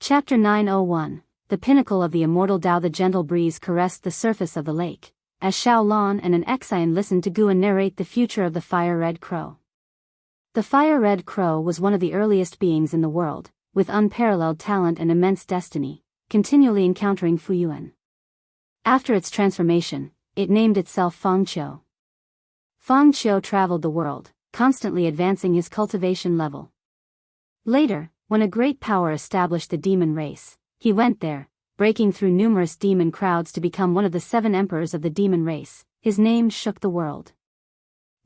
Chapter 901. The pinnacle of the immortal Tao. The gentle breeze caressed the surface of the lake, as Xiaolan and an Xian listened to Guan narrate the future of the fire-red crow. The fire-red crow was one of the earliest beings in the world, with unparalleled talent and immense destiny, continually encountering Fuyuan. After its transformation, it named itself Fangqiu. Fangqiu traveled the world, constantly advancing his cultivation level. Later, when a great power established the demon race, he went there, breaking through numerous demon crowds to become one of the 7 emperors of the demon race. His name shook the world.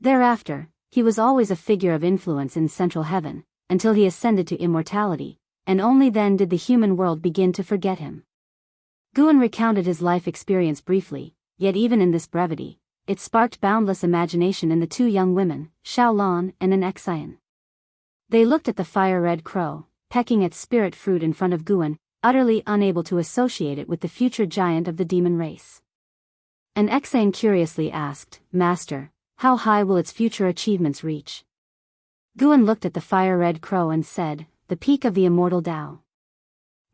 Thereafter, he was always a figure of influence in Central Heaven, until he ascended to immortality, and only then did the human world begin to forget him. Guan recounted his life experience briefly, yet even in this brevity, it sparked boundless imagination in the 2 young women, Xiaolan and an Xian. They looked at the fire-red crow, pecking its spirit fruit in front of Guan, utterly unable to associate it with the future giant of the demon race. An Xian curiously asked, "Master, how high will its future achievements reach?" Guan looked at the fire-red crow and said, "The peak of the immortal Tao."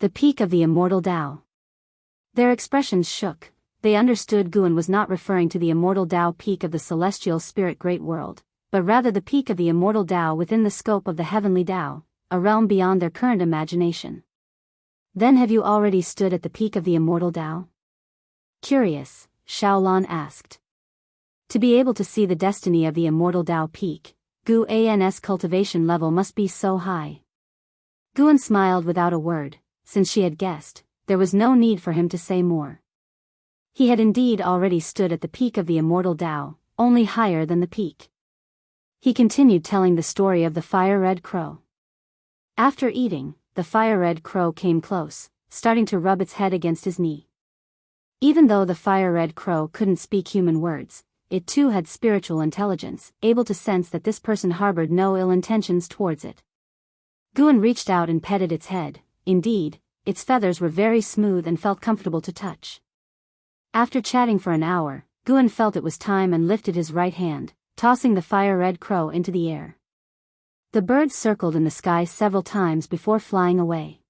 The peak of the immortal Tao. Their expressions shook. They understood Guan was not referring to the immortal Tao peak of the celestial spirit great world, but rather the peak of the immortal Tao within the scope of the heavenly Tao, a realm beyond their current imagination. "Then have you already stood at the peak of the immortal Tao?" Curious, Xiaolan asked. To be able to see the destiny of the immortal Tao peak, Guan's cultivation level must be so high. Guan smiled without a word. Since she had guessed, there was no need for him to say more. He had indeed already stood at the peak of the immortal Tao, only higher than the peak. He continued telling the story of the fire-red crow. After eating, the fire-red crow came close, starting to rub its head against his knee. Even though the fire-red crow couldn't speak human words, it too had spiritual intelligence, able to sense that this person harbored no ill intentions towards it. Guan reached out and petted its head. Indeed, its feathers were very smooth and felt comfortable to touch. After chatting for an hour, Guan felt it was time and lifted his right hand, tossing the fire-red crow into the air. The bird circled in the sky several times before flying away.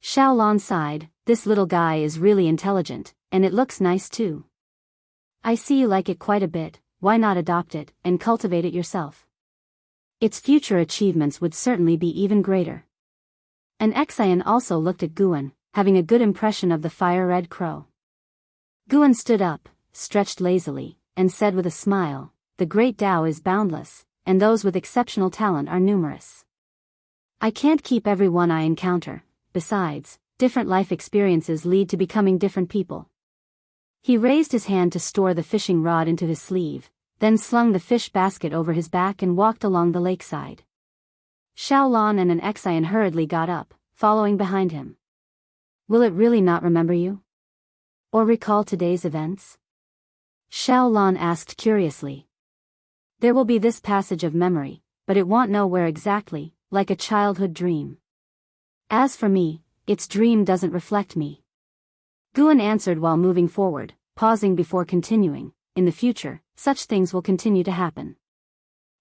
Xiaolan sighed, "This little guy is really intelligent, and it looks nice too. I see you like it quite a bit. Why not adopt it and cultivate it yourself? Its future achievements would certainly be even greater." An Xian also looked at Guan, having a good impression of the fire-red crow. Guan stood up, stretched lazily, and said with a smile, "The great Tao is boundless, and those with exceptional talent are numerous. I can't keep everyone I encounter. Besides, different life experiences lead to becoming different people." He raised his hand to store the fishing rod into his sleeve, then slung the fish basket over his back and walked along the lakeside. Xiaolan and an Xian hurriedly got up, following behind him. "Will it really not remember you? Or recall today's events?" Xiaolan asked curiously. "There will be this passage of memory, but it won't know where exactly, like a childhood dream. As for me, its dream doesn't reflect me." Guan answered while moving forward, pausing before continuing. "In the future, such things will continue to happen.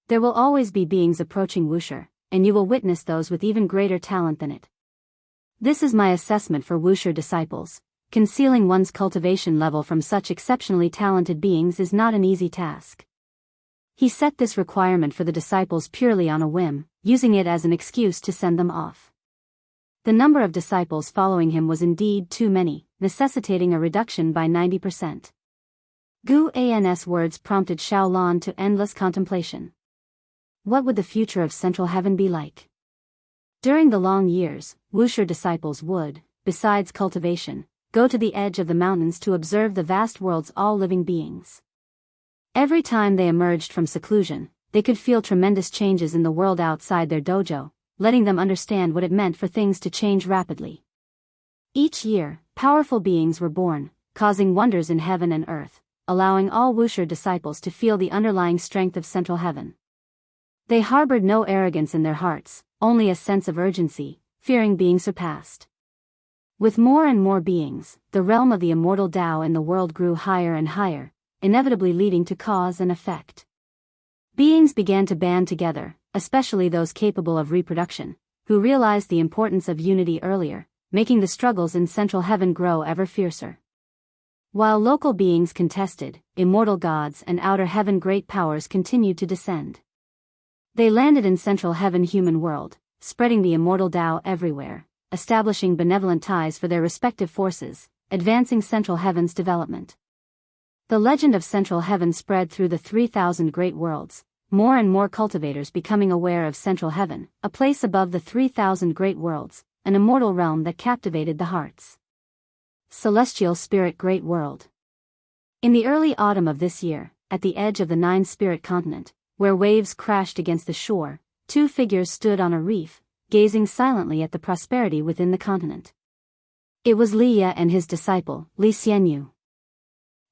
There will always be beings approaching Wuxia, and you will witness those with even greater talent than it. This is my assessment for Wuxia disciples. Concealing one's cultivation level from such exceptionally talented beings is not an easy task." He set this requirement for the disciples purely on a whim, using it as an excuse to send them off. The number of disciples following him was indeed too many, necessitating a reduction by 90%. Guan's words prompted Xiaolan to endless contemplation. What would the future of Central Heaven be like? During the long years, Wuxia disciples would, besides cultivation, go to the edge of the mountains to observe the vast world's all living beings. Every time they emerged from seclusion, they could feel tremendous changes in the world outside their dojo, letting them understand what it meant for things to change rapidly. Each year, powerful beings were born, causing wonders in heaven and earth, allowing all Wuxia disciples to feel the underlying strength of Central Heaven. They harbored no arrogance in their hearts, only a sense of urgency, fearing being surpassed. With more and more beings, the realm of the immortal Tao in the world grew higher and higher, inevitably leading to cause and effect. Beings began to band together, especially those capable of reproduction, who realized the importance of unity earlier, making the struggles in Central Heaven grow ever fiercer. While local beings contested, immortal gods and outer heaven great powers continued to descend. They landed in Central Heaven human world, spreading the immortal Tao everywhere, establishing benevolent ties for their respective forces, advancing Central Heaven's development. The legend of Central Heaven spread through the 3,000 great worlds, more and more cultivators becoming aware of Central Heaven, a place above the 3,000 great worlds, an immortal realm that captivated the hearts. Celestial Spirit Great World. In the early autumn of this year, at the edge of the Nine-Spirit continent, where waves crashed against the shore, two figures stood on a reef, gazing silently at the prosperity within the continent. It was Liya and his disciple, Li Xianyu.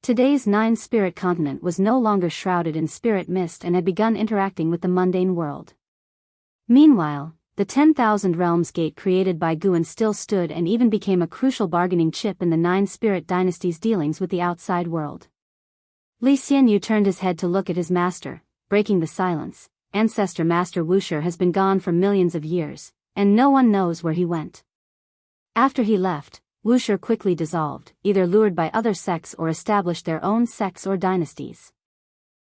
Today's Nine-Spirit continent was no longer shrouded in spirit mist and had begun interacting with the mundane world. Meanwhile, the 10,000 Realms Gate created by Guan still stood and even became a crucial bargaining chip in the Nine-Spirit dynasty's dealings with the outside world. Li Xianyu turned his head to look at his master, breaking the silence. Ancestor Master Wuxia has been gone for millions of years, and no one knows where he went. After he left, Wuxia quickly dissolved, either lured by other sects or established their own sects or dynasties.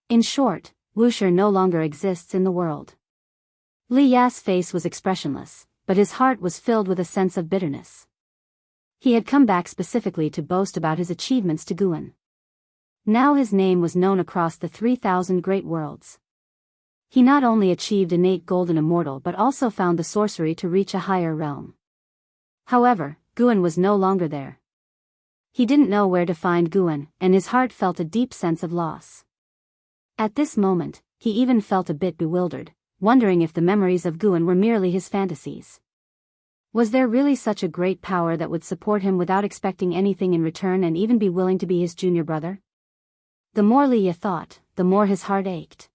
In short, Wuxia no longer exists in the world. Li Ya's face was expressionless, but his heart was filled with a sense of bitterness. He had come back specifically to boast about his achievements to Guan. Now his name was known across the 3,000 great worlds. He not only achieved innate golden immortal but also found the sorcery to reach a higher realm. However, Guan was no longer there. He didn't know where to find Guan, and his heart felt a deep sense of loss. At this moment, he even felt a bit bewildered, wondering if the memories of Guan were merely his fantasies. Was there really such a great power that would support him without expecting anything in return and even be willing to be his junior brother? The more Liya thought, the more his heart ached.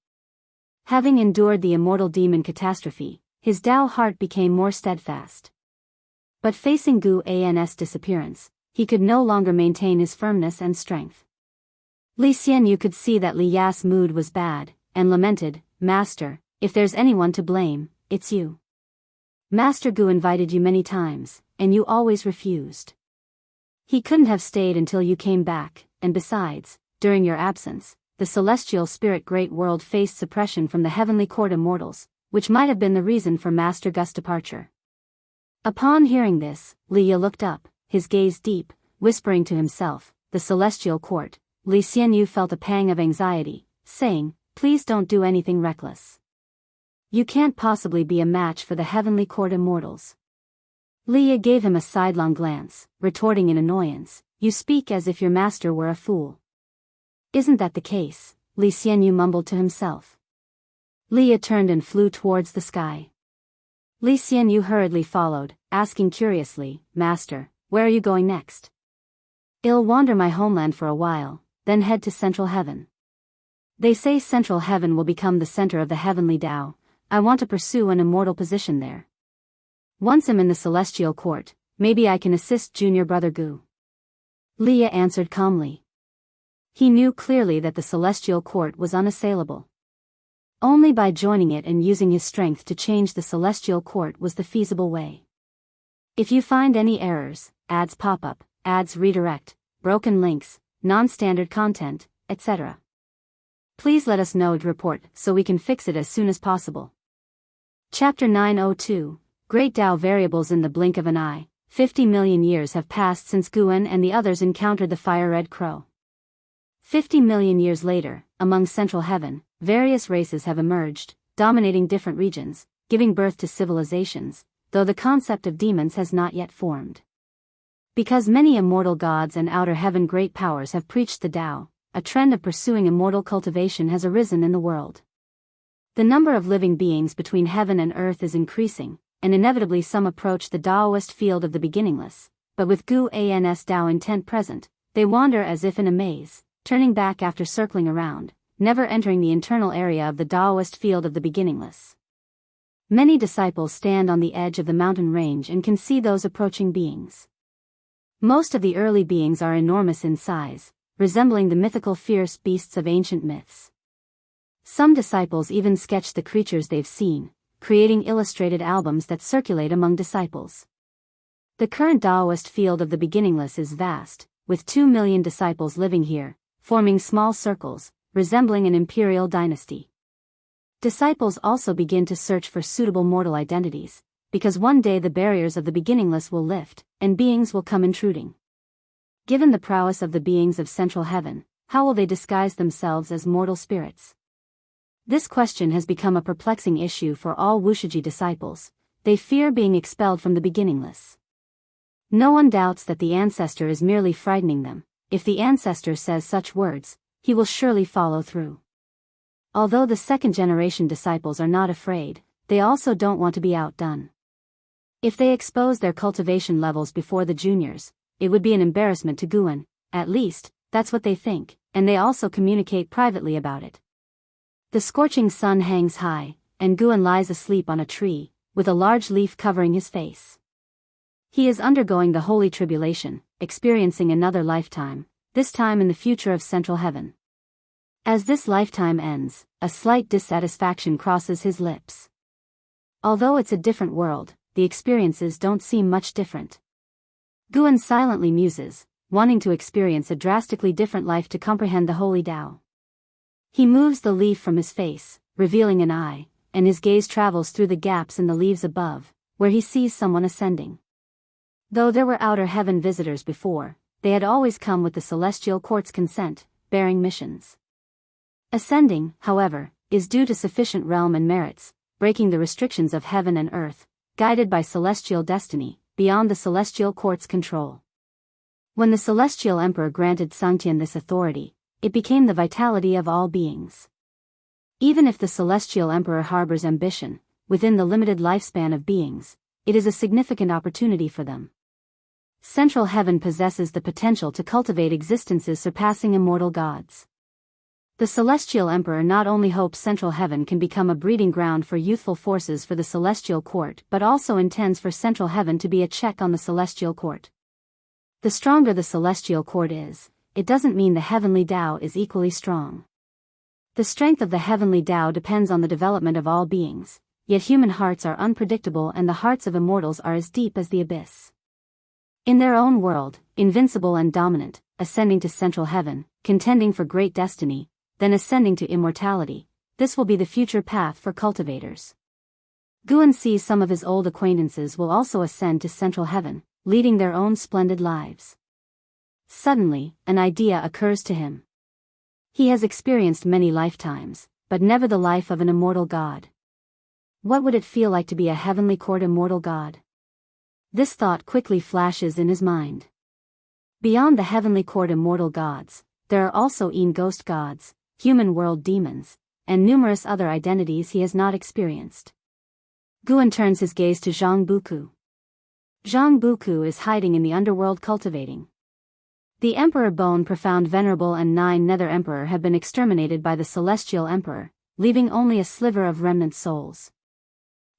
Having endured the immortal demon catastrophe, his Tao heart became more steadfast. But facing Guan's disappearance, he could no longer maintain his firmness and strength. Li Xianyu could see that Li Ya's mood was bad, and lamented, "Master, if there's anyone to blame, it's you. Master Gu invited you many times, and you always refused. He couldn't have stayed until you came back, and besides, during your absence, the celestial spirit great world faced suppression from the heavenly court immortals, which might have been the reason for Master Gu's departure." Upon hearing this, Liya looked up, his gaze deep, whispering to himself, "The celestial court." Li Xianyu felt a pang of anxiety, saying, "Please don't do anything reckless. You can't possibly be a match for the heavenly court immortals." Liya gave him a sidelong glance, retorting in annoyance, "You speak as if your master were a fool." "Isn't that the case?" Li Xianyu mumbled to himself. Liya turned and flew towards the sky. Li Xianyu hurriedly followed, asking curiously, "Master, where are you going next?" "I'll wander my homeland for a while, then head to Central Heaven. They say Central Heaven will become the center of the heavenly Tao. I want to pursue an immortal position there. Once I'm in the celestial court, maybe I can assist junior brother Gu." Liya answered calmly. He knew clearly that the celestial court was unassailable. Only by joining it and using his strength to change the celestial court was the feasible way. If you find any errors, ads pop up, ads redirect, broken links, non-standard content, etc., please let us know to report so we can fix it as soon as possible. Chapter 902, Great Tao Variables. In the blink of an eye, 50 million years have passed since Guan and the others encountered the fire-red crow. 50 million years later, among Central Heaven, various races have emerged, dominating different regions, giving birth to civilizations, though the concept of demons has not yet formed. Because many immortal gods and outer heaven great powers have preached the Tao, a trend of pursuing immortal cultivation has arisen in the world. The number of living beings between heaven and earth is increasing, and inevitably some approach the Daoist field of the beginningless, but with Guan's Tao intent present, they wander as if in a maze, turning back after circling around, never entering the internal area of the Daoist field of the beginningless. Many disciples stand on the edge of the mountain range and can see those approaching beings. Most of the early beings are enormous in size, resembling the mythical fierce beasts of ancient myths. Some disciples even sketch the creatures they've seen, creating illustrated albums that circulate among disciples. The current Daoist field of the beginningless is vast, with 2 million disciples living here, forming small circles, resembling an imperial dynasty. Disciples also begin to search for suitable mortal identities, because one day the barriers of the beginningless will lift, and beings will come intruding. Given the prowess of the beings of Central Heaven, how will they disguise themselves as mortal spirits? This question has become a perplexing issue for all Wuxia disciples. They fear being expelled from the beginningless. No one doubts that the ancestor is merely frightening them. If the ancestor says such words, he will surely follow through. Although the second-generation disciples are not afraid, they also don't want to be outdone. If they expose their cultivation levels before the juniors, it would be an embarrassment to Guan. At least, that's what they think, and they also communicate privately about it. The scorching sun hangs high, and Guan lies asleep on a tree, with a large leaf covering his face. He is undergoing the holy tribulation, experiencing another lifetime, this time in the future of Central Heaven. As this lifetime ends, a slight dissatisfaction crosses his lips. Although it's a different world, the experiences don't seem much different. Guan silently muses, wanting to experience a drastically different life to comprehend the holy Tao. He moves the leaf from his face, revealing an eye, and his gaze travels through the gaps in the leaves above, where he sees someone ascending. Though there were outer heaven visitors before, they had always come with the celestial court's consent, bearing missions. Ascending, however, is due to sufficient realm and merits, breaking the restrictions of heaven and earth, guided by celestial destiny, beyond the celestial court's control. When the celestial emperor granted Sainthood this authority, it became the vitality of all beings. Even if the celestial emperor harbors ambition, within the limited lifespan of beings, it is a significant opportunity for them. Central Heaven possesses the potential to cultivate existences surpassing immortal gods. The Celestial Emperor not only hopes Central Heaven can become a breeding ground for youthful forces for the Celestial Court but also intends for Central Heaven to be a check on the Celestial Court. The stronger the Celestial Court is, it doesn't mean the Heavenly Tao is equally strong. The strength of the Heavenly Tao depends on the development of all beings, yet human hearts are unpredictable and the hearts of immortals are as deep as the abyss. In their own world, invincible and dominant, ascending to Central Heaven, contending for great destiny, then ascending to immortality, this will be the future path for cultivators. Guan sees some of his old acquaintances will also ascend to Central Heaven, leading their own splendid lives. Suddenly, an idea occurs to him. He has experienced many lifetimes, but never the life of an immortal god. What would it feel like to be a heavenly court immortal god? This thought quickly flashes in his mind. Beyond the heavenly court immortal gods, there are also ghost gods, human world demons, and numerous other identities he has not experienced. Guan turns his gaze to Jianghu. Jianghu is hiding in the underworld cultivating. The Emperor Bone Profound Venerable and 9 Nether Emperor have been exterminated by the Celestial Emperor, leaving only a sliver of remnant souls.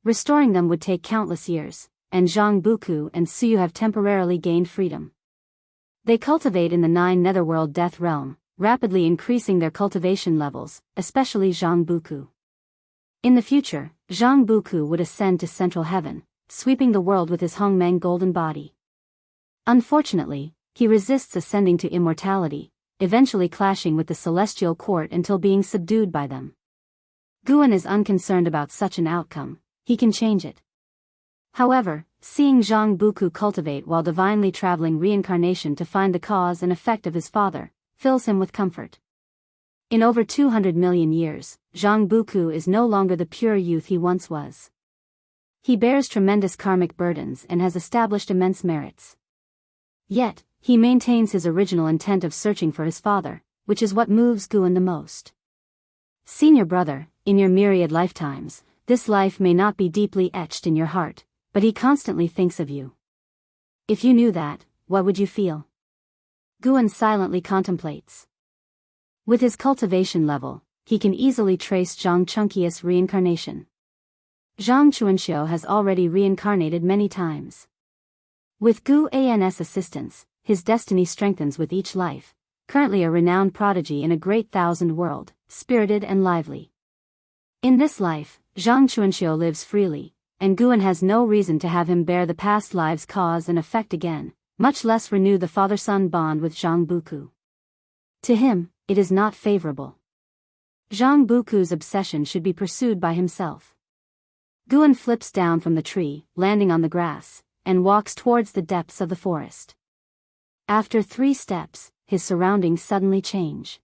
Restoring them would take countless years, and Jianghu and Suyu have temporarily gained freedom. They cultivate in the 9 Netherworld Death Realm, rapidly increasing their cultivation levels, especially Jianghu. In the future, Jianghu would ascend to Central Heaven, sweeping the world with his Hongmeng golden body. Unfortunately, he resists ascending to immortality, eventually clashing with the Celestial Court until being subdued by them. Guan is unconcerned about such an outcome, he can change it. However, seeing Jianghu cultivate while divinely traveling reincarnation to find the cause and effect of his father, fills him with comfort. In over 200 million years, Jianghu is no longer the pure youth he once was. He bears tremendous karmic burdens and has established immense merits. Yet, he maintains his original intent of searching for his father, which is what moves Guan the most. Senior brother, in your myriad lifetimes, this life may not be deeply etched in your heart, but he constantly thinks of you. If you knew that, what would you feel? Guan silently contemplates. With his cultivation level, he can easily trace Jiang Chunkius' reincarnation. Jiang Xianxia has already reincarnated many times. With Gu An's assistance, his destiny strengthens with each life, currently a renowned prodigy in a great thousand world, spirited and lively. In this life, Jiang Xianxia lives freely, and Guan has no reason to have him bear the past lives' cause and effect again, much less renew the father-son bond with Zhang Buku. To him, it is not favorable. Zhang Buku's obsession should be pursued by himself. Guan flips down from the tree, landing on the grass, and walks towards the depths of the forest. After 3 steps, his surroundings suddenly change.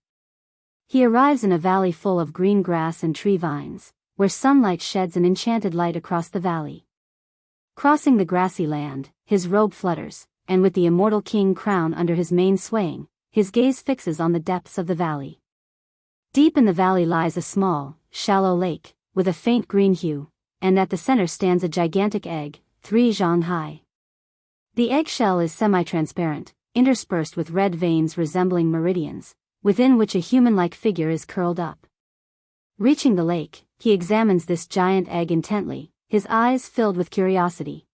He arrives in a valley full of green grass and tree vines, where sunlight sheds an enchanted light across the valley. Crossing the grassy land, his robe flutters, and with the immortal king crown under his mane swaying, his gaze fixes on the depths of the valley. Deep in the valley lies a small, shallow lake, with a faint green hue, and at the center stands a gigantic egg, 3 zhang high. The eggshell is semi-transparent, interspersed with red veins resembling meridians, within which a human-like figure is curled up. Reaching the lake, he examines this giant egg intently, his eyes filled with curiosity.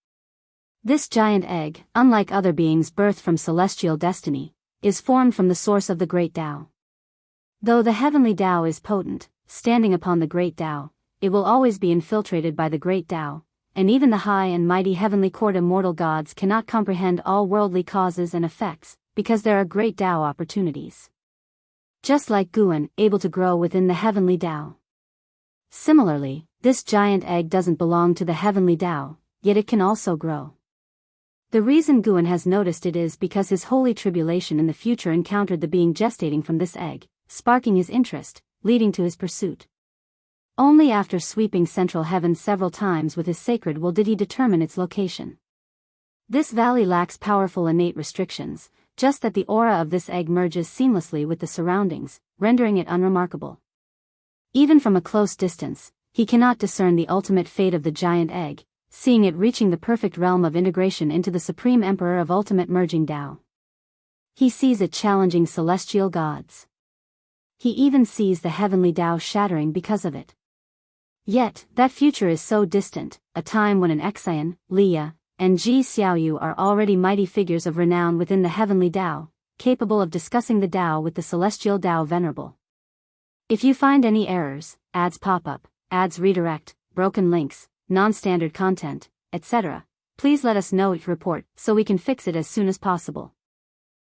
This giant egg, unlike other beings birthed from celestial destiny, is formed from the source of the great Tao. Though the heavenly Tao is potent, standing upon the great Tao, it will always be infiltrated by the great Tao, and even the high and mighty heavenly court immortal gods cannot comprehend all worldly causes and effects, because there are great Tao opportunities. Just like Guan, able to grow within the heavenly Tao. Similarly, this giant egg doesn't belong to the heavenly Tao, yet it can also grow. The reason Guan has noticed it is because his holy tribulation in the future encountered the being gestating from this egg, sparking his interest, leading to his pursuit. Only after sweeping central heaven several times with his sacred will did he determine its location. This valley lacks powerful innate restrictions, just that the aura of this egg merges seamlessly with the surroundings, rendering it unremarkable. Even from a close distance, he cannot discern the ultimate fate of the giant egg, seeing it reaching the perfect realm of integration into the Supreme Emperor of ultimate merging Tao. He sees it challenging celestial gods. He even sees the heavenly Tao shattering because of it. Yet, that future is so distant, a time when an Xian, Liya, and Ji Xiaoyu are already mighty figures of renown within the heavenly Tao, capable of discussing the Tao with the celestial Tao venerable. If you find any errors, ads pop up, ads redirect, broken links, non-standard content, etc., please let us know each report so we can fix it as soon as possible.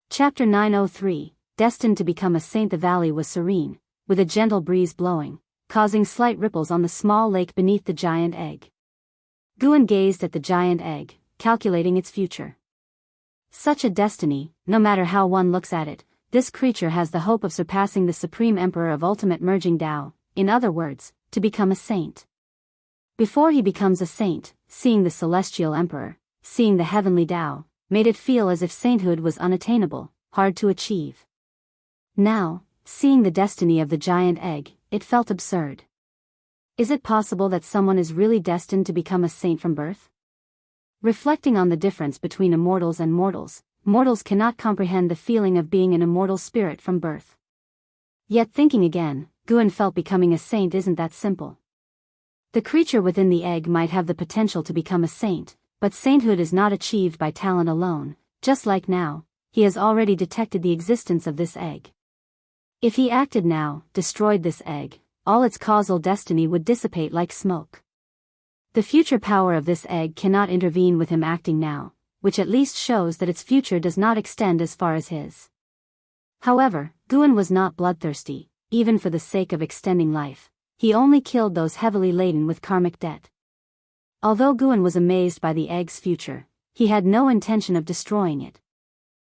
Chapter 903, Destined to become a saint. The valley was serene, with a gentle breeze blowing, causing slight ripples on the small lake beneath the giant egg. Guan gazed at the giant egg, calculating its future. Such a destiny, no matter how one looks at it, this creature has the hope of surpassing the Supreme Emperor of ultimate merging Tao, in other words, to become a saint. Before he becomes a saint, seeing the celestial emperor, seeing the heavenly Tao, made it feel as if sainthood was unattainable, hard to achieve. Now, seeing the destiny of the giant egg, it felt absurd. Is it possible that someone is really destined to become a saint from birth? Reflecting on the difference between immortals and mortals, mortals cannot comprehend the feeling of being an immortal spirit from birth. Yet thinking again, Guan felt becoming a saint isn't that simple. The creature within the egg might have the potential to become a saint, but sainthood is not achieved by talent alone. Just like now, he has already detected the existence of this egg. If he acted now, destroyed this egg, all its causal destiny would dissipate like smoke. The future power of this egg cannot intervene with him acting now, which at least shows that its future does not extend as far as his. However, Guan was not bloodthirsty, even for the sake of extending life. He only killed those heavily laden with karmic debt. Although Guan was amazed by the egg's future, he had no intention of destroying it.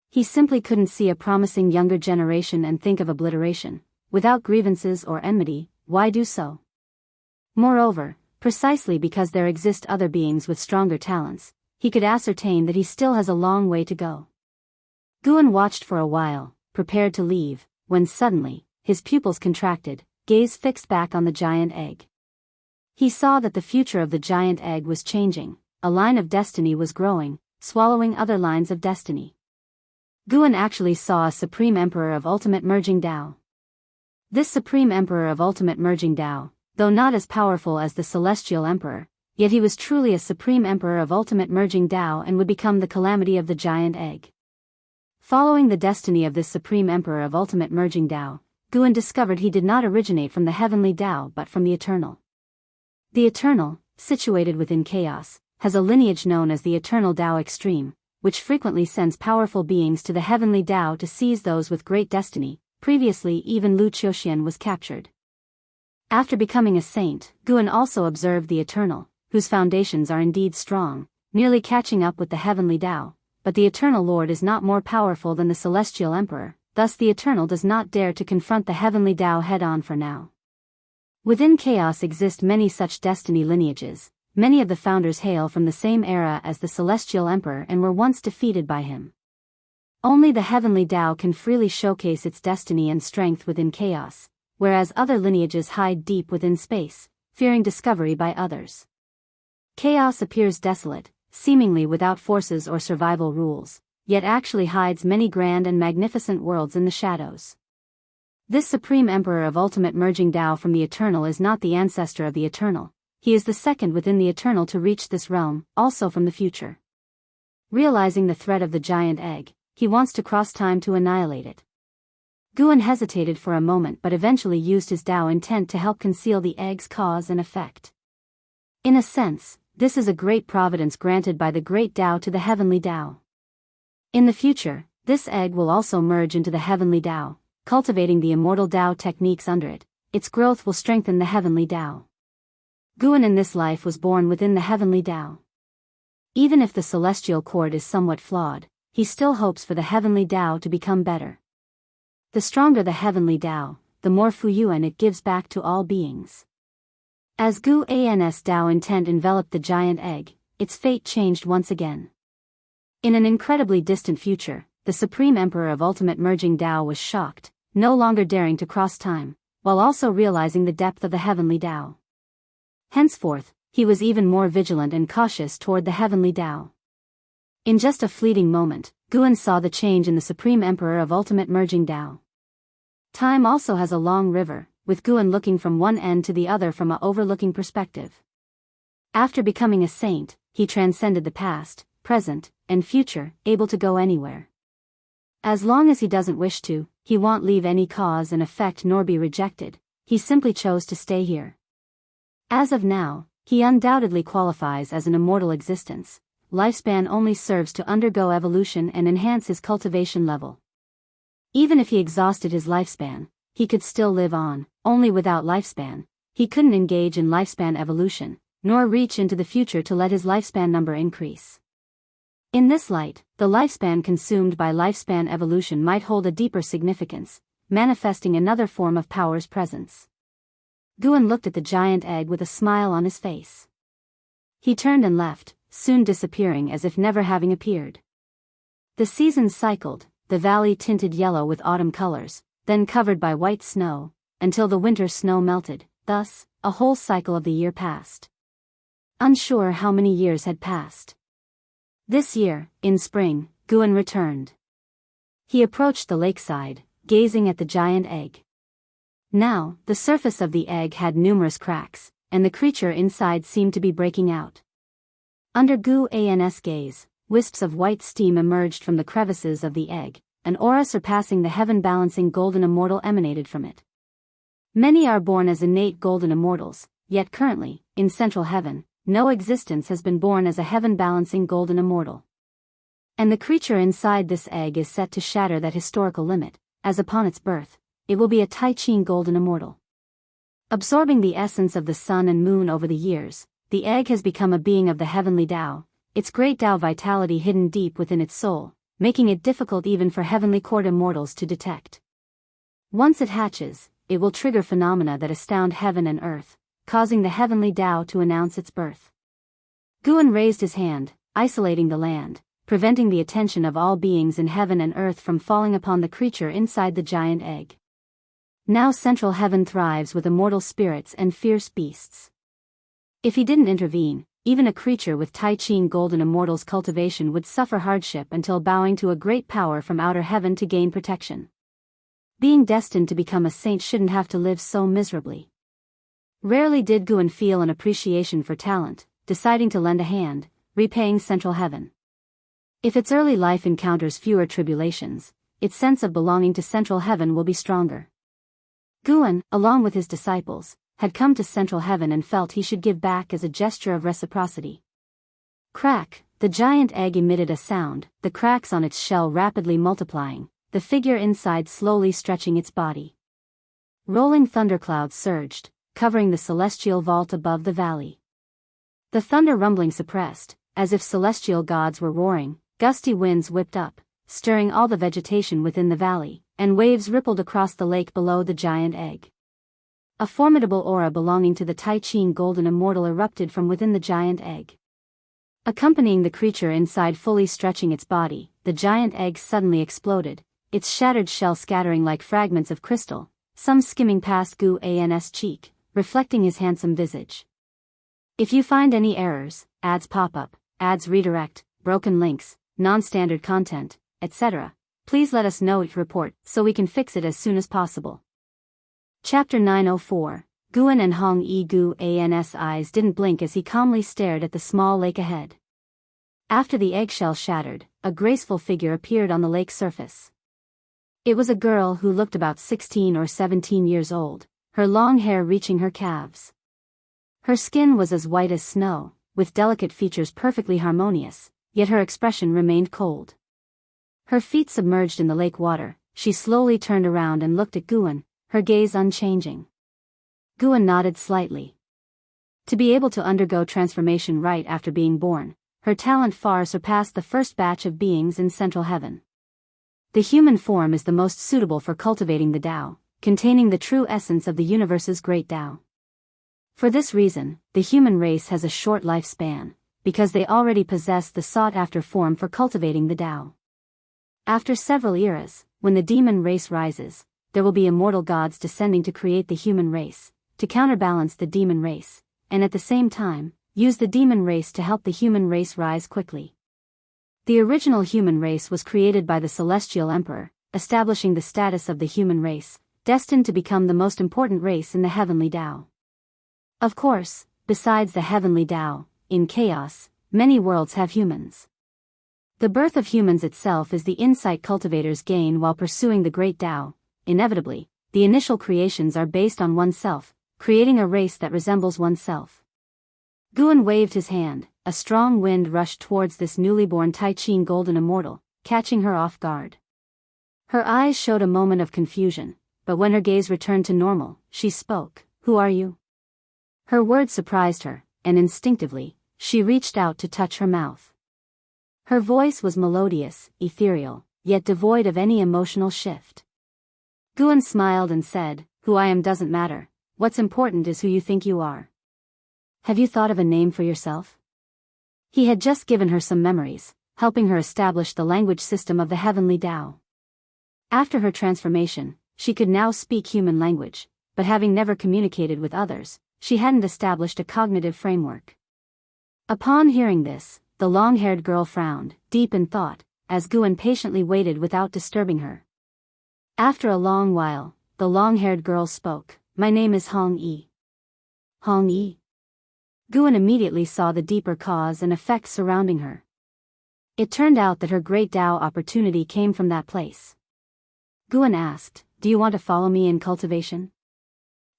He simply couldn't see a promising younger generation and think of obliteration. Without grievances or enmity, why do so? Moreover, precisely because there exist other beings with stronger talents, he could ascertain that he still has a long way to go. Guan watched for a while, prepared to leave, when suddenly, his pupils contracted, gaze fixed back on the giant egg. He saw that the future of the giant egg was changing, a line of destiny was growing, swallowing other lines of destiny. Guan actually saw a Supreme Emperor of ultimate merging Tao. This Supreme Emperor of ultimate merging Tao, though not as powerful as the Celestial Emperor, yet he was truly a Supreme Emperor of ultimate merging Tao and would become the calamity of the giant egg. Following the destiny of this Supreme Emperor of ultimate merging Tao, Guan discovered he did not originate from the heavenly Tao but from the Eternal. The Eternal, situated within chaos, has a lineage known as the Eternal Tao Extreme, which frequently sends powerful beings to the heavenly Tao to seize those with great destiny. Previously, even Lu Qiuxian was captured. After becoming a saint, Guan also observed the Eternal, whose foundations are indeed strong, nearly catching up with the heavenly Tao, but the Eternal Lord is not more powerful than the Celestial Emperor, thus the Eternal does not dare to confront the heavenly Tao head-on for now. Within chaos exist many such destiny lineages. Many of the founders hail from the same era as the Celestial Emperor and were once defeated by him. Only the heavenly Tao can freely showcase its destiny and strength within chaos, whereas other lineages hide deep within space, fearing discovery by others. Chaos appears desolate, seemingly without forces or survival rules, yet actually hides many grand and magnificent worlds in the shadows. This Supreme Emperor of ultimate merging Tao from the Eternal is not the ancestor of the Eternal. He is the second within the Eternal to reach this realm, also from the future. Realizing the threat of the giant egg, he wants to cross time to annihilate it. Guan hesitated for a moment but eventually used his Tao intent to help conceal the egg's cause and effect. In a sense, this is a great providence granted by the great Tao to the heavenly Tao. In the future, this egg will also merge into the heavenly Tao, cultivating the immortal Tao techniques under it. Its growth will strengthen the heavenly Tao. Guan in this life was born within the heavenly Tao. Even if the celestial cord is somewhat flawed, he still hopes for the heavenly Tao to become better. The stronger the heavenly Tao, the more Fuyuan it gives back to all beings. As Guan's Tao intent enveloped the giant egg, its fate changed once again. In an incredibly distant future, the Supreme Emperor of Ultimate Merging Tao was shocked, no longer daring to cross time, while also realizing the depth of the heavenly Tao. Henceforth, he was even more vigilant and cautious toward the heavenly Tao. In just a fleeting moment, Guan saw the change in the Supreme Emperor of Ultimate Merging Tao. Time also has a long river, with Guan looking from one end to the other from a overlooking perspective. After becoming a saint, he transcended the past, present, and future, able to go anywhere. As long as he doesn't wish to, he won't leave any cause and effect nor be rejected. He simply chose to stay here. As of now, he undoubtedly qualifies as an immortal existence. Lifespan only serves to undergo evolution and enhance his cultivation level. Even if he exhausted his lifespan, he could still live on. Only without lifespan, he couldn't engage in lifespan evolution, nor reach into the future to let his lifespan number increase. In this light, the lifespan consumed by lifespan evolution might hold a deeper significance, manifesting another form of power's presence. Guan looked at the giant egg with a smile on his face. He turned and left, soon disappearing as if never having appeared. The seasons cycled, the valley tinted yellow with autumn colors, then covered by white snow, until the winter snow melted. Thus, a whole cycle of the year passed. Unsure how many years had passed. This year, in spring, Guan returned. He approached the lakeside, gazing at the giant egg. Now, the surface of the egg had numerous cracks, and the creature inside seemed to be breaking out. Under Guan's gaze, wisps of white steam emerged from the crevices of the egg, an aura surpassing the heaven-balancing golden immortal emanated from it. Many are born as innate golden immortals, yet currently, in central heaven, no existence has been born as a heaven-balancing golden immortal. And the creature inside this egg is set to shatter that historical limit, as upon its birth, it will be a Tai Ching golden immortal. Absorbing the essence of the sun and moon over the years, the egg has become a being of the heavenly Tao, its great Tao vitality hidden deep within its soul, making it difficult even for heavenly court immortals to detect. Once it hatches, it will trigger phenomena that astound heaven and earth, causing the heavenly Tao to announce its birth. Guan raised his hand, isolating the land, preventing the attention of all beings in heaven and earth from falling upon the creature inside the giant egg. Now central heaven thrives with immortal spirits and fierce beasts. If he didn't intervene, even a creature with Tai Ching golden immortal's cultivation would suffer hardship until bowing to a great power from outer heaven to gain protection. Being destined to become a saint shouldn't have to live so miserably. Rarely did Guan feel an appreciation for talent, deciding to lend a hand, repaying central heaven. If its early life encounters fewer tribulations, its sense of belonging to central heaven will be stronger. Guan, along with his disciples, had come to central heaven and felt he should give back as a gesture of reciprocity. Crack, the giant egg emitted a sound, the cracks on its shell rapidly multiplying, the figure inside slowly stretching its body. Rolling thunderclouds surged, covering the celestial vault above the valley. The thunder rumbling suppressed, as if celestial gods were roaring, gusty winds whipped up, stirring all the vegetation within the valley, and waves rippled across the lake below the giant egg. A formidable aura belonging to the Tai Ching Golden Immortal erupted from within the giant egg. Accompanying the creature inside fully stretching its body, the giant egg suddenly exploded, its shattered shell scattering like fragments of crystal, some skimming past Gu An's cheek, reflecting his handsome visage. If you find any errors, ads pop up, ads redirect, broken links, non-standard content, etc., please let us know it report so we can fix it as soon as possible. Chapter 904, Guan and Hong Yi. Gu An's eyes didn't blink as he calmly stared at the small lake ahead. After the eggshell shattered, a graceful figure appeared on the lake's surface. It was a girl who looked about 16 or 17 years old, her long hair reaching her calves. Her skin was as white as snow, with delicate features perfectly harmonious, yet her expression remained cold. Her feet submerged in the lake water, she slowly turned around and looked at Guan, her gaze unchanging. Guan nodded slightly. To be able to undergo transformation right after being born, her talent far surpassed the first batch of beings in central heaven. The human form is the most suitable for cultivating the Tao, containing the true essence of the universe's great Tao. For this reason, the human race has a short lifespan, because they already possess the sought-after form for cultivating the Tao. After several eras, when the demon race rises, there will be immortal gods descending to create the human race, to counterbalance the demon race, and at the same time, use the demon race to help the human race rise quickly. The original human race was created by the Celestial Emperor, establishing the status of the human race, destined to become the most important race in the heavenly Tao. Of course, besides the heavenly Tao, in chaos, many worlds have humans. The birth of humans itself is the insight cultivators gain while pursuing the great Tao. Inevitably, the initial creations are based on oneself, creating a race that resembles oneself. Guan waved his hand, a strong wind rushed towards this newly born Tai Ching Golden Immortal, catching her off guard. Her eyes showed a moment of confusion, but when her gaze returned to normal, she spoke, "Who are you?" Her words surprised her, and instinctively, she reached out to touch her mouth. Her voice was melodious, ethereal, yet devoid of any emotional shift. Guan smiled and said, "Who I am doesn't matter, what's important is who you think you are. Have you thought of a name for yourself?" He had just given her some memories, helping her establish the language system of the heavenly Tao. After her transformation, she could now speak human language, but having never communicated with others, she hadn't established a cognitive framework. Upon hearing this, the long-haired girl frowned, deep in thought, as Guan patiently waited without disturbing her. After a long while, the long-haired girl spoke, "My name is Hong Yi." Hong Yi? Guan immediately saw the deeper cause and effect surrounding her. It turned out that her great Tao opportunity came from that place. Guan asked, "Do you want to follow me in cultivation?"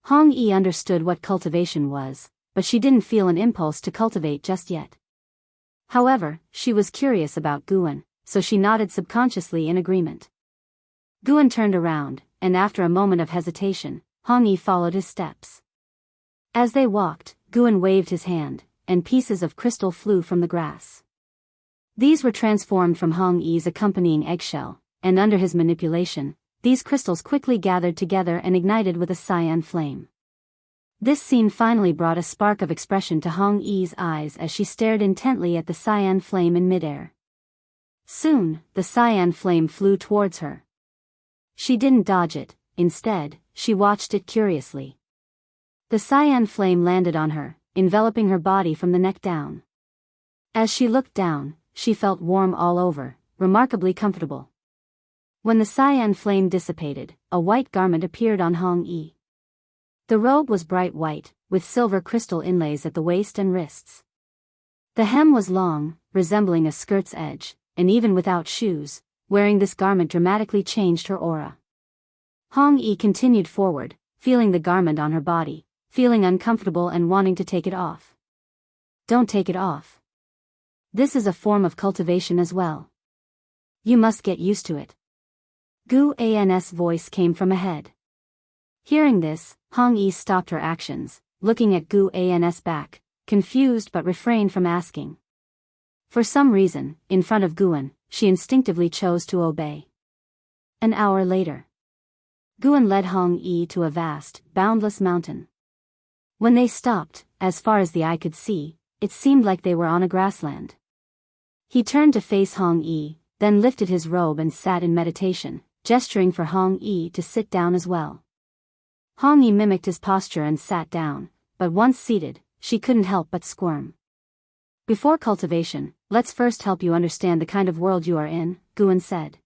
Hong Yi understood what cultivation was, but she didn't feel an impulse to cultivate just yet. However, she was curious about Guan, so she nodded subconsciously in agreement. Guan turned around, and after a moment of hesitation, Hong Yi followed his steps. As they walked, Guan waved his hand, and pieces of crystal flew from the grass. These were transformed from Hong Yi's accompanying eggshell, and under his manipulation, these crystals quickly gathered together and ignited with a cyan flame. This scene finally brought a spark of expression to Hong Yi's eyes as she stared intently at the cyan flame in midair. Soon, the cyan flame flew towards her. She didn't dodge it, instead, she watched it curiously. The cyan flame landed on her, enveloping her body from the neck down. As she looked down, she felt warm all over, remarkably comfortable. When the cyan flame dissipated, a white garment appeared on Hong Yi. The robe was bright white, with silver crystal inlays at the waist and wrists. The hem was long, resembling a skirt's edge, and even without shoes, wearing this garment dramatically changed her aura. Hong Yi continued forward, feeling the garment on her body, feeling uncomfortable and wanting to take it off. Don't take it off. This is a form of cultivation as well. You must get used to it. Gu An's voice came from ahead. Hearing this, Hong Yi stopped her actions, looking at Gu An's back, confused but refrained from asking. For some reason, in front of Guan, she instinctively chose to obey. An hour later, Guan led Hong Yi to a vast, boundless mountain. When they stopped, as far as the eye could see, it seemed like they were on a grassland. He turned to face Hong Yi, then lifted his robe and sat in meditation, gesturing for Hong Yi to sit down as well. Hong Yi mimicked his posture and sat down, but once seated, she couldn't help but squirm. Before cultivation, let's first help you understand the kind of world you are in, Guan said.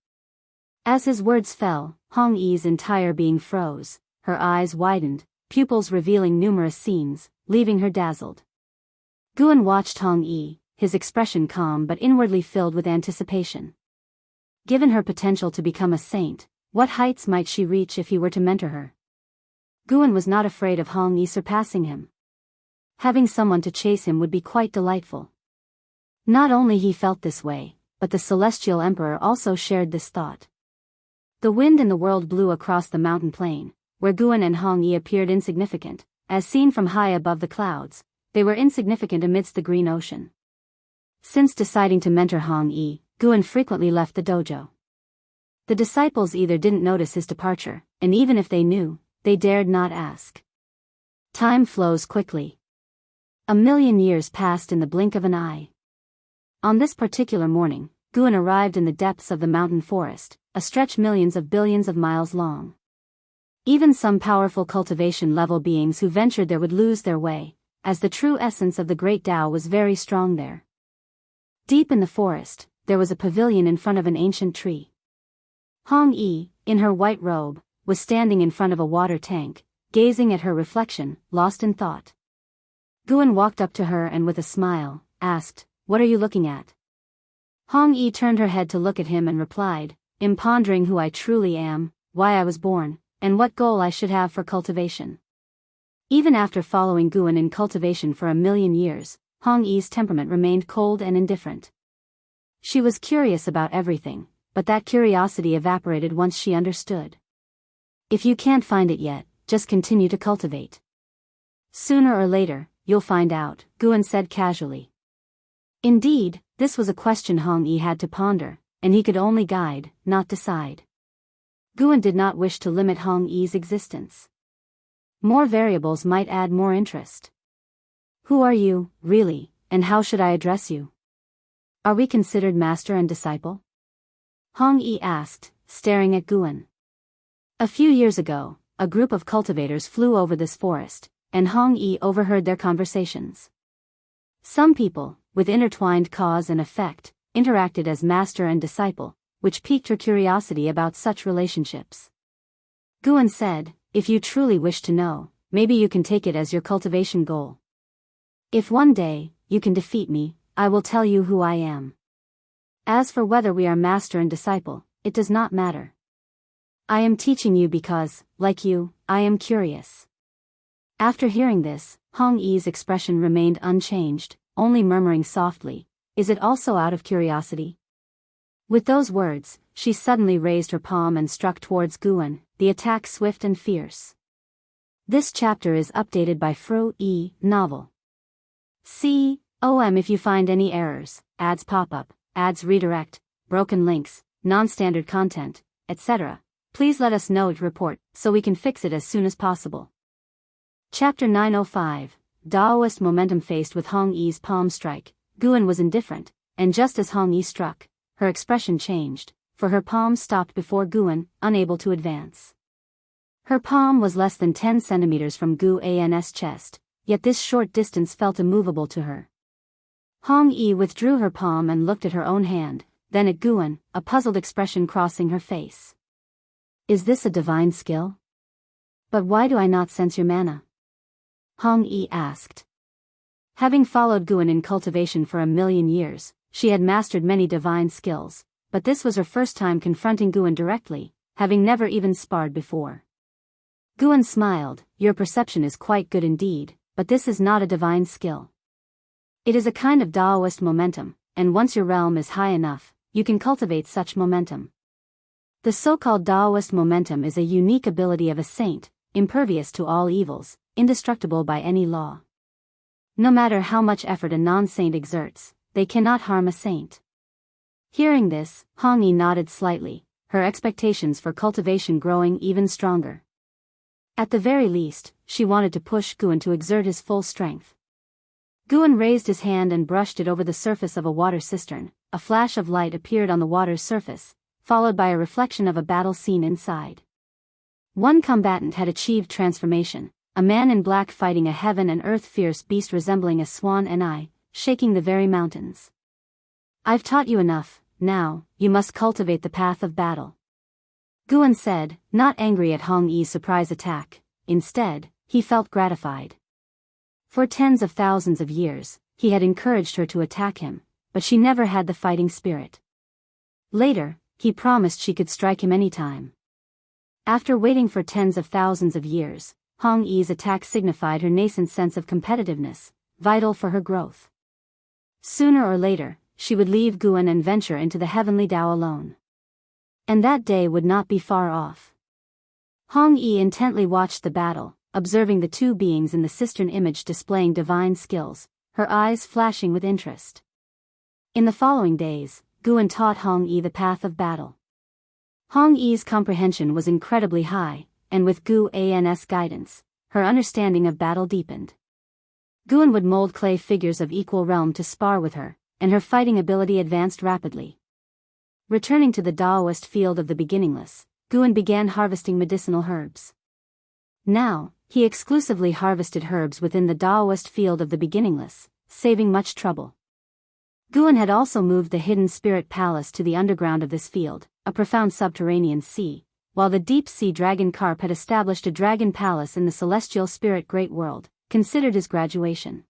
As his words fell, Hong Yi's entire being froze, her eyes widened, pupils revealing numerous scenes, leaving her dazzled. Guan watched Hong Yi, his expression calm but inwardly filled with anticipation. Given her potential to become a saint, what heights might she reach if he were to mentor her? Guan was not afraid of Hong Yi surpassing him. Having someone to chase him would be quite delightful. Not only he felt this way, but the celestial emperor also shared this thought. The wind in the world blew across the mountain plain, where Guan and Hong Yi appeared insignificant. As seen from high above the clouds, they were insignificant amidst the green ocean. Since deciding to mentor Hong Yi, Guan frequently left the dojo. The disciples either didn't notice his departure, and even if they knew, they dared not ask. Time flows quickly. 1,000,000 years passed in the blink of an eye. On this particular morning, Guan arrived in the depths of the mountain forest, a stretch millions of billions of miles long. Even some powerful cultivation-level beings who ventured there would lose their way, as the true essence of the great Tao was very strong there. Deep in the forest, there was a pavilion in front of an ancient tree. Hong Yi, in her white robe, was standing in front of a water tank, gazing at her reflection, lost in thought. Guan walked up to her and with a smile, asked, "What are you looking at?" Hong Yi turned her head to look at him and replied, "I'm pondering who I truly am, why I was born, and what goal I should have for cultivation." Even after following Guan in cultivation for 1,000,000 years, Hong Yi's temperament remained cold and indifferent. She was curious about everything, but that curiosity evaporated once she understood. If you can't find it yet, just continue to cultivate. Sooner or later, you'll find out, Guan said casually. Indeed, this was a question Hong Yi had to ponder, and he could only guide, not decide. Guan did not wish to limit Hong Yi's existence. More variables might add more interest. Who are you, really, and how should I address you? Are we considered master and disciple? Hong Yi asked, staring at Guan. A few years ago, a group of cultivators flew over this forest, and Hong Yi overheard their conversations. Some people, with intertwined cause and effect, interacted as master and disciple, which piqued her curiosity about such relationships. Guan said, "If you truly wish to know, maybe you can take it as your cultivation goal. If one day, you can defeat me, I will tell you who I am. As for whether we are master and disciple, it does not matter. I am teaching you because, like you, I am curious." After hearing this, Hong Yi's expression remained unchanged, only murmuring softly, "Is it also out of curiosity?" With those words, she suddenly raised her palm and struck towards Guan, the attack swift and fierce. This chapter is updated by Fro E. Novel. COM if you find any errors, ads pop up, ads redirect, broken links, non-standard content, etc. Please let us know to report, so we can fix it as soon as possible. Chapter 905, Daoist Momentum. Faced with Hong Yi's palm strike, Guan was indifferent, and just as Hong Yi struck, her expression changed, for her palm stopped before Guan, unable to advance. Her palm was less than 10 centimeters from Gu An's chest, yet this short distance felt immovable to her. Hong Yi withdrew her palm and looked at her own hand, then at Guan, a puzzled expression crossing her face. "Is this a divine skill? But why do I not sense your mana?" Hong Yi asked. Having followed Guan in cultivation for 1,000,000 years, she had mastered many divine skills, but this was her first time confronting Guan directly, having never even sparred before. Guan smiled. Your perception is quite good indeed, but this is not a divine skill. It is a kind of Daoist momentum, and once your realm is high enough, you can cultivate such momentum. The so-called Daoist momentum is a unique ability of a saint, impervious to all evils, indestructible by any law. No matter how much effort a non-saint exerts, they cannot harm a saint. Hearing this, Hong Yi nodded slightly, her expectations for cultivation growing even stronger. At the very least, she wanted to push Guan to exert his full strength. Guan raised his hand and brushed it over the surface of a water cistern. A flash of light appeared on the water's surface, followed by a reflection of a battle scene inside. One combatant had achieved transformation, a man in black fighting a heaven and earth fierce beast resembling a swan and eye, shaking the very mountains. I've taught you enough, now, you must cultivate the path of battle. Guan said, not angry at Hong Yi's surprise attack. Instead, he felt gratified. For tens of thousands of years, he had encouraged her to attack him, but she never had the fighting spirit. Later, he promised she could strike him anytime. After waiting for tens of thousands of years, Hong Yi's attack signified her nascent sense of competitiveness, vital for her growth. Sooner or later, she would leave Guan and venture into the heavenly Tao alone. And that day would not be far off. Hong Yi intently watched the battle, observing the two beings in the cistern image displaying divine skills, her eyes flashing with interest. In the following days, Guan taught Hong Yi the path of battle. Hong Yi's comprehension was incredibly high, and with Guan's guidance, her understanding of battle deepened. Guan would mold clay figures of equal realm to spar with her, and her fighting ability advanced rapidly. Returning to the Daoist field of the beginningless, Guan began harvesting medicinal herbs. Now, he exclusively harvested herbs within the Daoist field of the beginningless, saving much trouble. Guan had also moved the hidden spirit palace to the underground of this field, a profound subterranean sea, while the deep-sea dragon Carp had established a dragon palace in the celestial spirit great world, considered his graduation.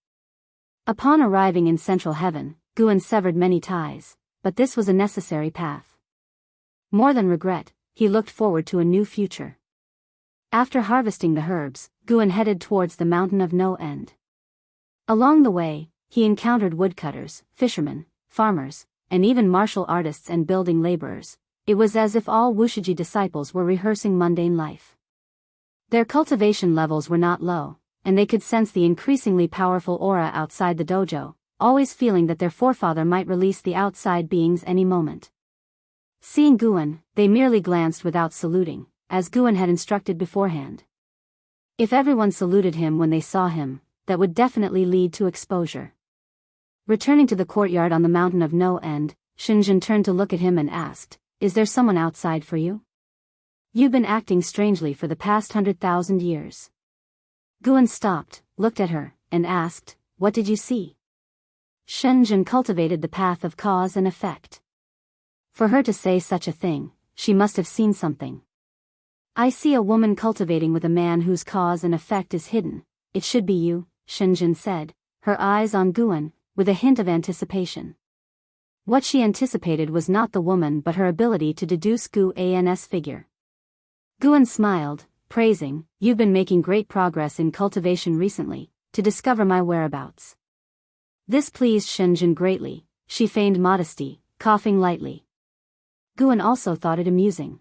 Upon arriving in central heaven, Guan severed many ties, but this was a necessary path. More than regret, he looked forward to a new future. After harvesting the herbs, Guan headed towards the mountain of no end. Along the way, he encountered woodcutters, fishermen, farmers, and even martial artists and building laborers. It was as if all Wuxia disciples were rehearsing mundane life. Their cultivation levels were not low, and they could sense the increasingly powerful aura outside the dojo, always feeling that their forefather might release the outside beings any moment. Seeing Guan, they merely glanced without saluting, as Guan had instructed beforehand. If everyone saluted him when they saw him, that would definitely lead to exposure. Returning to the courtyard on the mountain of no end, Shenzhen turned to look at him and asked, "Is there someone outside for you? You've been acting strangely for the past 100,000 years." Guan stopped, looked at her, and asked, "What did you see?" Shenzhen cultivated the path of cause and effect. For her to say such a thing, she must have seen something. "I see a woman cultivating with a man whose cause and effect is hidden. It should be you," Shenzhen said, her eyes on Guan, with a hint of anticipation. What she anticipated was not the woman but her ability to deduce Guan's figure. Guan smiled, praising, "You've been making great progress in cultivation recently, to discover my whereabouts." This pleased Shenzhen greatly. She feigned modesty, coughing lightly. Guan also thought it amusing.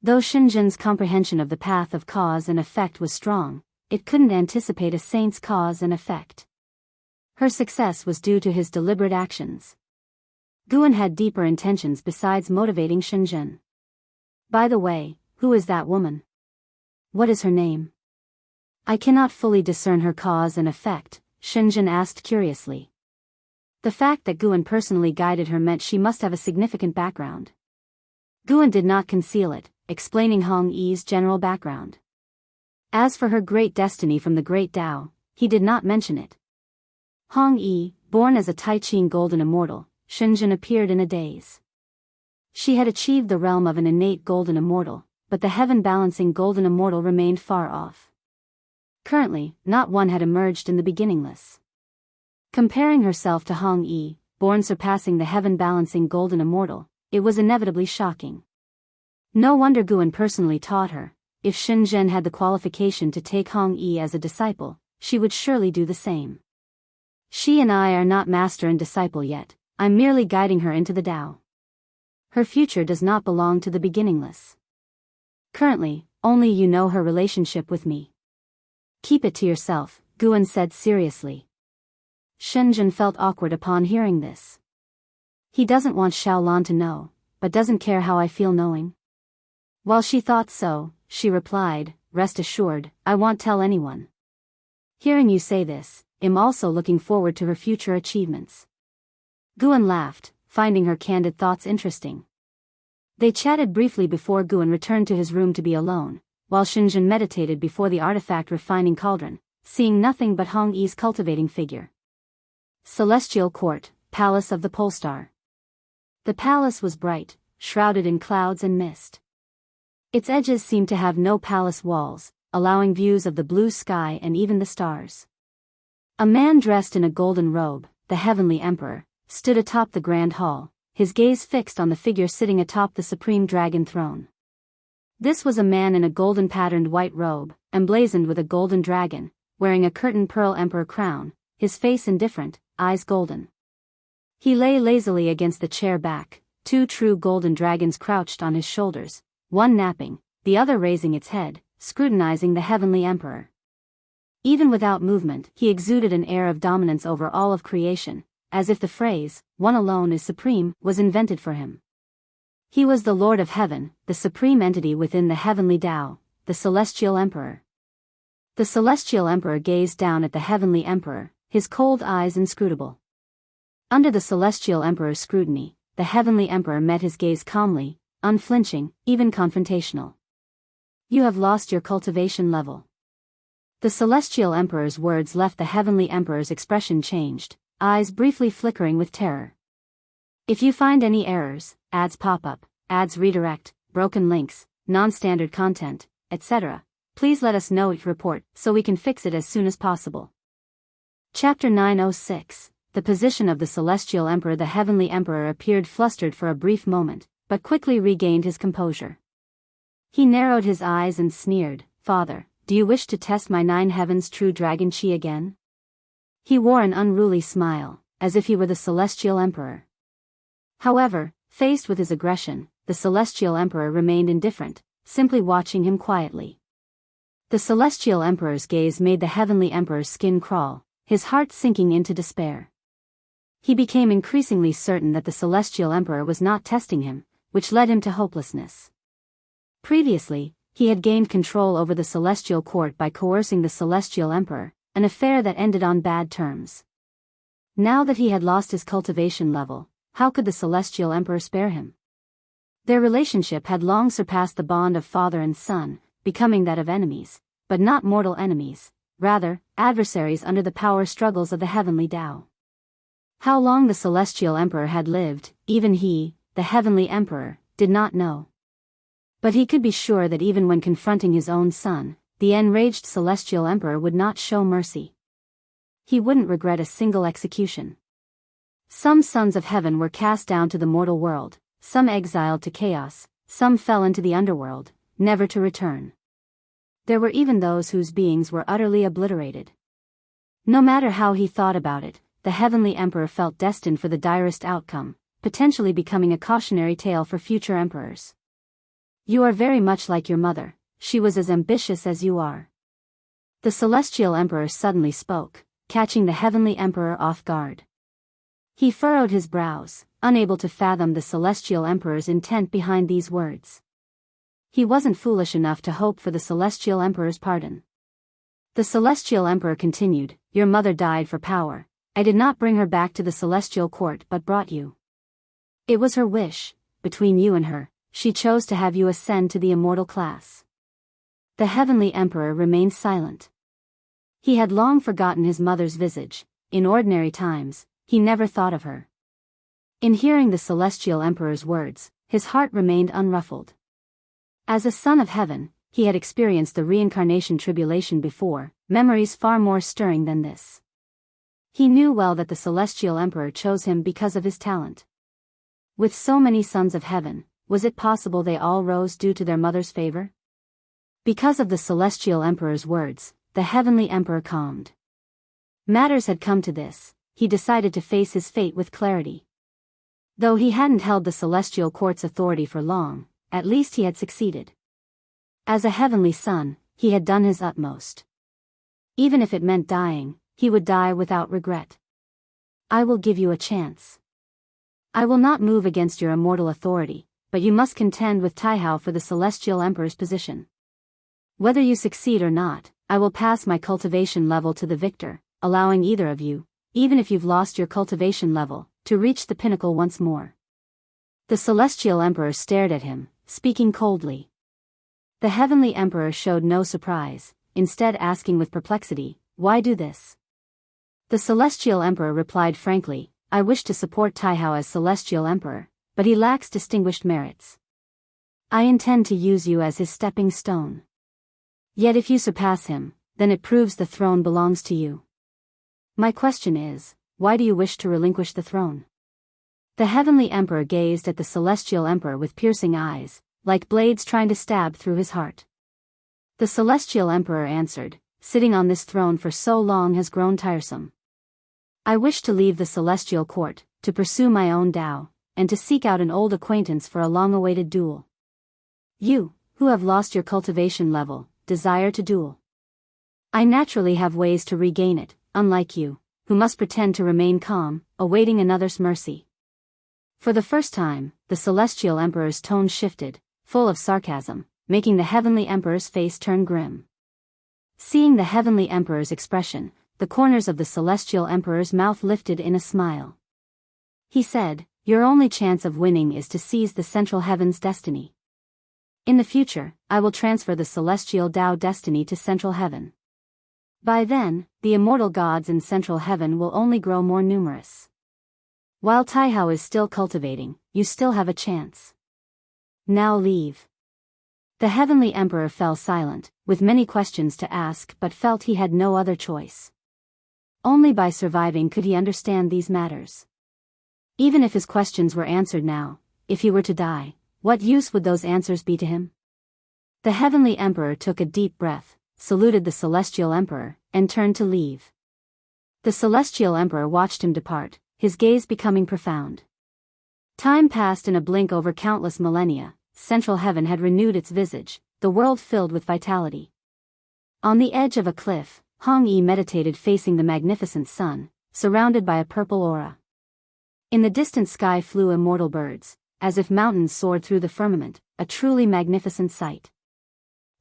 Though Shenzhen's comprehension of the path of cause and effect was strong, it couldn't anticipate a saint's cause and effect. Her success was due to his deliberate actions. Guan had deeper intentions besides motivating Shenzhen. "By the way, who is that woman? What is her name?" "I cannot fully discern her cause and effect," Shenzhen asked curiously. The fact that Guan personally guided her meant she must have a significant background. Guan did not conceal it, explaining Hong Yi's general background. As for her great destiny from the great Tao, he did not mention it. Hong Yi, born as a Tai-Ching golden immortal, Shenzhen appeared in a daze. She had achieved the realm of an innate golden immortal, but the heaven-balancing golden immortal remained far off. Currently, not one had emerged in the beginningless. Comparing herself to Hong Yi, born surpassing the heaven-balancing golden immortal, it was inevitably shocking. No wonder Guan personally taught her, if Shenzhen had the qualification to take Hong Yi as a disciple, she would surely do the same. She and I are not master and disciple yet, I'm merely guiding her into the Tao. Her future does not belong to the beginningless. Currently, only you know her relationship with me. Keep it to yourself, Guan said seriously. Shenzhen felt awkward upon hearing this. He doesn't want Xiaolan to know, but doesn't care how I feel knowing. While she thought so, she replied, rest assured, I won't tell anyone. Hearing you say this, I'm also looking forward to her future achievements. Guan laughed, finding her candid thoughts interesting. They chatted briefly before Guan returned to his room to be alone, while Shenzhen meditated before the artifact refining cauldron, seeing nothing but Hong Yi's cultivating figure. Celestial Court, Palace of the Polestar. The palace was bright, shrouded in clouds and mist. Its edges seemed to have no palace walls, allowing views of the blue sky and even the stars. A man dressed in a golden robe, the Heavenly Emperor, stood atop the grand hall, his gaze fixed on the figure sitting atop the supreme dragon throne. This was a man in a golden-patterned white robe, emblazoned with a golden dragon, wearing a curtain pearl emperor crown, his face indifferent, eyes golden. He lay lazily against the chair back, two true golden dragons crouched on his shoulders, one napping, the other raising its head, scrutinizing the Heavenly Emperor. Even without movement, he exuded an air of dominance over all of creation, as if the phrase, one alone is supreme, was invented for him. He was the Lord of Heaven, the supreme entity within the Heavenly Tao, the Celestial Emperor. The Celestial Emperor gazed down at the Heavenly Emperor, his cold eyes inscrutable. Under the Celestial Emperor's scrutiny, the Heavenly Emperor met his gaze calmly, unflinching, even confrontational. You have lost your cultivation level. The Celestial Emperor's words left the Heavenly Emperor's expression changed, eyes briefly flickering with terror. If you find any errors, ads pop up, ads redirect, broken links, non-standard content, etc., please let us know each report so we can fix it as soon as possible. Chapter 906. The position of the Celestial Emperor. The Heavenly Emperor appeared flustered for a brief moment, but quickly regained his composure. He narrowed his eyes and sneered, Father, do you wish to test my 9 heavens true dragon chi again? He wore an unruly smile, as if he were the Celestial Emperor. However, faced with his aggression, the Celestial Emperor remained indifferent, simply watching him quietly. The Celestial Emperor's gaze made the Heavenly Emperor's skin crawl, his heart sinking into despair. He became increasingly certain that the Celestial Emperor was not testing him, which led him to hopelessness. Previously, he had gained control over the Celestial Court by coercing the Celestial Emperor, an affair that ended on bad terms. Now that he had lost his cultivation level, how could the Celestial Emperor spare him? Their relationship had long surpassed the bond of father and son, becoming that of enemies, but not mortal enemies, rather, adversaries under the power struggles of the Heavenly Tao. How long the Celestial Emperor had lived, even he, the Heavenly Emperor, did not know. But he could be sure that even when confronting his own son, the enraged Celestial Emperor would not show mercy. He wouldn't regret a single execution. Some sons of heaven were cast down to the mortal world, some exiled to chaos, some fell into the underworld, never to return. There were even those whose beings were utterly obliterated. No matter how he thought about it, the Heavenly Emperor felt destined for the direst outcome, potentially becoming a cautionary tale for future emperors. You are very much like your mother, she was as ambitious as you are. The Celestial Emperor suddenly spoke, catching the Heavenly Emperor off guard. He furrowed his brows, unable to fathom the Celestial Emperor's intent behind these words. He wasn't foolish enough to hope for the Celestial Emperor's pardon. The Celestial Emperor continued, Your mother died for power. I did not bring her back to the Celestial Court but brought you. It was her wish, between you and her, she chose to have you ascend to the immortal class. The Heavenly Emperor remained silent. He had long forgotten his mother's visage. In ordinary times, he never thought of her. In hearing the Celestial Emperor's words, his heart remained unruffled. As a son of heaven, he had experienced the reincarnation tribulation before, memories far more stirring than this. He knew well that the Celestial Emperor chose him because of his talent. With so many sons of heaven, was it possible they all rose due to their mother's favor? Because of the celestial emperor's words, the heavenly emperor calmed. Matters had come to this, he decided to face his fate with clarity. Though he hadn't held the celestial court's authority for long, at least he had succeeded. As a heavenly son, he had done his utmost. Even if it meant dying, he would die without regret. I will give you a chance. I will not move against your immortal authority, but you must contend with Taihao for the celestial emperor's position. Whether you succeed or not, I will pass my cultivation level to the victor, allowing either of you, even if you've lost your cultivation level, to reach the pinnacle once more. The celestial emperor stared at him, speaking coldly. The heavenly emperor showed no surprise, instead asking with perplexity, why do this? The celestial emperor replied frankly, I wish to support Taihao as celestial emperor, but he lacks distinguished merits. I intend to use you as his stepping stone. Yet if you surpass him, then it proves the throne belongs to you. My question is, why do you wish to relinquish the throne? The heavenly emperor gazed at the celestial emperor with piercing eyes, like blades trying to stab through his heart. The celestial emperor answered, sitting on this throne for so long has grown tiresome. I wish to leave the celestial court, to pursue my own Tao, and to seek out an old acquaintance for a long-awaited duel. You, who have lost your cultivation level, desire to duel. I naturally have ways to regain it, unlike you, who must pretend to remain calm, awaiting another's mercy. For the first time, the celestial emperor's tone shifted, full of sarcasm, making the heavenly emperor's face turn grim. Seeing the heavenly emperor's expression, the corners of the celestial emperor's mouth lifted in a smile. He said, your only chance of winning is to seize the central heaven's destiny. In the future, I will transfer the celestial Tao destiny to central heaven. By then, the immortal gods in central heaven will only grow more numerous. While Taihao is still cultivating, you still have a chance. Now leave. The heavenly emperor fell silent, with many questions to ask but felt he had no other choice. Only by surviving could he understand these matters. Even if his questions were answered now, if he were to die, what use would those answers be to him? The heavenly emperor took a deep breath, saluted the celestial emperor, and turned to leave. The celestial emperor watched him depart, his gaze becoming profound. Time passed in a blink over countless millennia. Central heaven had renewed its visage, the world filled with vitality. On the edge of a cliff, Hong Yi meditated facing the magnificent sun, surrounded by a purple aura. In the distant sky flew immortal birds, as if mountains soared through the firmament, a truly magnificent sight.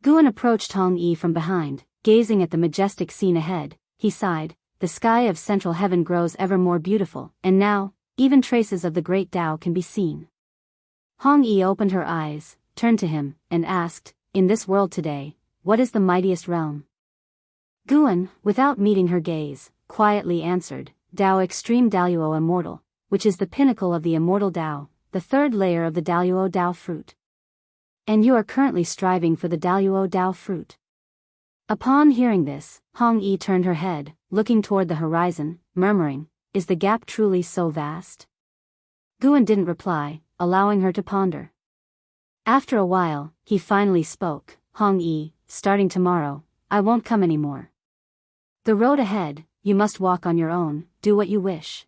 Guan approached Hong Yi from behind, gazing at the majestic scene ahead. He sighed, the sky of central heaven grows ever more beautiful, and now, even traces of the great Tao can be seen. Hong Yi opened her eyes, turned to him, and asked, in this world today, what is the mightiest realm? Guan, without meeting her gaze, quietly answered, Dao Extreme Daluo Immortal, which is the pinnacle of the immortal Tao, the third layer of the Daluo Tao fruit. And you are currently striving for the Daluo Tao fruit. Upon hearing this, Hong Yi turned her head, looking toward the horizon, murmuring, is the gap truly so vast? Guan didn't reply, allowing her to ponder. After a while, he finally spoke, Hong Yi, starting tomorrow, I won't come anymore. The road ahead, you must walk on your own, do what you wish.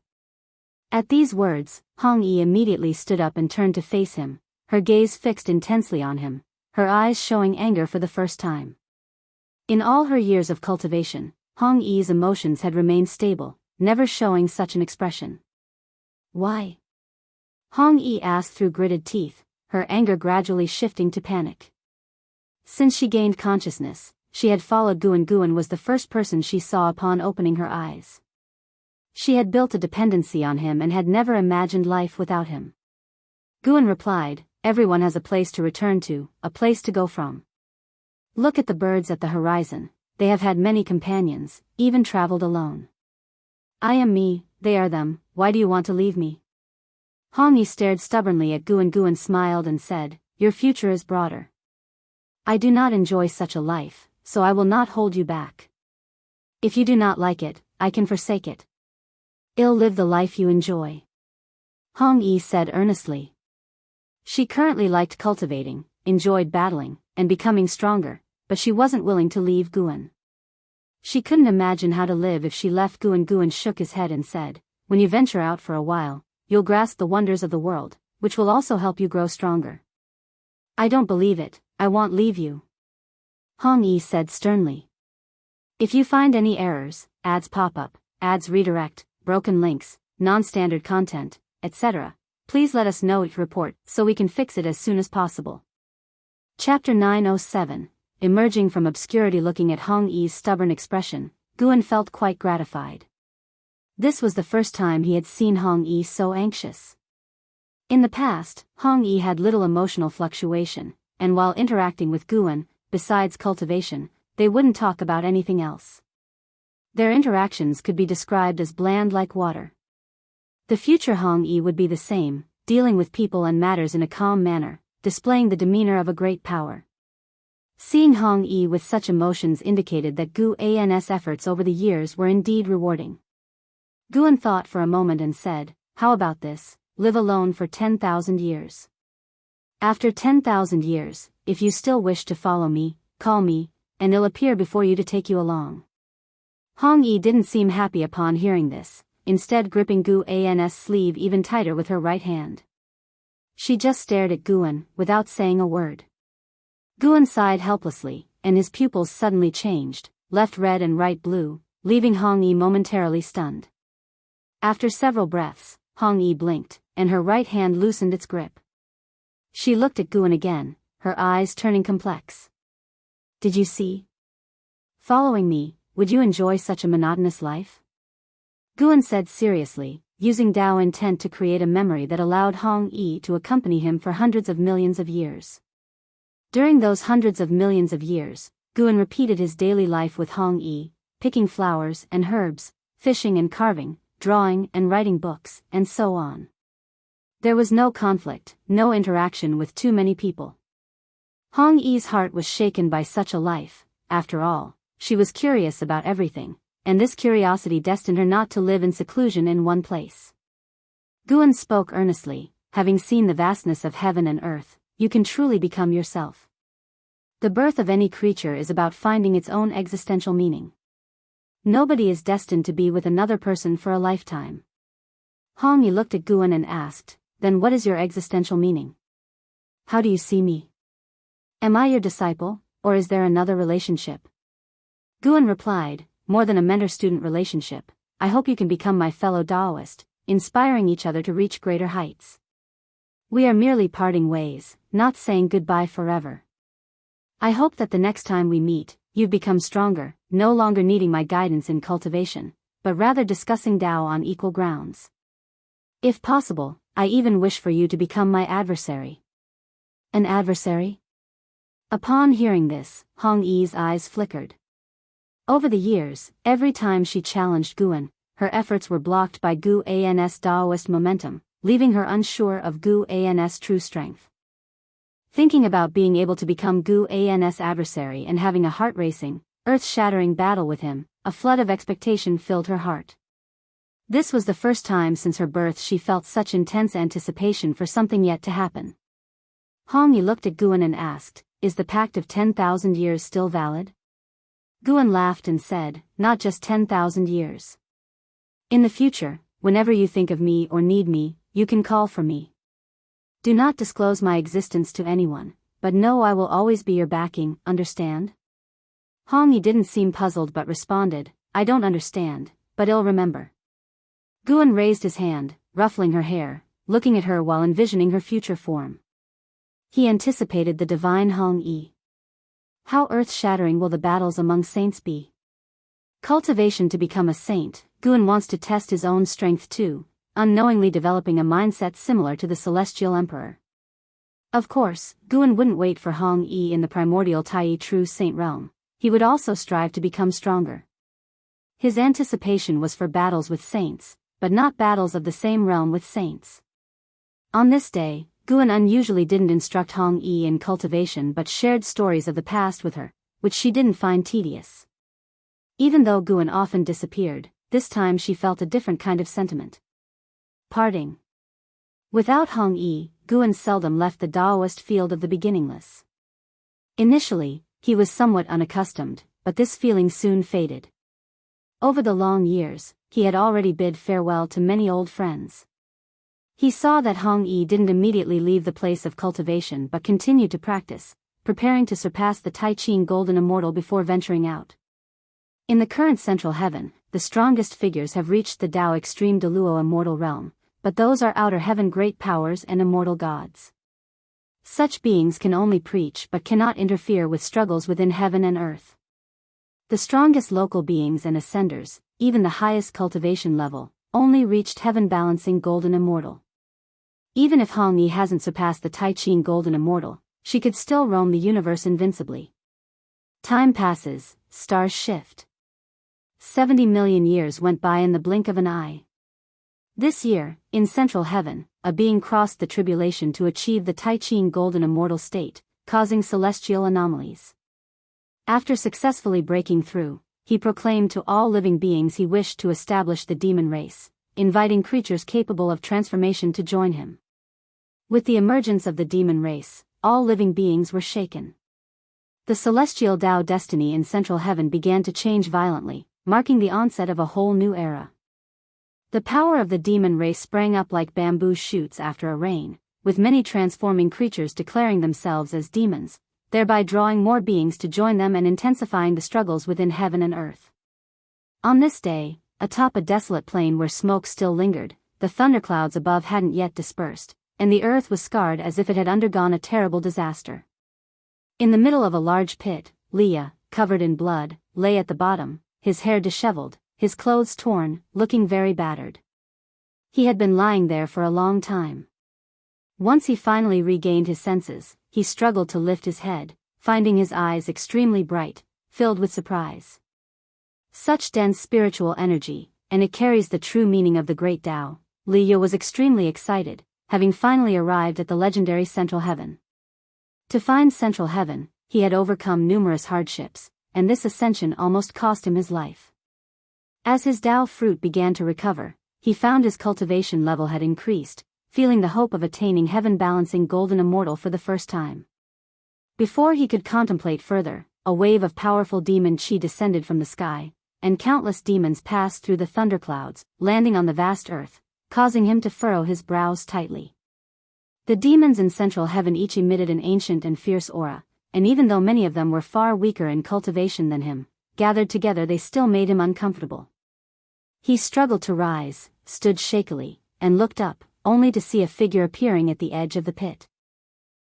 At these words, Hong Yi immediately stood up and turned to face him, her gaze fixed intensely on him, her eyes showing anger for the first time. In all her years of cultivation, Hong Yi's emotions had remained stable, never showing such an expression. Why? Hong Yi asked through gritted teeth, her anger gradually shifting to panic. Since she gained consciousness, she had followed Guan. Guan was the first person she saw upon opening her eyes. She had built a dependency on him and had never imagined life without him. Guan replied, everyone has a place to return to, a place to go from. Look at the birds at the horizon, they have had many companions, even traveled alone. I am me, they are them, why do you want to leave me? Hong Yi stared stubbornly at Guan. Guan smiled and said, your future is broader. I do not enjoy such a life, so I will not hold you back. If you do not like it, I can forsake it. I'll live the life you enjoy. Hong Yi said earnestly. She currently liked cultivating, enjoyed battling, and becoming stronger, but she wasn't willing to leave Guan. She couldn't imagine how to live if she left Guan. Guan shook his head and said, "When you venture out for a while, you'll grasp the wonders of the world, which will also help you grow stronger." "I don't believe it, I won't leave you," Hong Yi said sternly. "If you find any errors, ads pop up, ads redirect, broken links, non-standard content, etc., please let us know each report so we can fix it as soon as possible." Chapter 907. Emerging from obscurity. Looking at Hong Yi's stubborn expression, Guan felt quite gratified. This was the first time he had seen Hong Yi so anxious. In the past, Hong Yi had little emotional fluctuation, and while interacting with Guan, besides cultivation, they wouldn't talk about anything else. Their interactions could be described as bland like water. The future Hong Yi would be the same, dealing with people and matters in a calm manner, displaying the demeanor of a great power. Seeing Hong Yi with such emotions indicated that Guan's efforts over the years were indeed rewarding. Guan thought for a moment and said, "How about this, live alone for 10,000 years. After 10,000 years, if you still wish to follow me, call me, and I'll appear before you to take you along." Hong Yi didn't seem happy upon hearing this, instead gripping Guan's sleeve even tighter with her right hand. She just stared at Guan, without saying a word. Guan sighed helplessly, and his pupils suddenly changed, left red and right blue, leaving Hong Yi momentarily stunned. After several breaths, Hong Yi blinked, and her right hand loosened its grip. She looked at Guan again, her eyes turning complex. "Did you see? Following me, would you enjoy such a monotonous life?" Guan said seriously, using Dao intent to create a memory that allowed Hong Yi to accompany him for hundreds of millions of years. During those hundreds of millions of years, Guan repeated his daily life with Hong Yi, picking flowers and herbs, fishing and carving, drawing and writing books, and so on. There was no conflict, no interaction with too many people. Hong Yi's heart was shaken by such a life. After all, she was curious about everything, and this curiosity destined her not to live in seclusion in one place. Guan spoke earnestly, "Having seen the vastness of heaven and earth, you can truly become yourself. The birth of any creature is about finding its own existential meaning. Nobody is destined to be with another person for a lifetime." Hong Yi looked at Guan and asked, "Then what is your existential meaning? How do you see me? Am I your disciple, or is there another relationship?" Guan replied, "More than a mentor-student relationship, I hope you can become my fellow Daoist, inspiring each other to reach greater heights. We are merely parting ways, not saying goodbye forever. I hope that the next time we meet, you've become stronger, no longer needing my guidance in cultivation, but rather discussing Dao on equal grounds. If possible, I even wish for you to become my adversary." "An adversary?" Upon hearing this, Hong Yi's eyes flickered. Over the years, every time she challenged Guan, her efforts were blocked by Guan's Daoist momentum, leaving her unsure of Guan's true strength. Thinking about being able to become Guan's adversary and having a heart-racing, earth-shattering battle with him, a flood of expectation filled her heart. This was the first time since her birth she felt such intense anticipation for something yet to happen. Hong Yi looked at Guan and asked, "Is the pact of 10,000 years still valid?" Guan laughed and said, "Not just 10,000 years. In the future, whenever you think of me or need me, you can call for me. Do not disclose my existence to anyone, but know I will always be your backing, understand?" Hong Yi didn't seem puzzled but responded, "I don't understand, but I'll remember." Guan raised his hand, ruffling her hair, looking at her while envisioning her future form. He anticipated the divine Hong Yi. How earth-shattering will the battles among saints be? Cultivation to become a saint, Guan wants to test his own strength too, unknowingly developing a mindset similar to the celestial emperor. Of course, Guan wouldn't wait for Hong Yi in the primordial Tai true saint realm. He would also strive to become stronger. His anticipation was for battles with saints, but not battles of the same realm with saints. On this day, Guan unusually didn't instruct Hong Yi in cultivation but shared stories of the past with her, which she didn't find tedious. Even though Guan often disappeared, this time she felt a different kind of sentiment. Parting. Without Hong Yi, Guan seldom left the Daoist field of the beginningless. Initially, he was somewhat unaccustomed, but this feeling soon faded. Over the long years, he had already bid farewell to many old friends. He saw that Hong Yi didn't immediately leave the place of cultivation but continued to practice, preparing to surpass the Tai Ching Golden Immortal before venturing out. In the current Central Heaven, the strongest figures have reached the Tao Extreme Deluo Immortal Realm, but those are Outer Heaven great powers and immortal gods. Such beings can only preach but cannot interfere with struggles within heaven and earth. The strongest local beings and ascenders, even the highest cultivation level, only reached Heaven Balancing Golden Immortal. Even if Hong Yi hasn't surpassed the Tai Ching Golden Immortal, she could still roam the universe invincibly. Time passes, stars shift. 70 million years went by in the blink of an eye. This year, in Central Heaven, a being crossed the tribulation to achieve the Tai Ching Golden Immortal state, causing celestial anomalies. After successfully breaking through, he proclaimed to all living beings he wished to establish the demon race, inviting creatures capable of transformation to join him. With the emergence of the demon race, all living beings were shaken. The celestial Tao destiny in Central Heaven began to change violently, marking the onset of a whole new era. The power of the demon race sprang up like bamboo shoots after a rain, with many transforming creatures declaring themselves as demons, thereby drawing more beings to join them and intensifying the struggles within heaven and earth. On this day, atop a desolate plain where smoke still lingered, the thunderclouds above hadn't yet dispersed, and the earth was scarred as if it had undergone a terrible disaster. In the middle of a large pit, Leah, covered in blood, lay at the bottom, his hair disheveled, his clothes torn, looking very battered. He had been lying there for a long time. Once he finally regained his senses, he struggled to lift his head, finding his eyes extremely bright, filled with surprise. Such dense spiritual energy, and it carries the true meaning of the Great Tao. Leah was extremely excited, having finally arrived at the legendary Central Heaven. To find Central Heaven, he had overcome numerous hardships, and this ascension almost cost him his life. As his Tao fruit began to recover, he found his cultivation level had increased, feeling the hope of attaining Heaven Balancing Golden Immortal for the first time. Before he could contemplate further, a wave of powerful demon chi descended from the sky, and countless demons passed through the thunderclouds, landing on the vast earth, causing him to furrow his brows tightly. The demons in Central Heaven each emitted an ancient and fierce aura, and even though many of them were far weaker in cultivation than him, gathered together they still made him uncomfortable. He struggled to rise, stood shakily, and looked up, only to see a figure appearing at the edge of the pit.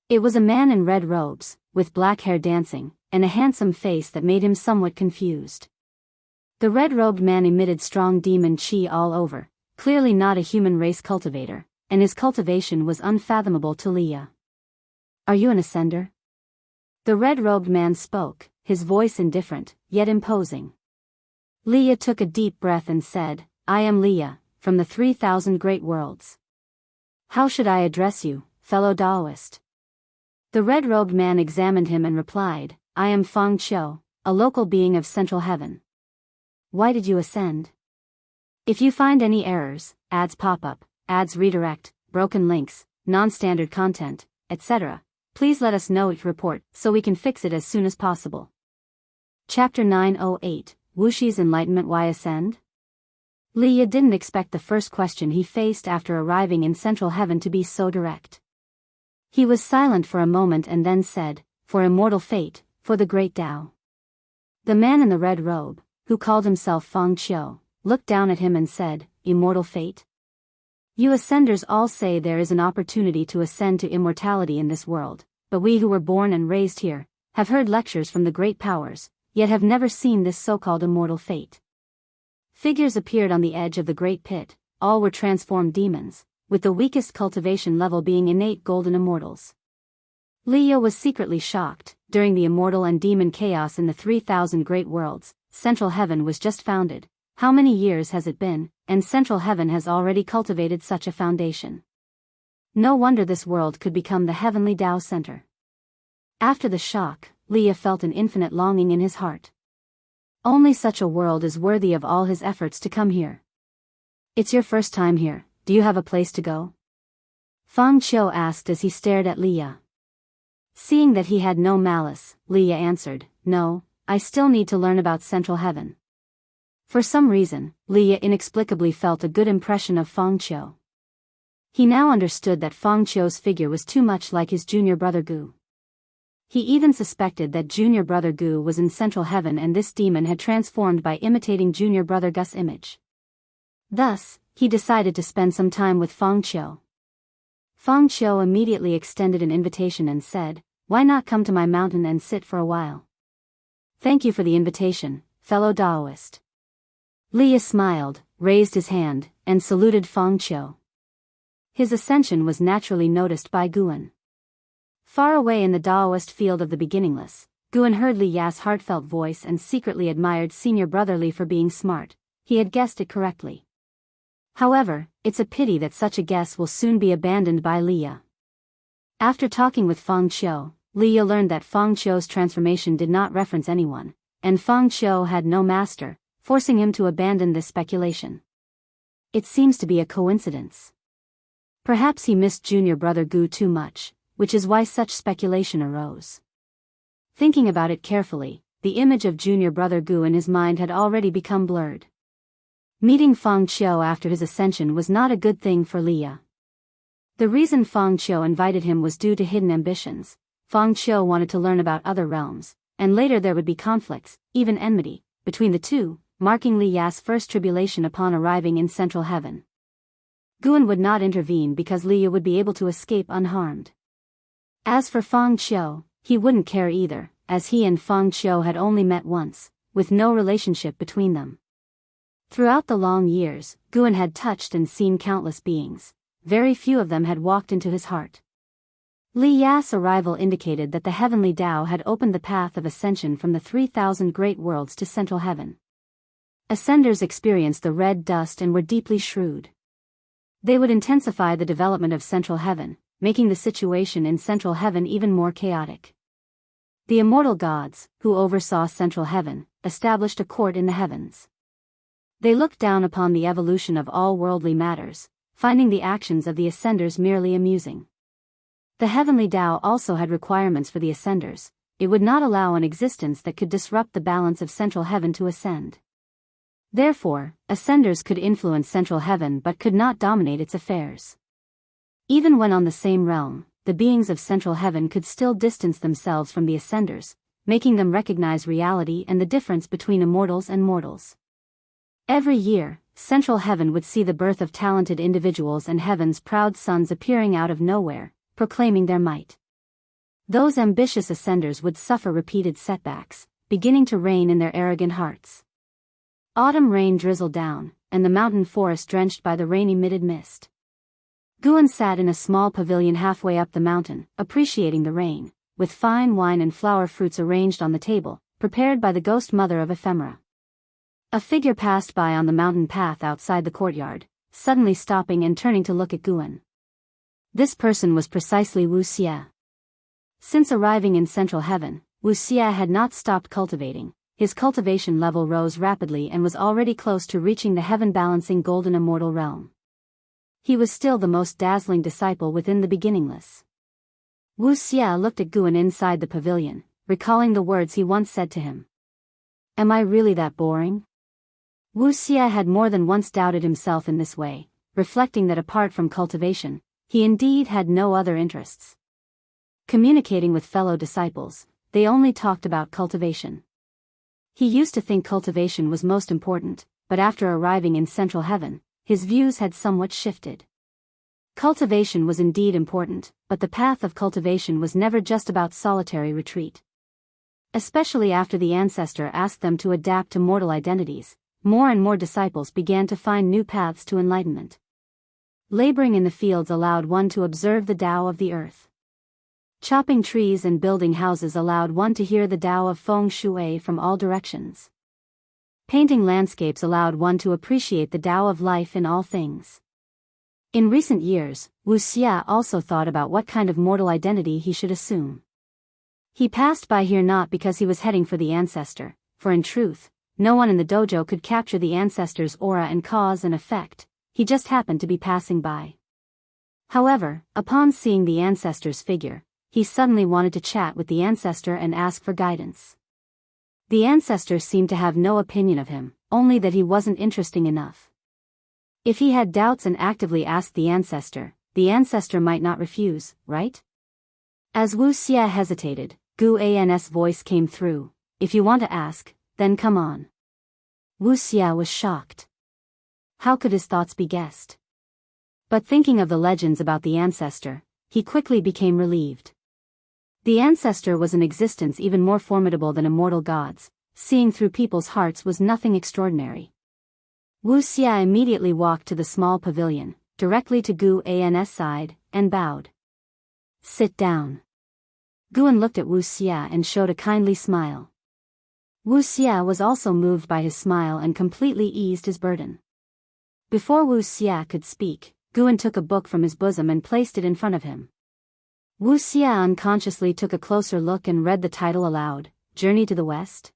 It was a man in red robes, with black hair dancing, and a handsome face that made him somewhat confused. The red-robed man emitted strong demon chi all over, clearly not a human race cultivator, and his cultivation was unfathomable to Leah. "Are you an ascender?" The red-robed man spoke, his voice indifferent, yet imposing. Leah took a deep breath and said, "I am Leah, from the 3,000 great worlds. How should I address you, fellow Daoist?" The red-robed man examined him and replied, "I am Feng Qiu, a local being of Central Heaven. Why did you ascend? If you find any errors, ads pop up, ads redirect, broken links, non-standard content, etc., please let us know to report so we can fix it as soon as possible." Chapter 908, Wuxia's Enlightenment. Why ascend? Leah didn't expect the first question he faced after arriving in Central Heaven to be so direct. He was silent for a moment and then said, "For immortal fate, for the great Tao." The man in the red robe, who called himself Feng Qiu, looked down at him and said, "Immortal fate? You ascenders all say there is an opportunity to ascend to immortality in this world, but we who were born and raised here, have heard lectures from the great powers, yet have never seen this so-called immortal fate." Figures appeared on the edge of the great pit, all were transformed demons, with the weakest cultivation level being innate golden immortals. Leah was secretly shocked. During the immortal and demon chaos in the 3,000 great worlds, Central Heaven was just founded. How many years has it been, and Central Heaven has already cultivated such a foundation? No wonder this world could become the heavenly Tao center. After the shock, Leah felt an infinite longing in his heart. Only such a world is worthy of all his efforts to come here. "It's your first time here, do you have a place to go?" Feng Qiu asked as he stared at Leah. Seeing that he had no malice, Leah answered, "No, I still need to learn about Central Heaven." For some reason, Leah inexplicably felt a good impression of Feng Qiu. He now understood that Feng Qiu's figure was too much like his junior brother Gu. He even suspected that junior brother Gu was in Central Heaven and this demon had transformed by imitating junior brother Gu's image. Thus, he decided to spend some time with Feng Qiu. Feng Qiu immediately extended an invitation and said, "Why not come to my mountain and sit for a while?" "Thank you for the invitation, fellow Daoist." Leah smiled, raised his hand, and saluted Feng Qiu. His ascension was naturally noticed by Guan. Far away in the Daoist field of the beginningless, Guan heard Li Ya's heartfelt voice and secretly admired senior brother Li for being smart. He had guessed it correctly. However, it's a pity that such a guess will soon be abandoned by Leah. After talking with Feng Qiu, Leah learned that Feng Qiu's transformation did not reference anyone, and Feng Qiu had no master, forcing him to abandon this speculation. It seems to be a coincidence. Perhaps he missed junior brother Gu too much, which is why such speculation arose. Thinking about it carefully, the image of junior brother Gu in his mind had already become blurred. Meeting Feng Qiu after his ascension was not a good thing for Leah. The reason Feng Qiu invited him was due to hidden ambitions. Feng Qiu wanted to learn about other realms, and later there would be conflicts, even enmity, between the two, marking Li Ya's first tribulation upon arriving in Central Heaven. Guan would not intervene because Leah would be able to escape unharmed. As for Feng Qiu, he wouldn't care either, as he and Feng Qiu had only met once, with no relationship between them. Throughout the long years, Guan had touched and seen countless beings. Very few of them had walked into his heart. Li Ya's arrival indicated that the heavenly Tao had opened the path of ascension from the 3,000 great worlds to Central Heaven. Ascenders experienced the red dust and were deeply shrewd. They would intensify the development of Central Heaven, making the situation in Central Heaven even more chaotic. The immortal gods, who oversaw Central Heaven, established a court in the heavens. They looked down upon the evolution of all worldly matters, finding the actions of the Ascenders merely amusing. The heavenly Tao also had requirements for the Ascenders. It would not allow an existence that could disrupt the balance of Central Heaven to ascend. Therefore, Ascenders could influence Central Heaven but could not dominate its affairs. Even when on the same realm, the beings of Central Heaven could still distance themselves from the Ascenders, making them recognize reality and the difference between immortals and mortals. Every year, Central Heaven would see the birth of talented individuals and Heaven's proud sons appearing out of nowhere, proclaiming their might. Those ambitious Ascenders would suffer repeated setbacks, beginning to reign in their arrogant hearts. Autumn rain drizzled down, and the mountain forest drenched by the rainy mist. Guan sat in a small pavilion halfway up the mountain, appreciating the rain, with fine wine and flower fruits arranged on the table, prepared by the ghost mother of ephemera. A figure passed by on the mountain path outside the courtyard, suddenly stopping and turning to look at Guan. This person was precisely Wuxia. Since arriving in Central Heaven, Wuxia had not stopped cultivating. His cultivation level rose rapidly and was already close to reaching the heaven-balancing golden immortal realm. He was still the most dazzling disciple within the beginningless. Wuxia looked at Guan inside the pavilion, recalling the words he once said to him. "Am I really that boring?" Wuxia had more than once doubted himself in this way, reflecting that apart from cultivation, he indeed had no other interests. Communicating with fellow disciples, they only talked about cultivation. He used to think cultivation was most important, but after arriving in Central Heaven, his views had somewhat shifted. Cultivation was indeed important, but the path of cultivation was never just about solitary retreat. Especially after the ancestor asked them to adapt to mortal identities, more and more disciples began to find new paths to enlightenment. Laboring in the fields allowed one to observe the Tao of the earth. Chopping trees and building houses allowed one to hear the Tao of feng shui from all directions. Painting landscapes allowed one to appreciate the Tao of life in all things. In recent years, Wuxia also thought about what kind of mortal identity he should assume. He passed by here not because he was heading for the ancestor, for in truth, no one in the dojo could capture the ancestor's aura and cause and effect. He just happened to be passing by. However, upon seeing the ancestor's figure, he suddenly wanted to chat with the ancestor and ask for guidance. The ancestor seemed to have no opinion of him, only that he wasn't interesting enough. If he had doubts and actively asked the ancestor might not refuse, right? As Wuxia hesitated, Gu An's voice came through. If you want to ask, then come on. Wuxia was shocked. How could his thoughts be guessed? But thinking of the legends about the ancestor, he quickly became relieved. The ancestor was an existence even more formidable than immortal gods. Seeing through people's hearts was nothing extraordinary. Wuxia immediately walked to the small pavilion, directly to Gu An's side, and bowed. Sit down. Guan looked at Wuxia and showed a kindly smile. Wuxia was also moved by his smile and completely eased his burden. Before Wuxia could speak, Guan took a book from his bosom and placed it in front of him. Wuxia unconsciously took a closer look and read the title aloud, Journey to the West.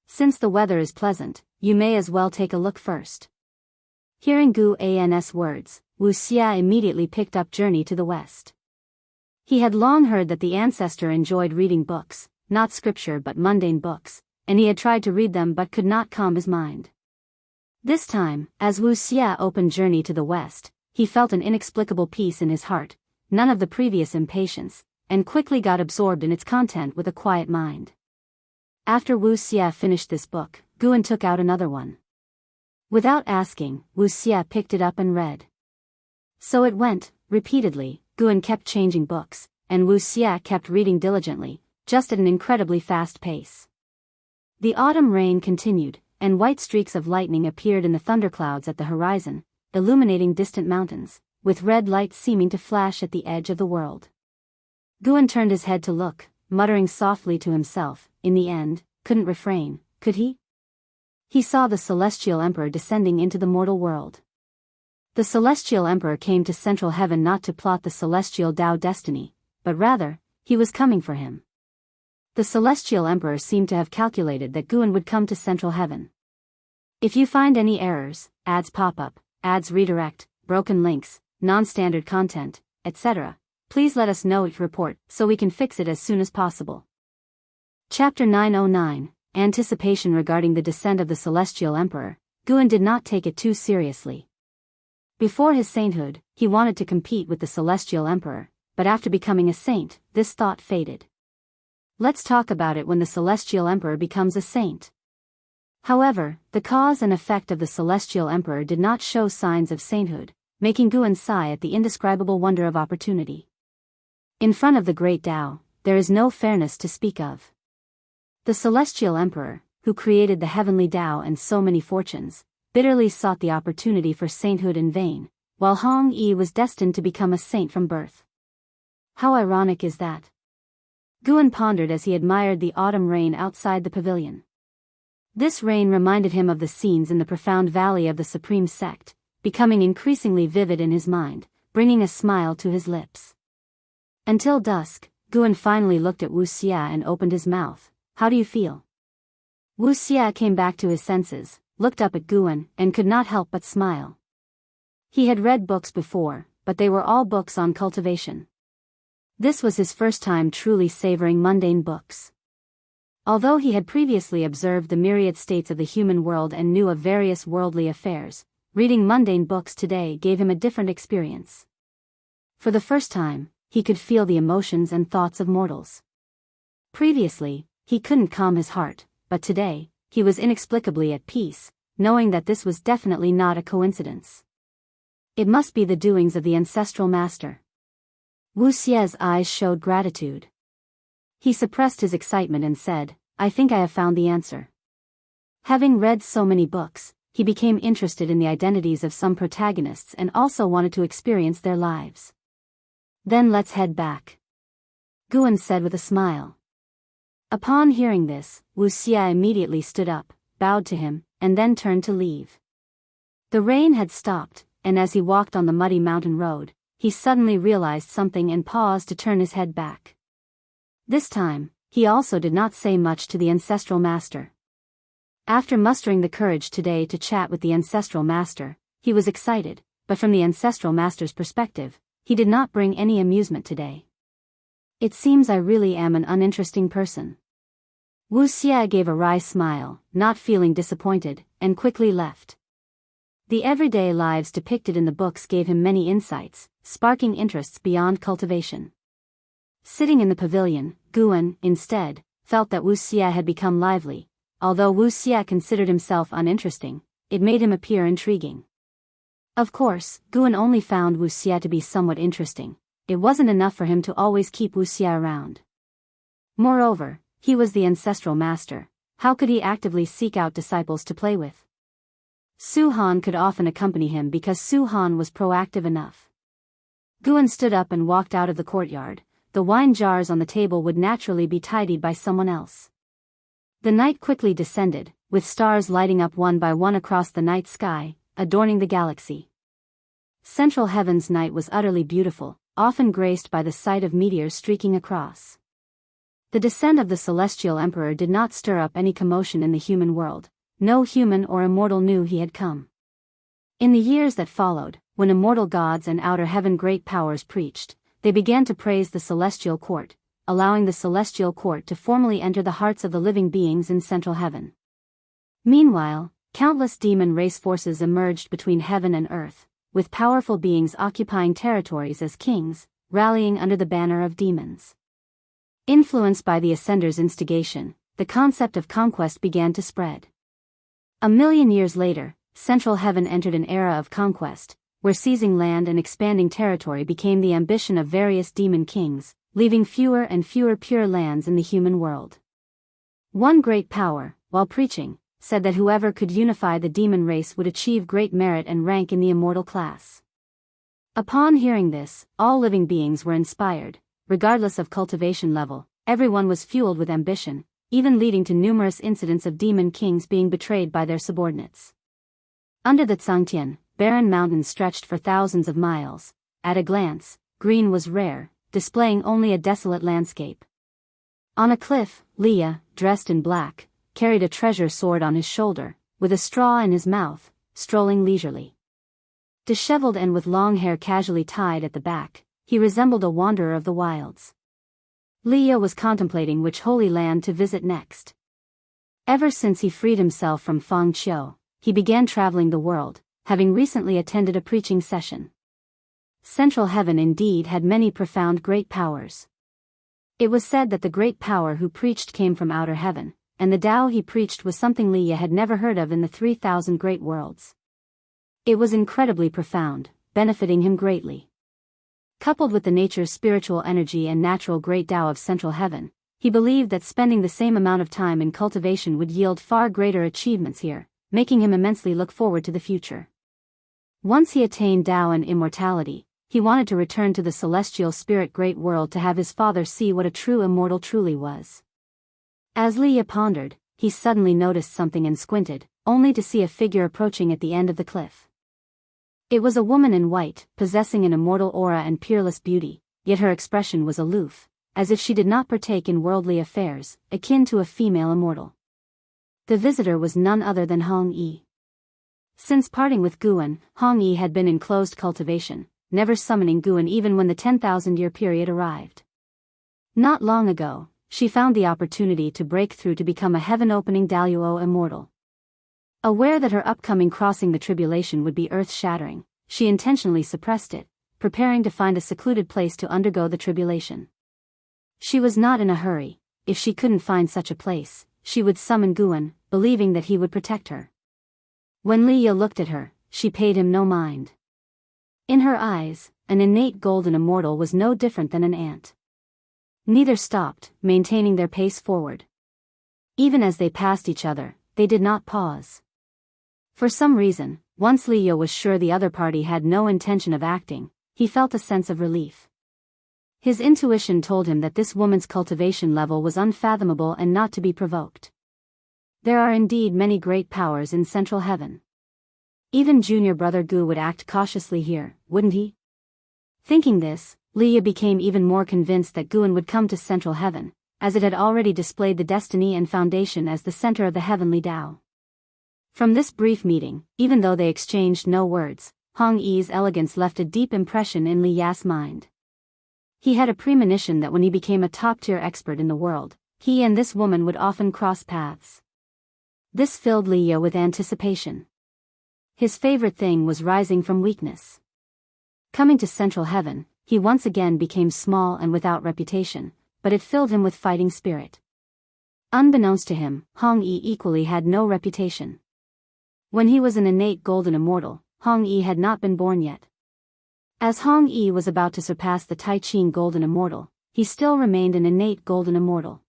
Since the weather is pleasant, you may as well take a look first. Hearing Gu An's words, Wuxia immediately picked up Journey to the West. He had long heard that the ancestor enjoyed reading books, not scripture but mundane books, and he had tried to read them but could not calm his mind. This time, as Wuxia opened Journey to the West, he felt an inexplicable peace in his heart, none of the previous impatience, and quickly got absorbed in its content with a quiet mind. After Wuxia finished this book, Guan took out another one. Without asking, Wuxia picked it up and read. So it went, repeatedly. Guan kept changing books, and Wuxia kept reading diligently, just at an incredibly fast pace. The autumn rain continued, and white streaks of lightning appeared in the thunderclouds at the horizon, illuminating distant mountains, with red lights seeming to flash at the edge of the world. Guan turned his head to look, muttering softly to himself. In the end, couldn't refrain, could he? He saw the Celestial Emperor descending into the mortal world. The Celestial Emperor came to Central Heaven not to plot the Celestial Tao destiny, but rather, he was coming for him. The Celestial Emperor seemed to have calculated that Guan would come to Central Heaven. If you find any errors, ads pop up, ads redirect, broken links, non-standard content, etc., please let us know each report so we can fix it as soon as possible. Chapter 909, Anticipation regarding the descent of the Celestial Emperor. Guan did not take it too seriously. Before his sainthood, he wanted to compete with the Celestial Emperor, but after becoming a saint, this thought faded. Let's talk about it when the Celestial Emperor becomes a saint. However, the cause and effect of the Celestial Emperor did not show signs of sainthood, making Guan sigh at the indescribable wonder of opportunity. In front of the great Tao, there is no fairness to speak of. The Celestial Emperor, who created the heavenly Tao and so many fortunes, bitterly sought the opportunity for sainthood in vain, while Hong Yi was destined to become a saint from birth. How ironic is that? Guan pondered as he admired the autumn rain outside the pavilion. This rain reminded him of the scenes in the profound valley of the Supreme Sect, becoming increasingly vivid in his mind, bringing a smile to his lips. Until dusk, Guan finally looked at Wuxia and opened his mouth. How do you feel? Wuxia came back to his senses, looked up at Guan, and could not help but smile. He had read books before, but they were all books on cultivation. This was his first time truly savoring mundane books. Although he had previously observed the myriad states of the human world and knew of various worldly affairs, reading mundane books today gave him a different experience. For the first time, he could feel the emotions and thoughts of mortals. Previously, he couldn't calm his heart, but today, he was inexplicably at peace, knowing that this was definitely not a coincidence. It must be the doings of the ancestral master. Wuxia's eyes showed gratitude. He suppressed his excitement and said, I think I have found the answer. Having read so many books, he became interested in the identities of some protagonists and also wanted to experience their lives. Then let's head back, Guan said with a smile. Upon hearing this, Wuxia immediately stood up, bowed to him, and then turned to leave. The rain had stopped, and as he walked on the muddy mountain road, he suddenly realized something and paused to turn his head back. This time, he also did not say much to the ancestral master. After mustering the courage today to chat with the ancestral master, he was excited, but from the ancestral master's perspective, he did not bring any amusement today. It seems I really am an uninteresting person. Wuxia gave a wry smile, not feeling disappointed, and quickly left. The everyday lives depicted in the books gave him many insights, sparking interests beyond cultivation. Sitting in the pavilion, Guan, instead, felt that Wuxia had become lively. Although Wuxia considered himself uninteresting, it made him appear intriguing. Of course, Guan only found Wuxia to be somewhat interesting. It wasn't enough for him to always keep Wuxia around. Moreover, he was the ancestral master. How could he actively seek out disciples to play with? Su Han could often accompany him because Su Han was proactive enough. Guan stood up and walked out of the courtyard. The wine jars on the table would naturally be tidied by someone else. The night quickly descended, with stars lighting up one by one across the night sky, adorning the galaxy. Central Heaven's night was utterly beautiful, often graced by the sight of meteors streaking across. The descent of the celestial emperor did not stir up any commotion in the human world. No human or immortal knew he had come. In the years that followed, when immortal gods and outer heaven great powers preached, they began to praise the celestial court, allowing the celestial court to formally enter the hearts of the living beings in central heaven. Meanwhile, countless demon race forces emerged between heaven and earth, with powerful beings occupying territories as kings, rallying under the banner of demons. Influenced by the Ascender's instigation, the concept of conquest began to spread. 1,000,000 years later, central heaven entered an era of conquest, where seizing land and expanding territory became the ambition of various demon kings, leaving fewer and fewer pure lands in the human world. One great power, while preaching, said that whoever could unify the demon race would achieve great merit and rank in the immortal class. Upon hearing this, all living beings were inspired. Regardless of cultivation level, everyone was fueled with ambition, even leading to numerous incidents of demon kings being betrayed by their subordinates. Under the Zhangtian, barren mountains stretched for thousands of miles. At a glance, green was rare, displaying only a desolate landscape. On a cliff, Leah, dressed in black, carried a treasure sword on his shoulder, with a straw in his mouth, strolling leisurely. Disheveled and with long hair casually tied at the back, he resembled a wanderer of the wilds. Leah was contemplating which holy land to visit next. Ever since he freed himself from Feng Qiu, he began traveling the world, having recently attended a preaching session. Central heaven indeed had many profound great powers. It was said that the great power who preached came from outer heaven, and the Tao he preached was something Leah had never heard of in the 3,000 great worlds. It was incredibly profound, benefiting him greatly. Coupled with the nature's spiritual energy and natural great Tao of central heaven, he believed that spending the same amount of time in cultivation would yield far greater achievements here, making him immensely look forward to the future. Once he attained Tao and immortality, he wanted to return to the celestial spirit great world to have his father see what a true immortal truly was. As Leah pondered, he suddenly noticed something and squinted, only to see a figure approaching at the end of the cliff. It was a woman in white, possessing an immortal aura and peerless beauty, yet her expression was aloof, as if she did not partake in worldly affairs, akin to a female immortal. The visitor was none other than Hong Yi. Since parting with Guan, Hong Yi had been in closed cultivation, never summoning Guan even when the 10,000-year period arrived. Not long ago, she found the opportunity to break through to become a heaven-opening Daoist immortal. Aware that her upcoming crossing the tribulation would be earth-shattering, she intentionally suppressed it, preparing to find a secluded place to undergo the tribulation. She was not in a hurry. If she couldn't find such a place, she would summon Guan, believing that he would protect her. When Leah looked at her, she paid him no mind. In her eyes, an innate golden immortal was no different than an ant. Neither stopped, maintaining their pace forward. Even as they passed each other, they did not pause. For some reason, once Leah was sure the other party had no intention of acting, he felt a sense of relief. His intuition told him that this woman's cultivation level was unfathomable and not to be provoked. There are indeed many great powers in central heaven. Even junior brother Gu would act cautiously here, wouldn't he? Thinking this, Leah became even more convinced that Guan would come to central heaven, as it had already displayed the destiny and foundation as the center of the heavenly Tao. From this brief meeting, even though they exchanged no words, Hong Yi's elegance left a deep impression in Li Ya's mind. He had a premonition that when he became a top-tier expert in the world, he and this woman would often cross paths. This filled Leo with anticipation. His favorite thing was rising from weakness. Coming to Central Heaven, he once again became small and without reputation, but it filled him with fighting spirit. Unbeknownst to him, Hong Yi equally had no reputation. When he was an innate golden immortal, Hong Yi had not been born yet. As Hong Yi was about to surpass the Tai Ching golden immortal, he still remained an innate golden immortal.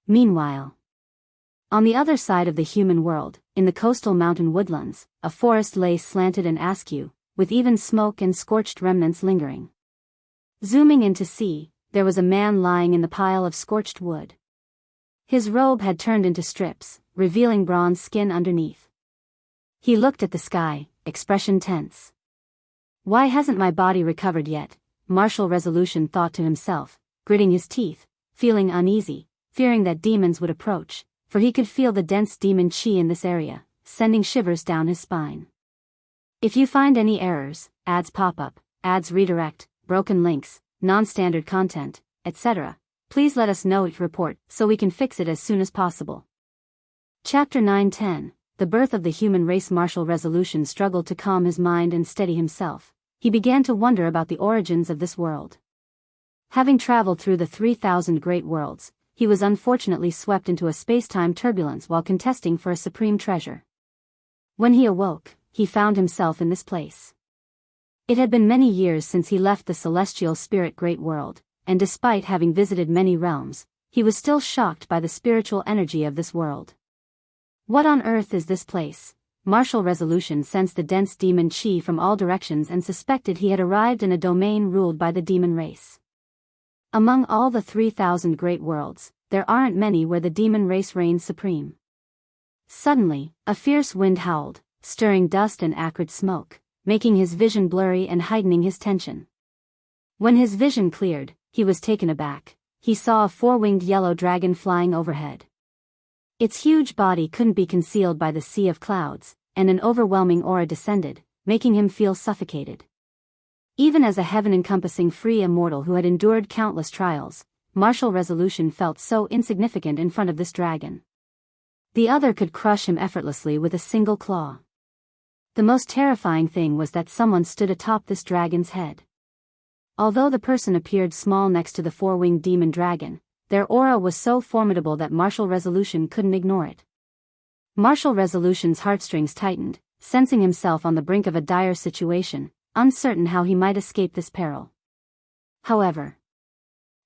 Meanwhile, on the other side of the human world, in the coastal mountain woodlands, a forest lay slanted and askew, with even smoke and scorched remnants lingering. Zooming in to see, there was a man lying in the pile of scorched wood. His robe had turned into strips, revealing bronze skin underneath. He looked at the sky, expression tense. Why hasn't my body recovered yet? Martial Resolution thought to himself, gritting his teeth, feeling uneasy, fearing that demons would approach, for he could feel the dense demon chi in this area, sending shivers down his spine. If you find any errors, ads pop up, ads redirect, broken links, non-standard content, etc., please let us know it report so we can fix it as soon as possible. Chapter 9-10, The Birth of the Human Race. Martial Resolution struggled to calm his mind and steady himself. He began to wonder about the origins of this world. Having traveled through the 3,000 great worlds, he was unfortunately swept into a space-time turbulence while contesting for a supreme treasure. When he awoke, he found himself in this place. It had been many years since he left the celestial spirit great world, and despite having visited many realms, he was still shocked by the spiritual energy of this world. What on earth is this place? Martial Resolution sensed the dense demon chi from all directions and suspected he had arrived in a domain ruled by the demon race. Among all the 3,000 great worlds, there aren't many where the demon race reigns supreme. Suddenly, a fierce wind howled, stirring dust and acrid smoke, making his vision blurry and heightening his tension. When his vision cleared, he was taken aback. He saw a four-winged yellow dragon flying overhead. Its huge body couldn't be concealed by the sea of clouds, and an overwhelming aura descended, making him feel suffocated. Even as a heaven-encompassing free immortal who had endured countless trials, Martial Resolution felt so insignificant in front of this dragon. The other could crush him effortlessly with a single claw. The most terrifying thing was that someone stood atop this dragon's head. Although the person appeared small next to the four-winged demon dragon, their aura was so formidable that Martial Resolution couldn't ignore it. Martial Resolution's heartstrings tightened, sensing himself on the brink of a dire situation, uncertain how he might escape this peril. However,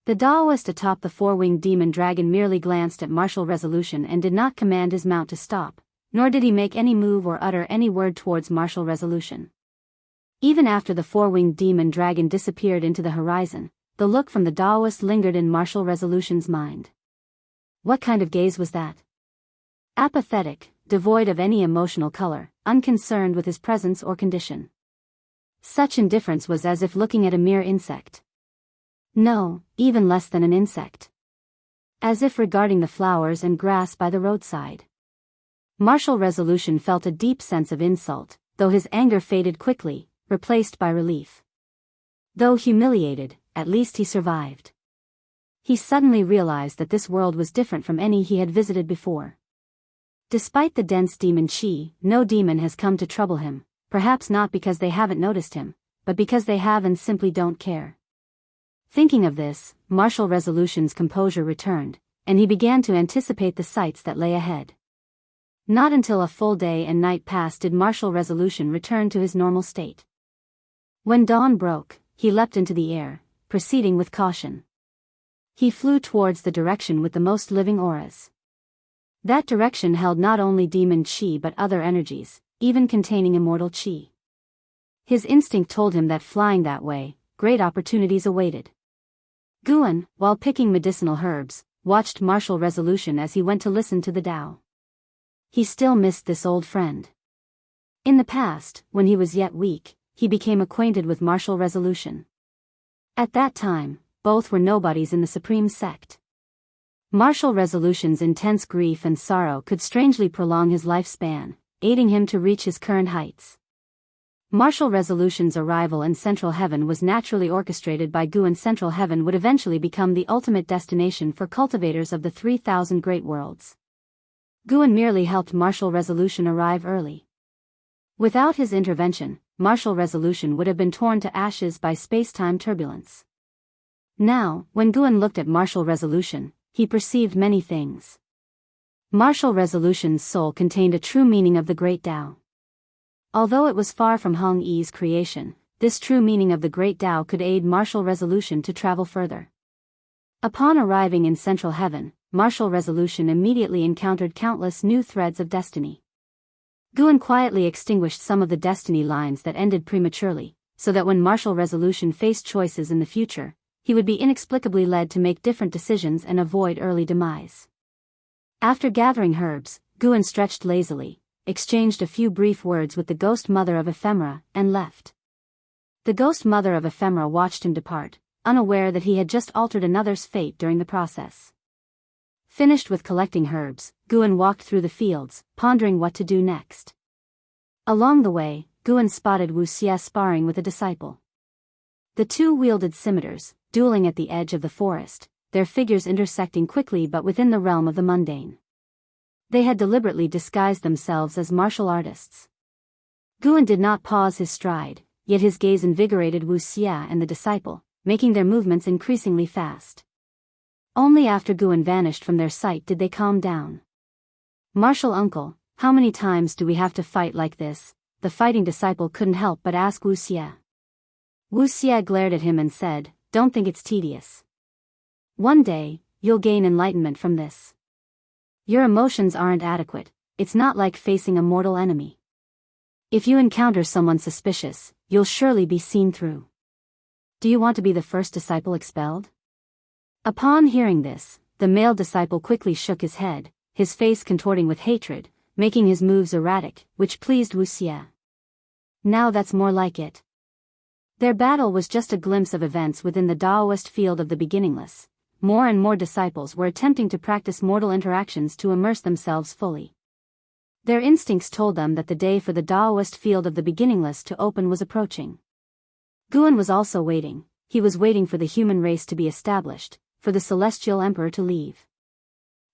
the Daoist atop the four-winged demon dragon merely glanced at Martial Resolution and did not command his mount to stop, nor did he make any move or utter any word towards Martial Resolution. Even after the four-winged demon dragon disappeared into the horizon, the look from the Daoist lingered in Martial Resolution's mind. What kind of gaze was that? Apathetic, devoid of any emotional color, unconcerned with his presence or condition. Such indifference was as if looking at a mere insect. No, even less than an insect. As if regarding the flowers and grass by the roadside. Martial Resolution felt a deep sense of insult, though his anger faded quickly, replaced by relief. Though humiliated, at least he survived. He suddenly realized that this world was different from any he had visited before. Despite the dense demon chi, no demon has come to trouble him, perhaps not because they haven't noticed him, but because they have and simply don't care. Thinking of this, Martial Resolution's composure returned, and he began to anticipate the sights that lay ahead. Not until a full day and night passed did Martial Resolution return to his normal state. When dawn broke, he leapt into the air, proceeding with caution. He flew towards the direction with the most living auras. That direction held not only demon chi but other energies, even containing immortal chi. His instinct told him that flying that way, great opportunities awaited. Guan, while picking medicinal herbs, watched Martial Resolution as he went to listen to the Tao. He still missed this old friend. In the past, when he was yet weak, he became acquainted with Martial Resolution. At that time, both were nobodies in the Supreme Sect. Martial Resolution's intense grief and sorrow could strangely prolong his lifespan, aiding him to reach his current heights. Martial Resolution's arrival in Central Heaven was naturally orchestrated by Gu, and Central Heaven would eventually become the ultimate destination for cultivators of the 3,000 Great Worlds. Guan merely helped Martial Resolution arrive early. Without his intervention, Martial Resolution would have been torn to ashes by space-time turbulence. Now, when Guan looked at Martial Resolution, he perceived many things. Martial Resolution's soul contained a true meaning of the Great Tao. Although it was far from Hong Yi's creation, this true meaning of the Great Tao could aid Martial Resolution to travel further. Upon arriving in Central Heaven, Martial Resolution immediately encountered countless new threads of destiny. Guan quietly extinguished some of the destiny lines that ended prematurely, so that when Martial Resolution faced choices in the future, he would be inexplicably led to make different decisions and avoid early demise. After gathering herbs, Guan stretched lazily, exchanged a few brief words with the Ghost Mother of Ephemera, and left. The Ghost Mother of Ephemera watched him depart, unaware that he had just altered another's fate during the process. Finished with collecting herbs, Guan walked through the fields, pondering what to do next. Along the way, Guan spotted Wuxia sparring with a disciple. The two wielded scimitars, dueling at the edge of the forest, their figures intersecting quickly but within the realm of the mundane. They had deliberately disguised themselves as martial artists. Guan did not pause his stride, yet his gaze invigorated Wuxia and the disciple, making their movements increasingly fast. Only after Guan vanished from their sight did they calm down. "Martial uncle, how many times do we have to fight like this?" the fighting disciple couldn't help but ask Wuxia. Wuxia glared at him and said, "Don't think it's tedious. One day, you'll gain enlightenment from this. Your emotions aren't adequate, it's not like facing a mortal enemy. If you encounter someone suspicious, you'll surely be seen through. Do you want to be the first disciple expelled?" Upon hearing this, the male disciple quickly shook his head, his face contorting with hatred, making his moves erratic, which pleased Wuxia. "Now that's more like it." Their battle was just a glimpse of events within the Daoist field of the beginningless. More and more disciples were attempting to practice mortal interactions to immerse themselves fully. Their instincts told them that the day for the Daoist field of the beginningless to open was approaching. Guan was also waiting. He was waiting for the human race to be established, for the Celestial Emperor to leave.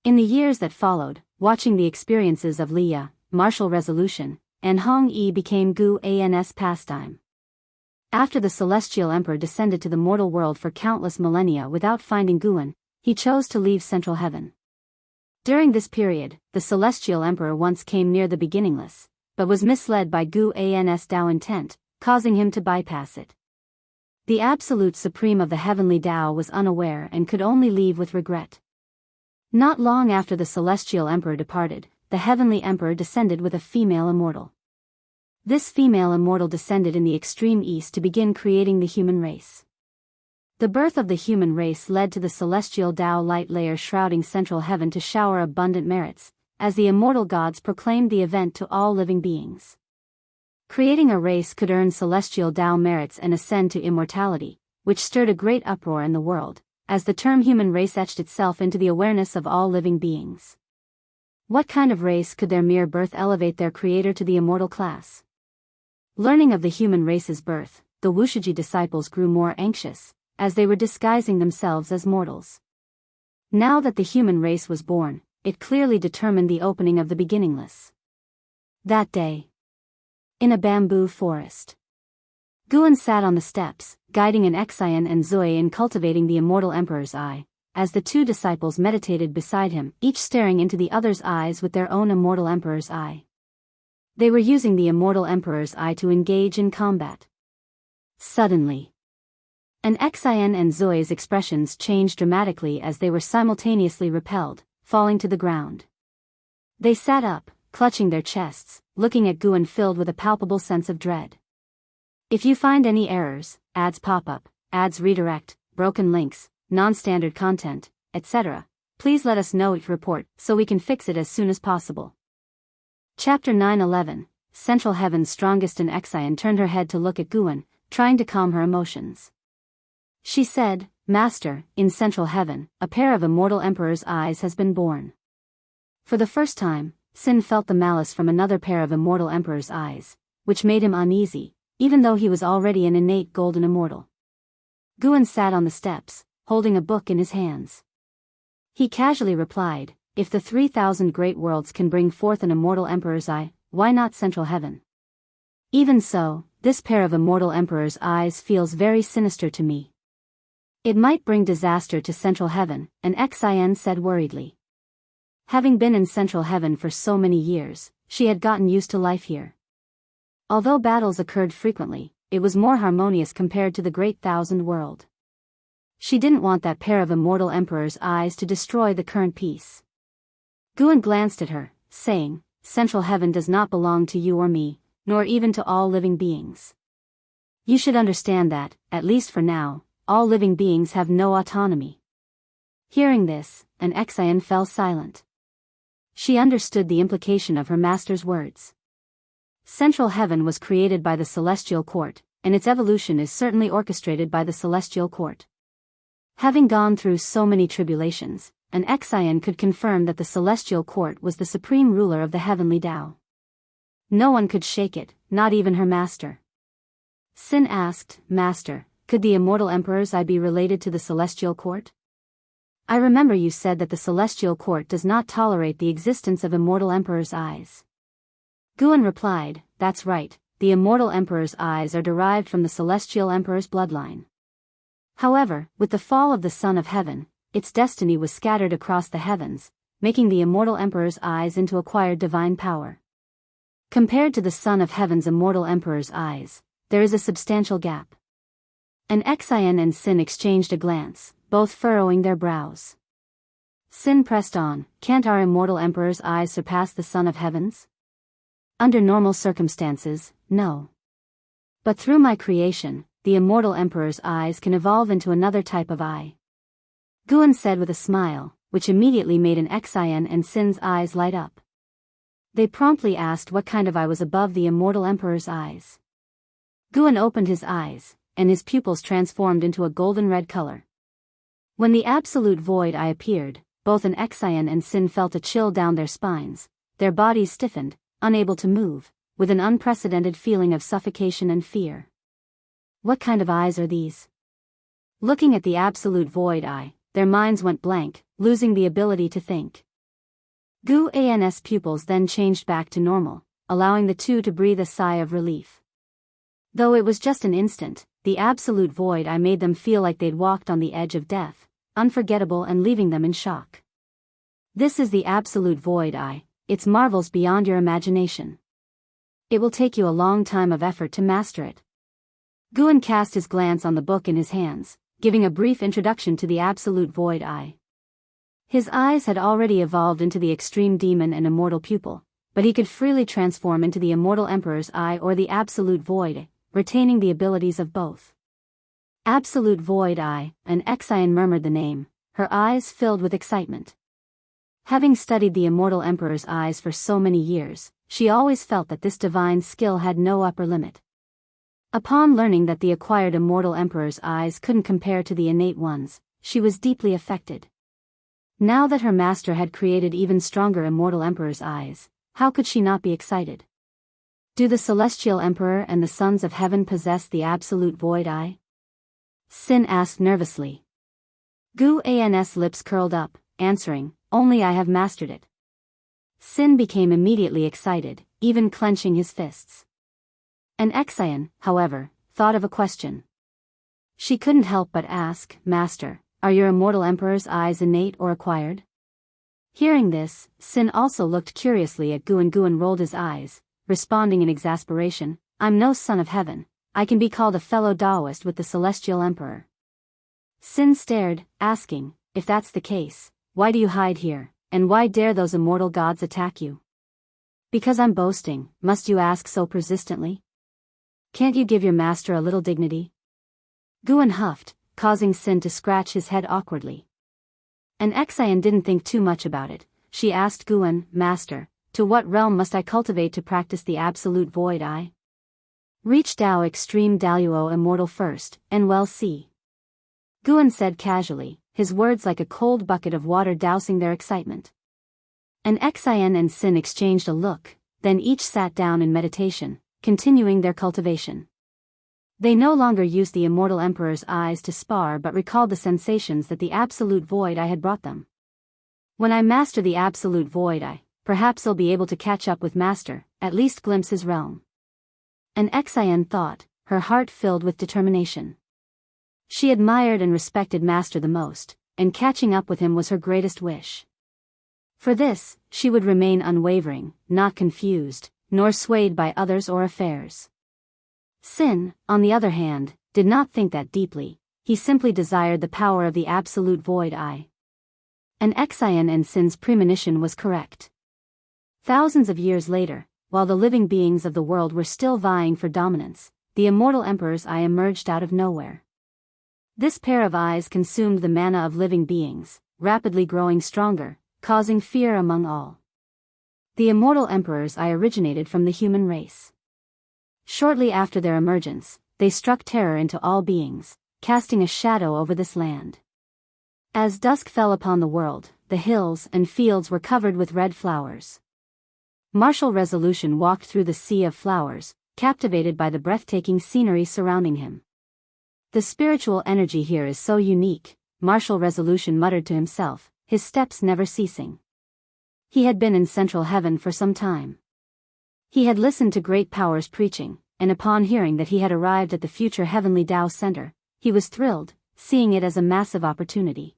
In the years that followed, watching the experiences of Liya, Martial Resolution, and Hong Yi became Guan's pastime. After the Celestial Emperor descended to the mortal world for countless millennia without finding Guan, he chose to leave Central Heaven. During this period, the Celestial Emperor once came near the beginningless, but was misled by Guan's Tao intent, causing him to bypass it. The Absolute Supreme of the Heavenly Tao was unaware and could only leave with regret. Not long after the Celestial Emperor departed, the Heavenly Emperor descended with a female immortal. This female immortal descended in the extreme east to begin creating the human race. The birth of the human race led to the celestial Tao light layer shrouding Central Heaven to shower abundant merits, as the immortal gods proclaimed the event to all living beings. Creating a race could earn celestial Tao merits and ascend to immortality, which stirred a great uproar in the world, as the term human race etched itself into the awareness of all living beings. What kind of race could their mere birth elevate their creator to the immortal class? Learning of the human race's birth, the Wuxia disciples grew more anxious, as they were disguising themselves as mortals. Now that the human race was born, it clearly determined the opening of the beginningless. That day, in a bamboo forest, Guan sat on the steps, guiding an Xian and Zoe in cultivating the immortal emperor's eye, as the two disciples meditated beside him, each staring into the other's eyes with their own immortal emperor's eye. They were using the immortal emperor's eye to engage in combat. Suddenly, an Xian and Zoe's expressions changed dramatically as they were simultaneously repelled, falling to the ground. They sat up, clutching their chests, looking at Guan filled with a palpable sense of dread. "If you find any errors, ads pop up, ads redirect, broken links, non-standard content, etc., please let us know each report so we can fix it as soon as possible." Chapter 9:11. Central Heaven's strongest in Xian turned her head to look at Guan, trying to calm her emotions. She said, "Master, in Central Heaven, a pair of immortal emperor's eyes has been born." For the first time, Sin felt the malice from another pair of immortal emperor's eyes, which made him uneasy, even though he was already an innate golden immortal. Guan sat on the steps, holding a book in his hands. He casually replied, "If the 3,000 great worlds can bring forth an immortal emperor's eye, why not Central Heaven? Even so, this pair of immortal emperor's eyes feels very sinister to me. It might bring disaster to Central Heaven," an Xian said worriedly. Having been in Central Heaven for so many years, she had gotten used to life here. Although battles occurred frequently, it was more harmonious compared to the Great Thousand World. She didn't want that pair of immortal emperor's eyes to destroy the current peace. Guan glanced at her, saying, "Central Heaven does not belong to you or me, nor even to all living beings. You should understand that, at least for now, all living beings have no autonomy." Hearing this, an Xian fell silent. She understood the implication of her master's words. Central Heaven was created by the Celestial Court, and its evolution is certainly orchestrated by the Celestial Court. Having gone through so many tribulations, an Xian could confirm that the Celestial Court was the supreme ruler of the heavenly Tao. No one could shake it, not even her master. Sin asked, "Master, could the immortal emperor's eye be related to the Celestial Court? I remember you said that the Celestial Court does not tolerate the existence of immortal emperor's eyes." Guan replied, "That's right, the immortal emperor's eyes are derived from the Celestial Emperor's bloodline. However, with the fall of the Son of Heaven, its destiny was scattered across the heavens, making the immortal emperor's eyes into acquired divine power. Compared to the Son of Heaven's immortal emperor's eyes, there is a substantial gap." An Xian and Sin exchanged a glance, both furrowing their brows. Sin pressed on, "Can't our immortal emperor's eyes surpass the Son of Heaven's? Under normal circumstances, no. But through my creation, the immortal emperor's eyes can evolve into another type of eye." Guan said with a smile, which immediately made an Xian and Sin's eyes light up. They promptly asked what kind of eye was above the immortal emperor's eyes. Guan opened his eyes, and his pupils transformed into a golden red color. When the absolute void eye appeared, both an Xian and Sin felt a chill down their spines, their bodies stiffened, unable to move, with an unprecedented feeling of suffocation and fear. What kind of eyes are these? Looking at the absolute void eye, their minds went blank, losing the ability to think. Guan's pupils then changed back to normal, allowing the two to breathe a sigh of relief. Though it was just an instant, the absolute void eye made them feel like they'd walked on the edge of death, unforgettable and leaving them in shock. This is the absolute void eye, its marvels beyond your imagination. It will take you a long time of effort to master it. Guan cast his glance on the book in his hands, giving a brief introduction to the absolute void eye. His eyes had already evolved into the extreme demon and immortal pupil, but he could freely transform into the immortal emperor's eye or the absolute void, retaining the abilities of both. Absolute void eye, an Xian murmured the name, her eyes filled with excitement. Having studied the immortal emperor's eyes for so many years, she always felt that this divine skill had no upper limit. Upon learning that the acquired immortal emperor's eyes couldn't compare to the innate ones, she was deeply affected. Now that her master had created even stronger immortal emperor's eyes, how could she not be excited? Do the Celestial Emperor and the Sons of Heaven possess the absolute void eye? Sin asked nervously. Guan's lips curled up, answering, "Only I have mastered it." Sin became immediately excited, even clenching his fists. An Xian, however, thought of a question. She couldn't help but ask, "Master, are your immortal emperor's eyes innate or acquired?" Hearing this, Sin also looked curiously at Guan. Guan rolled his eyes, responding in exasperation, "I'm no son of heaven, I can be called a fellow Daoist with the Celestial Emperor." Sin stared, asking, "If that's the case, why do you hide here, and why dare those immortal gods attack you?" "Because I'm boasting, must you ask so persistently? Can't you give your master a little dignity?" Guan huffed, causing Sin to scratch his head awkwardly. An Xian didn't think too much about it. She asked Guan, "Master, to what realm must I cultivate to practice the absolute void eye?" "Reach Dao Extreme Daluo Immortal first, and well see." Guan said casually, his words like a cold bucket of water dousing their excitement. An Xian and Sin exchanged a look, then each sat down in meditation, continuing their cultivation. They no longer used the immortal emperor's eyes to spar but recalled the sensations that the absolute void eye had brought them. When I master the absolute void eye, perhaps I'll be able to catch up with master, at least glimpse his realm. An Xian thought, her heart filled with determination. She admired and respected master the most, and catching up with him was her greatest wish. For this, she would remain unwavering, not confused, nor swayed by others or affairs. Sin, on the other hand, did not think that deeply, he simply desired the power of the absolute void eye. An Xian and Sin's premonition was correct. Thousands of years later, while the living beings of the world were still vying for dominance, the immortal emperor's eye emerged out of nowhere. This pair of eyes consumed the mana of living beings, rapidly growing stronger, causing fear among all. The immortal emperor's eye originated from the human race. Shortly after their emergence, they struck terror into all beings, casting a shadow over this land. As dusk fell upon the world, the hills and fields were covered with red flowers. Martial Resolution walked through the sea of flowers, captivated by the breathtaking scenery surrounding him. The spiritual energy here is so unique, Martial Resolution muttered to himself, his steps never ceasing. He had been in Central Heaven for some time. He had listened to great powers preaching, and upon hearing that he had arrived at the future Heavenly Tao Center, he was thrilled, seeing it as a massive opportunity.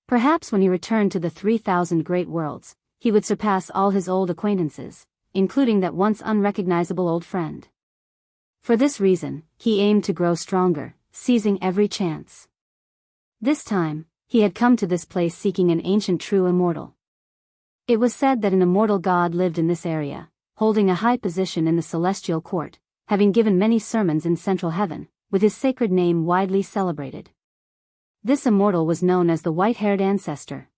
Perhaps when he returned to the 3,000 great worlds, he would surpass all his old acquaintances, including that once unrecognizable old friend. For this reason, he aimed to grow stronger, seizing every chance. This time, he had come to this place seeking an ancient true immortal. It was said that an immortal god lived in this area, holding a high position in the celestial court, having given many sermons in Central Heaven, with his sacred name widely celebrated. This immortal was known as the white-haired ancestor.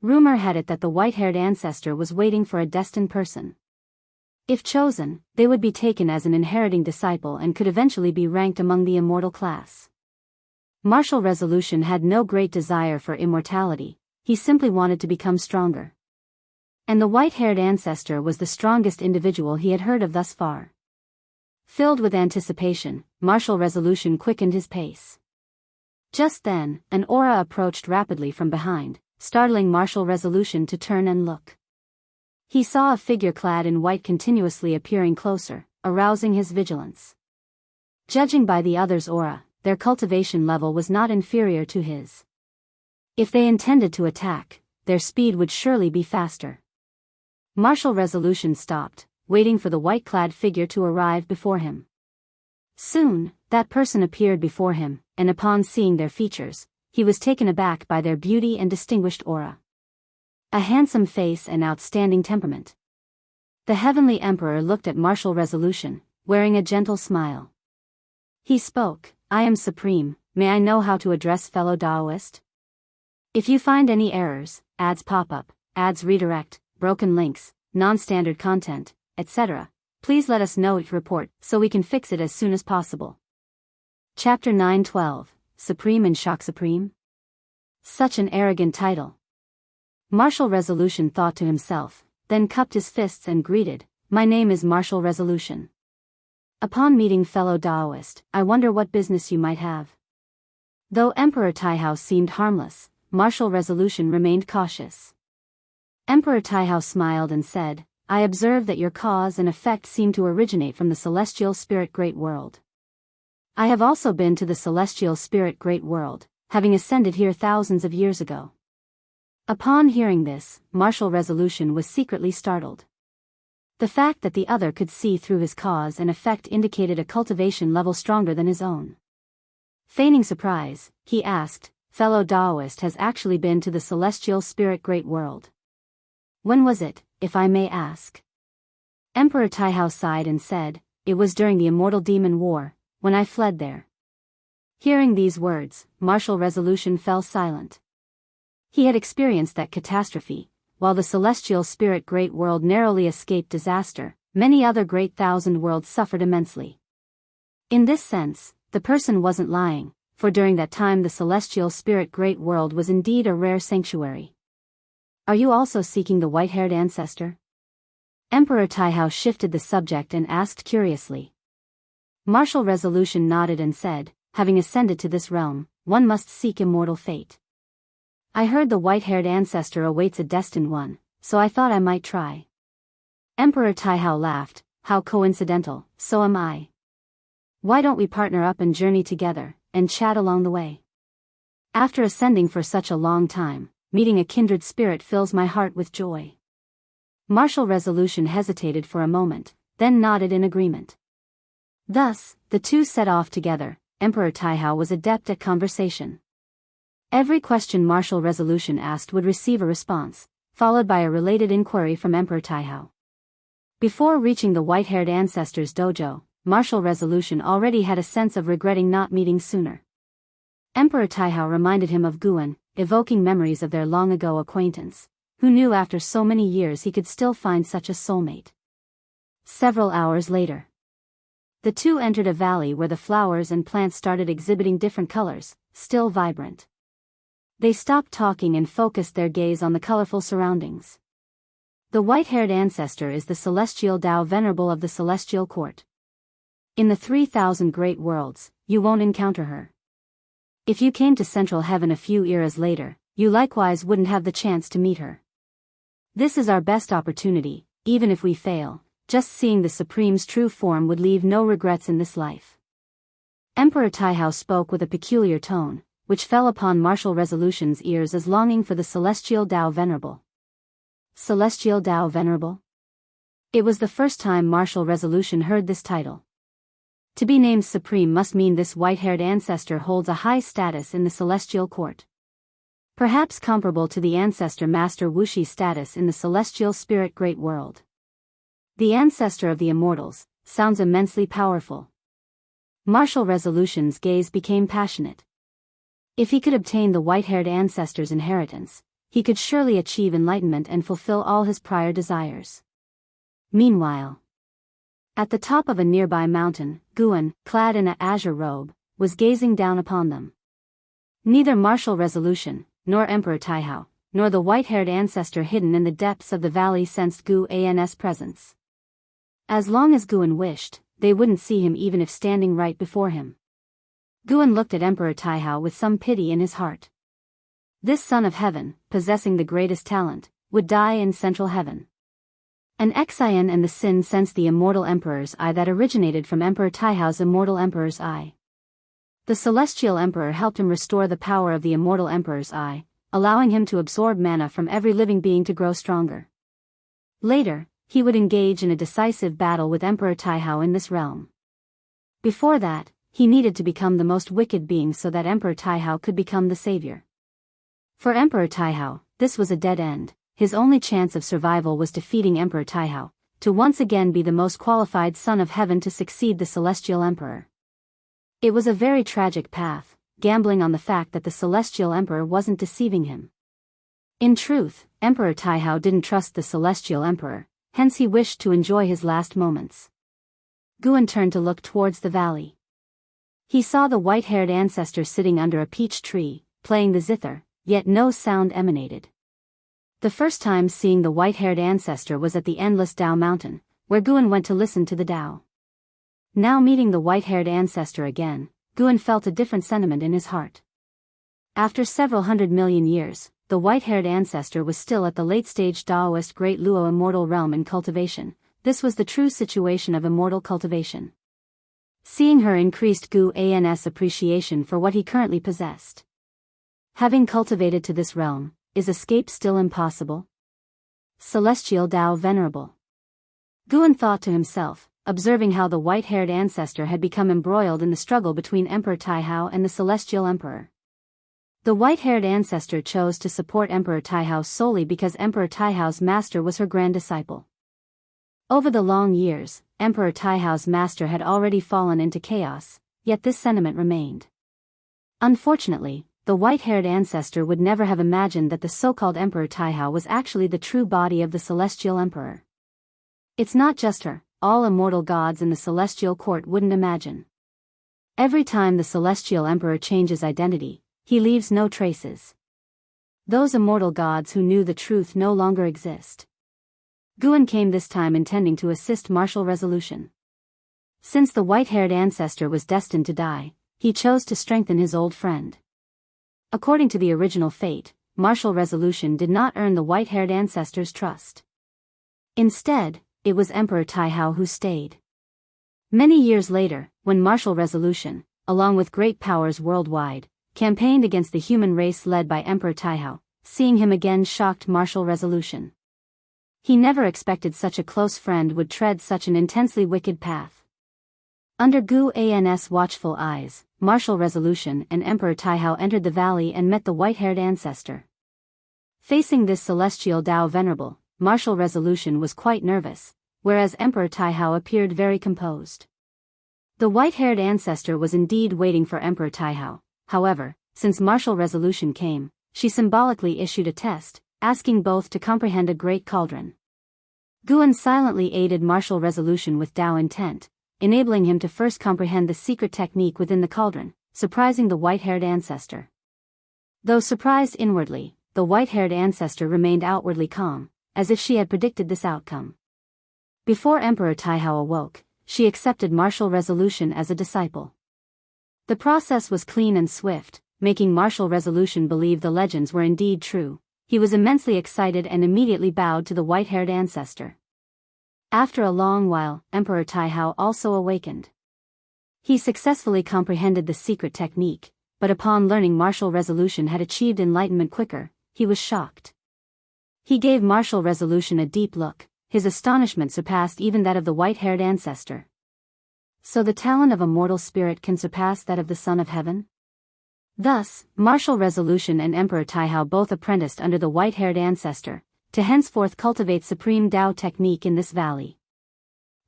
Rumor had it that the white-haired ancestor was waiting for a destined person. If chosen, they would be taken as an inheriting disciple and could eventually be ranked among the immortal class. Martial Resolution had no great desire for immortality, he simply wanted to become stronger. And the white-haired ancestor was the strongest individual he had heard of thus far. Filled with anticipation, Martial Resolution quickened his pace. Just then, an aura approached rapidly from behind, startling Martial Resolution to turn and look. He saw a figure clad in white continuously appearing closer, arousing his vigilance. Judging by the other's aura, their cultivation level was not inferior to his. If they intended to attack, their speed would surely be faster. Martial Resolution stopped, waiting for the white-clad figure to arrive before him. Soon, that person appeared before him, and upon seeing their features, he was taken aback by their beauty and distinguished aura. A handsome face and outstanding temperament. The Heavenly Emperor looked at Martial Resolution, wearing a gentle smile. He spoke, "I am supreme, may I know how to address fellow Daoist? If you find any errors, ads pop up, ads redirect, broken links, non-standard content, etc., please let us know your report so we can fix it as soon as possible." Chapter 9:12, Supreme and Shock Supreme? Such an arrogant title. Martial Resolution thought to himself, then cupped his fists and greeted, "My name is Martial Resolution. Upon meeting fellow Daoist, I wonder what business you might have." Though Emperor Taihao seemed harmless, Martial Resolution remained cautious. Emperor Taihao smiled and said, "I observe that your cause and effect seem to originate from the Celestial Spirit Great World. I have also been to the Celestial Spirit Great World, having ascended here thousands of years ago." Upon hearing this, Martial Resolution was secretly startled. The fact that the other could see through his cause and effect indicated a cultivation level stronger than his own. Feigning surprise, he asked, "Fellow Daoist has actually been to the Celestial Spirit Great World. When was it, if I may ask?" Emperor Taihao sighed and said, "It was during the Immortal Demon War, when I fled there." Hearing these words, Martial Resolution fell silent. He had experienced that catastrophe. While the Celestial Spirit Great World narrowly escaped disaster, many other great thousand worlds suffered immensely. In this sense, the person wasn't lying, for during that time the Celestial Spirit Great World was indeed a rare sanctuary. "Are you also seeking the white-haired ancestor?" Emperor Taihao shifted the subject and asked curiously. Martial Resolution nodded and said, having ascended to this realm, one must seek immortal fate. I heard the white-haired ancestor awaits a destined one, so I thought I might try. Emperor Taihao laughed, how coincidental, so am I. Why don't we partner up and journey together, and chat along the way? After ascending for such a long time, meeting a kindred spirit fills my heart with joy. Martial Resolution hesitated for a moment, then nodded in agreement. Thus, the two set off together. Emperor Taihao was adept at conversation. Every question Martial Resolution asked would receive a response, followed by a related inquiry from Emperor Taihao. Before reaching the white-haired ancestor's dojo, Martial Resolution already had a sense of regretting not meeting sooner. Emperor Taihao reminded him of Guan, evoking memories of their long-ago acquaintance. Who knew after so many years he could still find such a soulmate? Several hours later, the two entered a valley where the flowers and plants started exhibiting different colors, still vibrant. They stopped talking and focused their gaze on the colorful surroundings. The white-haired ancestor is the celestial Dao Venerable of the Celestial Court. In the 3,000 great worlds, you won't encounter her. If you came to Central Heaven a few eras later, you likewise wouldn't have the chance to meet her. This is our best opportunity, even if we fail, just seeing the Supreme's true form would leave no regrets in this life. Emperor Taihao spoke with a peculiar tone, which fell upon Martial Resolution's ears as longing for the Celestial Dao Venerable. Celestial Dao Venerable? It was the first time Martial Resolution heard this title. To be named Supreme must mean this white-haired ancestor holds a high status in the Celestial Court. Perhaps comparable to the ancestor Master Wuxi's status in the Celestial Spirit Great World. The ancestor of the immortals sounds immensely powerful. Martial Resolution's gaze became passionate. If he could obtain the white-haired ancestor's inheritance, he could surely achieve enlightenment and fulfill all his prior desires. Meanwhile, at the top of a nearby mountain, Guan, clad in an azure robe, was gazing down upon them. Neither Martial Resolution, nor Emperor Taihao, nor the white-haired ancestor hidden in the depths of the valley sensed Guan's presence. As long as Guan wished, they wouldn't see him even if standing right before him. Guan looked at Emperor Taihao with some pity in his heart. This son of heaven, possessing the greatest talent, would die in Central Heaven. An Xian and the Sin sensed the immortal emperor's eye that originated from Emperor Taihao's immortal emperor's eye. The celestial emperor helped him restore the power of the immortal emperor's eye, allowing him to absorb mana from every living being to grow stronger. Later, he would engage in a decisive battle with Emperor Taihao in this realm. Before that, he needed to become the most wicked being so that Emperor Taihao could become the savior. For Emperor Taihao, this was a dead end. His only chance of survival was defeating Emperor Taihao, to once again be the most qualified son of heaven to succeed the celestial emperor. It was a very tragic path, gambling on the fact that the celestial emperor wasn't deceiving him. In truth, Emperor Taihao didn't trust the celestial emperor, hence he wished to enjoy his last moments. Guan turned to look towards the valley. He saw the white-haired ancestor sitting under a peach tree, playing the zither, yet no sound emanated. The first time seeing the white-haired ancestor was at the Endless Dao Mountain, where Guan went to listen to the Dao. Now meeting the white-haired ancestor again, Guan felt a different sentiment in his heart. After several 100 million years, the white-haired ancestor was still at the late-stage Daoist Great Luo immortal realm in cultivation. This was the true situation of immortal cultivation. Seeing her increased Guan's appreciation for what he currently possessed. Having cultivated to this realm, is escape still impossible? Celestial Dao Venerable. Guan thought to himself, observing how the white-haired ancestor had become embroiled in the struggle between Emperor Taihao and the Celestial Emperor. The white-haired ancestor chose to support Emperor Taihao solely because Emperor Taihao's master was her grand disciple. Over the long years, Emperor Taihao's master had already fallen into chaos, yet this sentiment remained. Unfortunately, the white-haired ancestor would never have imagined that the so-called Emperor Taihao was actually the true body of the Celestial Emperor. It's not just her, all immortal gods in the Celestial Court wouldn't imagine. Every time the Celestial Emperor changes identity, he leaves no traces. Those immortal gods who knew the truth no longer exist. Guan came this time intending to assist Martial Resolution. Since the white-haired ancestor was destined to die, he chose to strengthen his old friend. According to the original fate, martial resolution did not earn the white-haired ancestor's trust. Instead, it was Emperor Taihao who stayed. Many years later, when martial resolution, along with great powers worldwide, campaigned against the human race led by Emperor Taihao, seeing him again shocked martial resolution. He never expected such a close friend would tread such an intensely wicked path. Under Gu An's watchful eyes, martial resolution and Emperor Taihao entered the valley and met the white-haired ancestor. Facing this celestial Dao venerable, martial resolution was quite nervous, whereas Emperor Taihao appeared very composed. The white-haired ancestor was indeed waiting for Emperor Taihao. However, since martial resolution came, she symbolically issued a test, asking both to comprehend a great cauldron. Guan silently aided martial resolution with Dao intent, enabling him to first comprehend the secret technique within the cauldron, surprising the white-haired ancestor. Though surprised inwardly, the white-haired ancestor remained outwardly calm, as if she had predicted this outcome. Before Emperor Taihao awoke, she accepted martial resolution as a disciple. The process was clean and swift, making martial resolution believe the legends were indeed true. He was immensely excited and immediately bowed to the white-haired ancestor. After a long while, Emperor Taihao also awakened. He successfully comprehended the secret technique, but upon learning martial resolution had achieved enlightenment quicker, he was shocked. He gave martial resolution a deep look. His astonishment surpassed even that of the white-haired ancestor. So the talent of a mortal spirit can surpass that of the Son of Heaven? Thus, martial resolution and Emperor Taihao both apprenticed under the white-haired ancestor, to henceforth cultivate supreme Dao technique in this valley.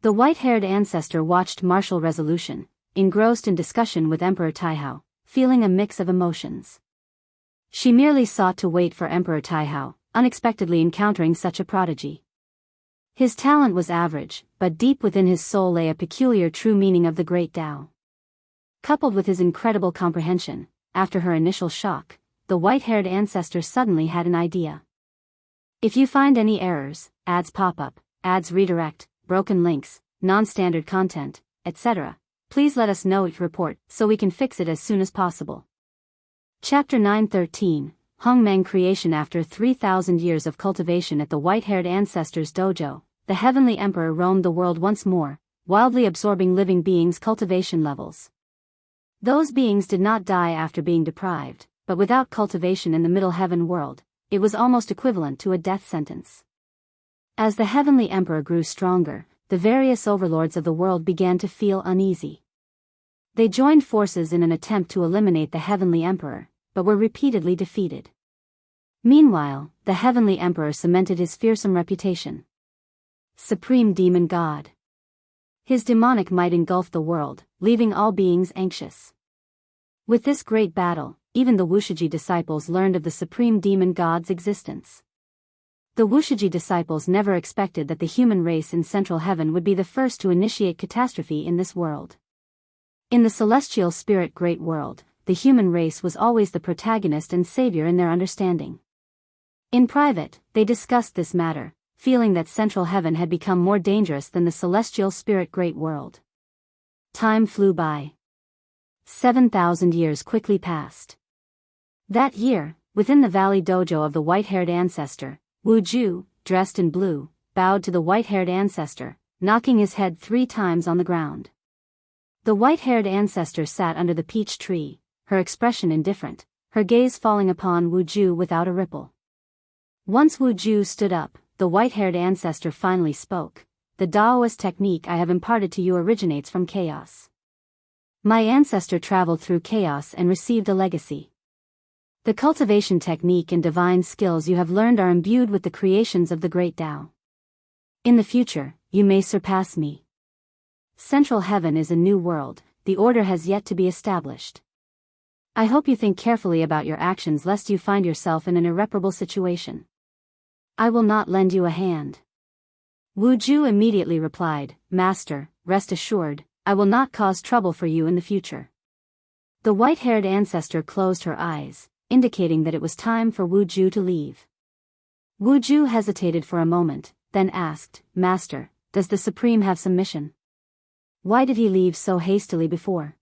The white-haired ancestor watched martial resolution, engrossed in discussion with Emperor Taihao, feeling a mix of emotions. She merely sought to wait for Emperor Taihao, unexpectedly encountering such a prodigy. His talent was average, but deep within his soul lay a peculiar true meaning of the great Tao. Coupled with his incredible comprehension, after her initial shock, the white-haired ancestor suddenly had an idea. If you find any errors, ads pop up, ads redirect, broken links, non-standard content, etc., please let us know each report so we can fix it as soon as possible. Chapter 913, Hongmeng Creation. After 3,000 years of cultivation at the white-haired ancestor's dojo, the heavenly emperor roamed the world once more, wildly absorbing living beings' cultivation levels. Those beings did not die after being deprived, but without cultivation in the middle heaven world, it was almost equivalent to a death sentence. As the heavenly emperor grew stronger, the various overlords of the world began to feel uneasy. They joined forces in an attempt to eliminate the heavenly emperor, but were repeatedly defeated. Meanwhile, the heavenly emperor cemented his fearsome reputation. Supreme Demon God. His demonic might engulfed the world, leaving all beings anxious. With this great battle, even the Wuxia disciples learned of the Supreme Demon God's existence. The Wuxia disciples never expected that the human race in Central Heaven would be the first to initiate catastrophe in this world. In the celestial spirit great world, the human race was always the protagonist and savior in their understanding. In private, they discussed this matter, feeling that Central Heaven had become more dangerous than the celestial spirit great world. Time flew by. 7,000 years quickly passed. That year, within the valley dojo of the white-haired ancestor, Wu Ju, dressed in blue, bowed to the white-haired ancestor, knocking his head 3 times on the ground. The white-haired ancestor sat under the peach tree, her expression indifferent, her gaze falling upon Wu Ju without a ripple. Once Wu Ju stood up, the white-haired ancestor finally spoke. The Daoist technique I have imparted to you originates from chaos. My ancestor traveled through chaos and received a legacy. The cultivation technique and divine skills you have learned are imbued with the creations of the great Tao. In the future, you may surpass me. Central Heaven is a new world, the order has yet to be established. I hope you think carefully about your actions lest you find yourself in an irreparable situation. I will not lend you a hand. Wu Ju immediately replied, Master, rest assured, I will not cause trouble for you in the future. The white-haired ancestor closed her eyes, indicating that it was time for Wu Ju to leave. Wu Ju hesitated for a moment, then asked, Master, does the Supreme have some mission? Why did he leave so hastily before?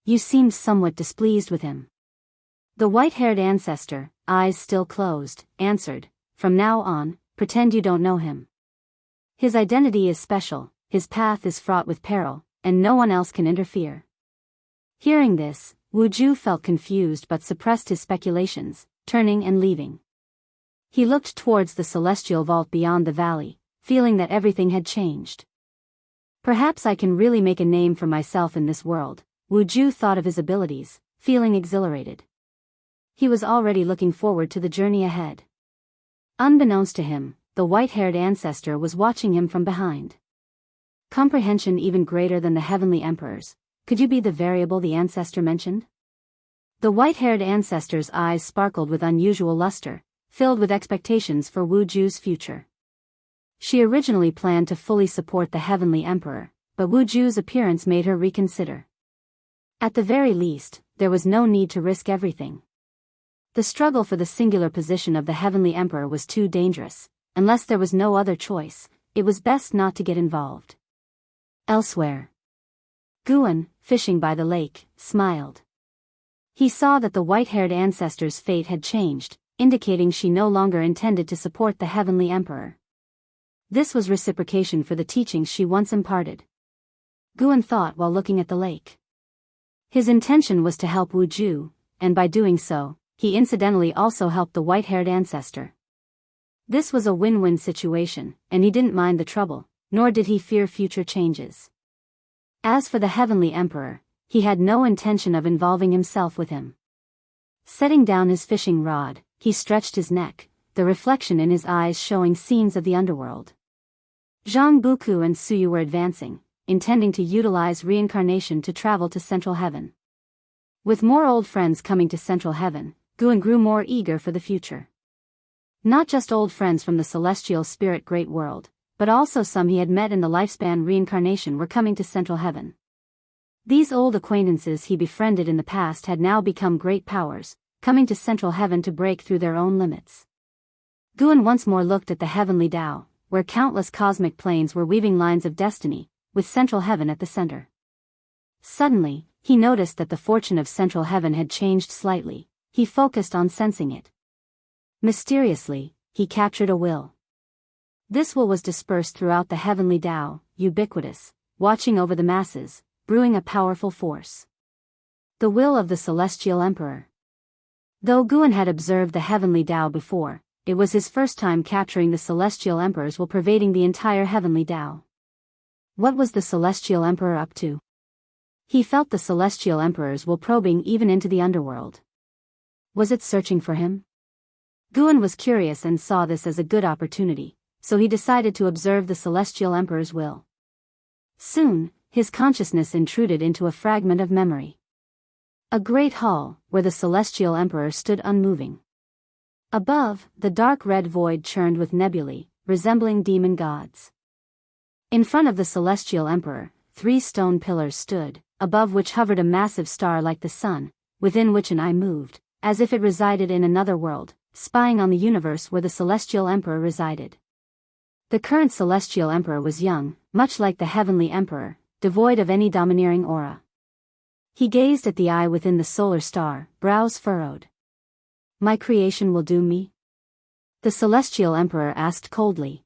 You seemed somewhat displeased with him. The white-haired ancestor, eyes still closed, answered, from now on, pretend you don't know him. His identity is special, his path is fraught with peril, and no one else can interfere. Hearing this, Wu Ju felt confused but suppressed his speculations, turning and leaving. He looked towards the celestial vault beyond the valley, feeling that everything had changed. Perhaps I can really make a name for myself in this world, Wu Ju thought of his abilities, feeling exhilarated. He was already looking forward to the journey ahead. Unbeknownst to him, the white-haired ancestor was watching him from behind. Comprehension even greater than the heavenly emperors. Could you be the variable the ancestor mentioned? The white-haired ancestor's eyes sparkled with unusual luster, filled with expectations for Wu Ju's future. She originally planned to fully support the heavenly emperor, but Wu Ju's appearance made her reconsider. At the very least, there was no need to risk everything. The struggle for the singular position of the heavenly emperor was too dangerous. Unless there was no other choice, it was best not to get involved. Elsewhere, Guan, fishing by the lake, smiled. He saw that the white-haired ancestor's fate had changed, indicating she no longer intended to support the heavenly emperor. This was reciprocation for the teachings she once imparted. Guan thought while looking at the lake. His intention was to help Wu Ju, and by doing so, he incidentally also helped the white-haired ancestor. This was a win-win situation, and he didn't mind the trouble, nor did he fear future changes. As for the heavenly emperor, he had no intention of involving himself with him. Setting down his fishing rod, he stretched his neck, the reflection in his eyes showing scenes of the underworld. Zhang Buku and Suyu were advancing, intending to utilize reincarnation to travel to Central Heaven. With more old friends coming to Central Heaven, Guan grew more eager for the future. Not just old friends from the celestial spirit great world, but also some he had met in the lifespan reincarnation were coming to Central Heaven. These old acquaintances he befriended in the past had now become great powers, coming to Central Heaven to break through their own limits. Guan once more looked at the heavenly Tao, where countless cosmic planes were weaving lines of destiny, with Central Heaven at the center. Suddenly, he noticed that the fortune of Central Heaven had changed slightly. He focused on sensing it. Mysteriously, he captured a will. This will was dispersed throughout the heavenly Tao, ubiquitous, watching over the masses, brewing a powerful force. The will of the celestial emperor. Though Guan had observed the heavenly Tao before, it was his first time capturing the celestial emperor's will pervading the entire heavenly Tao. What was the celestial emperor up to? He felt the celestial emperor's will probing even into the underworld. Was it searching for him? Guan was curious and saw this as a good opportunity, so he decided to observe the celestial emperor's will. Soon, his consciousness intruded into a fragment of memory. A great hall, where the celestial emperor stood unmoving. Above, the dark red void churned with nebulae, resembling demon gods. In front of the celestial emperor, 3 stone pillars stood, above which hovered a massive star like the sun, within which an eye moved, as if it resided in another world, spying on the universe where the celestial emperor resided. The current celestial emperor was young, much like the heavenly emperor, devoid of any domineering aura. He gazed at the eye within the solar star, brows furrowed. My creation will doom me? The celestial emperor asked coldly.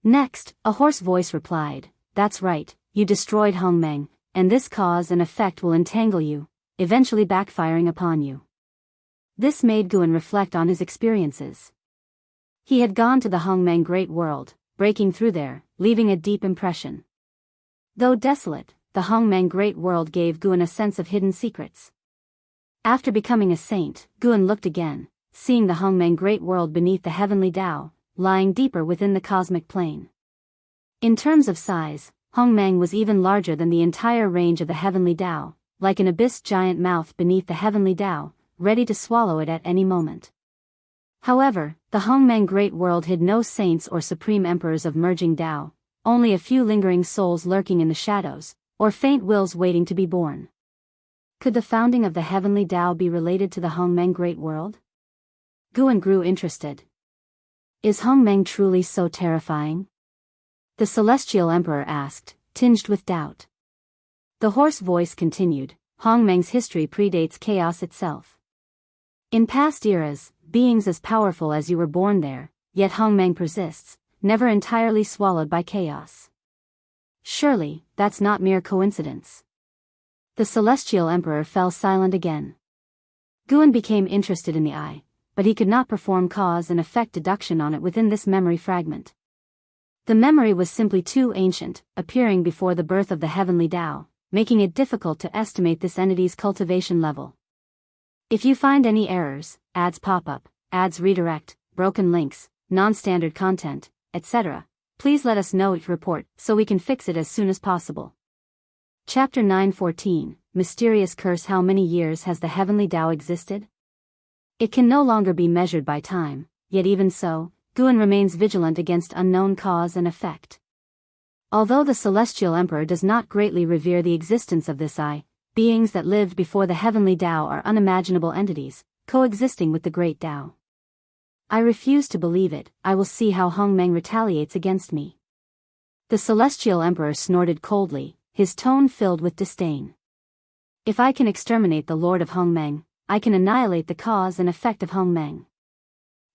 Next, a hoarse voice replied, that's right, you destroyed Hongmeng, and this cause and effect will entangle you, eventually backfiring upon you. This made Guan reflect on his experiences. He had gone to the Hongmeng Great World, breaking through there, leaving a deep impression. Though desolate, the Hongmeng Great World gave Guan a sense of hidden secrets. After becoming a saint, Guan looked again, seeing the Hongmeng Great World beneath the heavenly Tao, lying deeper within the cosmic plane. In terms of size, Hongmeng was even larger than the entire range of the heavenly Tao, like an abyss giant mouth beneath the heavenly Tao, ready to swallow it at any moment. However, the Hongmeng Great World hid no saints or supreme emperors of merging Tao, only a few lingering souls lurking in the shadows, or faint wills waiting to be born. Could the founding of the heavenly Tao be related to the Hongmeng Great World? Guan grew interested. Is Hongmeng truly so terrifying? The celestial emperor asked, tinged with doubt. The hoarse voice continued, Hongmeng's history predates chaos itself. In past eras, beings as powerful as you were born there, yet Hongmeng persists, never entirely swallowed by chaos. Surely, that's not mere coincidence. The Celestial Emperor fell silent again. Guan became interested in the eye, but he could not perform cause and effect deduction on it within this memory fragment. The memory was simply too ancient, appearing before the birth of the heavenly Tao, making it difficult to estimate this entity's cultivation level. If you find any errors, ads pop up, ads redirect, broken links, non-standard content, etc., please let us know each report so we can fix it as soon as possible. Chapter 9:14, Mysterious Curse. How many years has the heavenly Tao existed? It can no longer be measured by time, yet even so, Guan remains vigilant against unknown cause and effect. Although the Celestial Emperor does not greatly revere the existence of this eye, beings that lived before the heavenly Tao are unimaginable entities, coexisting with the great Tao. I refuse to believe it. I will see how Hongmeng retaliates against me. The Celestial Emperor snorted coldly, his tone filled with disdain. If I can exterminate the Lord of Hongmeng, I can annihilate the cause and effect of Hongmeng.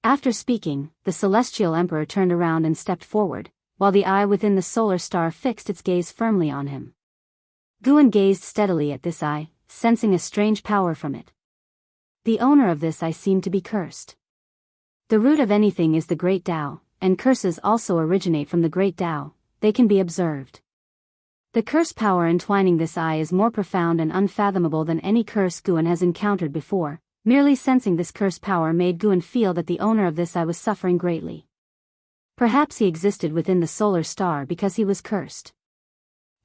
After speaking, the Celestial Emperor turned around and stepped forward, while the eye within the solar star fixed its gaze firmly on him. Guan gazed steadily at this eye, sensing a strange power from it. The owner of this eye seemed to be cursed. The root of anything is the great Tao, and curses also originate from the great Tao. They can be observed. The curse power entwining this eye is more profound and unfathomable than any curse Guan has encountered before. Merely sensing this curse power made Guan feel that the owner of this eye was suffering greatly. Perhaps he existed within the solar star because he was cursed.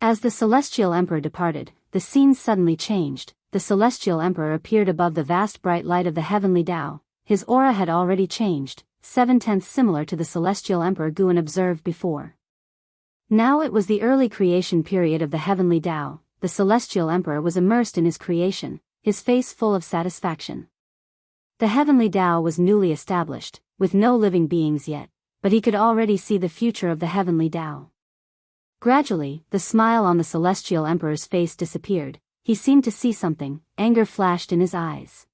As the Celestial Emperor departed, the scene suddenly changed. The Celestial Emperor appeared above the vast bright light of the heavenly Tao. His aura had already changed, 7/10 similar to the Celestial Emperor Guan observed before. Now it was the early creation period of the heavenly Tao. The Celestial Emperor was immersed in his creation, his face full of satisfaction. The heavenly Tao was newly established, with no living beings yet, but he could already see the future of the heavenly Tao. Gradually, the smile on the Celestial Emperor's face disappeared. He seemed to see something. Anger flashed in his eyes.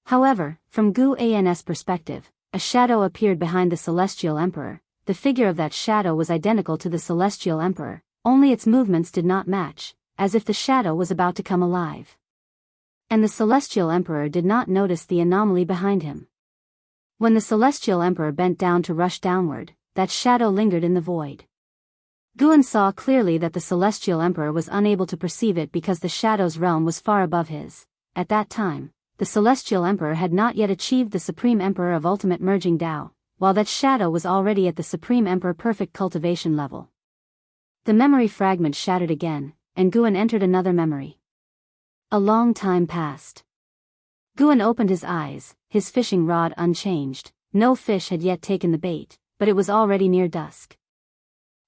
However, from Guan's perspective, a shadow appeared behind the Celestial Emperor. The figure of that shadow was identical to the Celestial Emperor, only its movements did not match, as if the shadow was about to come alive. And the Celestial Emperor did not notice the anomaly behind him. When the Celestial Emperor bent down to rush downward, that shadow lingered in the void. Guan saw clearly that the Celestial Emperor was unable to perceive it because the shadow's realm was far above his. At that time, the Celestial Emperor had not yet achieved the Supreme Emperor of Ultimate Merging Tao, while that shadow was already at the Supreme Emperor Perfect Cultivation level. The memory fragment shattered again, and Guan entered another memory. A long time passed. Guan opened his eyes, his fishing rod unchanged. No fish had yet taken the bait, but it was already near dusk.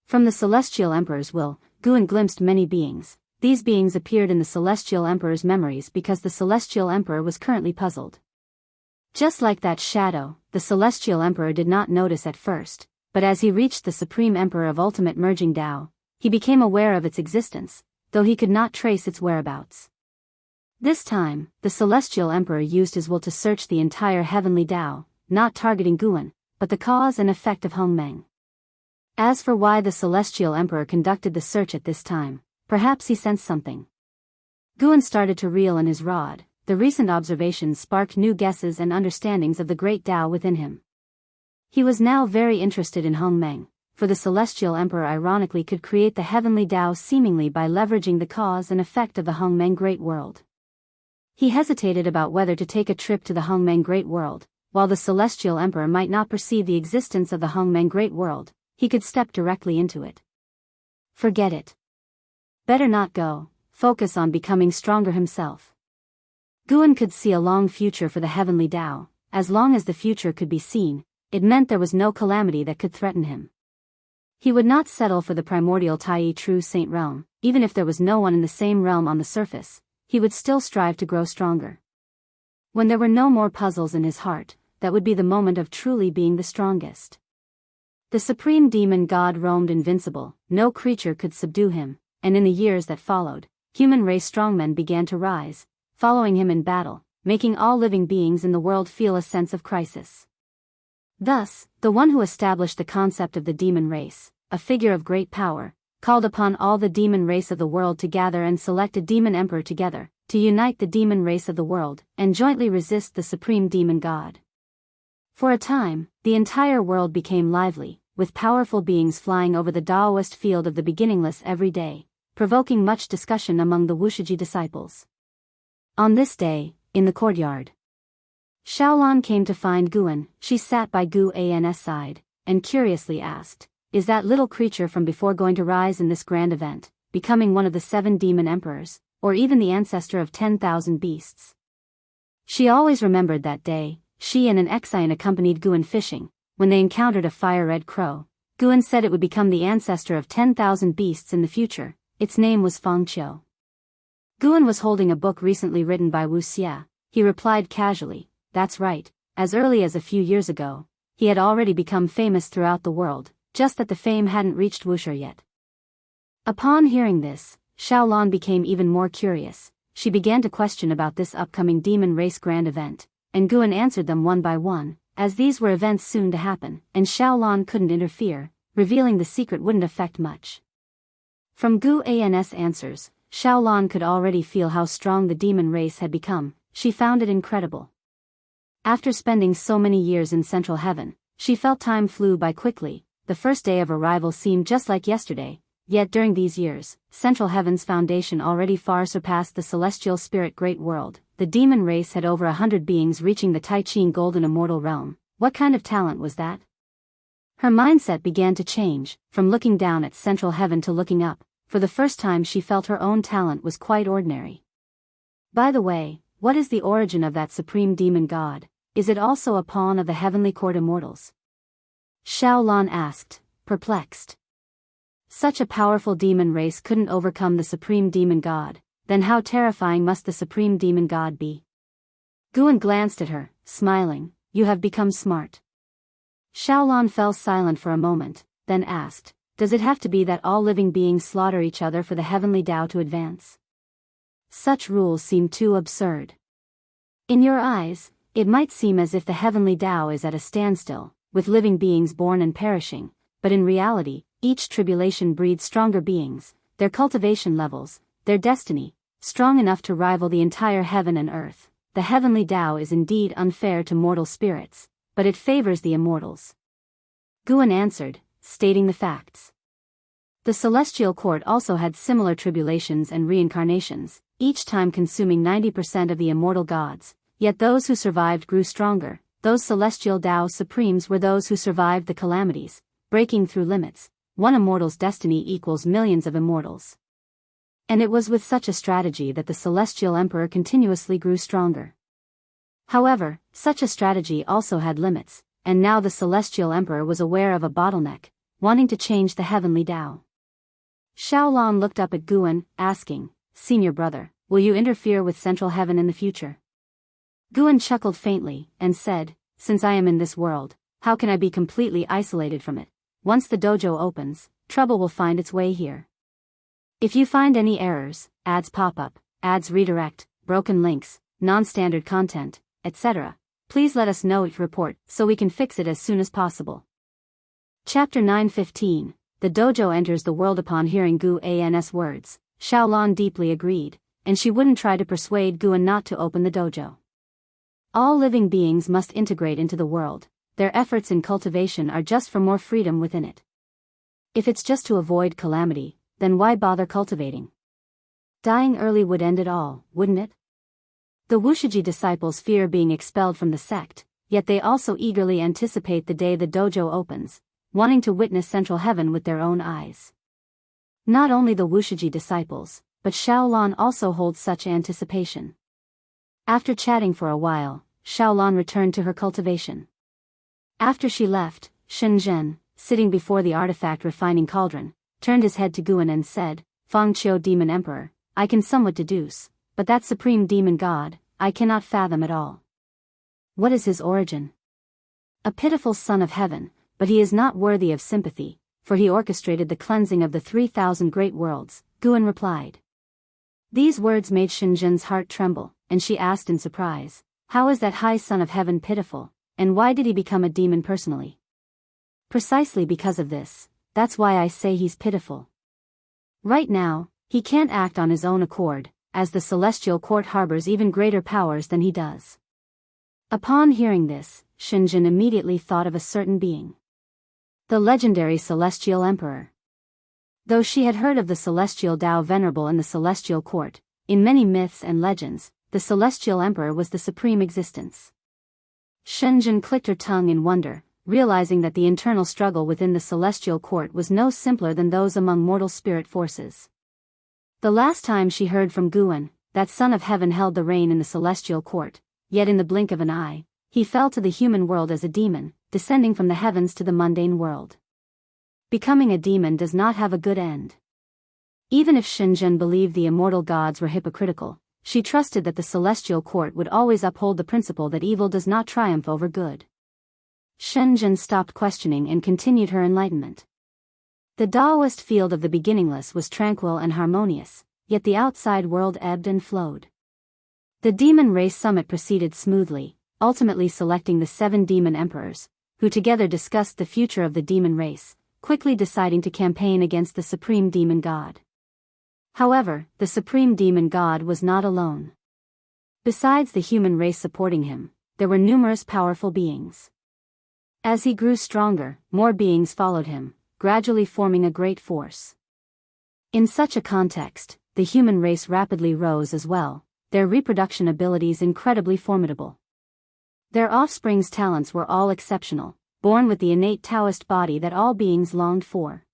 From the Celestial Emperor's will, Guan glimpsed many beings. These beings appeared in the Celestial Emperor's memories because the Celestial Emperor was currently puzzled. Just like that shadow, the Celestial Emperor did not notice at first, but as he reached the Supreme Emperor of Ultimate Merging Tao, he became aware of its existence, though he could not trace its whereabouts. This time, the Celestial Emperor used his will to search the entire heavenly Tao, not targeting Guan, but the cause and effect of Hongmeng. As for why the Celestial Emperor conducted the search at this time, perhaps he sensed something. Guan started to reel in his rod. The recent observations sparked new guesses and understandings of the great Tao within him. He was now very interested in Hongmeng, for the Celestial Emperor ironically could create the heavenly Tao seemingly by leveraging the cause and effect of the Hongmeng Great World. He hesitated about whether to take a trip to the Hongmeng Great World. While the Celestial Emperor might not perceive the existence of the Hongmeng Great World, he could step directly into it. Forget it. Better not go. Focus on becoming stronger himself. Guan could see a long future for the heavenly Tao. As long as the future could be seen, it meant there was no calamity that could threaten him. He would not settle for the primordial Tai True Saint realm. Even if there was no one in the same realm on the surface, he would still strive to grow stronger. When there were no more puzzles in his heart, that would be the moment of truly being the strongest. The supreme demon god roamed invincible, no creature could subdue him, and in the years that followed, human race strongmen began to rise, following him in battle, making all living beings in the world feel a sense of crisis. Thus, the one who established the concept of the demon race, a figure of great power, called upon all the demon race of the world to gather and select a demon emperor together, to unite the demon race of the world, and jointly resist the supreme demon god. For a time, the entire world became lively, with powerful beings flying over the Daoist field of the beginningless every day, provoking much discussion among the Wuxia disciples. On this day, in the courtyard, Xiaolan came to find Guan. She sat by Guan's side, and curiously asked, "Is that little creature from before going to rise in this grand event, becoming one of the 7 demon emperors, or even the ancestor of 10,000 beasts?" She always remembered that day. She and an Xian accompanied Guan fishing. When they encountered a fire-red crow, Guan said it would become the ancestor of 10,000 beasts in the future. Its name was Fangqiu. Guan was holding a book recently written by Wuxia. He replied casually, "That's right, as early as a few years ago, he had already become famous throughout the world, just that the fame hadn't reached Wuxia yet." Upon hearing this, Xiaolan became even more curious. She began to question about this upcoming demon race grand event, and Guan answered them one by one, as these were events soon to happen, and Xiaolan couldn't interfere, revealing the secret wouldn't affect much. From Guan's answers, Xiaolan could already feel how strong the demon race had become. She found it incredible. After spending so many years in Central Heaven, she felt time flew by quickly. The first day of arrival seemed just like yesterday, yet during these years, Central Heaven's foundation already far surpassed the celestial spirit great world. The demon race had over 100 beings reaching the Tai-Ching golden immortal realm. What kind of talent was that? Her mindset began to change, from looking down at Central Heaven to looking up. For the first time she felt her own talent was quite ordinary. By the way, what is the origin of that supreme demon god? Is it also a pawn of the heavenly court immortals? Xiaolan asked, perplexed. Such a powerful demon race couldn't overcome the supreme demon god, then how terrifying must the supreme demon god be? Guan glanced at her, smiling, "You have become smart." Xiaolan fell silent for a moment, then asked, "Does it have to be that all living beings slaughter each other for the heavenly Tao to advance? Such rules seem too absurd. In your eyes, it might seem as if the heavenly Tao is at a standstill, with living beings born and perishing, but in reality, each tribulation breeds stronger beings, their cultivation levels, their destiny, strong enough to rival the entire heaven and earth. The heavenly Tao is indeed unfair to mortal spirits, but it favors the immortals." Guan answered, stating the facts. The celestial court also had similar tribulations and reincarnations, each time consuming 90% of the immortal gods, yet those who survived grew stronger. Those celestial Tao supremes were those who survived the calamities, breaking through limits. One immortal's destiny equals millions of immortals. And it was with such a strategy that the celestial emperor continuously grew stronger. However, such a strategy also had limits, and now the celestial emperor was aware of a bottleneck, wanting to change the heavenly Tao. Xiaolan looked up at Guan, asking, "Senior brother, will you interfere with Central Heaven in the future?" Guan chuckled faintly, and said, "Since I am in this world, how can I be completely isolated from it? Once the dojo opens, trouble will find its way here. If you find any errors, ads pop up, ads redirect, broken links, non-standard content, etc., please let us know each report so we can fix it as soon as possible." Chapter 9:15. The dojo enters the world. Upon hearing Guan's words, Xiaolan deeply agreed, and she wouldn't try to persuade Guan not to open the dojo. All living beings must integrate into the world. Their efforts in cultivation are just for more freedom within it. If it's just to avoid calamity, then why bother cultivating? Dying early would end it all, wouldn't it? The Wuxia disciples fear being expelled from the sect, yet they also eagerly anticipate the day the dojo opens, wanting to witness Central Heaven with their own eyes. Not only the Wuxia disciples, but Xiaolan also holds such anticipation. After chatting for a while, Xiaolan returned to her cultivation. After she left, Shenzhen, sitting before the artifact refining cauldron, turned his head to Guan and said, "Fangqiu Demon Emperor, I can somewhat deduce, but that supreme demon god, I cannot fathom at all. What is his origin?" "A pitiful son of heaven, but he is not worthy of sympathy, for he orchestrated the cleansing of the 3,000 great worlds, Guan replied. These words made Shenzhen's heart tremble, and she asked in surprise, how is that high son of heaven pitiful, and why did he become a demon personally? Precisely because of this, that's why I say he's pitiful. Right now, he can't act on his own accord, as the celestial court harbors even greater powers than he does. Upon hearing this, Shenzhen immediately thought of a certain being. The legendary Celestial Emperor. Though she had heard of the Celestial Tao Venerable in the Celestial Court, in many myths and legends, the Celestial Emperor was the supreme existence. Shenzhen clicked her tongue in wonder, realizing that the internal struggle within the Celestial Court was no simpler than those among mortal spirit forces. The last time she heard from Guan, that son of heaven held the reign in the Celestial Court, yet in the blink of an eye, he fell to the human world as a demon, descending from the heavens to the mundane world. Becoming a demon does not have a good end. Even if Shenzhen believed the immortal gods were hypocritical, she trusted that the Celestial Court would always uphold the principle that evil does not triumph over good. Shenzhen stopped questioning and continued her enlightenment. The Daoist field of the beginningless was tranquil and harmonious, yet the outside world ebbed and flowed. The demon race summit proceeded smoothly, ultimately selecting the 7 demon emperors, who together discussed the future of the demon race, quickly deciding to campaign against the supreme demon god. However, the supreme demon god was not alone. Besides the human race supporting him, there were numerous powerful beings. As he grew stronger, more beings followed him, gradually forming a great force. In such a context, the human race rapidly rose as well, their reproduction abilities incredibly formidable. Their offspring's talents were all exceptional, born with the innate Taoist body that all beings longed for.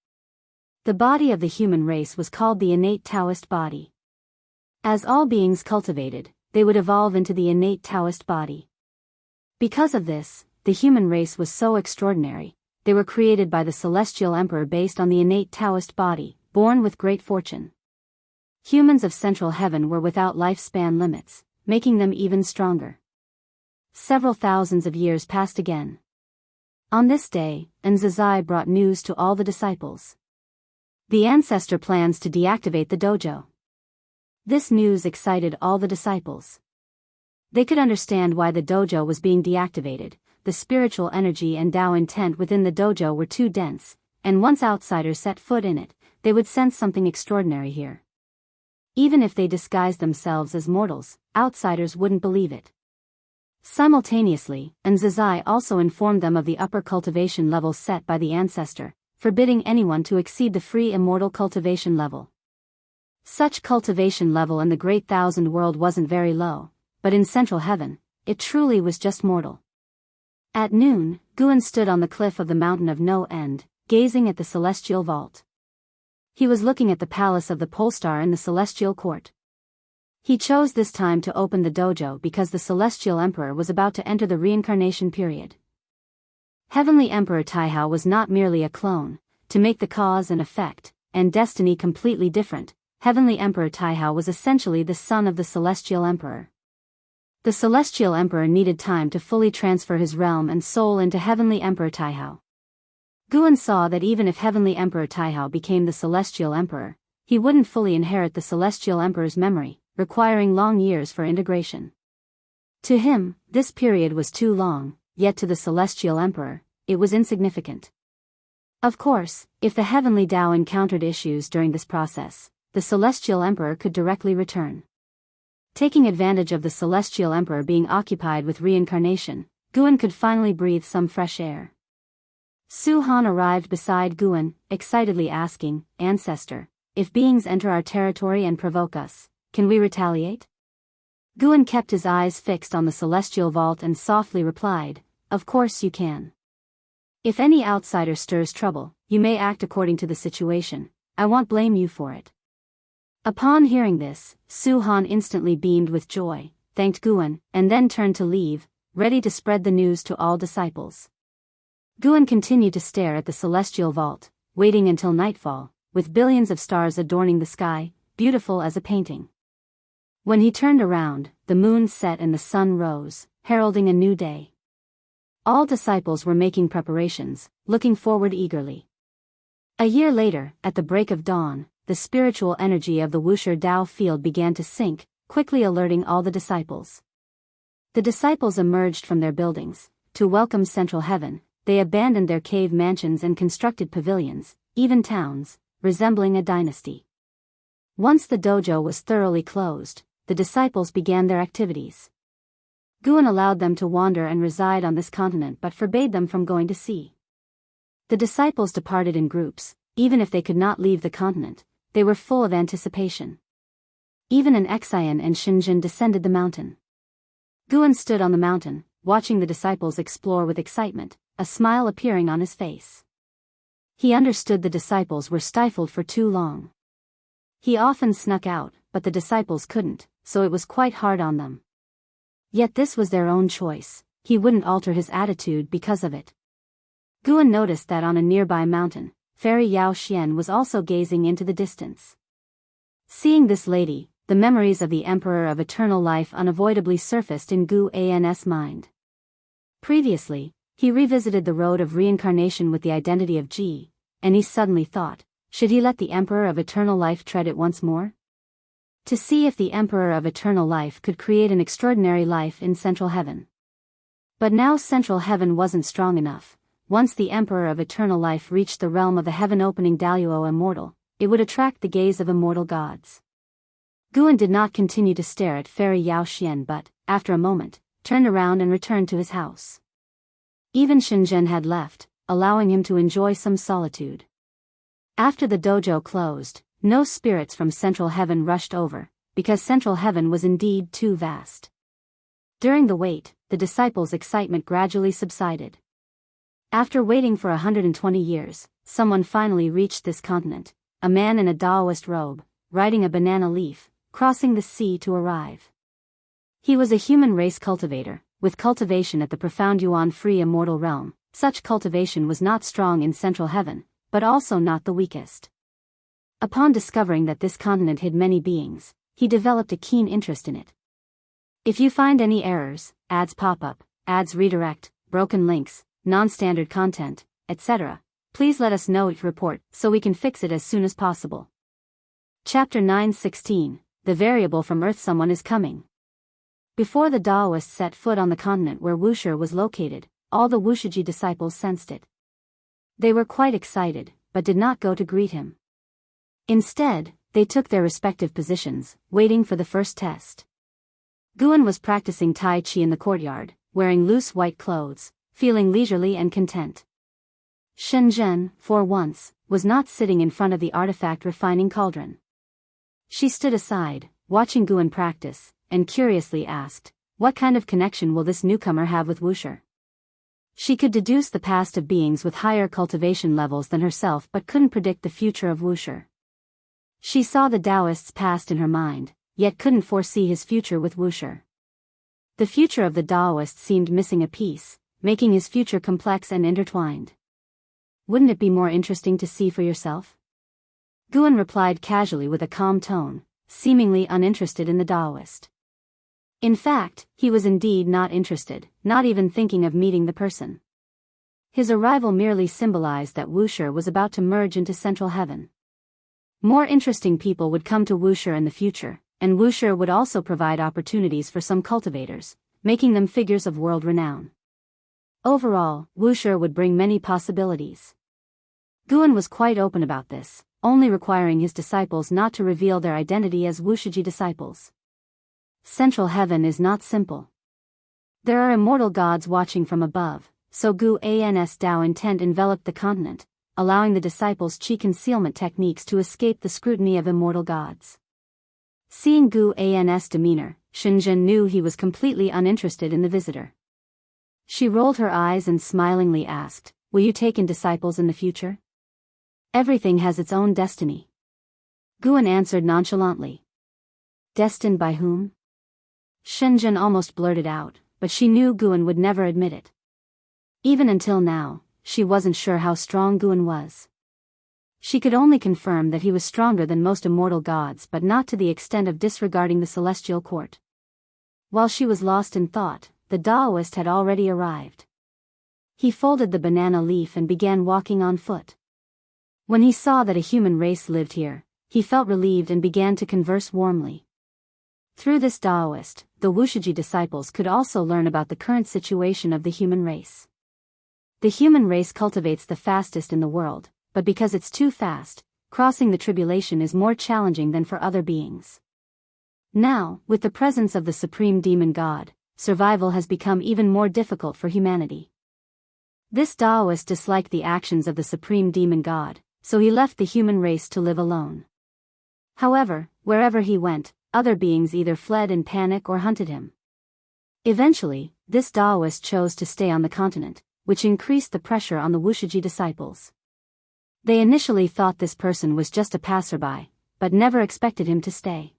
The body of the human race was called the innate Taoist body. As all beings cultivated, they would evolve into the innate Taoist body. Because of this, the human race was so extraordinary. They were created by the Celestial Emperor based on the innate Taoist body, born with great fortune. Humans of Central Heaven were without lifespan limits, making them even stronger. Several thousands of years passed again. On this day, Nzazai brought news to all the disciples. The ancestor plans to deactivate the dojo. This news excited all the disciples. They could understand why the dojo was being deactivated. The spiritual energy and Tao intent within the dojo were too dense, and once outsiders set foot in it, they would sense something extraordinary here. Even if they disguised themselves as mortals, outsiders wouldn't believe it. Simultaneously, Nzazai also informed them of the upper cultivation level set by the ancestor, forbidding anyone to exceed the free immortal cultivation level. Such cultivation level in the Great Thousand World wasn't very low, but in Central Heaven, it truly was just mortal. At noon, Guan stood on the cliff of the Mountain of No End, gazing at the celestial vault. He was looking at the palace of the Polestar in the Celestial Court. He chose this time to open the dojo because the Celestial Emperor was about to enter the reincarnation period. Heavenly Emperor Taihao was not merely a clone. To make the cause and effect, and destiny completely different, Heavenly Emperor Taihao was essentially the son of the Celestial Emperor. The Celestial Emperor needed time to fully transfer his realm and soul into Heavenly Emperor Taihao. Guan saw that even if Heavenly Emperor Taihao became the Celestial Emperor, he wouldn't fully inherit the Celestial Emperor's memory, requiring long years for integration. To him, this period was too long, yet to the Celestial Emperor, it was insignificant. Of course, if the Heavenly Tao encountered issues during this process, the Celestial Emperor could directly return. Taking advantage of the Celestial Emperor being occupied with reincarnation, Guan could finally breathe some fresh air. Su Han arrived beside Guan, excitedly asking, "Ancestor, if beings enter our territory and provoke us, can we retaliate?" Guan kept his eyes fixed on the celestial vault and softly replied, "Of course you can. If any outsider stirs trouble, you may act according to the situation. I won't blame you for it." Upon hearing this, Su Han instantly beamed with joy, thanked Guan, and then turned to leave, ready to spread the news to all disciples. Guan continued to stare at the celestial vault, waiting until nightfall, with billions of stars adorning the sky, beautiful as a painting. When he turned around, the moon set and the sun rose, heralding a new day. All disciples were making preparations, looking forward eagerly. A year later, at the break of dawn, the spiritual energy of the Wuxia Dao field began to sink, quickly alerting all the disciples. The disciples emerged from their buildings. To welcome central heaven, they abandoned their cave mansions and constructed pavilions, even towns, resembling a dynasty. Once the dojo was thoroughly closed, the disciples began their activities. Guan allowed them to wander and reside on this continent but forbade them from going to sea. The disciples departed in groups. Even if they could not leave the continent, they were full of anticipation. Even an Xian and Shenzhen descended the mountain. Guan stood on the mountain, watching the disciples explore with excitement, a smile appearing on his face. He understood the disciples were stifled for too long. He often snuck out, but the disciples couldn't, so it was quite hard on them. Yet this was their own choice. He wouldn't alter his attitude because of it. Guan noticed that on a nearby mountain, Fairy Yao Xian was also gazing into the distance. Seeing this lady, the memories of the Emperor of Eternal Life unavoidably surfaced in Gu An's mind. Previously, he revisited the road of reincarnation with the identity of Ji, and he suddenly thought, should he let the Emperor of Eternal Life tread it once more? To see if the Emperor of Eternal Life could create an extraordinary life in Central Heaven. But now Central Heaven wasn't strong enough. Once the Emperor of Eternal Life reached the realm of the heaven-opening Daoist immortal, it would attract the gaze of immortal gods. Guan did not continue to stare at Fairy Yao Xian but, after a moment, turned around and returned to his house. Even Shenzhen had left, allowing him to enjoy some solitude. After the dojo closed, no spirits from Central Heaven rushed over, because Central Heaven was indeed too vast. During the wait, the disciples' excitement gradually subsided. After waiting for 120 years, someone finally reached this continent, a man in a Daoist robe, riding a banana leaf, crossing the sea to arrive. He was a human race cultivator, with cultivation at the profound Yuan-free immortal realm. Such cultivation was not strong in Central Heaven, but also not the weakest. Upon discovering that this continent hid many beings, he developed a keen interest in it. If you find any errors, ads pop up, ads redirect, broken links, non-standard content, etc., please let us know each report so we can fix it as soon as possible. Chapter 9:16, The Variable from Earth. Someone is coming. Before the Daoists set foot on the continent where Wuxia was located, all the Wuxia disciples sensed it. They were quite excited, but did not go to greet him. Instead, they took their respective positions, waiting for the first test. Guan was practicing Tai Chi in the courtyard, wearing loose white clothes, feeling leisurely and content. Shenzhen, for once, was not sitting in front of the artifact refining cauldron. She stood aside, watching Guan practice, and curiously asked, what kind of connection will this newcomer have with Wuxia? She could deduce the past of beings with higher cultivation levels than herself but couldn't predict the future of Wuxia. She saw the Daoist's past in her mind, yet couldn't foresee his future with Wuxia. The future of the Daoist seemed missing a piece, making his future complex and intertwined. Wouldn't it be more interesting to see for yourself? Guan replied casually with a calm tone, seemingly uninterested in the Daoist. In fact, he was indeed not interested, not even thinking of meeting the person. His arrival merely symbolized that Wuxia was about to merge into Central Heaven. More interesting people would come to Wuxia in the future, and Wuxia would also provide opportunities for some cultivators, making them figures of world renown. Overall, Wuxia would bring many possibilities. Guan was quite open about this, only requiring his disciples not to reveal their identity as Wuxia disciples. Central Heaven is not simple. There are immortal gods watching from above, so Gu An's Dao intent enveloped the continent, allowing the disciples' chi concealment techniques to escape the scrutiny of immortal gods. Seeing Gu An's demeanor, Shenzhen knew he was completely uninterested in the visitor. She rolled her eyes and smilingly asked, will you take in disciples in the future? Everything has its own destiny. Guan answered nonchalantly. Destined by whom? Shenzhen almost blurted out, but she knew Guan would never admit it. Even until now, she wasn't sure how strong Guan was. She could only confirm that he was stronger than most immortal gods but not to the extent of disregarding the celestial court. While she was lost in thought, the Daoist had already arrived. He folded the banana leaf and began walking on foot. When he saw that a human race lived here, he felt relieved and began to converse warmly. Through this Daoist, the Wuxia disciples could also learn about the current situation of the human race. The human race cultivates the fastest in the world, but because it's too fast, crossing the tribulation is more challenging than for other beings. Now, with the presence of the supreme demon god, survival has become even more difficult for humanity. This Daoist disliked the actions of the supreme demon god, so he left the human race to live alone. However, wherever he went, other beings either fled in panic or hunted him. Eventually, this Daoist chose to stay on the continent, which increased the pressure on the Wuxia disciples. They initially thought this person was just a passerby, but never expected him to stay.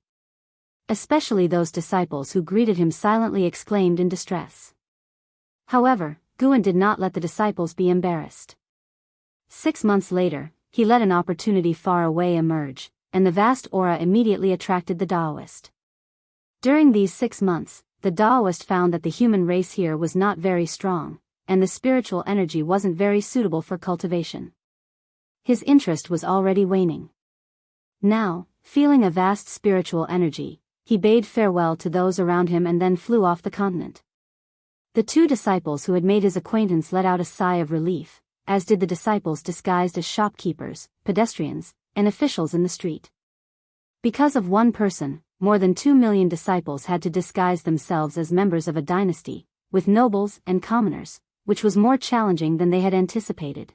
Especially those disciples who greeted him silently exclaimed in distress. However, Guan did not let the disciples be embarrassed. 6 months later, he let an opportunity far away emerge, and the vast aura immediately attracted the Daoist. During these 6 months, the Daoist found that the human race here was not very strong, and the spiritual energy wasn't very suitable for cultivation. His interest was already waning. Now, feeling a vast spiritual energy, he bade farewell to those around him and then flew off the continent. The 2 disciples who had made his acquaintance let out a sigh of relief, as did the disciples disguised as shopkeepers, pedestrians, and officials in the street. Because of one person, more than 2 million disciples had to disguise themselves as members of a dynasty, with nobles and commoners, which was more challenging than they had anticipated.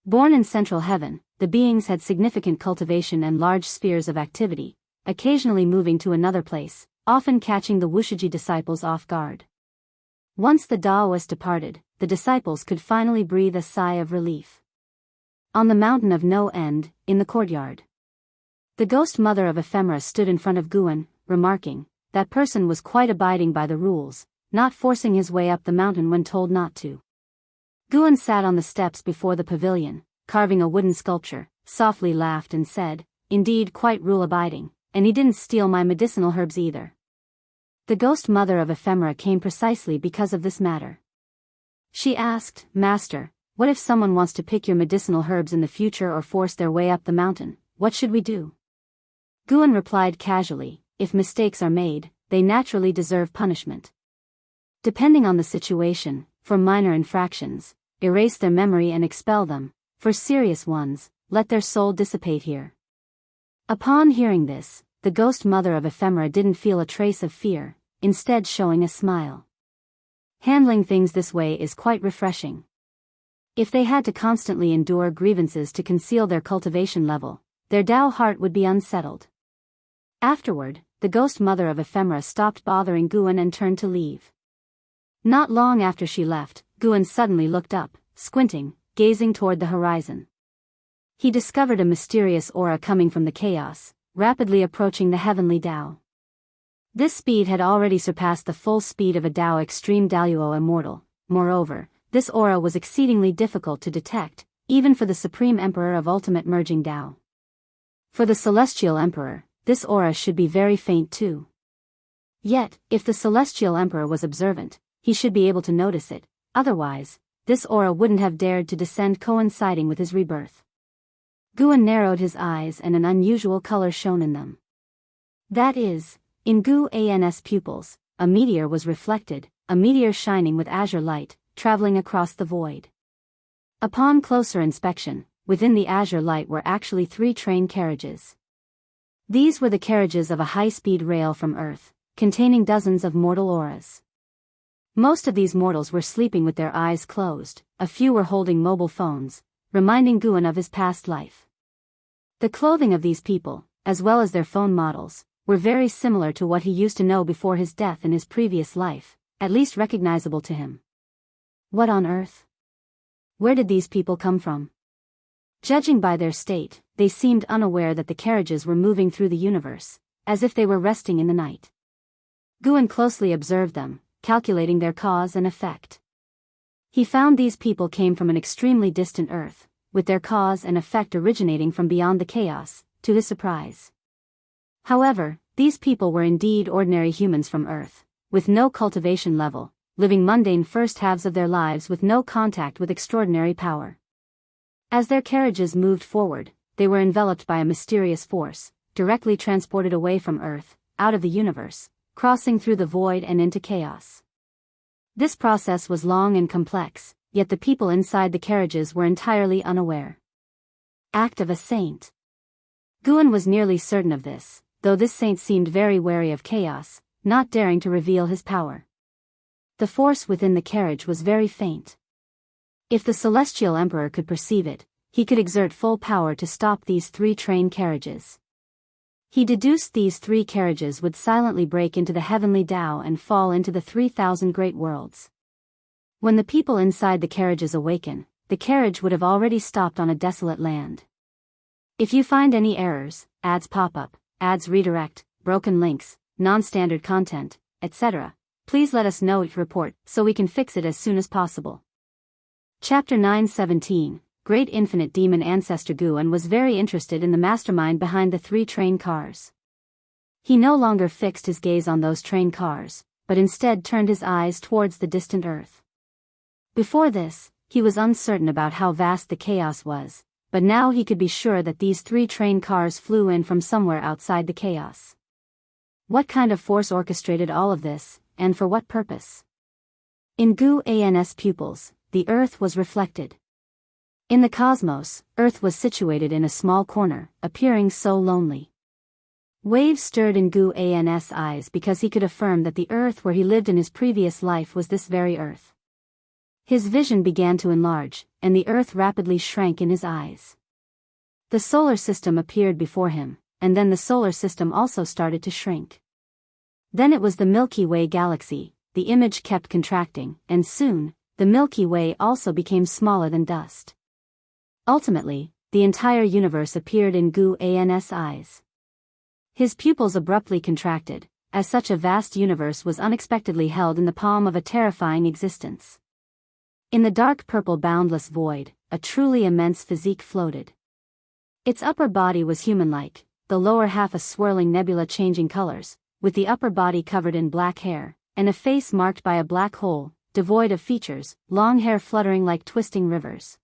Born in central heaven, the beings had significant cultivation and large spheres of activity, occasionally moving to another place, often catching the Wuxia disciples off guard. Once the Daoist departed, the disciples could finally breathe a sigh of relief. On the mountain of no end, in the courtyard, the ghost mother of ephemera stood in front of Guan, remarking, "That person was quite abiding by the rules, not forcing his way up the mountain when told not to." Guan sat on the steps before the pavilion, carving a wooden sculpture, softly laughed and said, "Indeed, quite rule-abiding, and he didn't steal my medicinal herbs either." The ghost mother of ephemera came precisely because of this matter. She asked, "Master, what if someone wants to pick your medicinal herbs in the future or force their way up the mountain? What should we do?" Guan replied casually, "If mistakes are made, they naturally deserve punishment. Depending on the situation, for minor infractions, erase their memory and expel them. For serious ones, let their soul dissipate here." Upon hearing this, the ghost mother of ephemera didn't feel a trace of fear, instead showing a smile. Handling things this way is quite refreshing. If they had to constantly endure grievances to conceal their cultivation level, their Dao heart would be unsettled. Afterward, the ghost mother of ephemera stopped bothering Guan and turned to leave. Not long after she left, Guan suddenly looked up, squinting, gazing toward the horizon. He discovered a mysterious aura coming from the chaos, rapidly approaching the heavenly Dao. This speed had already surpassed the full speed of a Dao Extreme Daluo Immortal. Moreover, this aura was exceedingly difficult to detect, even for the Supreme Emperor of Ultimate Merging Dao. For the Celestial Emperor, this aura should be very faint too. Yet, if the Celestial Emperor was observant, he should be able to notice it, otherwise, this aura wouldn't have dared to descend coinciding with his rebirth. Guan narrowed his eyes and an unusual color shone in them. That is, in Guan's pupils, a meteor was reflected, a meteor shining with azure light, traveling across the void. Upon closer inspection, within the azure light were actually 3 train carriages. These were the carriages of a high-speed rail from Earth, containing dozens of mortal auras. Most of these mortals were sleeping with their eyes closed, a few were holding mobile phones, reminding Guan of his past life. The clothing of these people, as well as their phone models, were very similar to what he used to know before his death in his previous life, at least recognizable to him. What on earth? Where did these people come from? Judging by their state, they seemed unaware that the carriages were moving through the universe, as if they were resting in the night. Guan closely observed them, calculating their cause and effect. He found these people came from an extremely distant Earth, with their cause and effect originating from beyond the chaos, to his surprise. However, these people were indeed ordinary humans from Earth, with no cultivation level, living mundane first halves of their lives with no contact with extraordinary power. As their carriages moved forward, they were enveloped by a mysterious force, directly transported away from Earth, out of the universe, crossing through the void and into chaos. This process was long and complex, yet the people inside the carriages were entirely unaware. Act of a saint. Guan was nearly certain of this, though this saint seemed very wary of chaos, not daring to reveal his power. The force within the carriage was very faint. If the celestial emperor could perceive it, he could exert full power to stop these 3 train carriages. He deduced these 3 carriages would silently break into the heavenly Tao and fall into the 3,000 great worlds. When the people inside the carriages awaken, the carriage would have already stopped on a desolate land. If you find any errors, ads pop up, ads redirect, broken links, non-standard content, etc., please let us know your report so we can fix it as soon as possible. Chapter 9:17. Great Infinite Demon Ancestor Guan was very interested in the mastermind behind the 3 train cars. He no longer fixed his gaze on those train cars, but instead turned his eyes towards the distant Earth. Before this, he was uncertain about how vast the chaos was, but now he could be sure that these 3 train cars flew in from somewhere outside the chaos. What kind of force orchestrated all of this, and for what purpose? In Guan's pupils, the Earth was reflected. In the cosmos, Earth was situated in a small corner, appearing so lonely. Waves stirred in Guan's eyes because he could affirm that the Earth where he lived in his previous life was this very Earth. His vision began to enlarge, and the Earth rapidly shrank in his eyes. The solar system appeared before him, and then the solar system also started to shrink. Then it was the Milky Way galaxy. The image kept contracting, and soon, the Milky Way also became smaller than dust. Ultimately, the entire universe appeared in Guan's eyes. His pupils abruptly contracted, as such a vast universe was unexpectedly held in the palm of a terrifying existence. In the dark purple boundless void, a truly immense physique floated. Its upper body was human-like, the lower half a swirling nebula changing colors, with the upper body covered in black hair, and a face marked by a black hole, devoid of features, long hair fluttering like twisting rivers.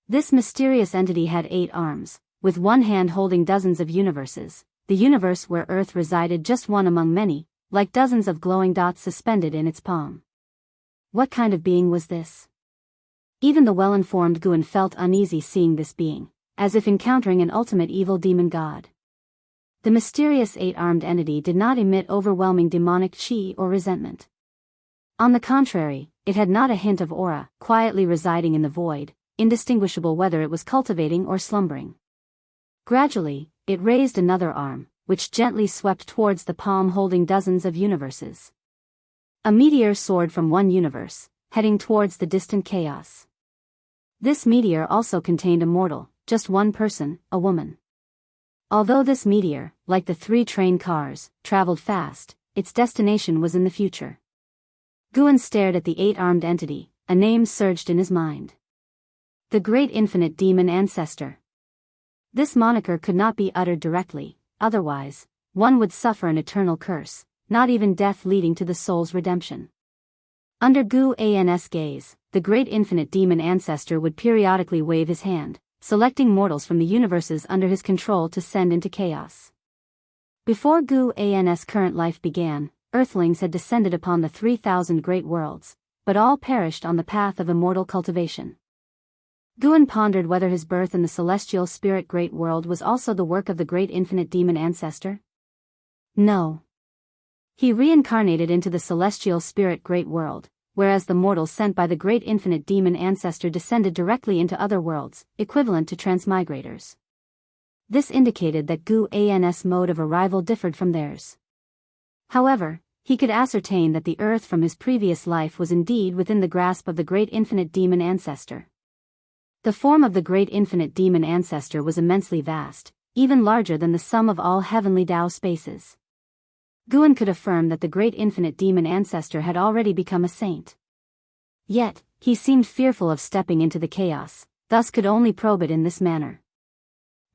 This mysterious entity had 8 arms, with one hand holding dozens of universes, the universe where Earth resided just one among many, like dozens of glowing dots suspended in its palm. What kind of being was this? Even the well-informed Guan felt uneasy seeing this being, as if encountering an ultimate evil demon god. The mysterious 8-armed entity did not emit overwhelming demonic chi or resentment. On the contrary, it had not a hint of aura, quietly residing in the void, indistinguishable whether it was cultivating or slumbering. Gradually, it raised another arm, which gently swept towards the palm holding dozens of universes. A meteor soared from one universe, heading towards the distant chaos. This meteor also contained a mortal, just one person, a woman. Although this meteor, like the 3 train cars, traveled fast, its destination was in the future. Guan stared at the 8-armed entity, a name surged in his mind. The Great Infinite Demon Ancestor. This moniker could not be uttered directly, otherwise, one would suffer an eternal curse, not even death leading to the soul's redemption. Under Guan's gaze, the Great Infinite Demon Ancestor would periodically wave his hand, selecting mortals from the universes under his control to send into chaos. Before Guan's current life began, Earthlings had descended upon the 3,000 great worlds, but all perished on the path of immortal cultivation. Guan pondered whether his birth in the celestial spirit great world was also the work of the Great Infinite Demon Ancestor. No. He reincarnated into the celestial spirit great world, whereas the mortals sent by the Great Infinite Demon Ancestor descended directly into other worlds, equivalent to transmigrators. This indicated that Guan's mode of arrival differed from theirs. However, he could ascertain that the earth from his previous life was indeed within the grasp of the Great Infinite Demon Ancestor. The form of the Great Infinite Demon Ancestor was immensely vast, even larger than the sum of all heavenly Tao spaces. Guan could affirm that the Great Infinite Demon Ancestor had already become a saint. Yet, he seemed fearful of stepping into the chaos, thus could only probe it in this manner.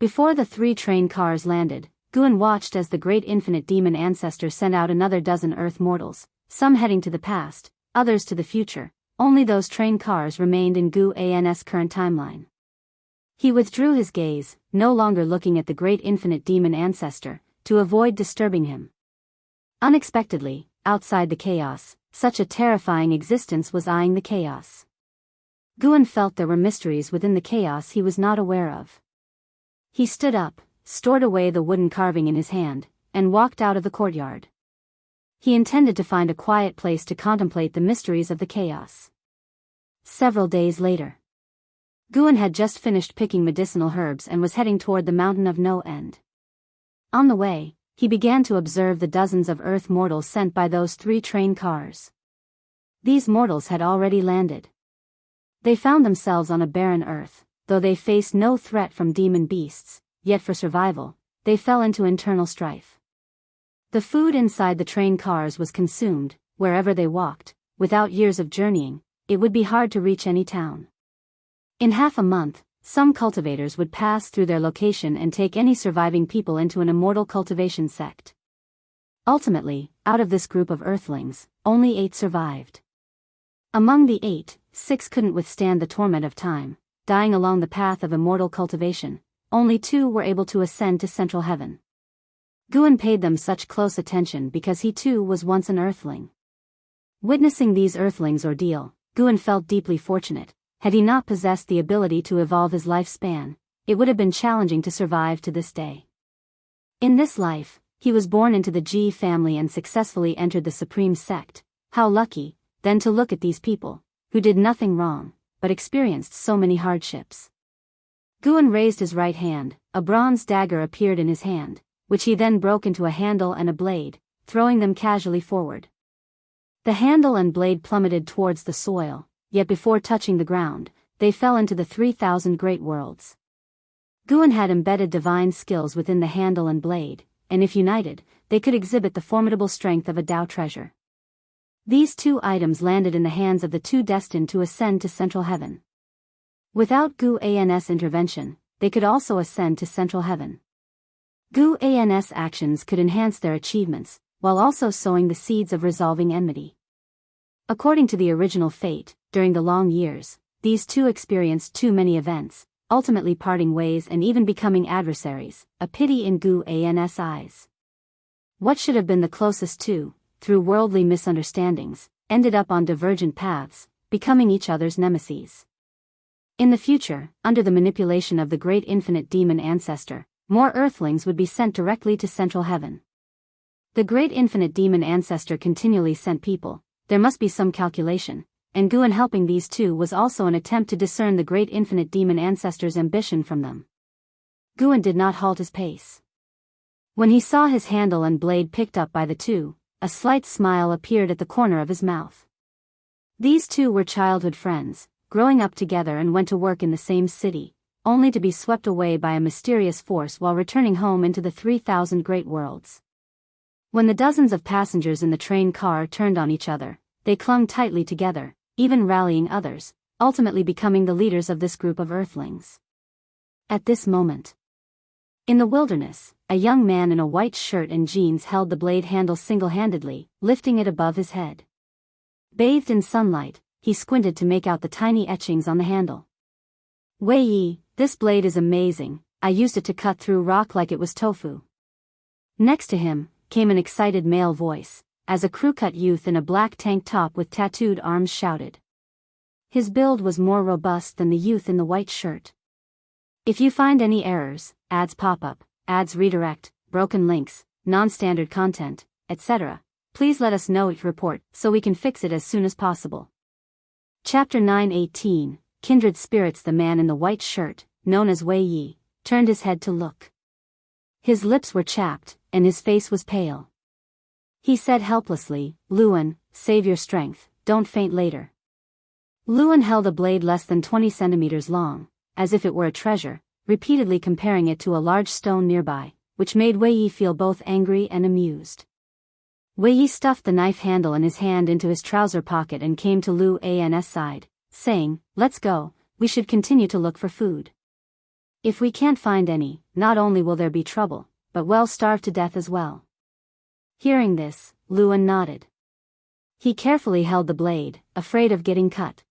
Before the 3 train cars landed, Guan watched as the Great Infinite Demon Ancestor sent out another dozen Earth mortals, some heading to the past, others to the future. Only those train cars remained in Gu An's current timeline. He withdrew his gaze, no longer looking at the great infinite demon ancestor, to avoid disturbing him. Unexpectedly, outside the chaos, such a terrifying existence was eyeing the chaos. Guan felt there were mysteries within the chaos he was not aware of. He stood up, stored away the wooden carving in his hand, and walked out of the courtyard. He intended to find a quiet place to contemplate the mysteries of the chaos. Several days later, Guan had just finished picking medicinal herbs and was heading toward the mountain of no end. On the way, he began to observe the dozens of Earth mortals sent by those 3 train cars. These mortals had already landed. They found themselves on a barren Earth, though they faced no threat from demon beasts, yet for survival, they fell into internal strife. The food inside the train cars was consumed. Wherever they walked, without years of journeying, it would be hard to reach any town. In half a month, some cultivators would pass through their location and take any surviving people into an immortal cultivation sect. Ultimately, out of this group of Earthlings, only 8 survived. Among the 8, 6 couldn't withstand the torment of time, dying along the path of immortal cultivation. Only 2 were able to ascend to central heaven. Guan paid them such close attention because he too was once an Earthling. Witnessing these Earthlings' ordeal, Guan felt deeply fortunate. Had he not possessed the ability to evolve his lifespan, it would have been challenging to survive to this day. In this life, he was born into the Ji family and successfully entered the Supreme Sect. How lucky, then, to look at these people, who did nothing wrong, but experienced so many hardships. Guan raised his right hand, a bronze dagger appeared in his hand, which he then broke into a handle and a blade, throwing them casually forward. The handle and blade plummeted towards the soil, yet before touching the ground, they fell into the 3,000 great worlds. Guan had embedded divine skills within the handle and blade, and if united, they could exhibit the formidable strength of a Tao treasure. These 2 items landed in the hands of the 2 destined to ascend to central heaven. Without Gu An's intervention, they could also ascend to central heaven. Gu An's actions could enhance their achievements, while also sowing the seeds of resolving enmity. According to the original fate, during the long years, these 2 experienced too many events, ultimately parting ways and even becoming adversaries, a pity in Gu An's eyes. What should have been the closest 2, through worldly misunderstandings, ended up on divergent paths, becoming each other's nemeses. In the future, under the manipulation of the great infinite demon ancestor, more Earthlings would be sent directly to central heaven. The great infinite demon ancestor continually sent people. There must be some calculation, and Guan helping these 2 was also an attempt to discern the great infinite demon ancestor's ambition from them. Guan did not halt his pace. When he saw his handle and blade picked up by the 2, a slight smile appeared at the corner of his mouth. These 2 were childhood friends, growing up together and went to work in the same city, only to be swept away by a mysterious force while returning home into the 3,000 great worlds. When the dozens of passengers in the train car turned on each other, they clung tightly together, even rallying others, ultimately becoming the leaders of this group of Earthlings. At this moment, in the wilderness, a young man in a white shirt and jeans held the blade handle single-handedly, lifting it above his head. Bathed in sunlight, he squinted to make out the tiny etchings on the handle. Wei Yi, this blade is amazing, I used it to cut through rock like it was tofu. Next to him, came an excited male voice, as a crew-cut youth in a black tank top with tattooed arms shouted. His build was more robust than the youth in the white shirt. If you find any errors, ads pop up, ads redirect, broken links, non-standard content, etc., please let us know each report so we can fix it as soon as possible. Chapter 9:18, Kindred Spirits. The man in the white shirt, known as Wei Yi, turned his head to look. His lips were chapped, and his face was pale. He said helplessly, Luan, save your strength, don't faint later. Luan held a blade less than 20 centimeters long, as if it were a treasure, repeatedly comparing it to a large stone nearby, which made Wei Yi feel both angry and amused. Wei Yi stuffed the knife handle in his hand into his trouser pocket and came to Lu An's side, saying, let's go, we should continue to look for food. If we can't find any, not only will there be trouble, but we'll starve to death as well. Hearing this, Luan nodded. He carefully held the blade, afraid of getting cut.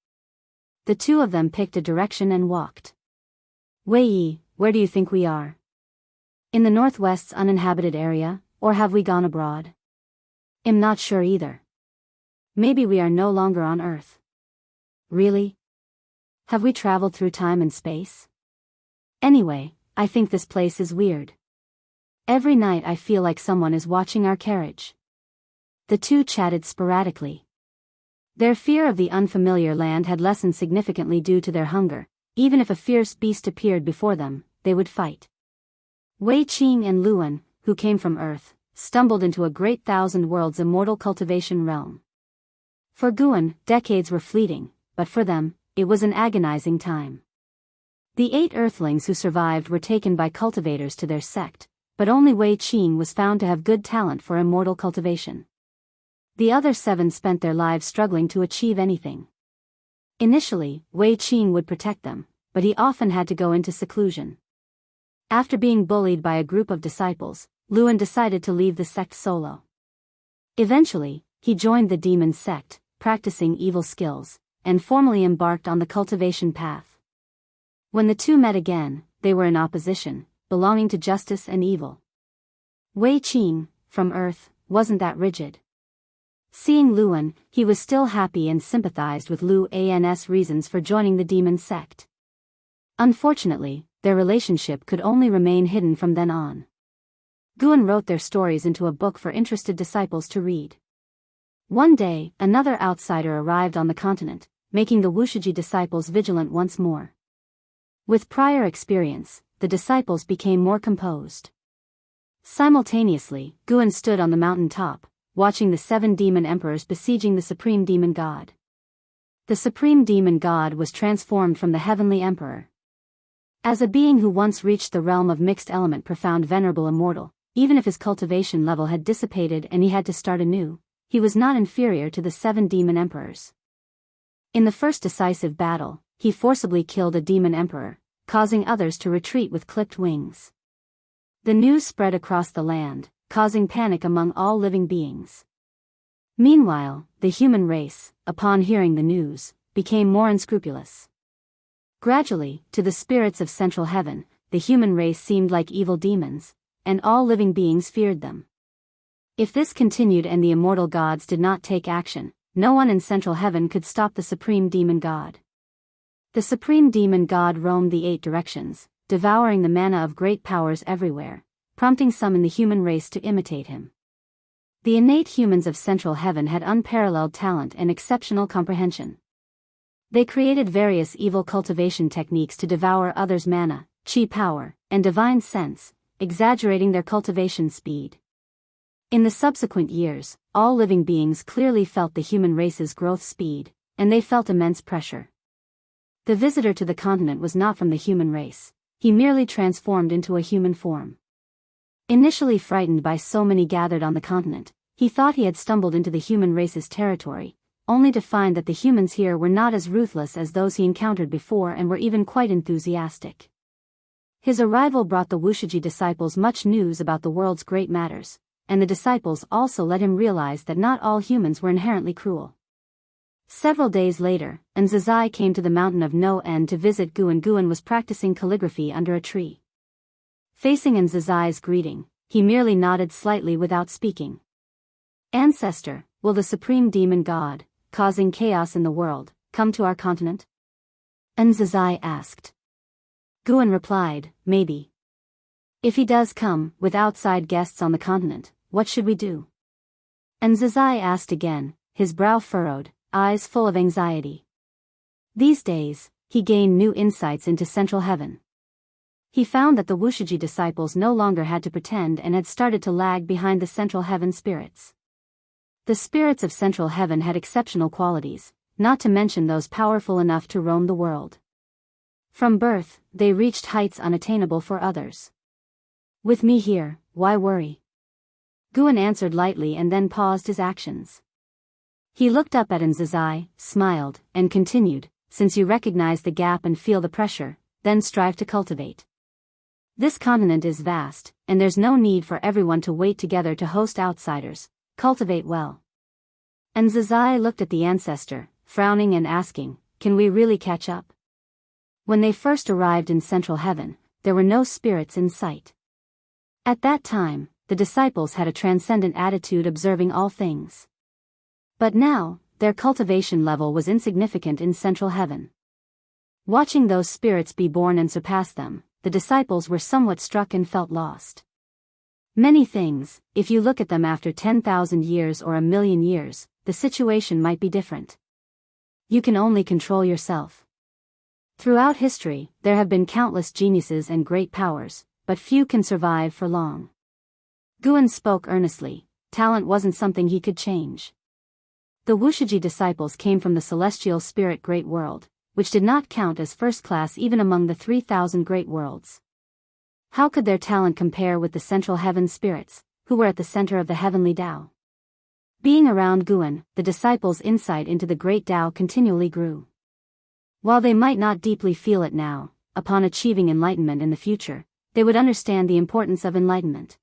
The two of them picked a direction and walked. Wei Yi, where do you think we are? In the northwest's uninhabited area, or have we gone abroad? I'm not sure either. Maybe we are no longer on Earth. Really? Have we traveled through time and space? Anyway, I think this place is weird. Every night I feel like someone is watching our carriage. The two chatted sporadically. Their fear of the unfamiliar land had lessened significantly due to their hunger. Even if a fierce beast appeared before them, they would fight. Wei Qing and Luan, who came from Earth, stumbled into a great thousand worlds immortal cultivation realm. For Guan, decades were fleeting, but for them, it was an agonizing time. The 8 Earthlings who survived were taken by cultivators to their sect, but only Wei Qing was found to have good talent for immortal cultivation. The other 7 spent their lives struggling to achieve anything. Initially, Wei Qing would protect them, but he often had to go into seclusion. After being bullied by a group of disciples, Luan decided to leave the sect solo. Eventually, he joined the demon sect, practicing evil skills, and formally embarked on the cultivation path. When the two met again, they were in opposition, belonging to justice and evil. Wei Qing, from Earth, wasn't that rigid. Seeing Luan, he was still happy and sympathized with Luan's reasons for joining the demon sect. Unfortunately, their relationship could only remain hidden from then on. Guan wrote their stories into a book for interested disciples to read. One day, another outsider arrived on the continent, making the Wuxia disciples vigilant once more. With prior experience, the disciples became more composed. Simultaneously, Guan stood on the mountain top, watching the 7 demon emperors besieging the supreme demon god. The supreme demon god was transformed from the heavenly emperor. As a being who once reached the realm of mixed element profound venerable immortal, even if his cultivation level had dissipated and he had to start anew, he was not inferior to the 7 demon emperors. In the first decisive battle, he forcibly killed a demon emperor, causing others to retreat with clipped wings. The news spread across the land, causing panic among all living beings. Meanwhile, the human race, upon hearing the news, became more unscrupulous. Gradually, to the spirits of Central Heaven, the human race seemed like evil demons, and all living beings feared them. If this continued and the immortal gods did not take action, no one in Central Heaven could stop the supreme demon god. The supreme demon god roamed the 8 directions, devouring the mana of great powers everywhere, prompting some in the human race to imitate him. The innate humans of Central Heaven had unparalleled talent and exceptional comprehension. They created various evil cultivation techniques to devour others' mana, chi power, and divine sense, exaggerating their cultivation speed. In the subsequent years, all living beings clearly felt the human race's growth speed, and they felt immense pressure. The visitor to the continent was not from the human race, he merely transformed into a human form. Initially frightened by so many gathered on the continent, he thought he had stumbled into the human race's territory, only to find that the humans here were not as ruthless as those he encountered before and were even quite enthusiastic. His arrival brought the Wuxia disciples much news about the world's great matters, and the disciples also let him realize that not all humans were inherently cruel. Several days later, Nzazai came to the mountain of No End to visit Guan. Guan was practicing calligraphy under a tree. Facing Nzazai's greeting, he merely nodded slightly without speaking. "Ancestor, will the supreme demon god, causing chaos in the world, come to our continent?" Nzazai asked. Guan replied, "Maybe. If he does come, with outside guests on the continent, what should we do?" Nzazai asked again, his brow furrowed, eyes full of anxiety. These days, he gained new insights into Central Heaven. He found that the Wuxia disciples no longer had to pretend and had started to lag behind the Central Heaven spirits. The spirits of Central Heaven had exceptional qualities, not to mention those powerful enough to roam the world. From birth, they reached heights unattainable for others. "With me here, why worry?" Guan answered lightly and then paused his actions. He looked up at Nzazai, smiled, and continued, "Since you recognize the gap and feel the pressure, then strive to cultivate. This continent is vast, and there's no need for everyone to wait together to host outsiders. Cultivate well." And Zizai looked at the ancestor, frowning and asking, "Can we really catch up?" When they first arrived in Central Heaven, there were no spirits in sight. At that time, the disciples had a transcendent attitude observing all things. But now, their cultivation level was insignificant in Central Heaven. Watching those spirits be born and surpass them, the disciples were somewhat struck and felt lost. Many things, if you look at them after 10,000 years or 1,000,000 years, the situation might be different. You can only control yourself. Throughout history, there have been countless geniuses and great powers, but few can survive for long. Guan spoke earnestly. Talent wasn't something he could change. The Wuxia disciples came from the celestial spirit great world, which did not count as first class even among the 3,000 great worlds. How could their talent compare with the Central Heaven spirits, who were at the center of the heavenly Tao? Being around Guan, the disciples' insight into the great Tao continually grew. While they might not deeply feel it now, upon achieving enlightenment in the future, they would understand the importance of enlightenment.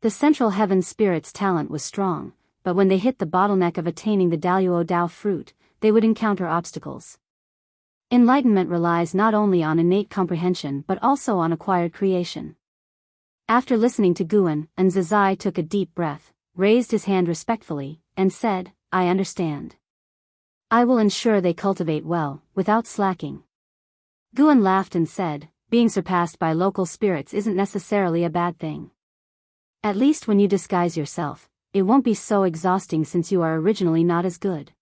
The Central Heaven spirits' talent was strong, but when they hit the bottleneck of attaining the Daoist Tao fruit, they would encounter obstacles. Enlightenment relies not only on innate comprehension but also on acquired creation. After listening to Guan, and Zizai took a deep breath, raised his hand respectfully, and said, "I understand. I will ensure they cultivate well, without slacking." Guan laughed and said, "Being surpassed by local spirits isn't necessarily a bad thing. At least when you disguise yourself, it won't be so exhausting since you are originally not as good."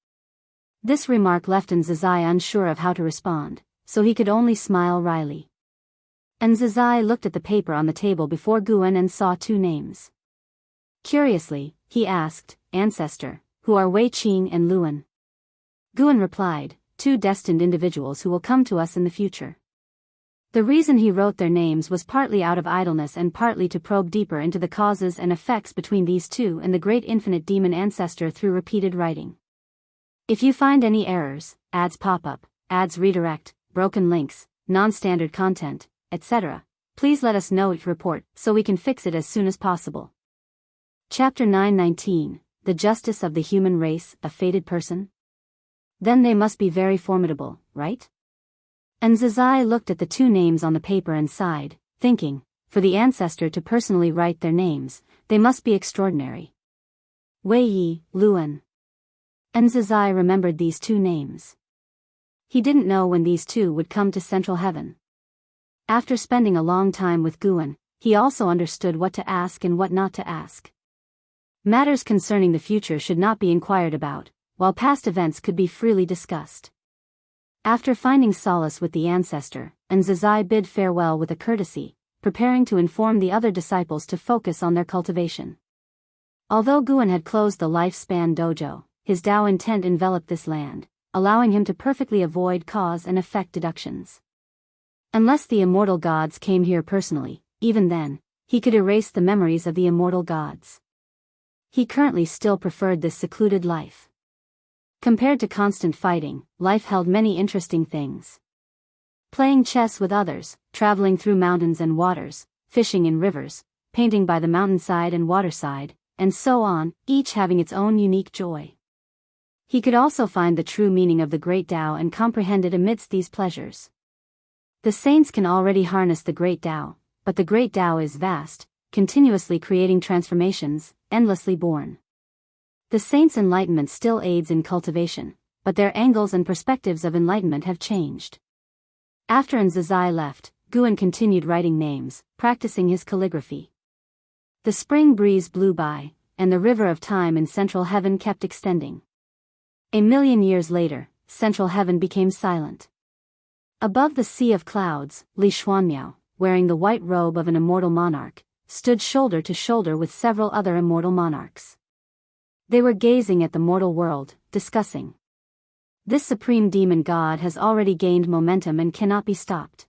This remark left Zizai unsure of how to respond, so he could only smile wryly. And Zizai looked at the paper on the table before Guan and saw two names. Curiously, he asked, "Ancestor, who are Wei Qing and Luan?" Guan replied, "Two destined individuals who will come to us in the future." The reason he wrote their names was partly out of idleness and partly to probe deeper into the causes and effects between these two and the great infinite demon ancestor through repeated writing. If you find any errors, ads pop up, ads redirect, broken links, non-standard content, etc., please let us know each report so we can fix it as soon as possible. Chapter 919, The Justice of the Human Race, a Fated Person? Then they must be very formidable, right? And Zizai looked at the two names on the paper and sighed, thinking, for the ancestor to personally write their names, they must be extraordinary. Wei Yi, Luan. And Zizai remembered these two names. He didn't know when these two would come to Central Heaven. After spending a long time with Guan, he also understood what to ask and what not to ask. Matters concerning the future should not be inquired about, while past events could be freely discussed. After finding solace with the ancestor, and Zizai bid farewell with a courtesy, preparing to inform the other disciples to focus on their cultivation. Although Guan had closed the lifespan dojo, his Tao intent enveloped this land, allowing him to perfectly avoid cause and effect deductions. Unless the immortal gods came here personally, even then, he could erase the memories of the immortal gods. He currently still preferred this secluded life. Compared to constant fighting, life held many interesting things. Playing chess with others, traveling through mountains and waters, fishing in rivers, painting by the mountainside and waterside, and so on, each having its own unique joy. He could also find the true meaning of the great Tao and comprehend it amidst these pleasures. The saints can already harness the great Tao, but the great Tao is vast, continuously creating transformations, endlessly born. The saints' enlightenment still aids in cultivation, but their angles and perspectives of enlightenment have changed. After Zizai left, Guan continued writing names, practicing his calligraphy. The spring breeze blew by, and the river of time in Central Heaven kept extending. 1,000,000 years later, Central Heaven became silent. Above the sea of clouds, Li Xuanmiao, wearing the white robe of an immortal monarch, stood shoulder to shoulder with several other immortal monarchs. They were gazing at the mortal world, discussing. This supreme demon god has already gained momentum and cannot be stopped.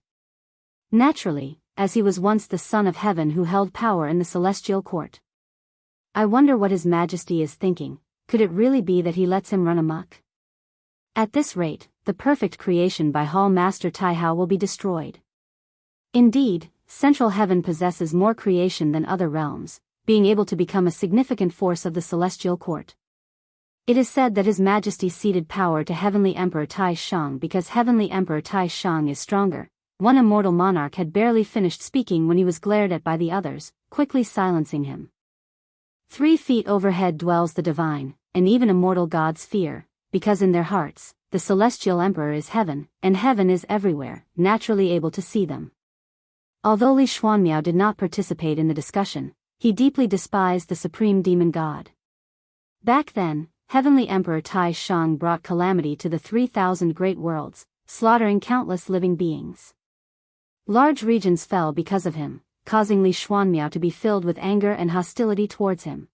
Naturally, as he was once the son of heaven who held power in the celestial court. I wonder what his majesty is thinking. Could it really be that he lets him run amok? At this rate, the perfect creation by Hall Master Taihao will be destroyed. Indeed, Central Heaven possesses more creation than other realms, being able to become a significant force of the celestial court. It is said that His Majesty ceded power to Heavenly Emperor Tai Shang because Heavenly Emperor Tai Shang is stronger. One immortal monarch had barely finished speaking when he was glared at by the others, quickly silencing him. 3 feet overhead dwells the divine, and even immortal gods fear, because in their hearts, the celestial emperor is heaven, and heaven is everywhere, naturally able to see them. Although Li Xuanmiao did not participate in the discussion, he deeply despised the supreme demon god. Back then, Heavenly Emperor Tai Shang brought calamity to the 3,000 great worlds, slaughtering countless living beings. Large regions fell because of him, causing Li Xuanmiao to be filled with anger and hostility towards him.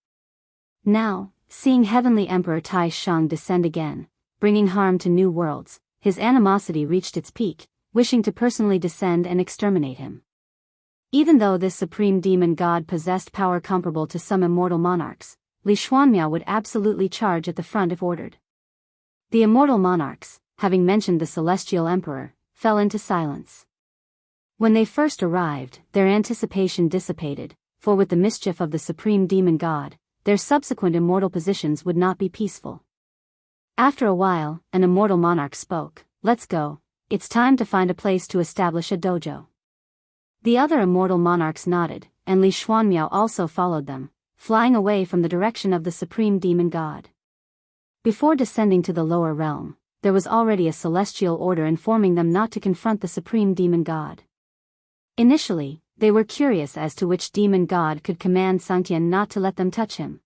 Now, seeing Heavenly Emperor Tai Shang descend again, bringing harm to new worlds, his animosity reached its peak, wishing to personally descend and exterminate him. Even though this supreme demon god possessed power comparable to some immortal monarchs, Li Xuanmiao would absolutely charge at the front if ordered. The immortal monarchs, having mentioned the celestial emperor, fell into silence. When they first arrived, their anticipation dissipated, for with the mischief of the supreme demon god, their subsequent immortal positions would not be peaceful. After a while, an immortal monarch spoke, "Let's go, it's time to find a place to establish a dojo." The other immortal monarchs nodded, and Li Xuanmiao also followed them, flying away from the direction of the supreme demon god. Before descending to the lower realm, there was already a celestial order informing them not to confront the supreme demon god. Initially, they were curious as to which demon god could command Sainthood not to let them touch him.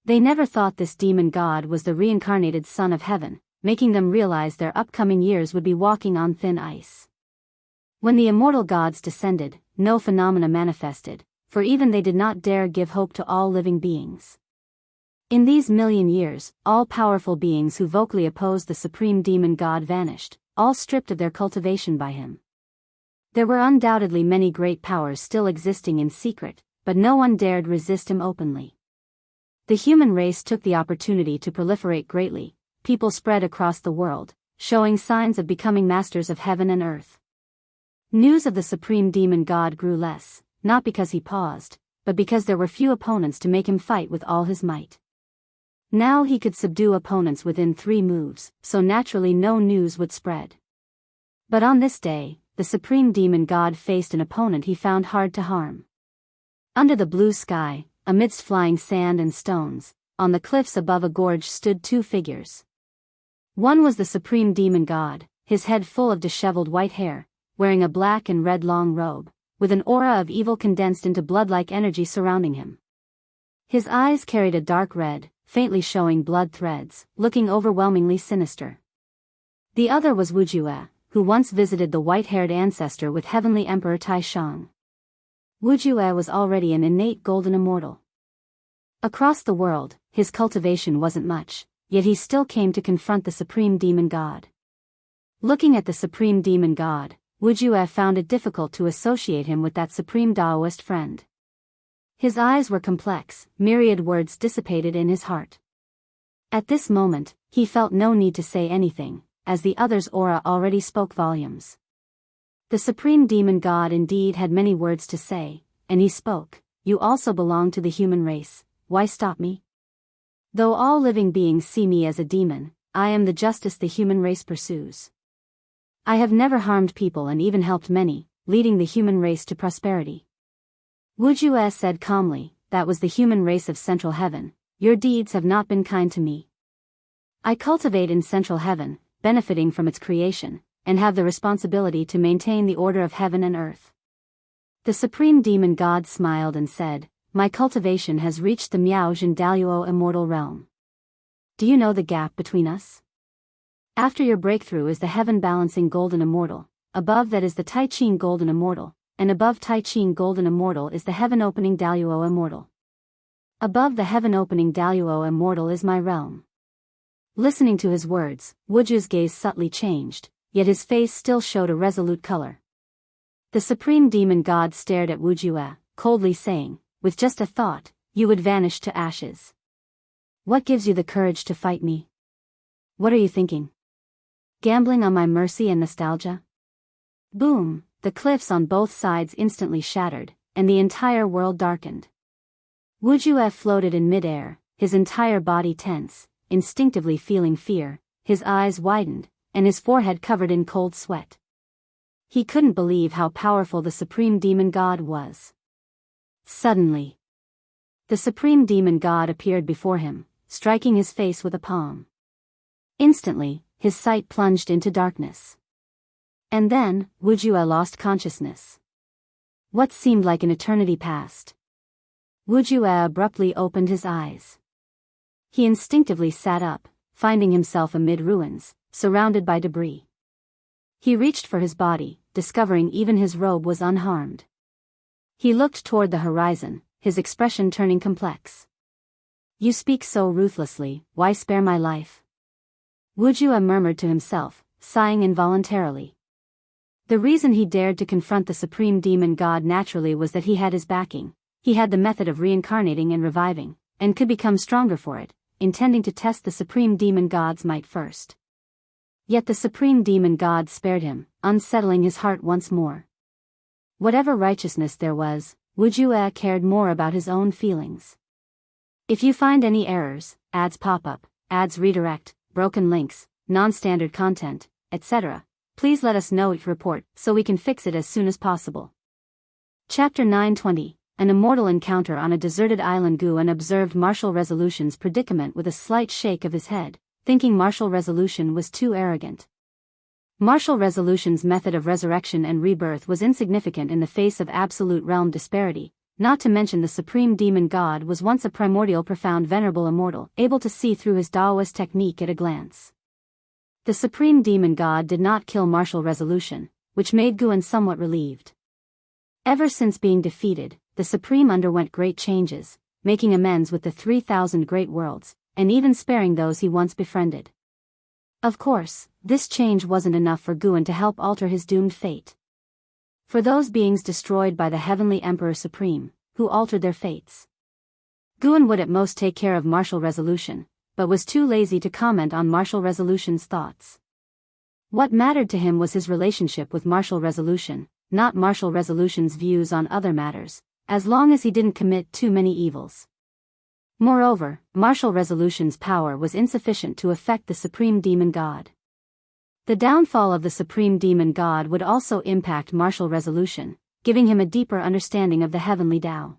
They never thought this demon god was the reincarnated son of heaven, making them realize their upcoming years would be walking on thin ice. When the immortal gods descended, no phenomena manifested, for even they did not dare give hope to all living beings. In these million years, all powerful beings who vocally opposed the supreme demon god vanished, all stripped of their cultivation by him. There were undoubtedly many great powers still existing in secret, but no one dared resist him openly. The human race took the opportunity to proliferate greatly, people spread across the world, showing signs of becoming masters of heaven and earth. News of the supreme demon god grew less, not because he paused, but because there were few opponents to make him fight with all his might. Now he could subdue opponents within 3 moves, so naturally no news would spread. But on this day, the supreme demon god faced an opponent he found hard to harm. Under the blue sky, amidst flying sand and stones, on the cliffs above a gorge stood 2 figures. One was the supreme demon god, his head full of disheveled white hair, wearing a black and red long robe, with an aura of evil condensed into blood-like energy surrounding him. His eyes carried a dark red, faintly showing blood threads, looking overwhelmingly sinister. The other was Wuxia, who once visited the white-haired ancestor with Heavenly Emperor Tai Shang. Wuxia was already an innate golden immortal. Across the world, his cultivation wasn't much, yet he still came to confront the supreme demon god. Looking at the supreme demon god, Wuxia found it difficult to associate him with that supreme Daoist friend. His eyes were complex, myriad words dissipated in his heart. At this moment, he felt no need to say anything, as the other's aura already spoke volumes. The supreme demon god indeed had many words to say, and he spoke, "You also belong to the human race, why stop me? Though all living beings see me as a demon, I am the justice the human race pursues. I have never harmed people and even helped many, leading the human race to prosperity." Wuxia said calmly, "That was the human race of Central Heaven, your deeds have not been kind to me. I cultivate in Central Heaven, benefiting from its creation, and have the responsibility to maintain the order of heaven and earth." The supreme demon god smiled and said, "My cultivation has reached the Miaojin Daluo immortal realm. Do you know the gap between us? After your breakthrough is the heaven-balancing golden immortal, above that is the Tai Ching golden immortal, and above Tai Ching golden immortal is the heaven-opening Daluo immortal. Above the heaven-opening Daluo immortal is my realm." Listening to his words, Wuju's gaze subtly changed, yet his face still showed a resolute color. The supreme demon god stared at Wuxia, coldly saying, "With just a thought, you would vanish to ashes. What gives you the courage to fight me? What are you thinking? Gambling on my mercy and nostalgia?" Boom! The cliffs on both sides instantly shattered, and the entire world darkened. Wuxia floated in midair, his entire body tense, instinctively feeling fear, his eyes widened, and his forehead covered in cold sweat. He couldn't believe how powerful the supreme demon god was. Suddenly, the supreme demon god appeared before him, striking his face with a palm. Instantly, his sight plunged into darkness. And then, Wuxia lost consciousness. What seemed like an eternity passed. Wuxia abruptly opened his eyes. He instinctively sat up, finding himself amid ruins, surrounded by debris. He reached for his body, discovering even his robe was unharmed. He looked toward the horizon, his expression turning complex. "You speak so ruthlessly, why spare my life?" Wuxia murmured to himself, sighing involuntarily. The reason he dared to confront the supreme demon god naturally was that he had his backing. He had the method of reincarnating and reviving, and could become stronger for it, intending to test the supreme demon god's might first. Yet the supreme demon god spared him, unsettling his heart once more. Whatever righteousness there was, Wuxia cared more about his own feelings. If you find any errors, ads pop up, ads redirect, broken links, non-standard content, etc., please let us know each report so we can fix it as soon as possible. Chapter 920, An Immortal Encounter on a Deserted Island. Guan observed Martial Resolution's predicament with a slight shake of his head, thinking Martial Resolution was too arrogant. Martial Resolution's method of resurrection and rebirth was insignificant in the face of absolute realm disparity, not to mention the supreme demon god was once a primordial profound venerable immortal, able to see through his Daoist technique at a glance. The supreme demon god did not kill Martial Resolution, which made Guan somewhat relieved. Ever since being defeated, the Supreme underwent great changes, making amends with the 3,000 great worlds, and even sparing those he once befriended. Of course, this change wasn't enough for Guan to help alter his doomed fate. For those beings destroyed by the Heavenly Emperor Supreme, who altered their fates, Guan would at most take care of Martial Resolution, but was too lazy to comment on Martial Resolution's thoughts. What mattered to him was his relationship with Martial Resolution, not Martial Resolution's views on other matters, as long as he didn't commit too many evils. Moreover, Martial Resolution's power was insufficient to affect the Supreme Demon God. The downfall of the Supreme Demon God would also impact Martial Resolution, giving him a deeper understanding of the heavenly Tao.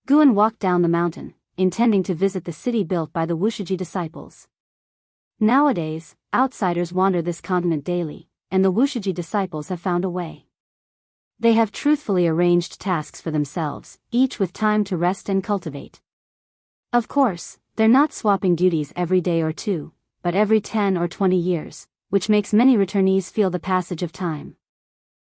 Guan walked down the mountain, intending to visit the city built by the Wuxia disciples. Nowadays, outsiders wander this continent daily, and the Wuxia disciples have found a way. They have truthfully arranged tasks for themselves, each with time to rest and cultivate. Of course, they're not swapping duties every day or two, but every 10 or 20 years, which makes many returnees feel the passage of time.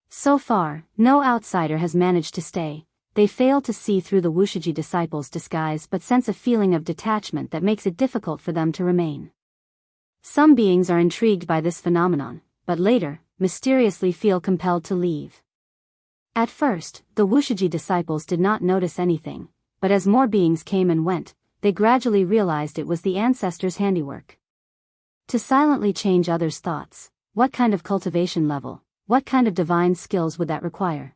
So far, no outsider has managed to stay. They fail to see through the Wuxia disciples' disguise but sense a feeling of detachment that makes it difficult for them to remain. Some beings are intrigued by this phenomenon, but later, mysteriously feel compelled to leave. At first, the Wuxia disciples did not notice anything, but as more beings came and went, they gradually realized it was the ancestors' handiwork. To silently change others' thoughts, what kind of cultivation level, what kind of divine skills would that require?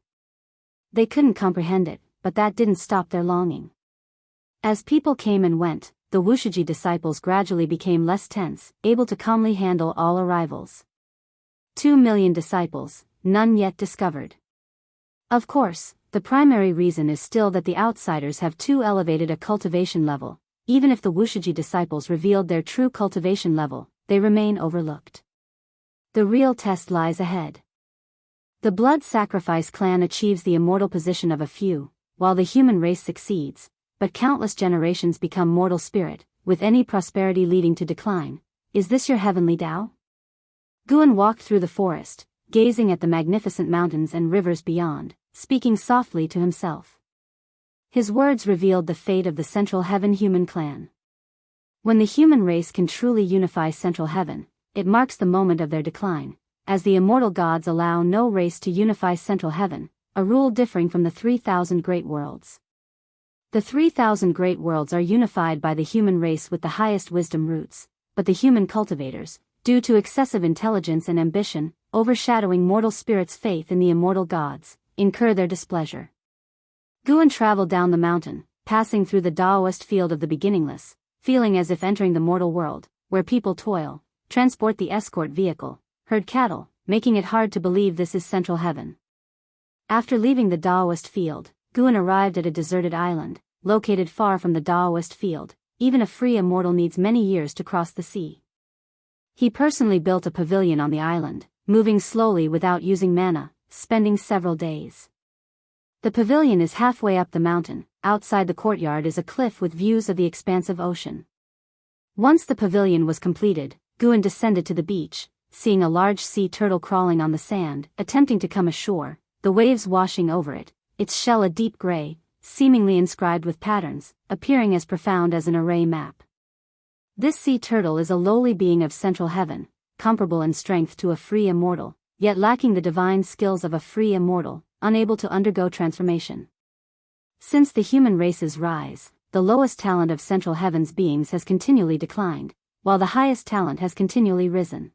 They couldn't comprehend it, but that didn't stop their longing. As people came and went, the Wuxia disciples gradually became less tense, able to calmly handle all arrivals. 2 million disciples, none yet discovered. Of course, the primary reason is still that the outsiders have too elevated a cultivation level. Even if the Wuxia disciples revealed their true cultivation level, they remain overlooked. The real test lies ahead. The blood sacrifice clan achieves the immortal position of a few, while the human race succeeds, but countless generations become mortal spirit, with any prosperity leading to decline. Is this your heavenly Tao? Guan walked through the forest, gazing at the magnificent mountains and rivers beyond, speaking softly to himself. His words revealed the fate of the Central Heaven human clan. When the human race can truly unify Central Heaven, it marks the moment of their decline, as the immortal gods allow no race to unify Central Heaven, a rule differing from the 3,000 great worlds. The 3,000 great worlds are unified by the human race with the highest wisdom roots, but the human cultivators, due to excessive intelligence and ambition, overshadowing mortal spirits' faith in the immortal gods, incur their displeasure. Guan traveled down the mountain, passing through the Daoist field of the beginningless, feeling as if entering the mortal world, where people toil, transport the escort vehicle, herd cattle, making it hard to believe this is central heaven. After leaving the Daoist field, Guan arrived at a deserted island, located far from the Daoist field. Even a free immortal needs many years to cross the sea. He personally built a pavilion on the island, moving slowly without using mana, spending several days. The pavilion is halfway up the mountain. Outside the courtyard is a cliff with views of the expansive ocean. Once the pavilion was completed, Guan descended to the beach, seeing a large sea turtle crawling on the sand, attempting to come ashore, the waves washing over it, its shell a deep gray, seemingly inscribed with patterns, appearing as profound as an array map. This sea turtle is a lowly being of central heaven, comparable in strength to a free immortal, yet lacking the divine skills of a free immortal, unable to undergo transformation. Since the human race's rise, the lowest talent of central heaven's beings has continually declined, while the highest talent has continually risen.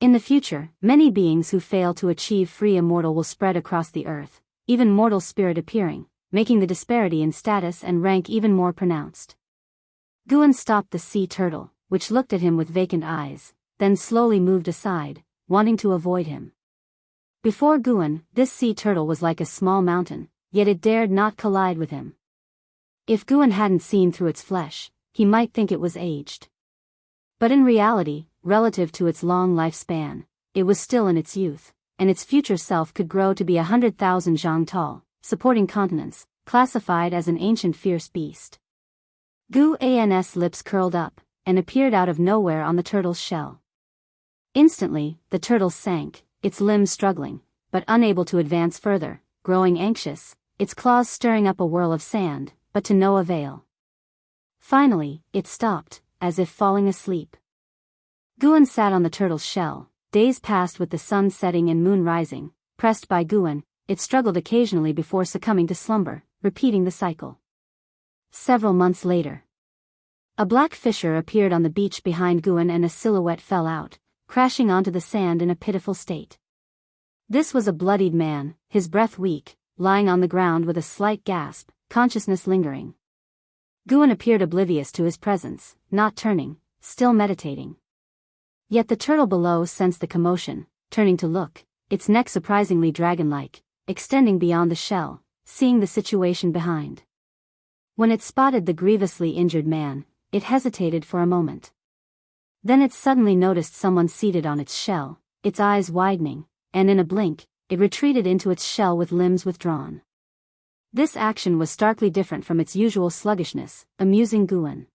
In the future, many beings who fail to achieve free immortal will spread across the earth, even mortal spirit appearing, making the disparity in status and rank even more pronounced. Guan stopped the sea turtle, which looked at him with vacant eyes, then slowly moved aside, wanting to avoid him. Before Guan, this sea turtle was like a small mountain, yet it dared not collide with him. If Guan hadn't seen through its flesh, he might think it was aged. But in reality, relative to its long lifespan, it was still in its youth, and its future self could grow to be 100,000 zhang tall, supporting continents, classified as an ancient fierce beast. Guan's lips curled up, and appeared out of nowhere on the turtle's shell. Instantly, the turtle sank, its limbs struggling, but unable to advance further, growing anxious, its claws stirring up a whirl of sand, but to no avail. Finally, it stopped, as if falling asleep. Guan sat on the turtle's shell. Days passed with the sun setting and moon rising. Pressed by Guan, it struggled occasionally before succumbing to slumber, repeating the cycle. Several months later, a black fissure appeared on the beach behind Guan and a silhouette fell out, crashing onto the sand in a pitiful state. This was a bloodied man, his breath weak, lying on the ground with a slight gasp, consciousness lingering. Guan appeared oblivious to his presence, not turning, still meditating. Yet the turtle below sensed the commotion, turning to look, its neck surprisingly dragon-like, extending beyond the shell, seeing the situation behind. When it spotted the grievously injured man, it hesitated for a moment. Then it suddenly noticed someone seated on its shell, its eyes widening, and in a blink, it retreated into its shell with limbs withdrawn. This action was starkly different from its usual sluggishness, amusing Guan.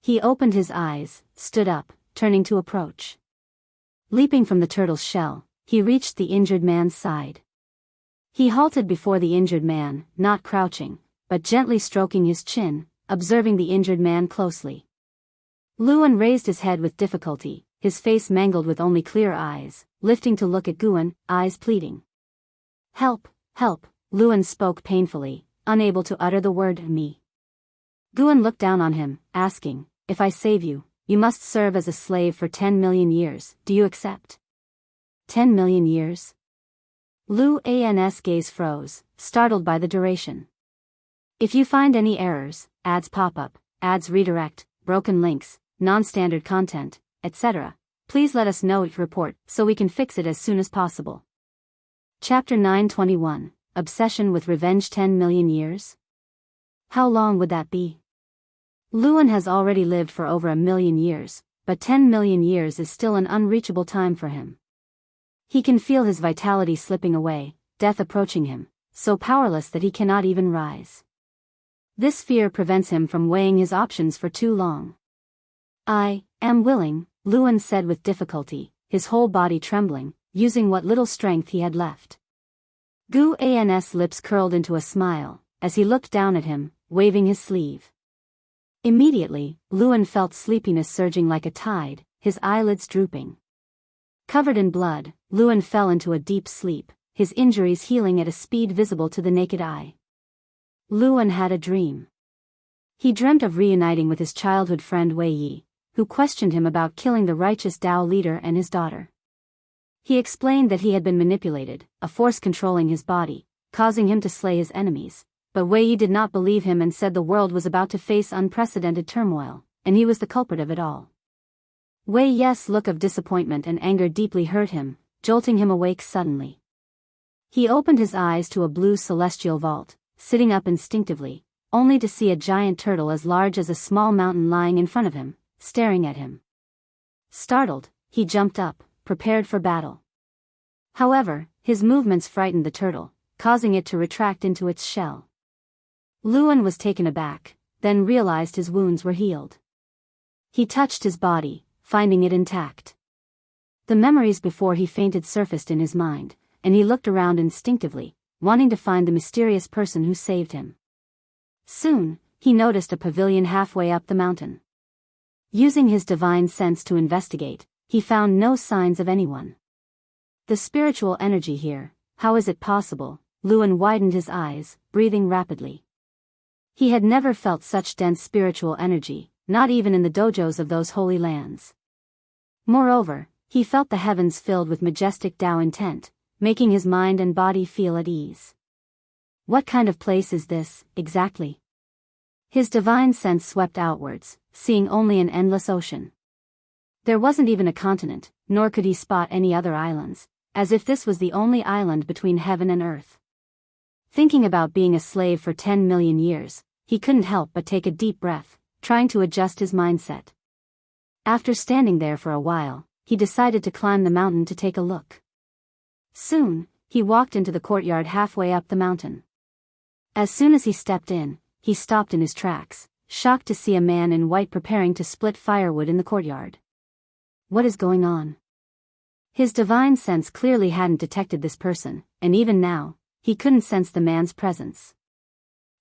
He opened his eyes, stood up, turning to approach. Leaping from the turtle's shell, he reached the injured man's side. He halted before the injured man, not crouching, but gently stroking his chin, observing the injured man closely. Luan raised his head with difficulty, his face mangled with only clear eyes, lifting to look at Guan, eyes pleading. "Help, help," Luan spoke painfully, unable to utter the word "me." Guan looked down on him, asking, "If I save you, you must serve as a slave for 10 million years, do you accept?" 10 million years? Luan's gaze froze, startled by the duration. "If you find any errors, ads pop up, ads redirect, broken links, non-standard content, etc., please let us know it report so we can fix it as soon as possible." Chapter 921, Obsession with Revenge. 10 million years? How long would that be? Luan has already lived for over 1 million years, but 10 million years is still an unreachable time for him. He can feel his vitality slipping away, death approaching him, so powerless that he cannot even rise. This fear prevents him from weighing his options for too long. "I am willing," Luan said with difficulty, his whole body trembling, using what little strength he had left. Guan's lips curled into a smile, as he looked down at him, waving his sleeve. Immediately, Luan felt sleepiness surging like a tide, his eyelids drooping. Covered in blood, Luan fell into a deep sleep, his injuries healing at a speed visible to the naked eye. Luan had a dream. He dreamt of reuniting with his childhood friend Wei Yi, who questioned him about killing the righteous Dao leader and his daughter. He explained that he had been manipulated, a force controlling his body, causing him to slay his enemies, but Wei Yi did not believe him and said the world was about to face unprecedented turmoil, and he was the culprit of it all. Wei Yi's look of disappointment and anger deeply hurt him, jolting him awake suddenly. He opened his eyes to a blue celestial vault, sitting up instinctively, only to see a giant turtle as large as a small mountain lying in front of him, staring at him. Startled, he jumped up, prepared for battle. However, his movements frightened the turtle, causing it to retract into its shell. Luan was taken aback, then realized his wounds were healed. He touched his body, finding it intact. The memories before he fainted surfaced in his mind, and he looked around instinctively, wanting to find the mysterious person who saved him. Soon, he noticed a pavilion halfway up the mountain. Using his divine sense to investigate, he found no signs of anyone. The spiritual energy here, how is it possible? Luan widened his eyes, breathing rapidly. He had never felt such dense spiritual energy, not even in the dojos of those holy lands. Moreover, he felt the heavens filled with majestic Tao intent, making his mind and body feel at ease. What kind of place is this, exactly? His divine sense swept outwards, seeing only an endless ocean. There wasn't even a continent, nor could he spot any other islands, as if this was the only island between heaven and earth. Thinking about being a slave for 10 million years, he couldn't help but take a deep breath, trying to adjust his mindset. After standing there for a while, he decided to climb the mountain to take a look. Soon, he walked into the courtyard halfway up the mountain. As soon as he stepped in, he stopped in his tracks, shocked to see a man in white preparing to split firewood in the courtyard. What is going on? His divine sense clearly hadn't detected this person, and even now, he couldn't sense the man's presence.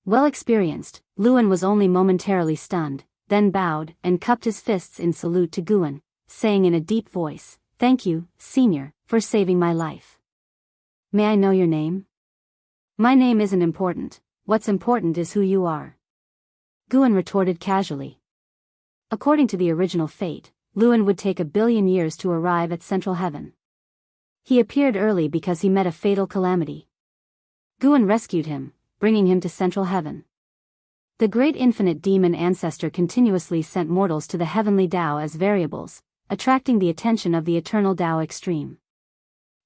Well experienced, Luan was only momentarily stunned, then bowed and cupped his fists in salute to Guan, saying in a deep voice, "Thank you, Senior, for saving my life. May I know your name?" "My name isn't important, what's important is who you are," Guan retorted casually. According to the original fate, Luan would take 1 billion years to arrive at Central Heaven. He appeared early because he met a fatal calamity. Guan rescued him, bringing him to Central Heaven. The great infinite demon ancestor continuously sent mortals to the heavenly Tao as variables, attracting the attention of the eternal Tao extreme.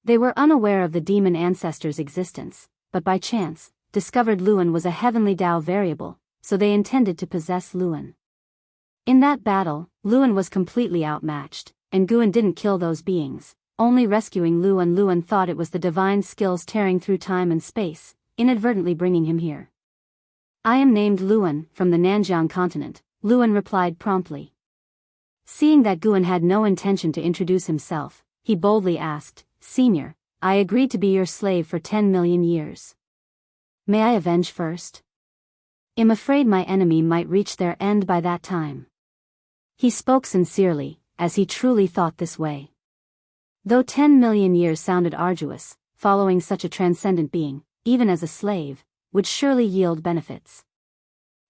They were unaware of the demon ancestor's existence, but by chance, discovered Luan was a heavenly Tao variable, so they intended to possess Luan. In that battle, Luan was completely outmatched, and Guan didn't kill those beings, only rescuing Luan. Luan thought it was the divine skills tearing through time and space, inadvertently bringing him here. "I am named Luan, from the Nanjiang continent," Luan replied promptly. Seeing that Guan had no intention to introduce himself, he boldly asked, "Senior, I agreed to be your slave for 10 million years. May I avenge first? I'm afraid my enemy might reach their end by that time." He spoke sincerely, as he truly thought this way. Though 10 million years sounded arduous, following such a transcendent being, even as a slave, would surely yield benefits.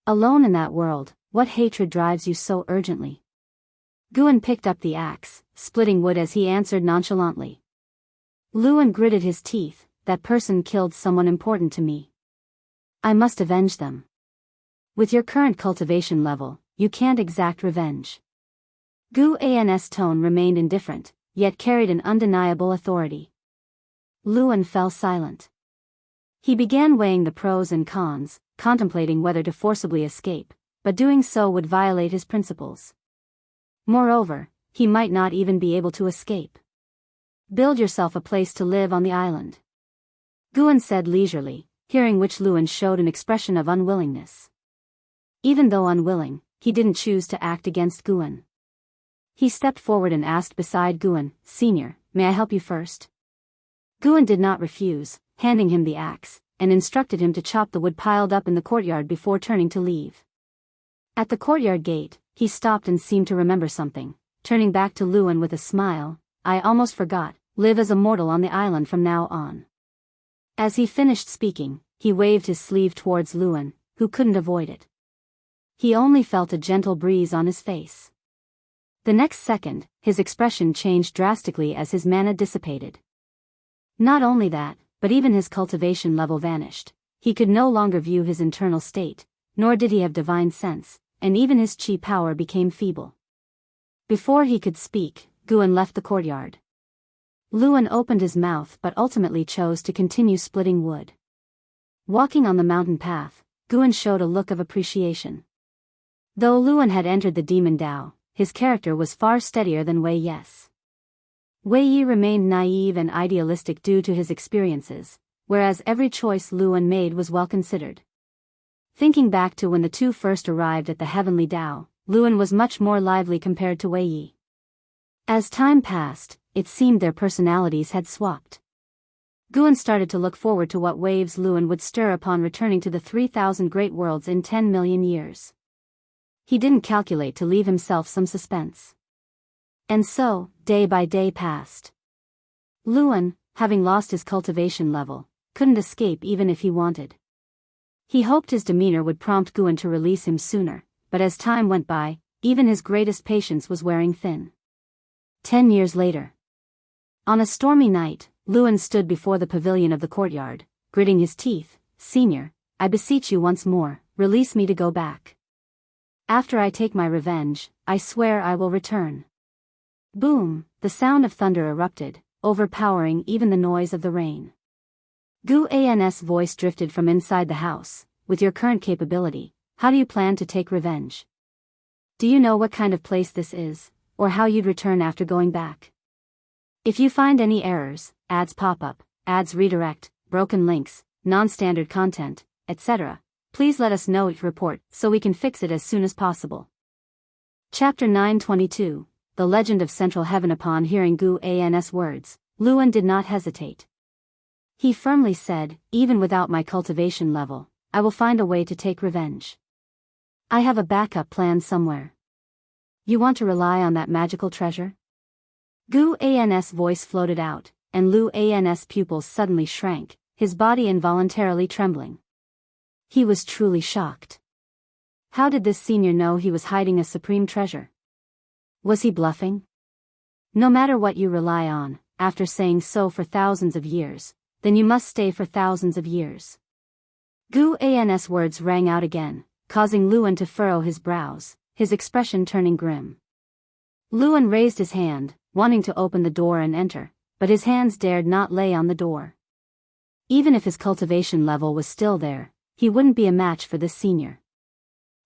Alone in that world, what hatred drives you so urgently? Guan picked up the axe, splitting wood as he answered nonchalantly. Luan gritted his teeth, "That person killed someone important to me. I must avenge them. With your current cultivation level, you can't exact revenge." Guan's tone remained indifferent, yet carried an undeniable authority. Luan fell silent. He began weighing the pros and cons, contemplating whether to forcibly escape, but doing so would violate his principles. Moreover, he might not even be able to escape. "Build yourself a place to live on the island," Guan said leisurely, hearing which Luan showed an expression of unwillingness. Even though unwilling, he didn't choose to act against Guan. He stepped forward and asked beside Guan, "Senior, may I help you first?" Guan did not refuse, handing him the axe, and instructed him to chop the wood piled up in the courtyard before turning to leave. At the courtyard gate, he stopped and seemed to remember something, turning back to Luan with a smile, "I almost forgot, live as a mortal on the island from now on." As he finished speaking, he waved his sleeve towards Luan, who couldn't avoid it. He only felt a gentle breeze on his face. The next second, his expression changed drastically as his mana dissipated. Not only that, but even his cultivation level vanished, He could no longer view his internal state, nor did he have divine sense, and even his chi power became feeble. Before he could speak, Guan left the courtyard. Luan opened his mouth but ultimately chose to continue splitting wood. Walking on the mountain path, Guan showed a look of appreciation. Though Luan had entered the demon Dao, his character was far steadier than Wei Yi's. Wei Yi remained naive and idealistic due to his experiences, whereas every choice Luan made was well considered. Thinking back to when the two first arrived at the heavenly Dao, Luan was much more lively compared to Wei Yi. As time passed, it seemed their personalities had swapped. Guan started to look forward to what waves Luan would stir upon returning to the 3,000 great worlds in 10 million years. He didn't calculate to leave himself some suspense. And so, day by day passed. Luan, having lost his cultivation level, couldn't escape even if he wanted. He hoped his demeanor would prompt Guan to release him sooner, but as time went by, even his greatest patience was wearing thin. 10 years later. On a stormy night, Luan stood before the pavilion of the courtyard, gritting his teeth. "Senior, I beseech you once more, release me to go back. After I take my revenge, I swear I will return." Boom, the sound of thunder erupted, overpowering even the noise of the rain. Gu An's voice drifted from inside the house. "With your current capability, how do you plan to take revenge? Do you know what kind of place this is, or how you'd return after going back? If you find any errors, ads pop up, ads redirect, broken links, non-standard content, etc., please let us know your report so we can fix it as soon as possible." Chapter 922, The Legend of Central Heaven. Upon hearing Gu An's words, Luan did not hesitate. He firmly said, "Even without my cultivation level, I will find a way to take revenge. I have a backup plan somewhere. You want to rely on that magical treasure?" Gu An's voice floated out, and Lu An's pupils suddenly shrank, his body involuntarily trembling. He was truly shocked. How did this senior know he was hiding a supreme treasure? Was he bluffing? No matter what you rely on, after saying so for thousands of years, then you must stay for thousands of years. Gu An's words rang out again, causing Luan to furrow his brows, his expression turning grim. Luan raised his hand, wanting to open the door and enter, but his hands dared not lay on the door. Even if his cultivation level was still there, he wouldn't be a match for this senior.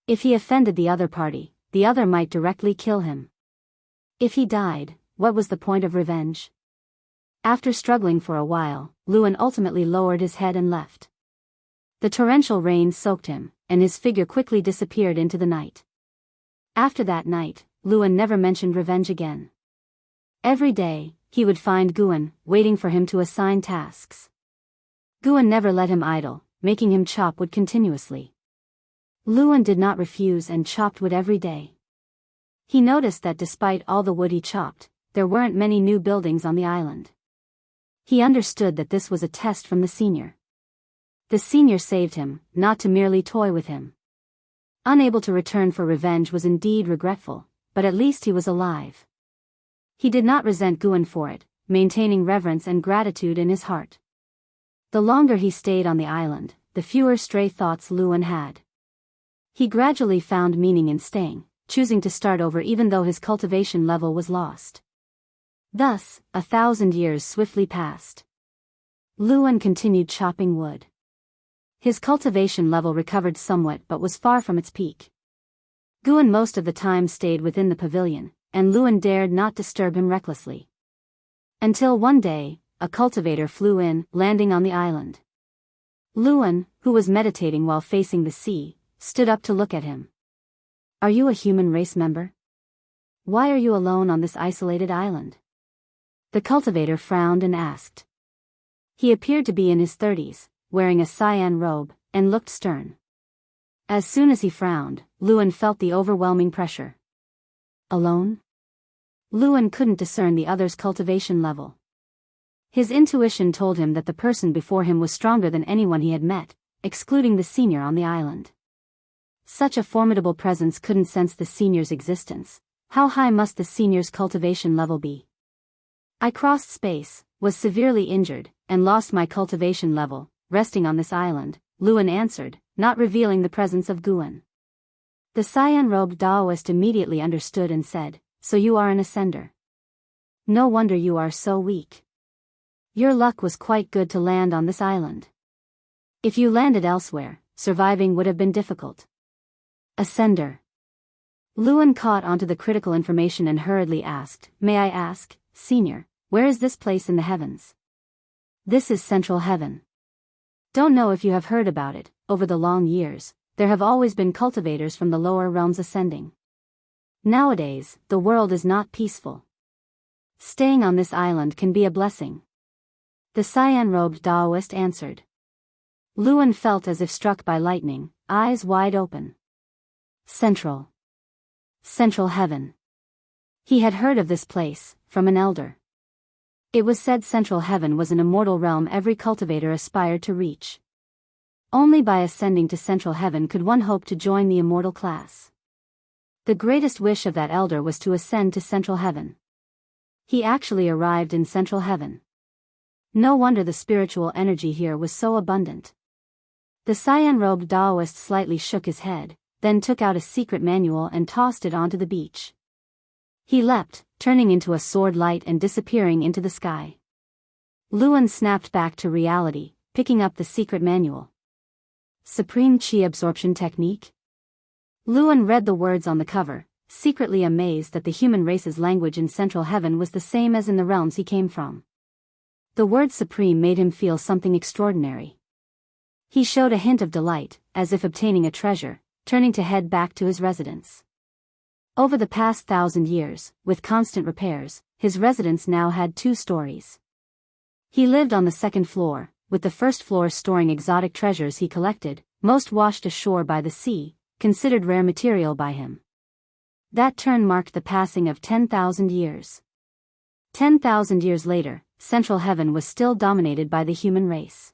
If he offended the other party, the other might directly kill him. If he died, what was the point of revenge? After struggling for a while, Luan ultimately lowered his head and left. The torrential rain soaked him, and his figure quickly disappeared into the night. After that night, Luan never mentioned revenge again. Every day, he would find Guan, waiting for him to assign tasks. Guan never let him idle, making him chop wood continuously. Luan did not refuse and chopped wood every day. He noticed that despite all the wood he chopped, there weren't many new buildings on the island. He understood that this was a test from the senior. The senior saved him, not to merely toy with him. Unable to return for revenge was indeed regretful, but at least he was alive. He did not resent Guan for it, maintaining reverence and gratitude in his heart. The longer he stayed on the island, the fewer stray thoughts Luan had. He gradually found meaning in staying, choosing to start over even though his cultivation level was lost. Thus, 1,000 years swiftly passed. Luan continued chopping wood. His cultivation level recovered somewhat but was far from its peak. Guan most of the time stayed within the pavilion, and Luan dared not disturb him recklessly. Until one day, a cultivator flew in, landing on the island. Luan, who was meditating while facing the sea, stood up to look at him. "Are you a human race member? Why are you alone on this isolated island?" The cultivator frowned and asked. He appeared to be in his 30s, wearing a cyan robe, and looked stern. As soon as he frowned, Luan felt the overwhelming pressure. Alone? Luan couldn't discern the other's cultivation level. His intuition told him that the person before him was stronger than anyone he had met, excluding the senior on the island. Such a formidable presence couldn't sense the senior's existence. How high must the senior's cultivation level be? "I crossed space, was severely injured, and lost my cultivation level, resting on this island," Luan answered, not revealing the presence of Guan. The cyan-robed Daoist immediately understood and said, so you are an ascender. No wonder you are so weak. Your luck was quite good to land on this island. If you landed elsewhere, surviving would have been difficult. Ascender. Luan caught onto the critical information and hurriedly asked, may I ask, Senior, where is this place in the heavens? This is Central Heaven. Don't know if you have heard about it, over the long years, there have always been cultivators from the lower realms ascending. Nowadays, the world is not peaceful. Staying on this island can be a blessing. The cyan-robed Daoist answered. Luan felt as if struck by lightning, eyes wide open. Central Heaven. He had heard of this place, from an elder. It was said Central Heaven was an immortal realm every cultivator aspired to reach. Only by ascending to Central Heaven could one hope to join the immortal class. The greatest wish of that elder was to ascend to Central Heaven. He actually arrived in Central Heaven. No wonder the spiritual energy here was so abundant. The cyan-robed Daoist slightly shook his head, then took out a secret manual and tossed it onto the beach. He leapt, turning into a sword light and disappearing into the sky. Luan snapped back to reality, picking up the secret manual. Supreme Qi Absorption Technique? Luan read the words on the cover, secretly amazed that the human race's language in Central Heaven was the same as in the realms he came from. The word supreme made him feel something extraordinary. He showed a hint of delight, as if obtaining a treasure, turning to head back to his residence. Over the past 1,000 years, with constant repairs, his residence now had 2 stories. He lived on the 2nd floor, with the 1st floor storing exotic treasures he collected, most washed ashore by the sea, considered rare material by him. That turn marked the passing of 10,000 years. 10,000 years later, Central Heaven was still dominated by the human race.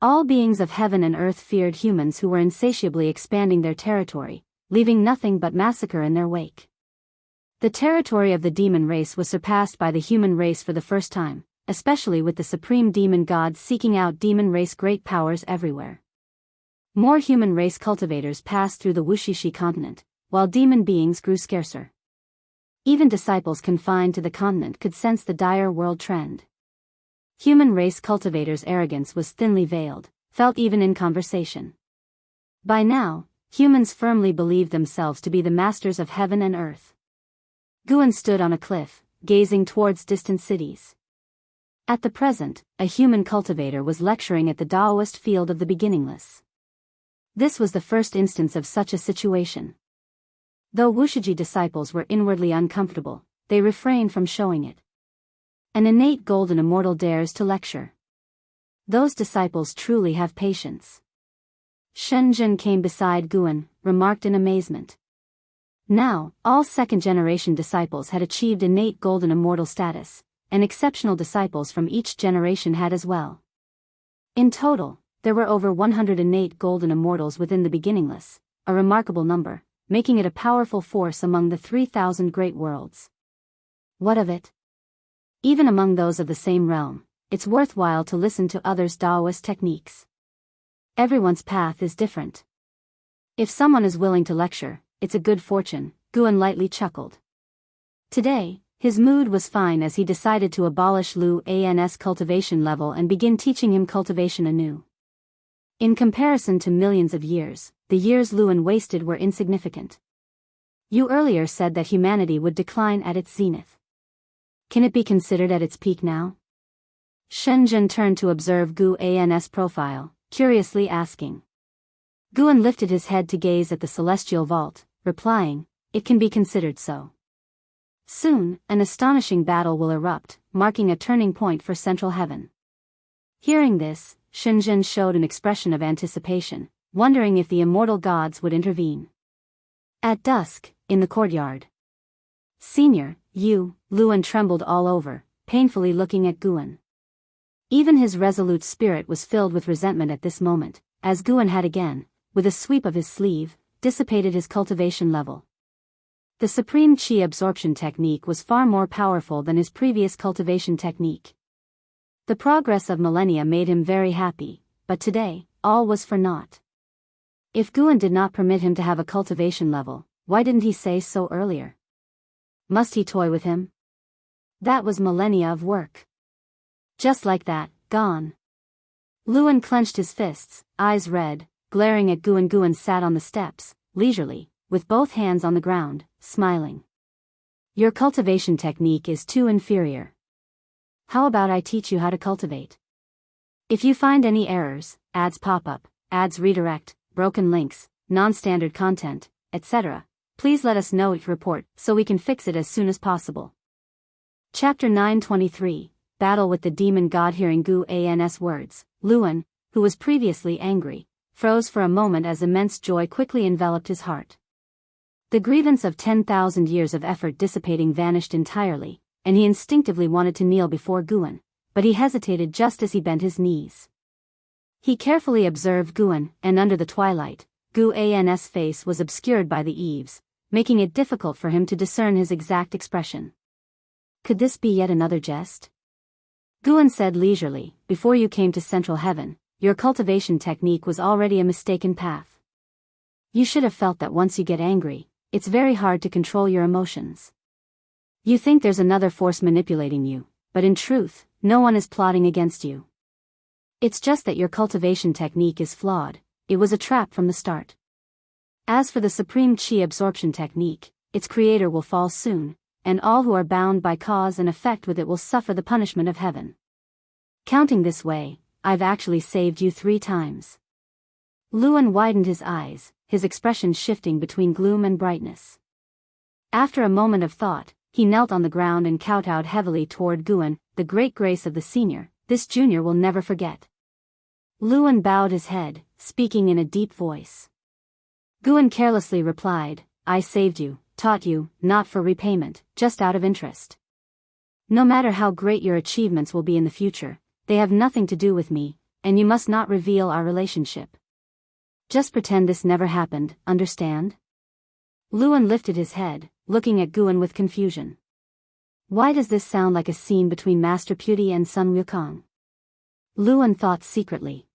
All beings of heaven and earth feared humans who were insatiably expanding their territory, leaving nothing but massacre in their wake. The territory of the demon race was surpassed by the human race for the first time, especially with the supreme demon gods seeking out demon race great powers everywhere. More human race cultivators passed through the Wuxia continent, while demon beings grew scarcer. Even disciples confined to the continent could sense the dire world trend. Human race cultivators' arrogance was thinly veiled, felt even in conversation. By now, humans firmly believed themselves to be the masters of heaven and earth. Guan stood on a cliff, gazing towards distant cities. At the present, a human cultivator was lecturing at the Daoist field of the beginningless. This was the first instance of such a situation. Though Wuxia disciples were inwardly uncomfortable, they refrained from showing it. An innate golden immortal dares to lecture. Those disciples truly have patience. Shenzhen came beside Guan, remarked in amazement. Now, all second-generation disciples had achieved innate golden immortal status, and exceptional disciples from each generation had as well. In total, there were over 100 innate golden immortals within the beginningless, a remarkable number, making it a powerful force among the 3,000 great worlds. What of it? Even among those of the same realm, it's worthwhile to listen to others' Daoist techniques. Everyone's path is different. If someone is willing to lecture, it's a good fortune, Guan lightly chuckled. Today, his mood was fine as he decided to abolish Lu An's cultivation level and begin teaching him cultivation anew. In comparison to millions of years, the years Luan wasted were insignificant. You earlier said that humanity would decline at its zenith. Can it be considered at its peak now? Shenzhen turned to observe Guan's profile, curiously asking. Guan lifted his head to gaze at the celestial vault, replying, it can be considered so. Soon, an astonishing battle will erupt, marking a turning point for Central Heaven. Hearing this, Shenzhen showed an expression of anticipation, wondering if the immortal gods would intervene. At dusk, in the courtyard. Senior, Luan trembled all over, painfully looking at Guan. Even his resolute spirit was filled with resentment at this moment, as Guan had again, with a sweep of his sleeve, dissipated his cultivation level. The supreme Qi absorption technique was far more powerful than his previous cultivation technique. The progress of millennia made him very happy, but today, all was for naught. If Guan did not permit him to have a cultivation level, why didn't he say so earlier? Must he toy with him? That was millennia of work. Just like that, gone. Luan clenched his fists, eyes red, glaring at Guan. Guan sat on the steps, leisurely, with both hands on the ground, smiling. Your cultivation technique is too inferior. How about I teach you how to cultivate? If you find any errors, ads pop up, ads redirect, broken links, non-standard content, etc., please let us know each report so we can fix it as soon as possible. Chapter 923, Battle with the Demon God. Hearing Guan's words, Luan, who was previously angry, froze for a moment as immense joy quickly enveloped his heart. The grievance of 10,000 years of effort dissipating vanished entirely, and he instinctively wanted to kneel before Guan, but he hesitated just as he bent his knees. He carefully observed Guan, and under the twilight, Guan's face was obscured by the eaves, making it difficult for him to discern his exact expression. Could this be yet another jest? Guan said leisurely, before you came to Central Heaven, your cultivation technique was already a mistaken path. You should have felt that once you get angry, it's very hard to control your emotions. You think there's another force manipulating you, but in truth, no one is plotting against you. It's just that your cultivation technique is flawed. It was a trap from the start. As for the supreme chi absorption technique, its creator will fall soon, and all who are bound by cause and effect with it will suffer the punishment of heaven. Counting this way, I've actually saved you 3 times. Luan widened his eyes, his expression shifting between gloom and brightness. After a moment of thought, he knelt on the ground and kowtowed heavily toward Guan. The great grace of the senior, this junior will never forget. Luan bowed his head, speaking in a deep voice. Guan carelessly replied, I saved you, taught you, not for repayment, just out of interest. No matter how great your achievements will be in the future, they have nothing to do with me, and you must not reveal our relationship. Just pretend this never happened, understand? Luan lifted his head, looking at Guan with confusion. Why does this sound like a scene between Master Putti and Sun Wukong? Luan thought secretly.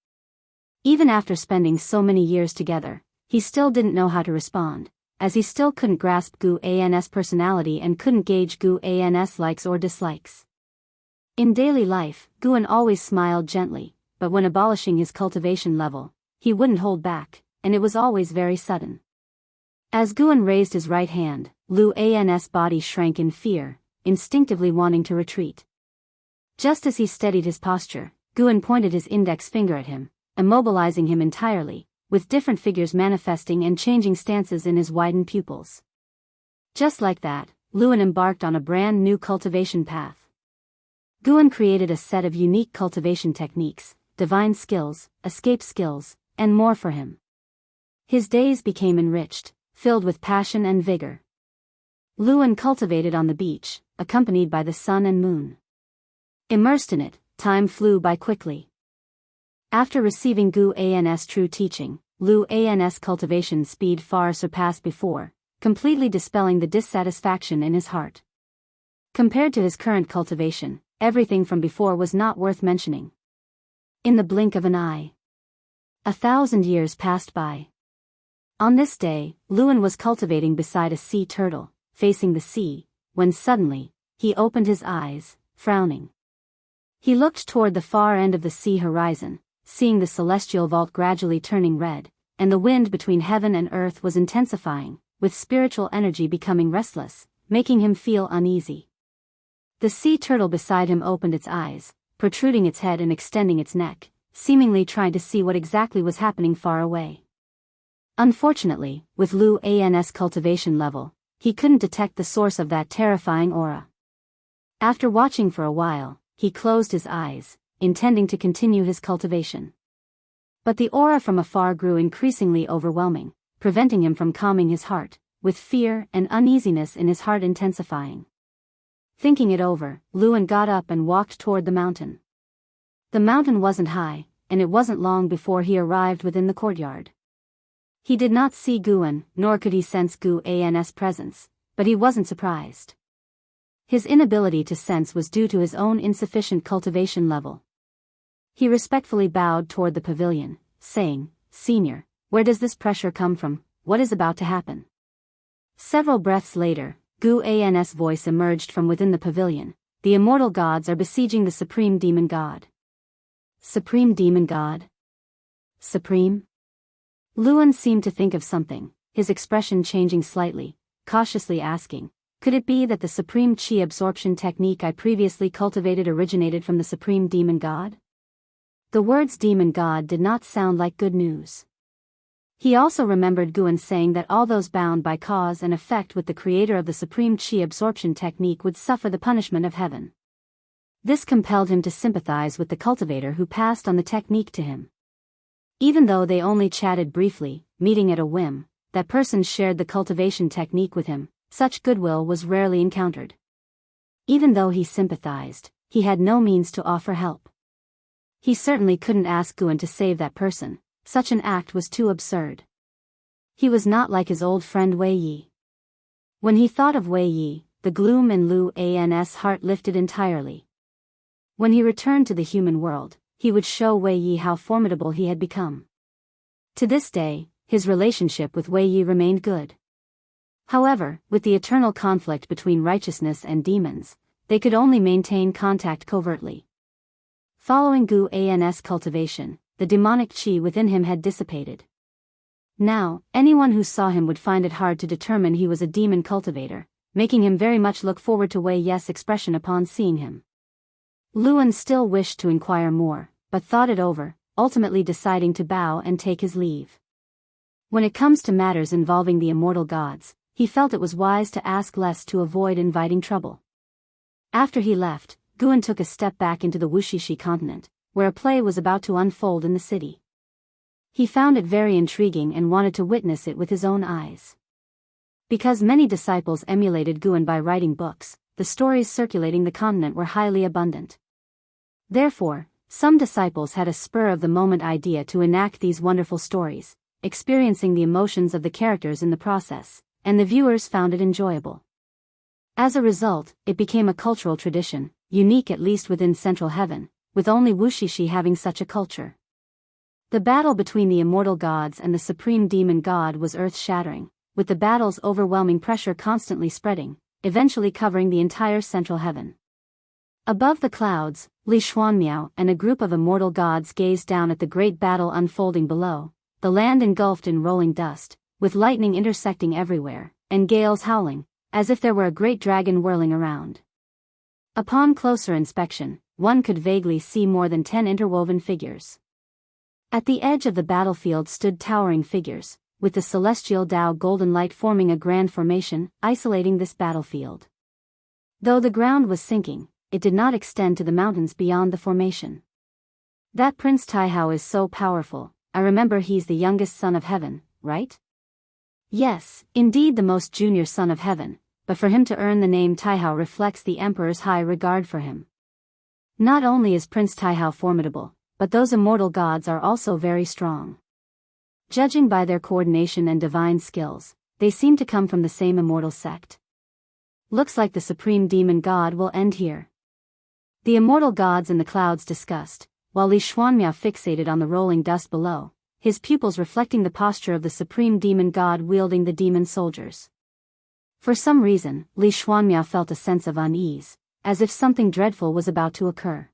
Even after spending so many years together, he still didn't know how to respond, as he still couldn't grasp Guan's personality and couldn't gauge Guan's likes or dislikes. In daily life, Guan always smiled gently, but when abolishing his cultivation level, he wouldn't hold back, and it was always very sudden. As Guan raised his right hand, Luan's body shrank in fear, instinctively wanting to retreat. Just as he steadied his posture, Guan pointed his index finger at him, immobilizing him entirely, with different figures manifesting and changing stances in his widened pupils. Just like that, Luan embarked on a brand new cultivation path. Guan created a set of unique cultivation techniques, divine skills, escape skills, and more for him. His days became enriched, filled with passion and vigor. Luan cultivated on the beach, accompanied by the sun and moon. Immersed in it, time flew by quickly. After receiving Guan's true teaching, Luan's cultivation speed far surpassed before, completely dispelling the dissatisfaction in his heart. Compared to his current cultivation, everything from before was not worth mentioning. In the blink of an eye, 1,000 years passed by. On this day, Luan was cultivating beside a sea turtle, facing the sea, when suddenly, he opened his eyes, frowning. He looked toward the far end of the sea horizon, seeing the celestial vault gradually turning red, and the wind between heaven and earth was intensifying, with spiritual energy becoming restless, making him feel uneasy. The sea turtle beside him opened its eyes, protruding its head and extending its neck, seemingly trying to see what exactly was happening far away. Unfortunately, with Luan's cultivation level, he couldn't detect the source of that terrifying aura. After watching for a while, he closed his eyes, intending to continue his cultivation. But the aura from afar grew increasingly overwhelming, preventing him from calming his heart, with fear and uneasiness in his heart intensifying. Thinking it over, Luan got up and walked toward the mountain. The mountain wasn't high, and it wasn't long before he arrived within the courtyard. He did not see Guan, nor could he sense Guan's presence, but he wasn't surprised. His inability to sense was due to his own insufficient cultivation level. He respectfully bowed toward the pavilion, saying, "Senior, where does this pressure come from? What is about to happen?" Several breaths later, Gu An's voice emerged from within the pavilion. "The immortal gods are besieging the supreme demon god." Supreme demon god? Supreme? Luan seemed to think of something, his expression changing slightly, cautiously asking, "Could it be that the supreme chi absorption technique I previously cultivated originated from the supreme demon god?" The words demon god did not sound like good news. He also remembered Guan saying that all those bound by cause and effect with the creator of the supreme chi absorption technique would suffer the punishment of heaven. This compelled him to sympathize with the cultivator who passed on the technique to him. Even though they only chatted briefly, meeting at a whim, that person shared the cultivation technique with him. Such goodwill was rarely encountered. Even though he sympathized, he had no means to offer help. He certainly couldn't ask Guan to save that person. Such an act was too absurd. He was not like his old friend Wei Yi. When he thought of Wei Yi, the gloom in Lu An's heart lifted entirely. When he returned to the human world, he would show Wei Yi how formidable he had become. To this day, his relationship with Wei Yi remained good. However, with the eternal conflict between righteousness and demons, they could only maintain contact covertly. Following Gu An's cultivation, the demonic chi within him had dissipated. Now, anyone who saw him would find it hard to determine he was a demon cultivator, making him very much look forward to Wei Yi's expression upon seeing him. Luan still wished to inquire more, but thought it over, ultimately deciding to bow and take his leave. When it comes to matters involving the immortal gods, he felt it was wise to ask less to avoid inviting trouble. After he left, Guan took a step back into the Wuxia continent, where a play was about to unfold in the city. He found it very intriguing and wanted to witness it with his own eyes. Because many disciples emulated Guan by writing books, the stories circulating the continent were highly abundant. Therefore, some disciples had a spur-of-the-moment idea to enact these wonderful stories, experiencing the emotions of the characters in the process, and the viewers found it enjoyable. As a result, it became a cultural tradition, unique at least within Central Heaven, with only Wuxia having such a culture. The battle between the immortal gods and the supreme demon god was earth-shattering, with the battle's overwhelming pressure constantly spreading, eventually covering the entire Central Heaven. Above the clouds, Li Xuanmiao and a group of immortal gods gazed down at the great battle unfolding below, the land engulfed in rolling dust, with lightning intersecting everywhere, and gales howling, as if there were a great dragon whirling around. Upon closer inspection, one could vaguely see more than 10 interwoven figures. At the edge of the battlefield stood towering figures, with the celestial Tao golden light forming a grand formation, isolating this battlefield. Though the ground was sinking, it did not extend to the mountains beyond the formation. "That Prince Taihao is so powerful. I remember he's the youngest son of heaven, right?" "Yes, indeed the most junior son of heaven, but for him to earn the name Taihao reflects the emperor's high regard for him. Not only is Prince Taihao formidable, but those immortal gods are also very strong. Judging by their coordination and divine skills, they seem to come from the same immortal sect. Looks like the supreme demon god will end here." The immortal gods in the clouds discussed, while Li Xuanmiao fixated on the rolling dust below, his pupils reflecting the posture of the supreme demon god wielding the demon soldiers. For some reason, Li Xuanmiao felt a sense of unease, as if something dreadful was about to occur.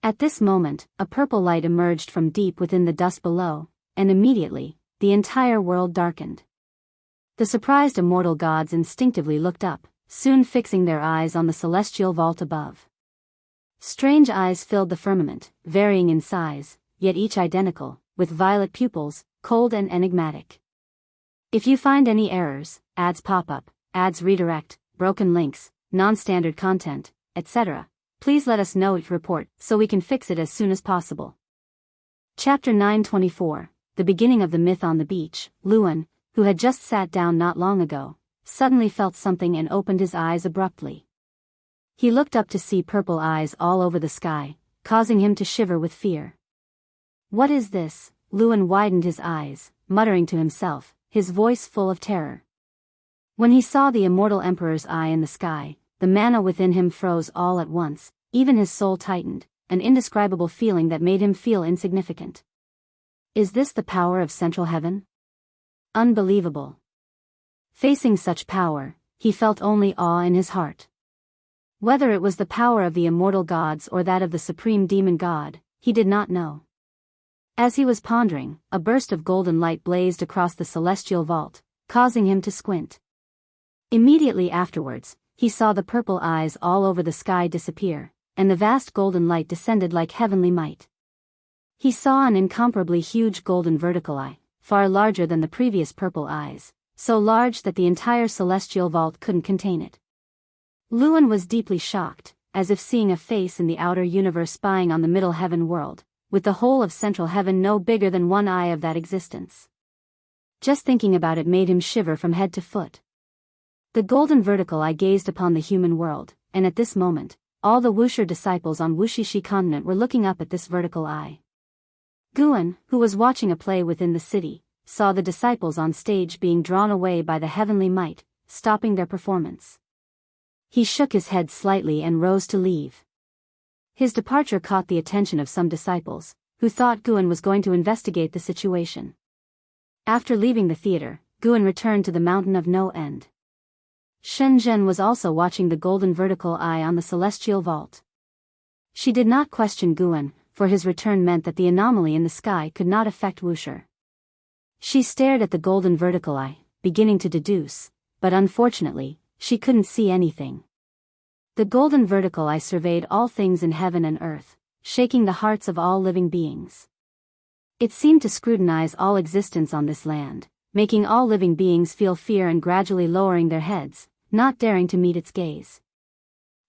At this moment, a purple light emerged from deep within the dust below, and immediately, the entire world darkened. The surprised immortal gods instinctively looked up, soon fixing their eyes on the celestial vault above. Strange eyes filled the firmament, varying in size, yet each identical, with violet pupils, cold and enigmatic. If you find any errors, ads pop up, ads redirect, broken links, non-standard content, etc., please let us know each report so we can fix it as soon as possible. Chapter 924, The Beginning of the Myth on the Beach. Luan, who had just sat down not long ago, suddenly felt something and opened his eyes abruptly. He looked up to see purple eyes all over the sky, causing him to shiver with fear. "What is this?" Luan widened his eyes, muttering to himself, his voice full of terror. When he saw the immortal emperor's eye in the sky, the mana within him froze all at once, even his soul tightened, an indescribable feeling that made him feel insignificant. Is this the power of Central Heaven? Unbelievable. Facing such power, he felt only awe in his heart. Whether it was the power of the immortal gods or that of the supreme demon god, he did not know. As he was pondering, a burst of golden light blazed across the celestial vault, causing him to squint. Immediately afterwards, he saw the purple eyes all over the sky disappear, and the vast golden light descended like heavenly might. He saw an incomparably huge golden vertical eye, far larger than the previous purple eyes, so large that the entire celestial vault couldn't contain it. Luan was deeply shocked, as if seeing a face in the outer universe spying on the middle heaven world, with the whole of Central Heaven no bigger than one eye of that existence. Just thinking about it made him shiver from head to foot. The golden vertical eye gazed upon the human world, and at this moment, all the Wuxia disciples on Wuxia continent were looking up at this vertical eye. Guan, who was watching a play within the city, saw the disciples on stage being drawn away by the heavenly might, stopping their performance. He shook his head slightly and rose to leave. His departure caught the attention of some disciples, who thought Guan was going to investigate the situation. After leaving the theater, Guan returned to the mountain of no end. Shenzhen was also watching the golden vertical eye on the celestial vault. She did not question Guan, for his return meant that the anomaly in the sky could not affect Wuxia. She stared at the golden vertical eye, beginning to deduce, but unfortunately, she couldn't see anything. The golden vertical eye surveyed all things in heaven and earth, shaking the hearts of all living beings. It seemed to scrutinize all existence on this land, making all living beings feel fear and gradually lowering their heads, not daring to meet its gaze.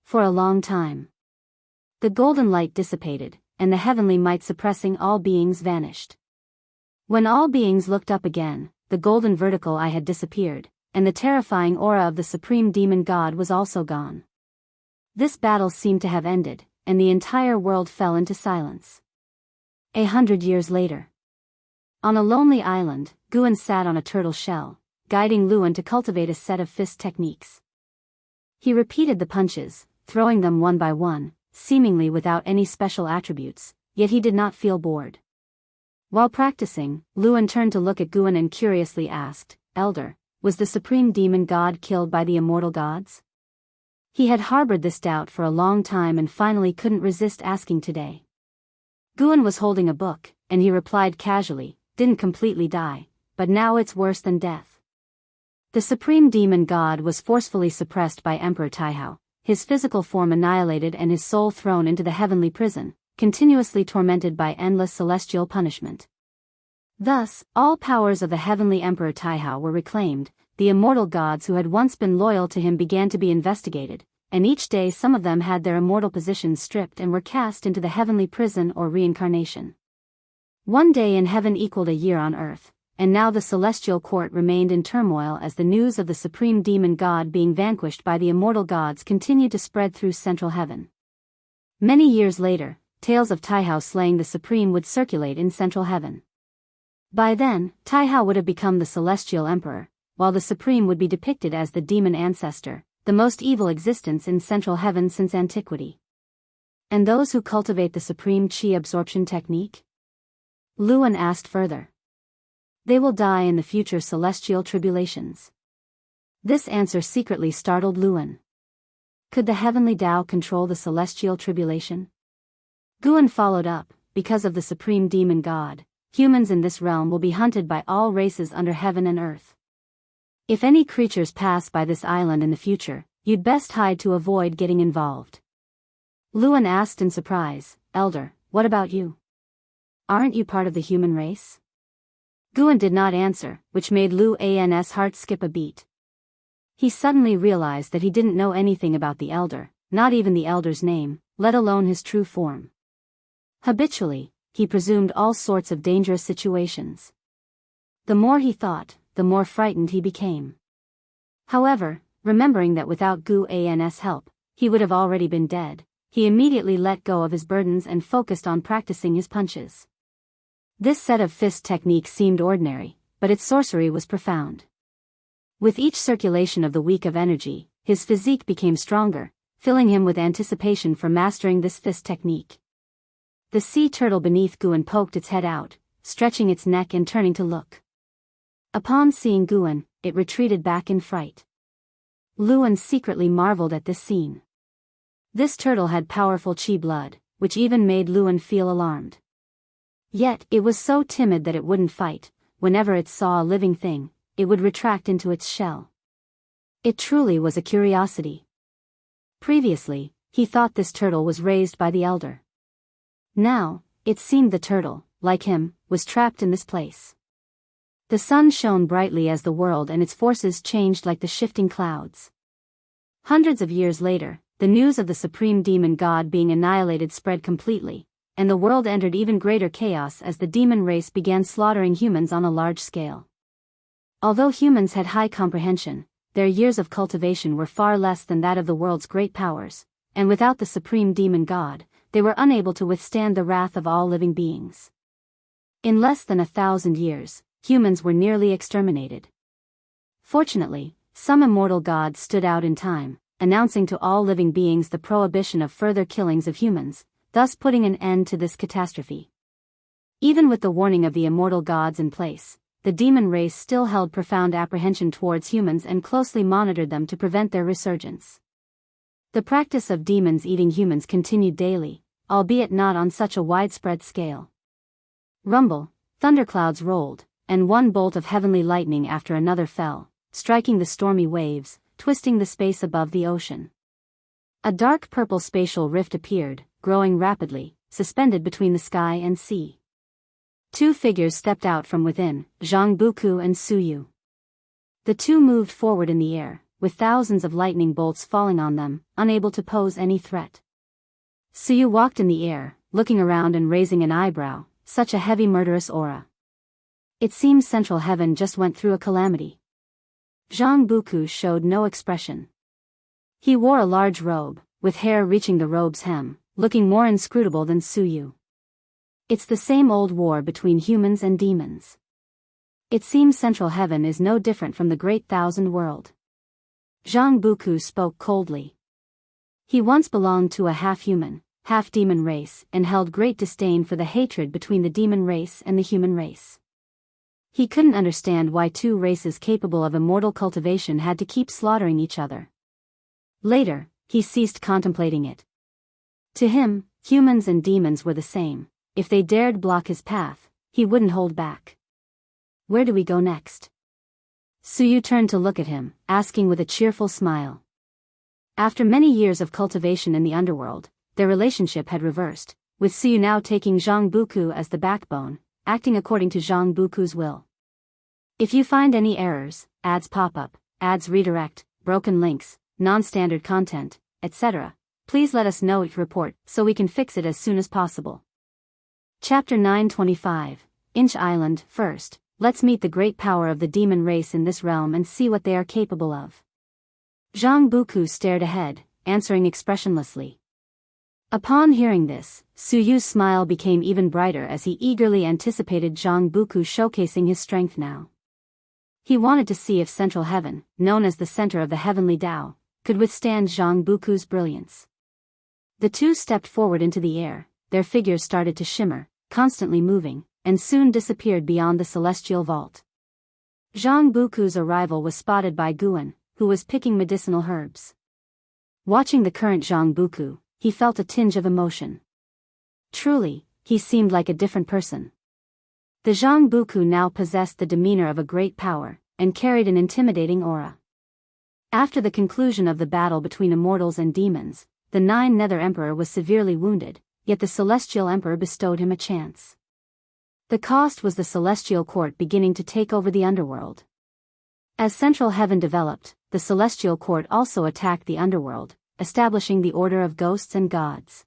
For a long time, the golden light dissipated, and the heavenly might suppressing all beings vanished. When all beings looked up again, the golden vertical eye had disappeared, and the terrifying aura of the supreme demon god was also gone. This battle seemed to have ended, and the entire world fell into silence. 100 years later, on a lonely island, Guan sat on a turtle shell, guiding Luan to cultivate a set of fist techniques. He repeated the punches, throwing them one by one, seemingly without any special attributes, yet he did not feel bored. While practicing, Luan turned to look at Guan and curiously asked, "Elder, was the supreme demon god killed by the immortal gods?" He had harbored this doubt for a long time and finally couldn't resist asking today. Guan was holding a book, and he replied casually, "Didn't completely die, but now it's worse than death." The supreme demon god was forcefully suppressed by Emperor Taihao, his physical form annihilated and his soul thrown into the heavenly prison, continuously tormented by endless celestial punishment. Thus, all powers of the heavenly Emperor Taihao were reclaimed, the immortal gods who had once been loyal to him began to be investigated, and each day some of them had their immortal positions stripped and were cast into the heavenly prison or reincarnation. One day in heaven equaled a year on earth, and now the celestial court remained in turmoil as the news of the supreme demon god being vanquished by the immortal gods continued to spread through central heaven. Many years later, tales of Taihao slaying the supreme would circulate in central heaven. By then, Taihao would have become the celestial emperor, while the supreme would be depicted as the demon ancestor, the most evil existence in central heaven since antiquity. And those who cultivate the supreme qi absorption technique? Luan asked further. They will die in the future celestial tribulations. This answer secretly startled Luan. Could the heavenly Tao control the celestial tribulation? Guan followed up, because of the supreme demon god, humans in this realm will be hunted by all races under heaven and earth. If any creatures pass by this island in the future, you'd best hide to avoid getting involved. Luan asked in surprise, "Elder, what about you? Aren't you part of the human race?" Guan did not answer, which made Luan's heart skip a beat. He suddenly realized that he didn't know anything about the elder, not even the elder's name, let alone his true form. Habitually, he presumed all sorts of dangerous situations. The more he thought, the more frightened he became. However, remembering that without Guan's help, he would have already been dead, he immediately let go of his burdens and focused on practicing his punches. This set of fist technique seemed ordinary, but its sorcery was profound. With each circulation of the week of energy, his physique became stronger, filling him with anticipation for mastering this fist technique. The sea turtle beneath Guan poked its head out, stretching its neck and turning to look. Upon seeing Guan, it retreated back in fright. Luan secretly marveled at this scene. This turtle had powerful chi blood, which even made Luan feel alarmed. Yet, it was so timid that it wouldn't fight. Whenever it saw a living thing, it would retract into its shell. It truly was a curiosity. Previously, he thought this turtle was raised by the elder. Now, it seemed the turtle, like him, was trapped in this place. The sun shone brightly as the world and its forces changed like the shifting clouds. Hundreds of years later, the news of the supreme demon god being annihilated spread completely, and the world entered even greater chaos as the demon race began slaughtering humans on a large scale. Although humans had high comprehension, their years of cultivation were far less than that of the world's great powers, and without the supreme demon god, they were unable to withstand the wrath of all living beings. In less than 1,000 years, humans were nearly exterminated. Fortunately, some immortal gods stood out in time, announcing to all living beings the prohibition of further killings of humans, thus putting an end to this catastrophe. Even with the warning of the immortal gods in place, the demon race still held profound apprehension towards humans and closely monitored them to prevent their resurgence. The practice of demons eating humans continued daily, albeit not on such a widespread scale. Rumble, thunderclouds rolled, and one bolt of heavenly lightning after another fell, striking the stormy waves, twisting the space above the ocean. A dark purple spatial rift appeared, growing rapidly, suspended between the sky and sea. Two figures stepped out from within, Zhang Buku and Suyu. The two moved forward in the air, with thousands of lightning bolts falling on them, unable to pose any threat. Suyu walked in the air, looking around and raising an eyebrow, such a heavy murderous aura. It seems Central Heaven just went through a calamity. Zhang Buku showed no expression. He wore a large robe, with hair reaching the robe's hem, looking more inscrutable than Suyu. It's the same old war between humans and demons. It seems Central Heaven is no different from the Great Thousand World. Zhang Buku spoke coldly. He once belonged to a half-human, half-demon race and held great disdain for the hatred between the demon race and the human race. He couldn't understand why two races capable of immortal cultivation had to keep slaughtering each other. Later, he ceased contemplating it. To him, humans and demons were the same. If they dared block his path, he wouldn't hold back. Where do we go next? Suyu turned to look at him, asking with a cheerful smile. After many years of cultivation in the underworld, their relationship had reversed, with Suyu now taking Zhang Buku as the backbone, acting according to Zhang Buku's will. If you find any errors, ads pop up, ads redirect, broken links, non-standard content, etc., please let us know your report so we can fix it as soon as possible. Chapter 925, Inch Island. First, let's meet the great power of the demon race in this realm and see what they are capable of. Zhang Buku stared ahead, answering expressionlessly. Upon hearing this, Suyu's smile became even brighter as he eagerly anticipated Zhang Buku showcasing his strength now. He wanted to see if Central Heaven, known as the center of the heavenly Tao, could withstand Zhang Buku's brilliance. The two stepped forward into the air, their figures started to shimmer, constantly moving, and soon disappeared beyond the celestial vault. Zhang Buku's arrival was spotted by Guan, who was picking medicinal herbs. Watching the current Zhang Buku, he felt a tinge of emotion. Truly, he seemed like a different person. The Zhang Buku now possessed the demeanor of a great power, and carried an intimidating aura. After the conclusion of the battle between immortals and demons, the Nine Nether Emperor was severely wounded, yet the Celestial Emperor bestowed him a chance. The cost was the Celestial Court beginning to take over the underworld. As Central Heaven developed, the Celestial Court also attacked the underworld, establishing the order of ghosts and gods.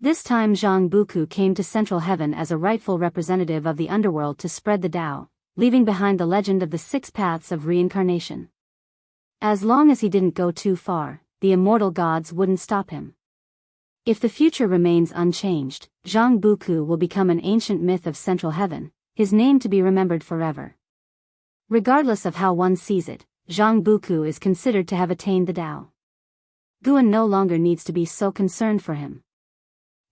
This time Zhang Buku came to Central Heaven as a rightful representative of the underworld to spread the Tao, leaving behind the legend of the 6 paths of reincarnation. As long as he didn't go too far, the immortal gods wouldn't stop him. If the future remains unchanged, Zhang Buku will become an ancient myth of Central Heaven, his name to be remembered forever. Regardless of how one sees it, Zhang Buku is considered to have attained the Tao. Guan no longer needs to be so concerned for him.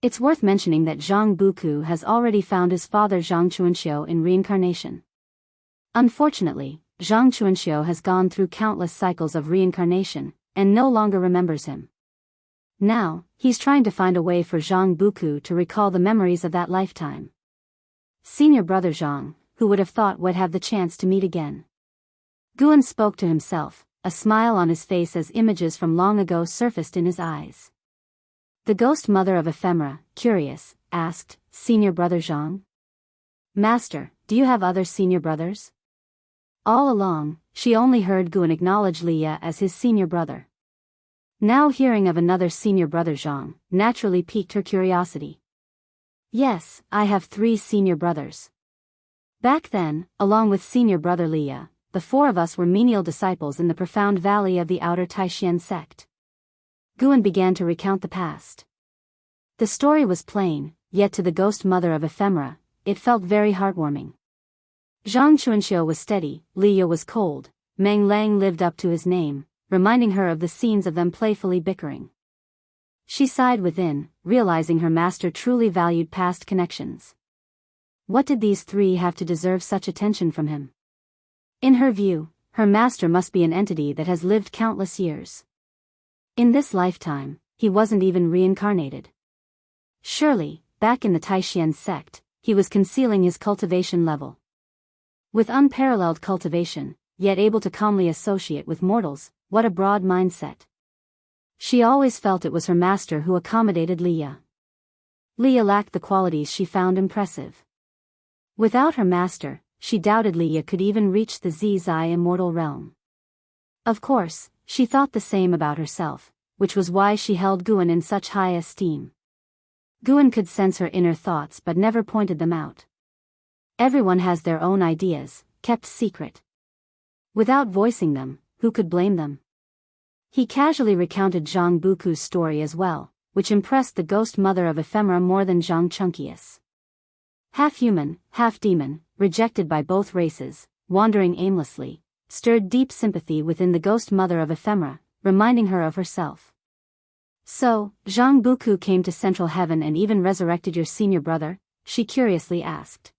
It's worth mentioning that Zhang Buku has already found his father Zhang Chuanxiu in reincarnation. Unfortunately, Zhang Chuanxiu has gone through countless cycles of reincarnation, and no longer remembers him. Now, he's trying to find a way for Zhang Buku to recall the memories of that lifetime. Senior brother Zhang, who would have thought would have the chance to meet again. Guan spoke to himself, a smile on his face as images from long ago surfaced in his eyes. The ghost mother of ephemera, curious, asked, Senior brother Zhang? Master, do you have other senior brothers? All along, she only heard Guan acknowledge Liya as his senior brother. Now hearing of another senior brother Zhang, naturally piqued her curiosity. Yes, I have 3 senior brothers. Back then, along with senior brother Liya, the 4 of us were menial disciples in the profound valley of the outer Taishan sect. Guan began to recount the past. The story was plain, yet to the ghost mother of ephemera, it felt very heartwarming. Zhang Chuanxiu was steady, Liya was cold, Meng Lang lived up to his name, reminding her of the scenes of them playfully bickering. She sighed within, realizing her master truly valued past connections. What did these 3 have to deserve such attention from him? In her view, her master must be an entity that has lived countless years. In this lifetime, he wasn't even reincarnated. Surely, back in the Taishan sect, he was concealing his cultivation level. With unparalleled cultivation, yet able to calmly associate with mortals, what a broad mindset. She always felt it was her master who accommodated Liya. Liya lacked the qualities she found impressive. Without her master, she doubted Liya could even reach the Zizai immortal realm. Of course, she thought the same about herself, which was why she held Guan in such high esteem. Guan could sense her inner thoughts but never pointed them out. Everyone has their own ideas, kept secret. Without voicing them, who could blame them? He casually recounted Zhang Buku's story as well, which impressed the ghost mother of ephemera more than Zhang Chunkius. Half human, half demon, rejected by both races, wandering aimlessly, stirred deep sympathy within the ghost mother of ephemera, reminding her of herself. So, Zhang Buku came to Central Heaven and even resurrected your senior brother? She curiously asked.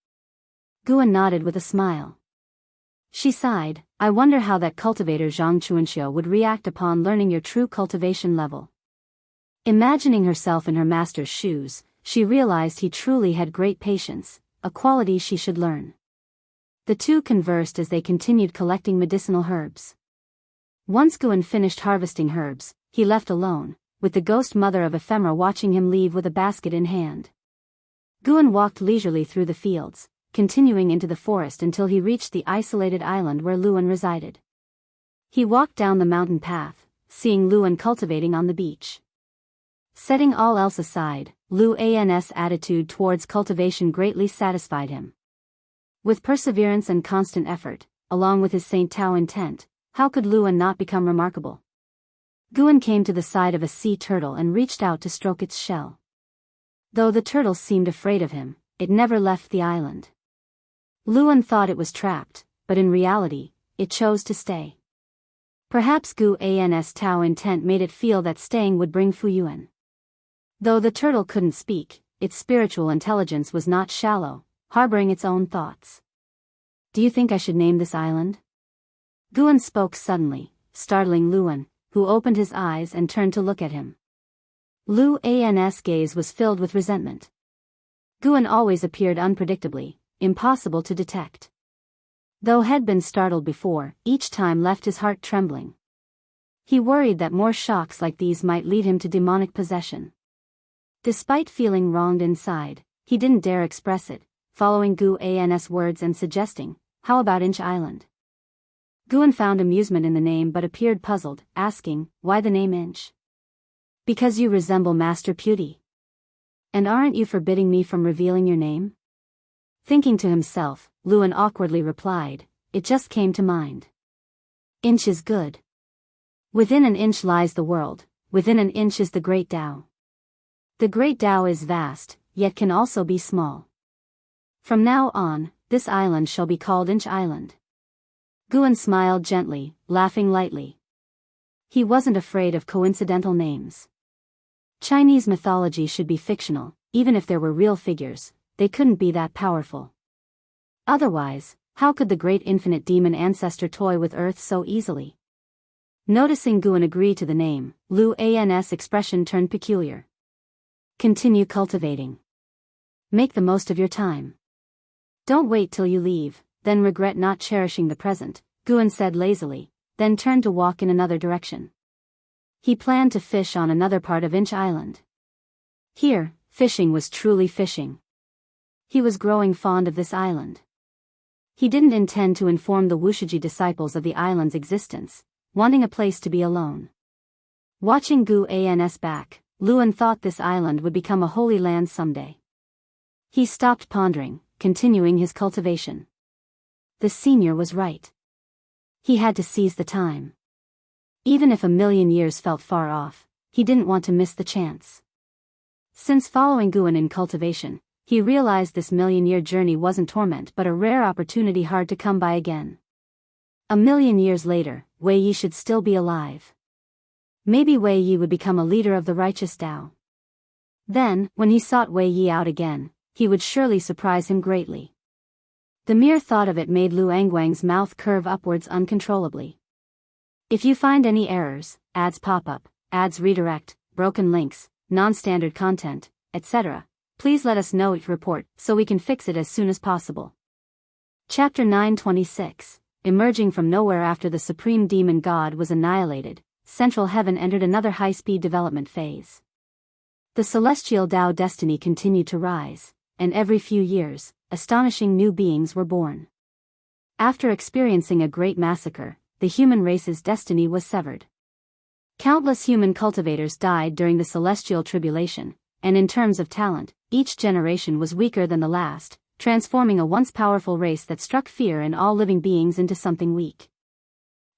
Guan nodded with a smile. She sighed, I wonder how that cultivator Zhang Chuanxiu would react upon learning your true cultivation level. Imagining herself in her master's shoes, she realized he truly had great patience, a quality she should learn. The 2 conversed as they continued collecting medicinal herbs. Once Guan finished harvesting herbs, he left alone, with the ghost mother of ephemera watching him leave with a basket in hand. Guan walked leisurely through the fields, continuing into the forest until he reached the isolated island where Luan resided. He walked down the mountain path, seeing Luan cultivating on the beach. Setting all else aside, Luan's attitude towards cultivation greatly satisfied him. With perseverance and constant effort, along with his Saint Tao intent, how could Luan not become remarkable? Guan came to the side of a sea turtle and reached out to stroke its shell. Though the turtle seemed afraid of him, it never left the island. Luan thought it was trapped, but in reality, it chose to stay. Perhaps Guan's Tao intent made it feel that staying would bring Fuyuan. Though the turtle couldn't speak, its spiritual intelligence was not shallow, harboring its own thoughts. Do you think I should name this island? Guan spoke suddenly, startling Luan, who opened his eyes and turned to look at him. Luan's gaze was filled with resentment. Guan always appeared unpredictably, impossible to detect. Though had been startled before, each time left his heart trembling. He worried that more shocks like these might lead him to demonic possession. Despite feeling wronged inside, he didn't dare express it, following Guan's words and suggesting, how about Inch Island? Guan found amusement in the name but appeared puzzled, asking, why the name Inch? Because you resemble Master Pewdie. And aren't you forbidding me from revealing your name? Thinking to himself, Luan awkwardly replied, it just came to mind. Inch is good. Within an inch lies the world, within an inch is the Great Tao. The Great Tao is vast, yet can also be small. From now on, this island shall be called Inch Island. Guan smiled gently, laughing lightly. He wasn't afraid of coincidental names. Chinese mythology should be fictional, even if there were real figures, they couldn't be that powerful. Otherwise, how could the great infinite demon ancestor toy with Earth so easily? Noticing Guan agree to the name, Lu An's expression turned peculiar. Continue cultivating. Make the most of your time. Don't wait till you leave, then regret not cherishing the present, Guan said lazily, then turned to walk in another direction. He planned to fish on another part of Inch Island. Here, fishing was truly fishing. He was growing fond of this island. He didn't intend to inform the Wuxia disciples of the island's existence, wanting a place to be alone. Watching Gu An's back, Luan thought this island would become a holy land someday. He stopped pondering, continuing his cultivation. The senior was right. He had to seize the time. Even if 1,000,000 years felt far off, he didn't want to miss the chance. Since following Guan in cultivation, he realized this 1,000,000-year journey wasn't torment but a rare opportunity hard to come by again. 1,000,000 years later, Wei Yi should still be alive. Maybe Wei Yi would become a leader of the righteous Dao. Then, when he sought Wei Yi out again, he would surely surprise him greatly. The mere thought of it made Lu Angwang's mouth curve upwards uncontrollably. If you find any errors, ads pop up, ads redirect, broken links, non-standard content, etc., please let us know it report so we can fix it as soon as possible. Chapter 926. Emerging from nowhere after the supreme demon god was annihilated, Central Heaven entered another high-speed development phase. The celestial Dao destiny continued to rise, and every few years, astonishing new beings were born. After experiencing a great massacre, the human race's destiny was severed. Countless human cultivators died during the celestial tribulation, and in terms of talent, each generation was weaker than the last, transforming a once powerful race that struck fear in all living beings into something weak.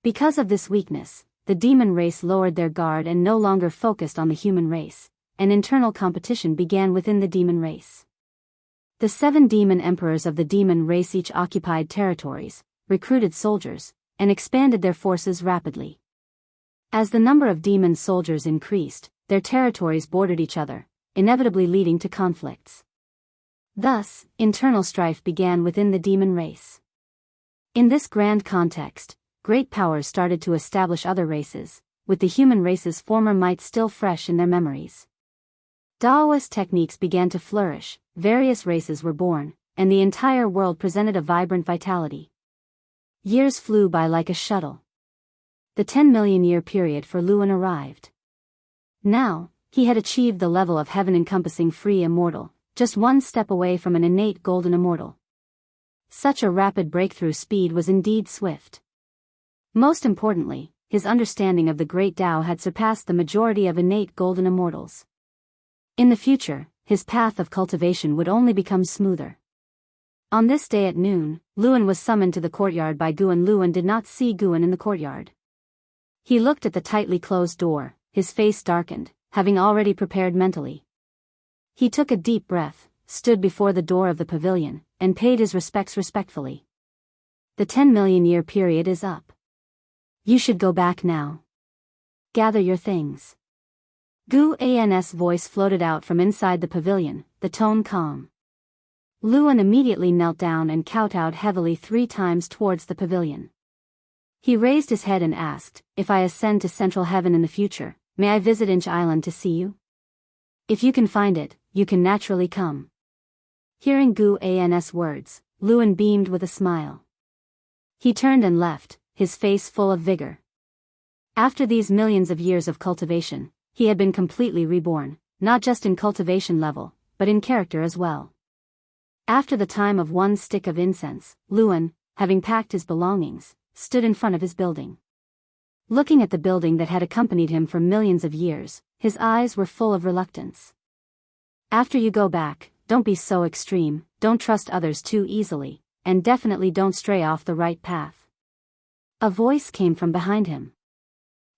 Because of this weakness, the demon race lowered their guard and no longer focused on the human race. An internal competition began within the demon race. The 7 demon emperors of the demon race each occupied territories, recruited soldiers, and expanded their forces rapidly. As the number of demon soldiers increased, their territories bordered each other, inevitably leading to conflicts. Thus, internal strife began within the demon race. In this grand context, great powers started to establish other races, with the human race's former might still fresh in their memories. Daoist techniques began to flourish, various races were born, and the entire world presented a vibrant vitality. Years flew by like a shuttle. The 10,000,000-year period for Luan arrived. Now, he had achieved the level of heaven-encompassing free immortal, just one step away from an innate golden immortal. Such a rapid breakthrough speed was indeed swift. Most importantly, his understanding of the great Tao had surpassed the majority of innate golden immortals. In the future, his path of cultivation would only become smoother. On this day at noon, Luan was summoned to the courtyard by Guan. Luan did not see Guan in the courtyard. He looked at the tightly closed door, his face darkened, having already prepared mentally. He took a deep breath, stood before the door of the pavilion, and paid his respects respectfully. The 10,000,000-year period is up. You should go back now. Gather your things. Gu An's voice floated out from inside the pavilion, the tone calm. Luan immediately knelt down and kowtowed heavily 3 times towards the pavilion. He raised his head and asked, "If I ascend to Central Heaven in the future, may I visit Inch Island to see you? If you can find it, you can naturally come." Hearing Gu An's words, Luan beamed with a smile. He turned and left, his face full of vigor. After these millions of years of cultivation, he had been completely reborn, not just in cultivation level, but in character as well. After the time of 1 stick of incense, Luan, having packed his belongings, stood in front of his building. Looking at the building that had accompanied him for millions of years, his eyes were full of reluctance. After you go back, don't be so extreme, don't trust others too easily, and definitely don't stray off the right path. A voice came from behind him.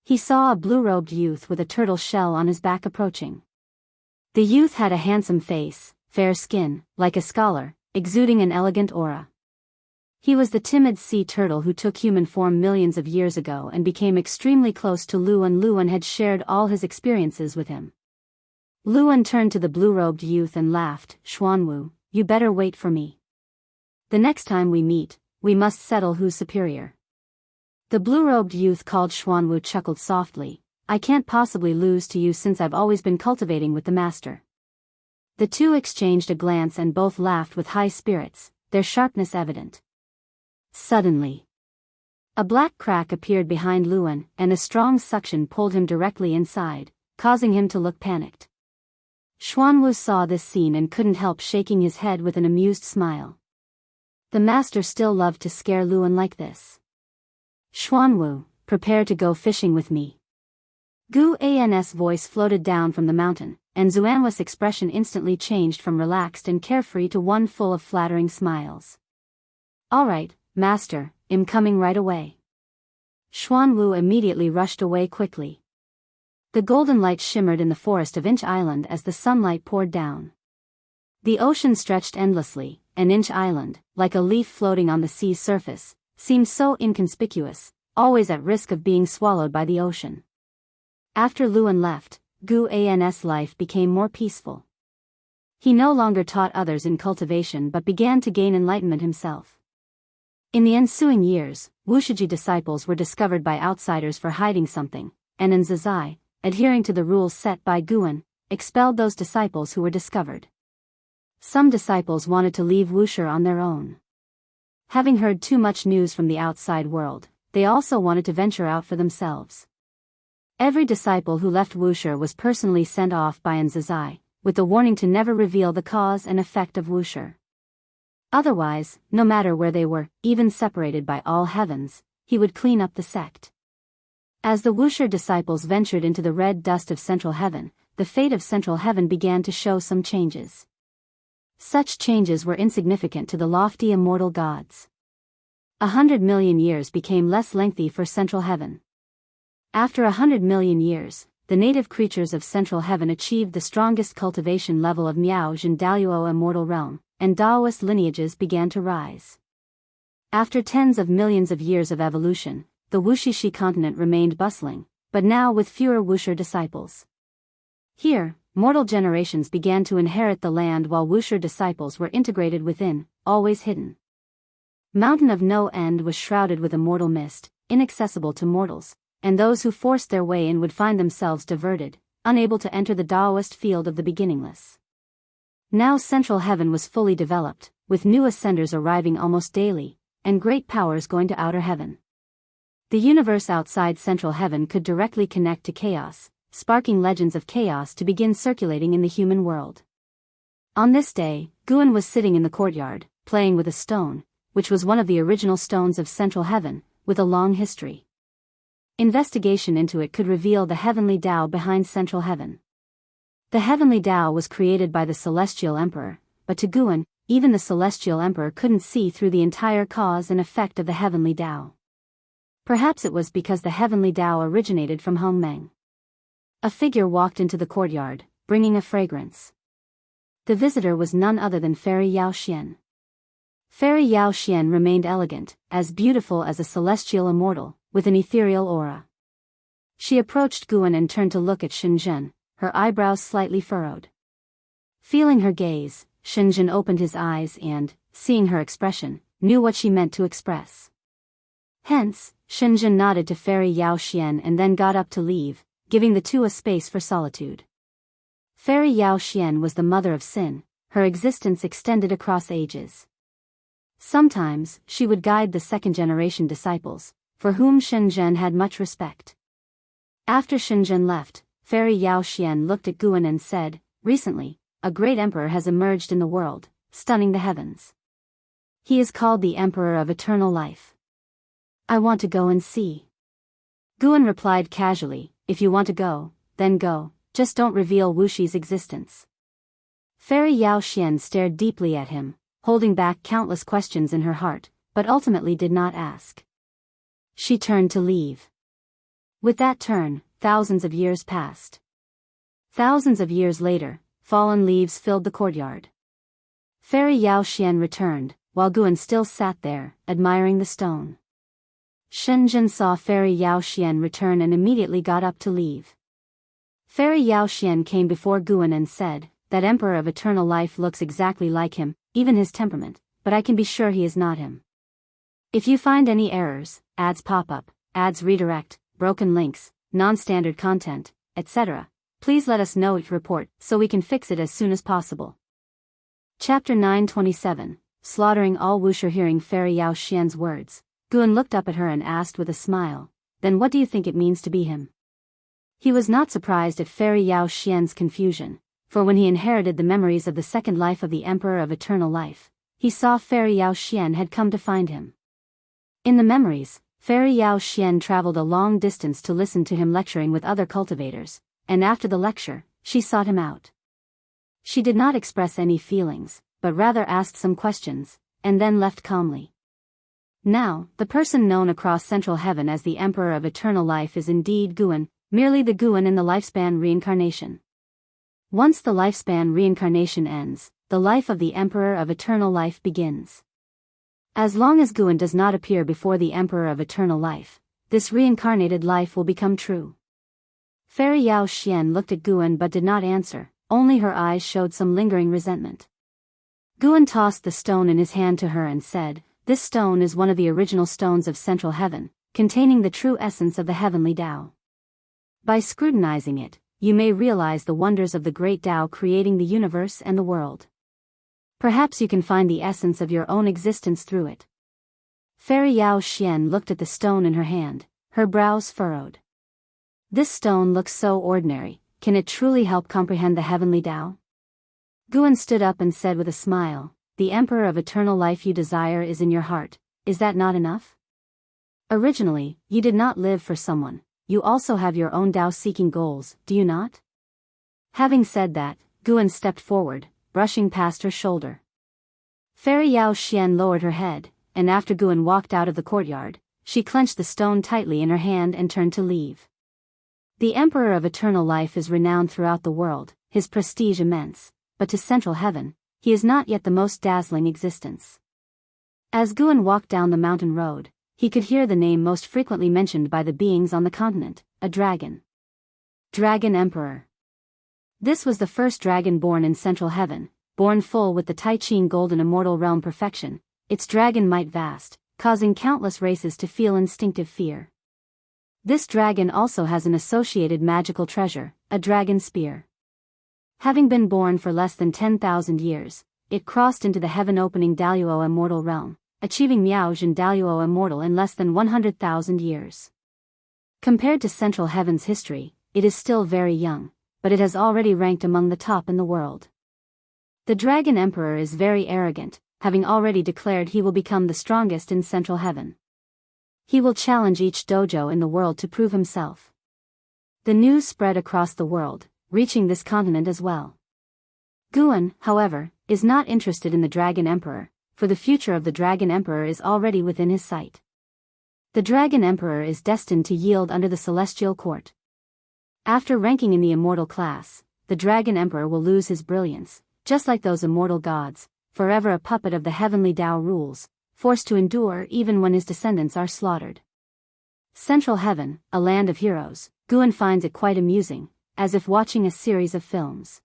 He saw a blue-robed youth with a turtle shell on his back approaching. The youth had a handsome face, fair skin, like a scholar, exuding an elegant aura. He was the timid sea turtle who took human form millions of years ago and became extremely close to Luan. Luan had shared all his experiences with him. Luan turned to the blue-robed youth and laughed. Xuanwu, you better wait for me. The next time we meet, we must settle who's superior. The blue-robed youth called Xuanwu chuckled softly. I can't possibly lose to you since I've always been cultivating with the master. The two exchanged a glance and both laughed with high spirits, their sharpness evident. Suddenly, a black crack appeared behind Luan, and a strong suction pulled him directly inside, causing him to look panicked. Xuanwu saw this scene and couldn't help shaking his head with an amused smile. The master still loved to scare Luan like this. Xuanwu, prepare to go fishing with me. Gu An's voice floated down from the mountain, and Xuanwu's expression instantly changed from relaxed and carefree to one full of flattering smiles. All right, master, I'm coming right away. Xuanwu immediately rushed away quickly. The golden light shimmered in the forest of Inch Island as the sunlight poured down. The ocean stretched endlessly, and Inch Island, like a leaf floating on the sea's surface, seemed so inconspicuous, always at risk of being swallowed by the ocean. After Luan left, Gu An's life became more peaceful. He no longer taught others in cultivation but began to gain enlightenment himself. In the ensuing years, Wuxia disciples were discovered by outsiders for hiding something, and Zizai, adhering to the rules set by Guan, expelled those disciples who were discovered. Some disciples wanted to leave Wuxia on their own. Having heard too much news from the outside world, they also wanted to venture out for themselves. Every disciple who left Wuxia was personally sent off by Zizai, with the warning to never reveal the cause and effect of Wuxia. Otherwise, no matter where they were, even separated by all heavens, he would clean up the sect. As the Wuxia disciples ventured into the red dust of Central Heaven, the fate of Central Heaven began to show some changes. Such changes were insignificant to the lofty immortal gods. 100 million years became less lengthy for Central Heaven. After 100 million years, the native creatures of Central Heaven achieved the strongest cultivation level of Miao Jin Daoist immortal realm, and Daoist lineages began to rise. After tens of millions of years of evolution, the Wuxia continent remained bustling, but now with fewer Wuxia disciples. Here, mortal generations began to inherit the land while Wuxia disciples were integrated within, always hidden. Mountain of No End was shrouded with immortal mist, inaccessible to mortals, and those who forced their way in would find themselves diverted, unable to enter the Daoist field of the beginningless. Now Central Heaven was fully developed, with new ascenders arriving almost daily, and great powers going to Outer Heaven. The universe outside Central Heaven could directly connect to chaos, sparking legends of chaos to begin circulating in the human world. On this day, Guan was sitting in the courtyard, playing with a stone, which was one of the original stones of Central Heaven, with a long history. Investigation into it could reveal the heavenly Tao behind Central Heaven. The heavenly Tao was created by the Celestial Emperor, but to Guan, even the Celestial Emperor couldn't see through the entire cause and effect of the heavenly Tao. Perhaps it was because the heavenly Tao originated from Hongmeng. A figure walked into the courtyard, bringing a fragrance. The visitor was none other than Fairy Yao Xian. Fairy Yao Xian remained elegant, as beautiful as a celestial immortal, with an ethereal aura. She approached Guan and turned to look at Shenzhen, her eyebrows slightly furrowed. Feeling her gaze, Shenzhen opened his eyes and, seeing her expression, knew what she meant to express. Hence, Shenzhen nodded to Fairy Yao Xian and then got up to leave, giving the two a space for solitude. Fairy Yao Xian was the mother of sin, her existence extended across ages. Sometimes, she would guide the second-generation disciples, for whom Shenzhen had much respect. After Shenzhen left, Fairy Yao Xian looked at Guan and said, "Recently, a great emperor has emerged in the world, stunning the heavens. He is called the Emperor of Eternal Life. I want to go and see." Guan replied casually, "If you want to go, then go, just don't reveal Wuxi's existence." Fairy Yao Xian stared deeply at him, holding back countless questions in her heart, but ultimately did not ask. She turned to leave. With that turn, thousands of years passed. Thousands of years later, fallen leaves filled the courtyard. Fairy Yao Xian returned, while Guan still sat there, admiring the stone. Shenzhen saw Fairy Yao Xian return and immediately got up to leave. Fairy Yao Xian came before Guan and said, "That Emperor of Eternal Life looks exactly like him, even his temperament, but I can be sure he is not him. If you find any errors, ads pop up, ads redirect, broken links, non-standard content, etc., please let us know it report so we can fix it as soon as possible." Chapter 927, Slaughtering All Wuxia. Hearing Fairy Yao Xian's words, Guan looked up at her and asked with a smile, "Then what do you think it means to be him?" He was not surprised at Fairy Yao Xian's confusion, for when he inherited the memories of the second life of the Emperor of Eternal Life, he saw Fairy Yao Xian had come to find him. In the memories, Fairy Yao Xian traveled a long distance to listen to him lecturing with other cultivators, and after the lecture, she sought him out. She did not express any feelings, but rather asked some questions, and then left calmly. Now, the person known across Central Heaven as the Emperor of Eternal Life is indeed Guan, merely the Guan in the lifespan reincarnation. Once the lifespan reincarnation ends, the life of the Emperor of Eternal Life begins. As long as Guan does not appear before the Emperor of Eternal Life, this reincarnated life will become true. Fairy Yao Xian looked at Guan but did not answer, only her eyes showed some lingering resentment. Guan tossed the stone in his hand to her and said, "This stone is one of the original stones of Central Heaven, containing the true essence of the heavenly Tao. By scrutinizing it, you may realize the wonders of the great Tao creating the universe and the world. Perhaps you can find the essence of your own existence through it." Fairy Yao Xian looked at the stone in her hand, her brows furrowed. This stone looks so ordinary, can it truly help comprehend the heavenly Tao? Guan stood up and said with a smile, "The Emperor of Eternal Life you desire is in your heart, is that not enough? Originally, you did not live for someone, you also have your own Tao-seeking goals, do you not?" Having said that, Guan stepped forward, brushing past her shoulder. Fairy Yao Xian lowered her head, and after Guan walked out of the courtyard, she clenched the stone tightly in her hand and turned to leave. The Emperor of Eternal Life is renowned throughout the world, his prestige immense, but to Central Heaven, he is not yet the most dazzling existence. As Guan walked down the mountain road, he could hear the name most frequently mentioned by the beings on the continent, a dragon. Dragon Emperor. This was the first dragon born in Central Heaven, born full with the Tai Ching golden immortal realm perfection, its dragon might vast, causing countless races to feel instinctive fear. This dragon also has an associated magical treasure, a dragon spear. Having been born for less than 10,000 years, it crossed into the heaven-opening Daoist immortal realm, achieving Miaozhen Daoist immortal in less than 100,000 years. Compared to Central Heaven's history, it is still very young, but it has already ranked among the top in the world. The Dragon Emperor is very arrogant, having already declared he will become the strongest in Central Heaven. He will challenge each dojo in the world to prove himself. The news spread across the world, reaching this continent as well. Guan, however, is not interested in the Dragon Emperor, for the future of the Dragon Emperor is already within his sight. The Dragon Emperor is destined to yield under the Celestial Court. After ranking in the immortal class, the Dragon Emperor will lose his brilliance, just like those immortal gods, forever a puppet of the heavenly Tao rules, forced to endure even when his descendants are slaughtered. Central Heaven, a land of heroes, Guan finds it quite amusing, as if watching a series of films.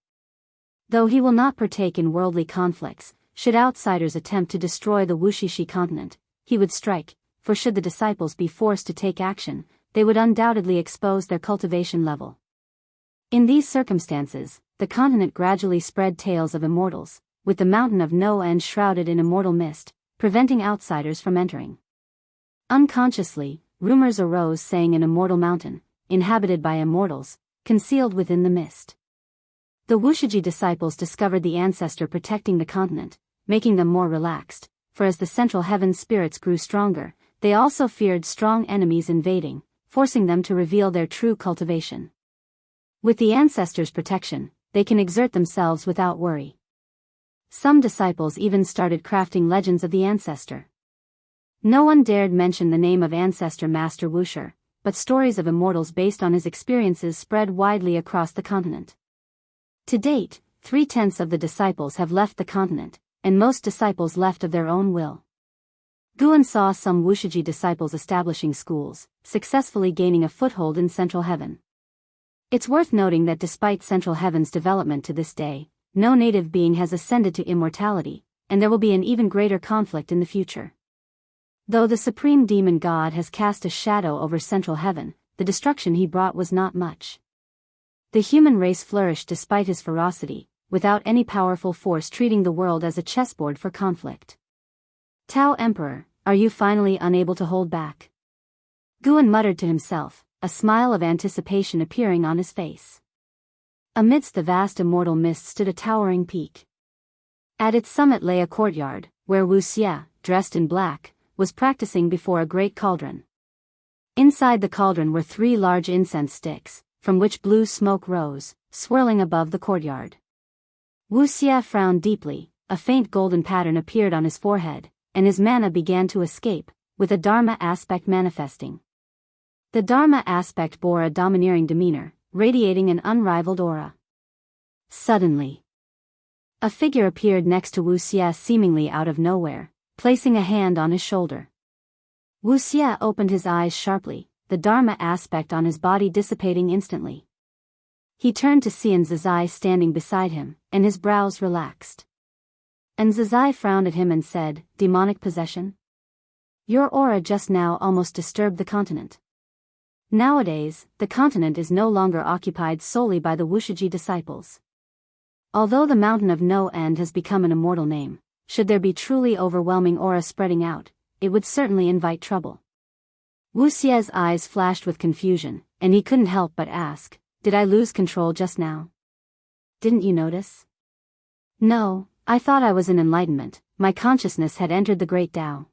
Though he will not partake in worldly conflicts, should outsiders attempt to destroy the Wuxia continent, he would strike, for should the disciples be forced to take action, they would undoubtedly expose their cultivation level. In these circumstances, the continent gradually spread tales of immortals, with the mountain of no end shrouded in immortal mist, preventing outsiders from entering. Unconsciously, rumors arose saying an immortal mountain, inhabited by immortals, concealed within the mist. The Wuxia disciples discovered the ancestor protecting the continent, making them more relaxed, for as the Central Heaven spirits grew stronger, they also feared strong enemies invading, forcing them to reveal their true cultivation. With the ancestors' protection, they can exert themselves without worry. Some disciples even started crafting legends of the ancestor. No one dared mention the name of ancestor Master Wuxia, but stories of immortals based on his experiences spread widely across the continent. To date, 3/10 of the disciples have left the continent, and most disciples left of their own will. Guan saw some Wuxia disciples establishing schools, successfully gaining a foothold in Central Heaven. It's worth noting that despite Central Heaven's development to this day, no native being has ascended to immortality, and there will be an even greater conflict in the future. Though the supreme demon god has cast a shadow over Central Heaven, the destruction he brought was not much. The human race flourished despite his ferocity, without any powerful force treating the world as a chessboard for conflict. Tao Emperor, are you finally unable to hold back? Guan muttered to himself, a smile of anticipation appearing on his face. Amidst the vast immortal mist stood a towering peak. At its summit lay a courtyard, where Wuxia, dressed in black, was practicing before a great cauldron. Inside the cauldron were 3 large incense sticks, from which blue smoke rose, swirling above the courtyard. Wuxia frowned deeply, a faint golden pattern appeared on his forehead, and his mana began to escape, with a Dharma aspect manifesting. The Dharma aspect bore a domineering demeanor, radiating an unrivaled aura. Suddenly, a figure appeared next to Wuxia seemingly out of nowhere, placing a hand on his shoulder. Wuxia opened his eyes sharply, the Dharma aspect on his body dissipating instantly. He turned to see Zazai standing beside him, and his brows relaxed. Zazai frowned at him and said, "Demonic possession? Your aura just now almost disturbed the continent. Nowadays, the continent is no longer occupied solely by the Wuxia disciples. Although the Mountain of No End has become an immortal name, should there be truly overwhelming aura spreading out, it would certainly invite trouble." Wuxia's eyes flashed with confusion, and he couldn't help but ask, "Did I lose control just now? Didn't you notice?" "No, I thought I was in enlightenment, my consciousness had entered the great Tao."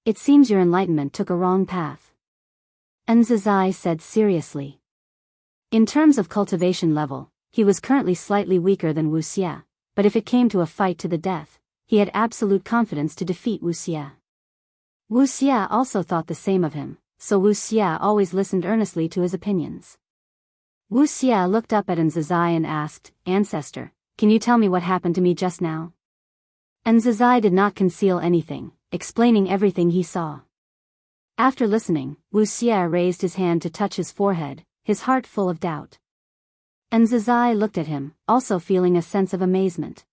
"It seems your enlightenment took a wrong path," Zazai said seriously. In terms of cultivation level, he was currently slightly weaker than Wuxia, but if it came to a fight to the death, he had absolute confidence to defeat Wuxia. Wuxia also thought the same of him, so Wuxia always listened earnestly to his opinions. Wuxia looked up at Zazai and asked, "Ancestor, can you tell me what happened to me just now?" Zazai did not conceal anything, explaining everything he saw. After listening, Wuxia raised his hand to touch his forehead, his heart full of doubt. Zazai looked at him, also feeling a sense of amazement.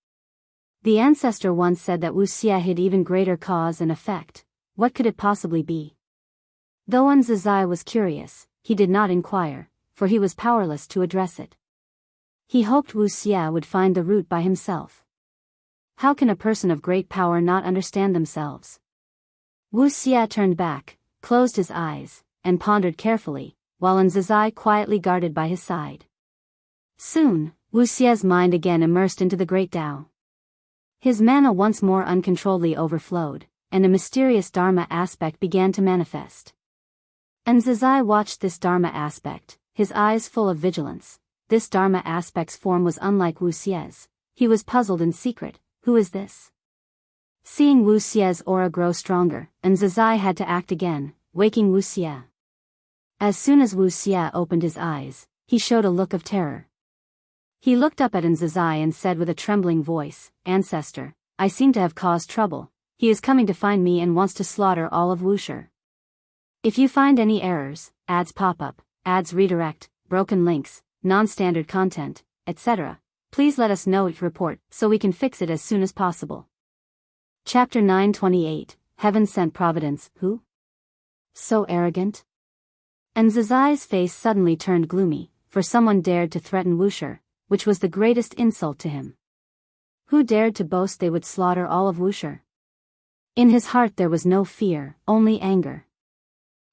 The ancestor once said that Wuxia had even greater cause and effect. What could it possibly be? Though Zazai was curious, he did not inquire, for he was powerless to address it. He hoped Wuxia would find the root by himself. How can a person of great power not understand themselves? Wuxia turned back, closed his eyes, and pondered carefully, while Zazai quietly guarded by his side. Soon, Wuxia's mind again immersed into the great Tao. His mana once more uncontrolledly overflowed, and a mysterious Dharma aspect began to manifest. Zazai watched this Dharma aspect, his eyes full of vigilance. This Dharma aspect's form was unlike Wuxia's. He was puzzled in secret, who is this? Seeing Wuxia's aura grow stronger, Zazai had to act again, waking Wuxia. As soon as Wuxia opened his eyes, he showed a look of terror. He looked up at Zazai and said with a trembling voice, "Ancestor, I seem to have caused trouble. He is coming to find me and wants to slaughter all of Wuxia. If you find any errors, ads pop up, ads redirect, broken links, non-standard content, etc., please let us know each report so we can fix it as soon as possible." Chapter 928, Heaven Sent Providence. Who? So arrogant? Zazai's face suddenly turned gloomy, for someone dared to threaten Wuxia, which was the greatest insult to him. Who dared to boast they would slaughter all of Wuxia? In his heart there was no fear, only anger.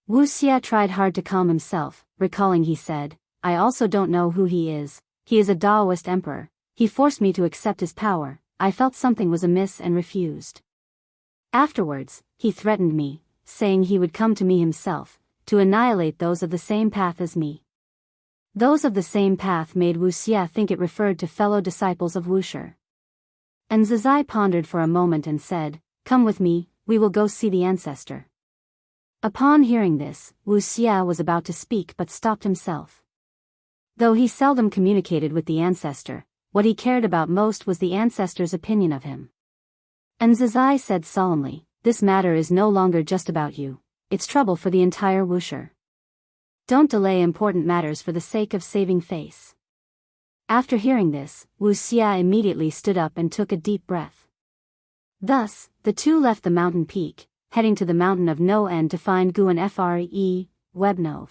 Wuxia tried hard to calm himself, recalling he said, "I also don't know who he is a Daoist emperor, he forced me to accept his power, I felt something was amiss and refused. Afterwards, he threatened me, saying he would come to me himself, to annihilate those of the same path as me." Those of the same path made Wuxia think it referred to fellow disciples of Wuxia. Zazai pondered for a moment and said, "Come with me, we will go see the ancestor." Upon hearing this, Wuxia was about to speak but stopped himself. Though he seldom communicated with the ancestor, what he cared about most was the ancestor's opinion of him. Zazai said solemnly, "This matter is no longer just about you, it's trouble for the entire Wuxia. Don't delay important matters for the sake of saving face. After hearing this, Wuxia immediately stood up and took a deep breath. Thus, the two left the mountain peak, heading to the mountain of no end to find Guan Free, Webnov.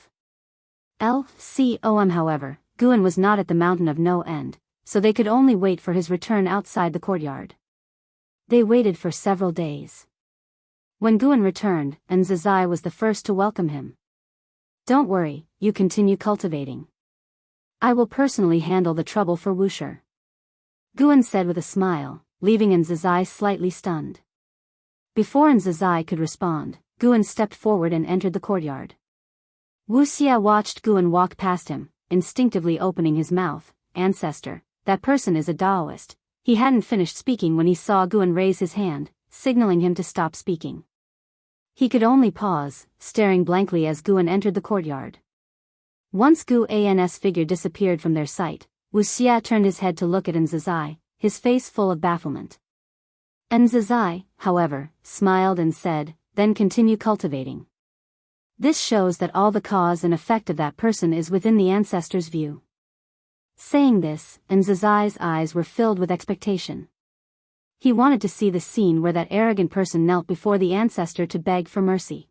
However, Guan was not at the mountain of no end, so they could only wait for his return outside the courtyard. They waited for several days. When Guan returned, Zazai was the first to welcome him. Don't worry, you continue cultivating. I will personally handle the trouble for Wuxia, Guan said with a smile, leaving Zazai slightly stunned. Before Zazai could respond, Guan stepped forward and entered the courtyard. Wuxia watched Guan walk past him, instinctively opening his mouth. Ancestor, that person is a Daoist. He hadn't finished speaking when he saw Guan raise his hand, signaling him to stop speaking. He could only pause, staring blankly as Guan entered the courtyard. Once Guan's figure disappeared from their sight, Wuxia turned his head to look at Zazai, his face full of bafflement. Zazai, however, smiled and said, then continue cultivating. This shows that all the cause and effect of that person is within the ancestor's view. Saying this, Zazai's eyes were filled with expectation. He wanted to see the scene where that arrogant person knelt before the ancestor to beg for mercy.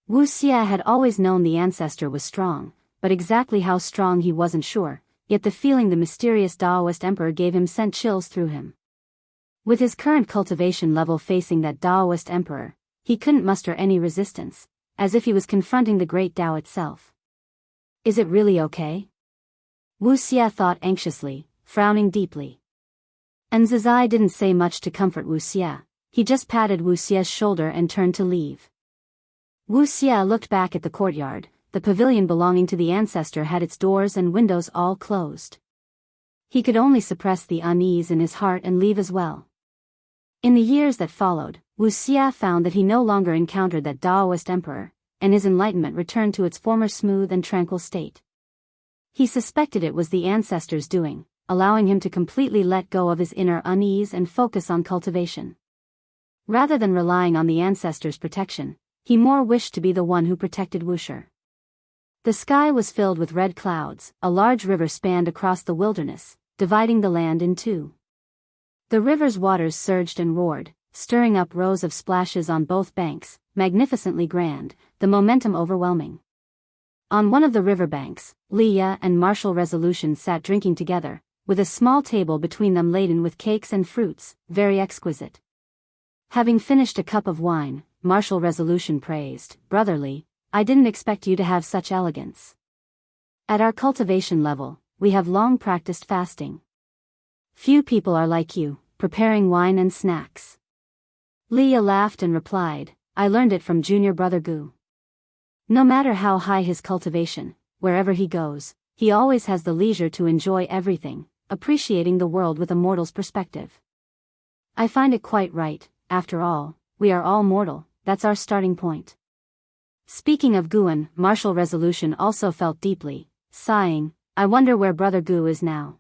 Wuxia had always known the ancestor was strong, but exactly how strong he wasn't sure, yet the feeling the mysterious Daoist emperor gave him sent chills through him. With his current cultivation level facing that Daoist emperor, he couldn't muster any resistance, as if he was confronting the great Tao itself. Is it really okay? Wuxia thought anxiously, frowning deeply. Zazai didn't say much to comfort Wuxia, he just patted Wuxia's shoulder and turned to leave. Wuxia looked back at the courtyard. The pavilion belonging to the ancestor had its doors and windows all closed. He could only suppress the unease in his heart and leave as well. In the years that followed, Wuxia found that he no longer encountered that Daoist emperor, and his enlightenment returned to its former smooth and tranquil state. He suspected it was the ancestor's doing, allowing him to completely let go of his inner unease and focus on cultivation. Rather than relying on the ancestor's protection, he more wished to be the one who protected Wuxia. The sky was filled with red clouds, a large river spanned across the wilderness, dividing the land in two. The river's waters surged and roared, stirring up rows of splashes on both banks, magnificently grand, the momentum overwhelming. On one of the riverbanks, Leah and Martial Resolution sat drinking together, with a small table between them laden with cakes and fruits, very exquisite. Having finished a cup of wine, Martial Resolution praised, "Brotherly, I didn't expect you to have such elegance. At our cultivation level, we have long practiced fasting. Few people are like you, preparing wine and snacks." Leah laughed and replied, "I learned it from junior brother Gu. No matter how high his cultivation, wherever he goes, he always has the leisure to enjoy everything, appreciating the world with a mortal's perspective. I find it quite right, after all, we are all mortal, that's our starting point." Speaking of Guan, Martial Resolution also felt deeply, sighing, "I wonder where Brother Gu is now."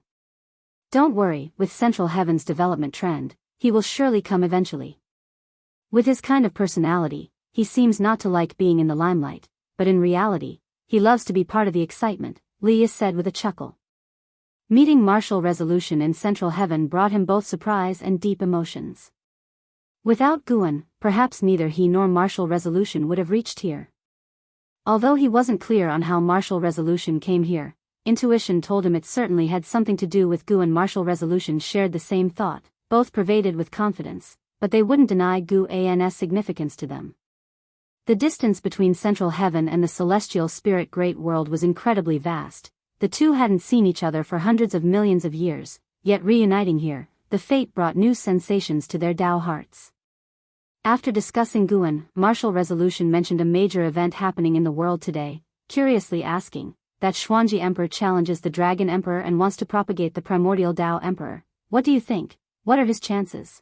Don't worry, with Central Heaven's development trend, he will surely come eventually. With his kind of personality, he seems not to like being in the limelight, but in reality, he loves to be part of the excitement, Leah said with a chuckle. Meeting Martial Resolution in Central Heaven brought him both surprise and deep emotions. Without Guan, perhaps neither he nor Martial Resolution would have reached here. Although he wasn't clear on how Martial Resolution came here, intuition told him it certainly had something to do with Gu, and Martial Resolution shared the same thought, both pervaded with confidence, but they wouldn't deny Guan's significance to them. The distance between Central Heaven and the celestial spirit great world was incredibly vast. The two hadn't seen each other for hundreds of millions of years, yet reuniting here, the fate brought new sensations to their Tao hearts. After discussing Guan, Martial Resolution mentioned a major event happening in the world today, curiously asking, "That Xuanji Emperor challenges the Dragon Emperor and wants to propagate the Primordial Tao Emperor. What do you think? What are his chances?"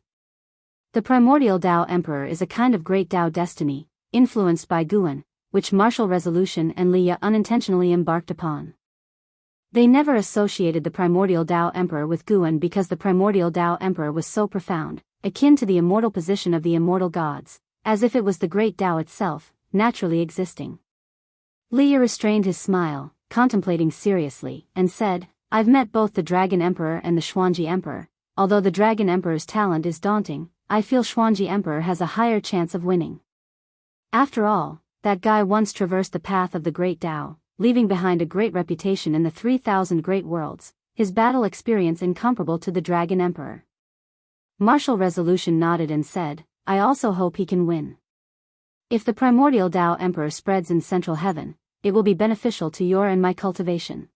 The Primordial Tao Emperor is a kind of great Tao destiny, influenced by Guan, which Martial Resolution and Leah unintentionally embarked upon. They never associated the Primordial Tao Emperor with Guan because the Primordial Tao Emperor was so profound, akin to the immortal position of the immortal gods, as if it was the great Tao itself, naturally existing. Li restrained his smile, contemplating seriously, and said, I've met both the Dragon Emperor and the Xuanji Emperor. Although the Dragon Emperor's talent is daunting, I feel Xuanji Emperor has a higher chance of winning. After all, that guy once traversed the path of the Great Tao, leaving behind a great reputation in the 3,000 great worlds, his battle experience incomparable to the Dragon Emperor. Martial Resolution nodded and said, I also hope he can win. If the primordial Tao Emperor spreads in Central Heaven, it will be beneficial to your and my cultivation.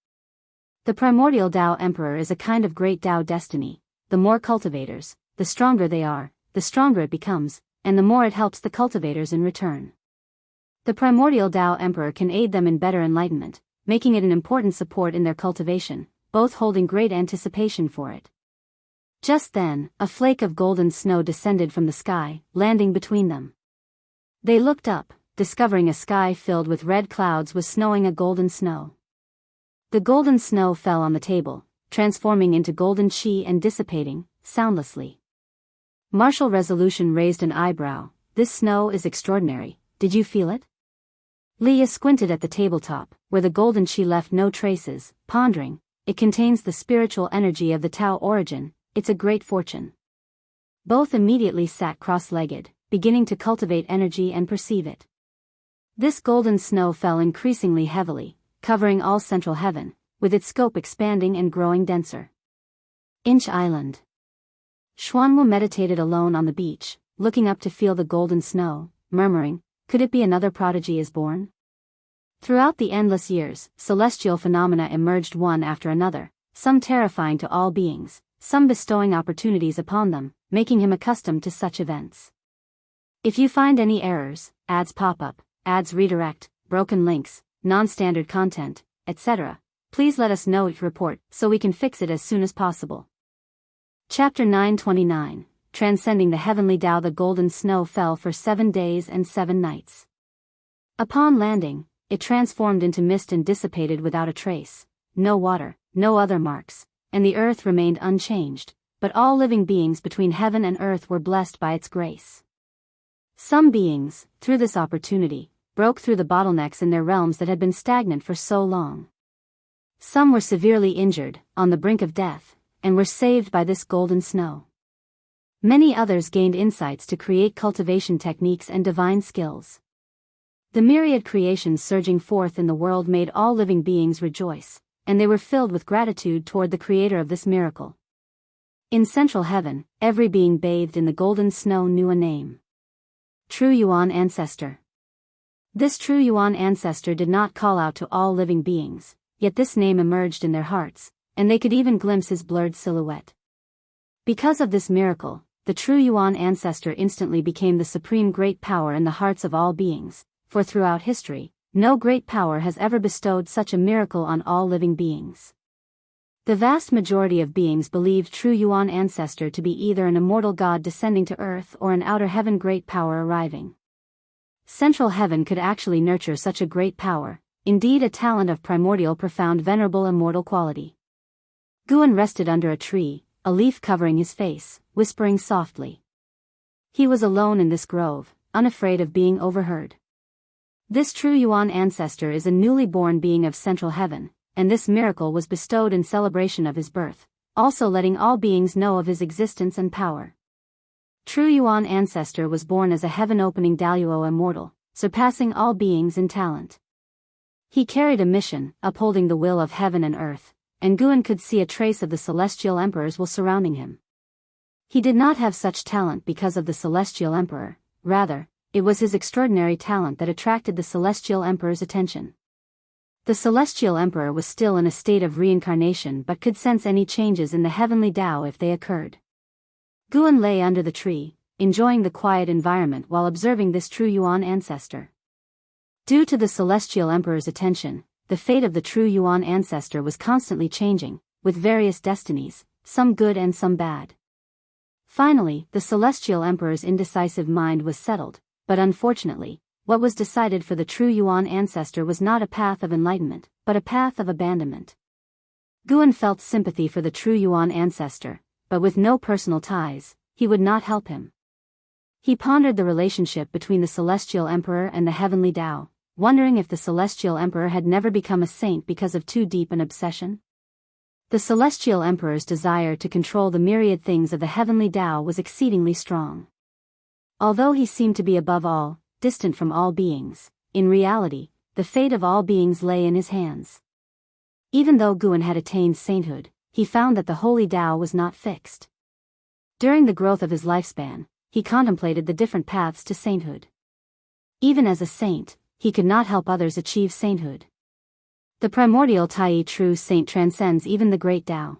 The primordial Tao Emperor is a kind of great Tao destiny. The more cultivators, the stronger they are, the stronger it becomes, and the more it helps the cultivators in return. The primordial Tao Emperor can aid them in better enlightenment, making it an important support in their cultivation, both holding great anticipation for it. Just then, a flake of golden snow descended from the sky, landing between them. They looked up, discovering a sky filled with red clouds was snowing a golden snow. The golden snow fell on the table, transforming into golden chi and dissipating, soundlessly. Martial Resolution raised an eyebrow. This snow is extraordinary, did you feel it? Leah squinted at the tabletop, where the golden chi left no traces, pondering, it contains the spiritual energy of the Tao origin, it's a great fortune. Both immediately sat cross-legged, beginning to cultivate energy and perceive it. This golden snow fell increasingly heavily, covering all Central Heaven, with its scope expanding and growing denser. Inch Island. Xuanwu meditated alone on the beach, looking up to feel the golden snow, murmuring, could it be another prodigy is born? Throughout the endless years, celestial phenomena emerged one after another, some terrifying to all beings, some bestowing opportunities upon them, making him accustomed to such events. If you find any errors, ads pop up, ads redirect, broken links, non-standard content, etc., please let us know it report so we can fix it as soon as possible. Chapter 929, Transcending the Heavenly Tao. The golden snow fell for 7 days and 7 nights. Upon landing, it transformed into mist and dissipated without a trace, no water, no other marks, and the earth remained unchanged, but all living beings between heaven and earth were blessed by its grace. Some beings, through this opportunity, broke through the bottlenecks in their realms that had been stagnant for so long. Some were severely injured, on the brink of death, and were saved by this golden snow. Many others gained insights to create cultivation techniques and divine skills. The myriad creations surging forth in the world made all living beings rejoice, and they were filled with gratitude toward the creator of this miracle. In Central Heaven, every being bathed in the golden snow knew a name. True Yuan Ancestor. This true Yuan Ancestor did not call out to all living beings, yet this name emerged in their hearts, and they could even glimpse his blurred silhouette. Because of this miracle, the true Yuan Ancestor instantly became the supreme great power in the hearts of all beings, for throughout history, no great power has ever bestowed such a miracle on all living beings. The vast majority of beings believed true Yuan Ancestor to be either an immortal god descending to earth or an outer heaven great power arriving. Central Heaven could actually nurture such a great power, indeed a talent of primordial profound venerable immortal quality. Guan rested under a tree, a leaf covering his face, whispering softly. He was alone in this grove, unafraid of being overheard. This true Yuan Ancestor is a newly born being of Central Heaven, and this miracle was bestowed in celebration of his birth, also letting all beings know of his existence and power. True Yuan Ancestor was born as a heaven-opening Daoist immortal, surpassing all beings in talent. He carried a mission, upholding the will of heaven and earth, and Guan could see a trace of the celestial emperor's will surrounding him. He did not have such talent because of the celestial emperor, rather, it was his extraordinary talent that attracted the celestial emperor's attention. The celestial emperor was still in a state of reincarnation but could sense any changes in the heavenly Tao if they occurred. Guan lay under the tree, enjoying the quiet environment while observing this true Yuan Ancestor. Due to the celestial emperor's attention, the fate of the true Yuan Ancestor was constantly changing, with various destinies, some good and some bad. Finally, the celestial emperor's indecisive mind was settled, but unfortunately, what was decided for the true Yuan Ancestor was not a path of enlightenment, but a path of abandonment. Guan felt sympathy for the true Yuan Ancestor, but with no personal ties, he would not help him. He pondered the relationship between the celestial emperor and the heavenly Tao, wondering if the Celestial Emperor had never become a saint because of too deep an obsession. The Celestial Emperor's desire to control the myriad things of the heavenly Tao was exceedingly strong. Although he seemed to be above all, distant from all beings, in reality, the fate of all beings lay in his hands. Even though Guan had attained sainthood, he found that the holy Tao was not fixed. During the growth of his lifespan, he contemplated the different paths to sainthood. Even as a saint, he could not help others achieve sainthood. The primordial Tai true saint transcends even the great Tao.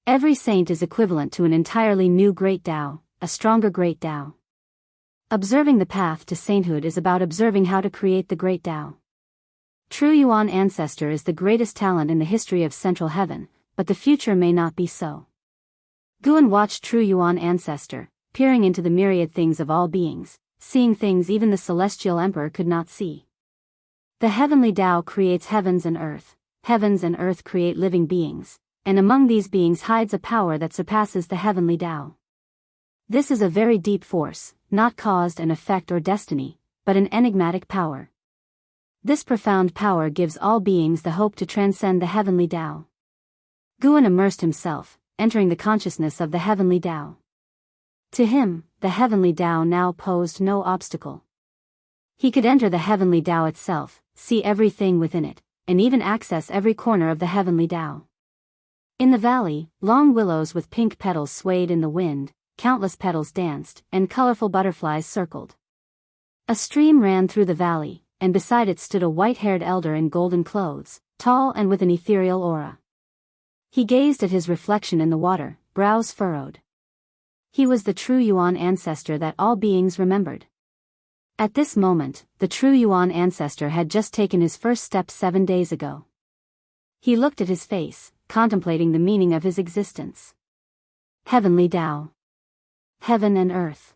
Every saint is equivalent to an entirely new great Tao, a stronger great Tao. Observing the path to sainthood is about observing how to create the great Tao. True Yuan ancestor is the greatest talent in the history of Central Heaven, but the future may not be so. Guan watched True Yuan ancestor, peering into the myriad things of all beings, seeing things even the Celestial Emperor could not see. The heavenly Tao creates heavens and earth create living beings, and among these beings hides a power that surpasses the heavenly Tao. This is a very deep force, not cause and effect or destiny, but an enigmatic power. This profound power gives all beings the hope to transcend the heavenly Tao. Guan immersed himself, entering the consciousness of the heavenly Tao. To him, the heavenly Tao now posed no obstacle. He could enter the heavenly Tao itself, see everything within it, and even access every corner of the heavenly Tao. In the valley, long willows with pink petals swayed in the wind, countless petals danced, and colorful butterflies circled. A stream ran through the valley, and beside it stood a white-haired elder in golden clothes, tall and with an ethereal aura. He gazed at his reflection in the water, brows furrowed. He was the true Yuan ancestor that all beings remembered. At this moment, the true Yuan ancestor had just taken his first step 7 days ago. He looked at his face, contemplating the meaning of his existence. Heavenly Tao. Heaven and earth.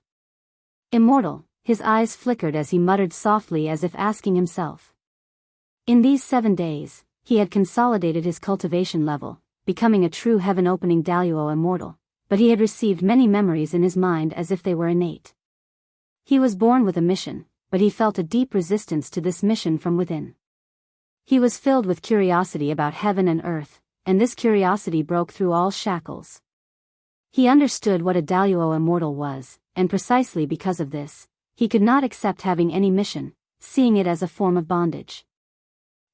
Immortal, his eyes flickered as he muttered softly as if asking himself. In these 7 days, he had consolidated his cultivation level, becoming a true heaven-opening Daoist immortal, but he had received many memories in his mind as if they were innate. He was born with a mission, but he felt a deep resistance to this mission from within. He was filled with curiosity about heaven and earth, and this curiosity broke through all shackles. He understood what a Daoist immortal was, and precisely because of this, he could not accept having any mission, seeing it as a form of bondage.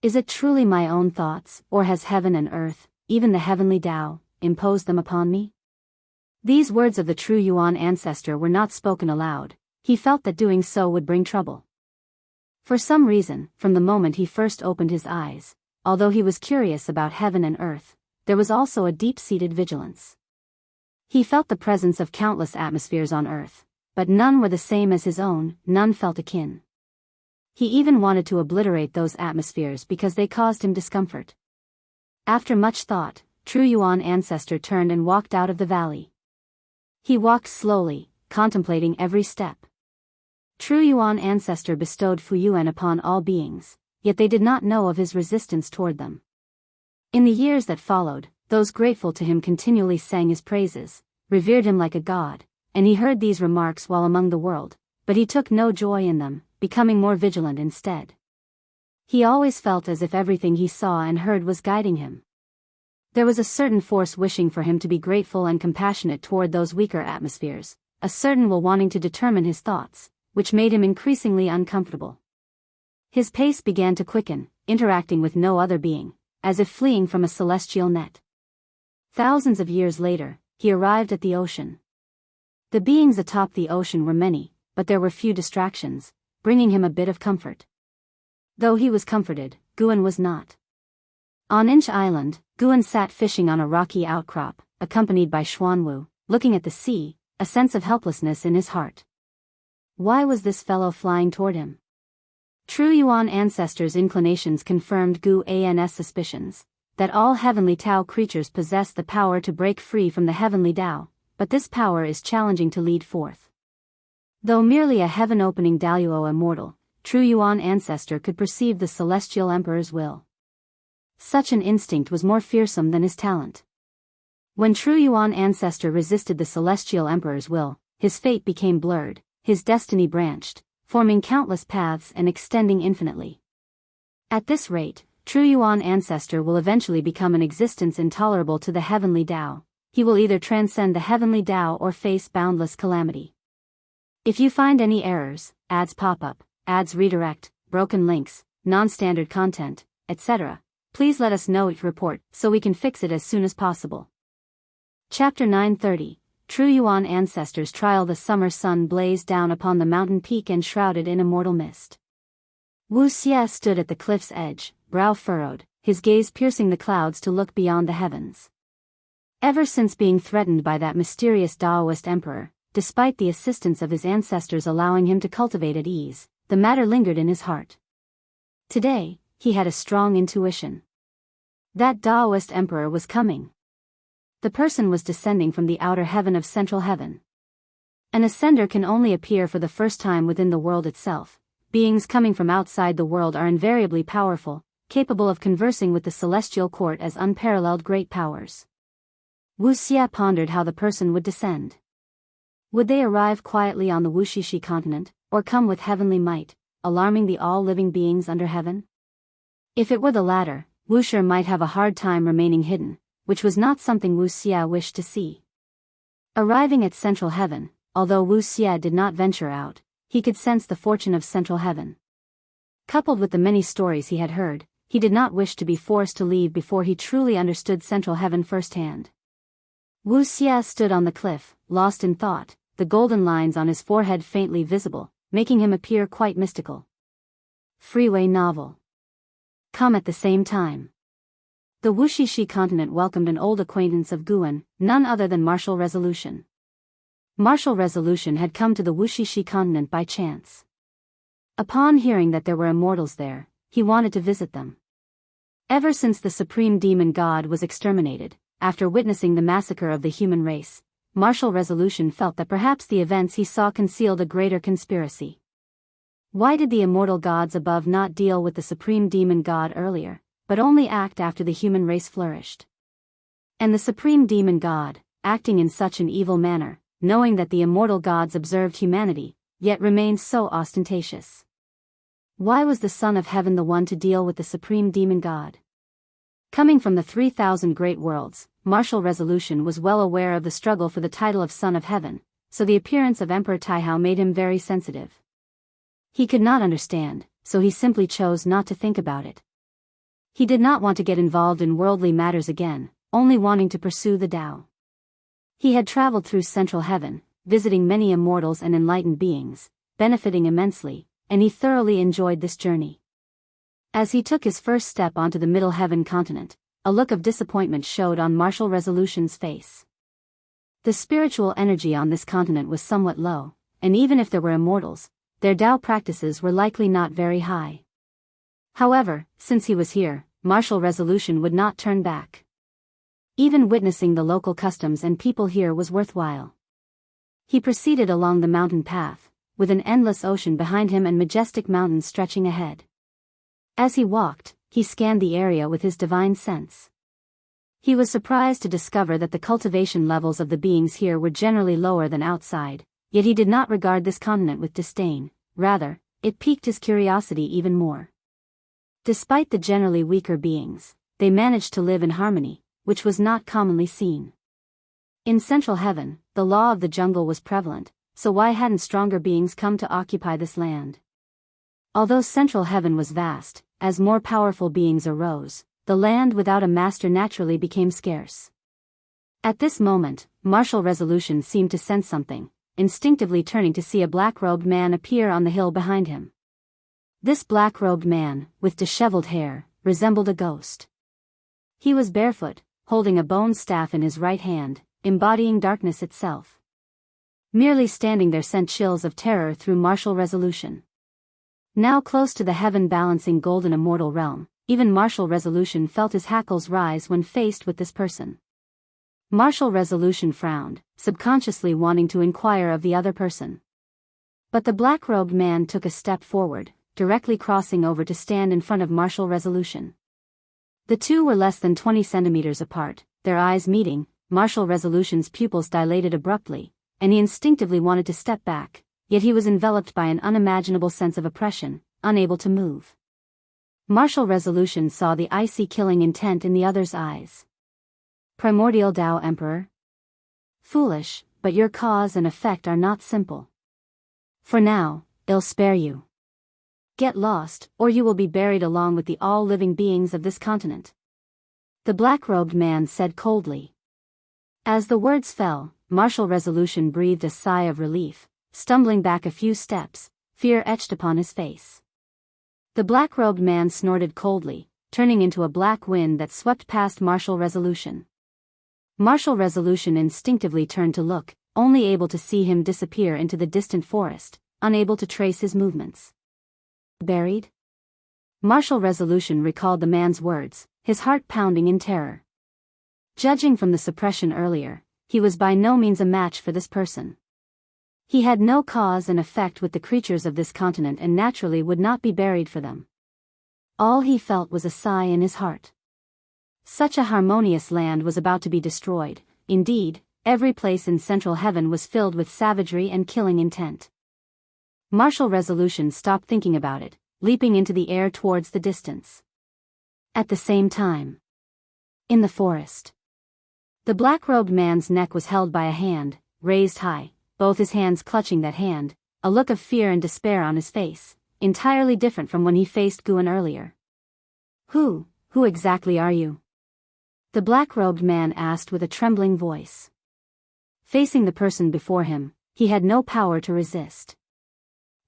Is it truly my own thoughts, or has heaven and earth, even the heavenly Tao, imposed them upon me? These words of the true Yuan ancestor were not spoken aloud. He felt that doing so would bring trouble. For some reason, from the moment he first opened his eyes, although he was curious about heaven and earth, there was also a deep-seated vigilance. He felt the presence of countless atmospheres on earth, but none were the same as his own, none felt akin. He even wanted to obliterate those atmospheres because they caused him discomfort. After much thought, True Yuan ancestor turned and walked out of the valley. He walked slowly, contemplating every step. True Yuan ancestor bestowed Fuyuan upon all beings, yet they did not know of his resistance toward them. In the years that followed, those grateful to him continually sang his praises, revered him like a god, and he heard these remarks while among the world, but he took no joy in them, becoming more vigilant instead. He always felt as if everything he saw and heard was guiding him. There was a certain force wishing for him to be grateful and compassionate toward those weaker atmospheres, a certain will wanting to determine his thoughts, which made him increasingly uncomfortable. His pace began to quicken, interacting with no other being, as if fleeing from a celestial net. Thousands of years later, he arrived at the ocean. The beings atop the ocean were many, but there were few distractions, bringing him a bit of comfort. Though he was comforted, Guan was not. On Inch Island, Guan sat fishing on a rocky outcrop, accompanied by Xuanwu, looking at the sea, a sense of helplessness in his heart. Why was this fellow flying toward him? True Yuan ancestors' inclinations confirmed Gu An's suspicions, that all heavenly Tao creatures possess the power to break free from the heavenly Tao, but this power is challenging to lead forth. Though merely a heaven-opening Daoist immortal, True Yuan ancestor could perceive the celestial emperor's will. Such an instinct was more fearsome than his talent. When True Yuan ancestor resisted the celestial emperor's will, his fate became blurred, his destiny branched, forming countless paths and extending infinitely. At this rate, True Yuan Ancestor will eventually become an existence intolerable to the heavenly Tao. He will either transcend the heavenly Tao or face boundless calamity. If you find any errors, ads pop up, ads redirect, broken links, non-standard content, etc., please let us know it report so we can fix it as soon as possible. Chapter 930, True Yuan Ancestors Trial. The summer sun blazed down upon the mountain peak and shrouded in immortal mist. Wuxia stood at the cliff's edge, brow furrowed, his gaze piercing the clouds to look beyond the heavens. Ever since being threatened by that mysterious Daoist emperor, despite the assistance of his ancestors allowing him to cultivate at ease, the matter lingered in his heart. Today, he had a strong intuition. That Daoist emperor was coming. The person was descending from the outer heaven of central heaven. An ascender can only appear for the first time within the world itself. Beings coming from outside the world are invariably powerful, capable of conversing with the celestial court as unparalleled great powers. Wuxia pondered how the person would descend. Would they arrive quietly on the Wuxia continent, or come with heavenly might, alarming the all-living beings under heaven? If it were the latter, Wuxia might have a hard time remaining hidden, which was not something Wuxia wished to see. Arriving at central heaven, although Wuxia did not venture out, he could sense the fortune of central heaven. Coupled with the many stories he had heard, he did not wish to be forced to leave before he truly understood central heaven firsthand. Wuxia stood on the cliff, lost in thought, the golden lines on his forehead faintly visible, making him appear quite mystical. Freeway novel. Come at the same time. The Wuxia continent welcomed an old acquaintance of Guan, none other than Martial Resolution. Martial Resolution had come to the Wuxia continent by chance. Upon hearing that there were immortals there, he wanted to visit them. Ever since the supreme demon god was exterminated, after witnessing the massacre of the human race, Martial Resolution felt that perhaps the events he saw concealed a greater conspiracy. Why did the immortal gods above not deal with the supreme demon god earlier, but only act after the human race flourished? And the supreme demon god, acting in such an evil manner, knowing that the immortal gods observed humanity, yet remained so ostentatious. Why was the Son of Heaven the one to deal with the supreme demon god? Coming from the 3,000 great worlds, Martial Resolution was well aware of the struggle for the title of Son of Heaven, so the appearance of Emperor Taihao made him very sensitive. He could not understand, so he simply chose not to think about it. He did not want to get involved in worldly matters again, only wanting to pursue the Tao. He had traveled through central heaven, visiting many immortals and enlightened beings, benefiting immensely, and he thoroughly enjoyed this journey. As he took his first step onto the Middle Heaven continent, a look of disappointment showed on Martial Resolution's face. The spiritual energy on this continent was somewhat low, and even if there were immortals, their Tao practices were likely not very high. However, since he was here, Martial Resolution would not turn back. Even witnessing the local customs and people here was worthwhile. He proceeded along the mountain path, with an endless ocean behind him and majestic mountains stretching ahead. As he walked, he scanned the area with his divine sense. He was surprised to discover that the cultivation levels of the beings here were generally lower than outside, yet he did not regard this continent with disdain, rather, it piqued his curiosity even more. Despite the generally weaker beings, they managed to live in harmony, which was not commonly seen. In central heaven, the law of the jungle was prevalent, so why hadn't stronger beings come to occupy this land? Although central heaven was vast, as more powerful beings arose, the land without a master naturally became scarce. At this moment, Martial Resolution seemed to sense something, instinctively turning to see a black-robed man appear on the hill behind him. This black-robed man, with disheveled hair, resembled a ghost. He was barefoot, holding a bone staff in his right hand, embodying darkness itself. Merely standing there sent chills of terror through Martial Resolution. Now close to the heaven-balancing golden immortal realm, even Martial Resolution felt his hackles rise when faced with this person. Martial Resolution frowned, subconsciously wanting to inquire of the other person. But the black-robed man took a step forward, directly crossing over to stand in front of Martial Resolution. The two were less than 20 centimeters apart, their eyes meeting, Martial Resolution's pupils dilated abruptly, and he instinctively wanted to step back, yet he was enveloped by an unimaginable sense of oppression, unable to move. Martial resolution saw the icy killing intent in the other's eyes. Primordial Dao Emperor? Foolish, but your cause and effect are not simple. For now, I'll spare you. Get lost, or you will be buried along with the all-living beings of this continent. The black-robed man said coldly. As the words fell, martial resolution breathed a sigh of relief, stumbling back a few steps, fear etched upon his face. The black-robed man snorted coldly, turning into a black wind that swept past martial resolution. Martial resolution instinctively turned to look, only able to see him disappear into the distant forest, unable to trace his movements. Buried? Martial resolution recalled the man's words, his heart pounding in terror. Judging from the suppression earlier, he was by no means a match for this person. He had no cause and effect with the creatures of this continent and naturally would not be buried for them. All he felt was a sigh in his heart. Such a harmonious land was about to be destroyed. Indeed, every place in central heaven was filled with savagery and killing intent. Martial resolution stopped thinking about it, leaping into the air towards the distance. At the same time, in the forest, the black-robed man's neck was held by a hand, raised high, both his hands clutching that hand, a look of fear and despair on his face, entirely different from when he faced Guan earlier. Who exactly are you? The black-robed man asked with a trembling voice. Facing the person before him, he had no power to resist.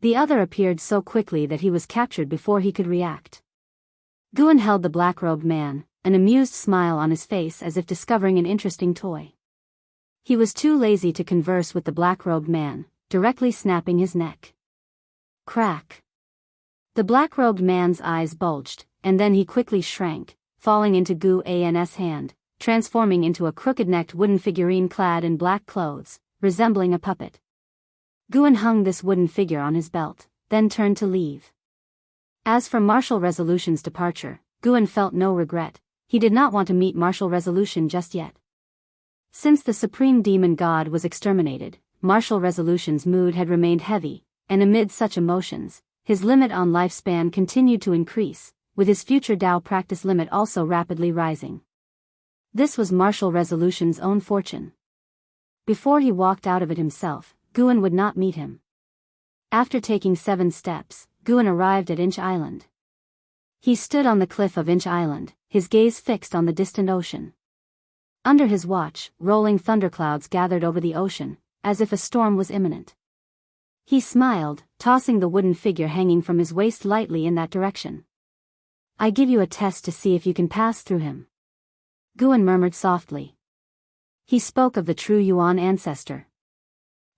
The other appeared so quickly that he was captured before he could react. Guan held the black-robed man, an amused smile on his face as if discovering an interesting toy. He was too lazy to converse with the black-robed man, directly snapping his neck. Crack. The black-robed man's eyes bulged, and then he quickly shrank, falling into Guan's hand, transforming into a crooked-necked wooden figurine clad in black clothes, resembling a puppet. Guan hung this wooden figure on his belt, then turned to leave. As for martial resolution's departure, Guan felt no regret. He did not want to meet martial resolution just yet. Since the supreme demon god was exterminated, martial resolution's mood had remained heavy, and amid such emotions, his limit on lifespan continued to increase, with his future Dao practice limit also rapidly rising. This was martial resolution's own fortune. Before he walked out of it himself, Guan would not meet him. After taking 7 steps, Guan arrived at Inch Island. He stood on the cliff of Inch Island, his gaze fixed on the distant ocean. Under his watch, rolling thunderclouds gathered over the ocean, as if a storm was imminent. He smiled, tossing the wooden figure hanging from his waist lightly in that direction. I give you a test to see if you can pass through him. Guan murmured softly. He spoke of the true Yuan ancestor.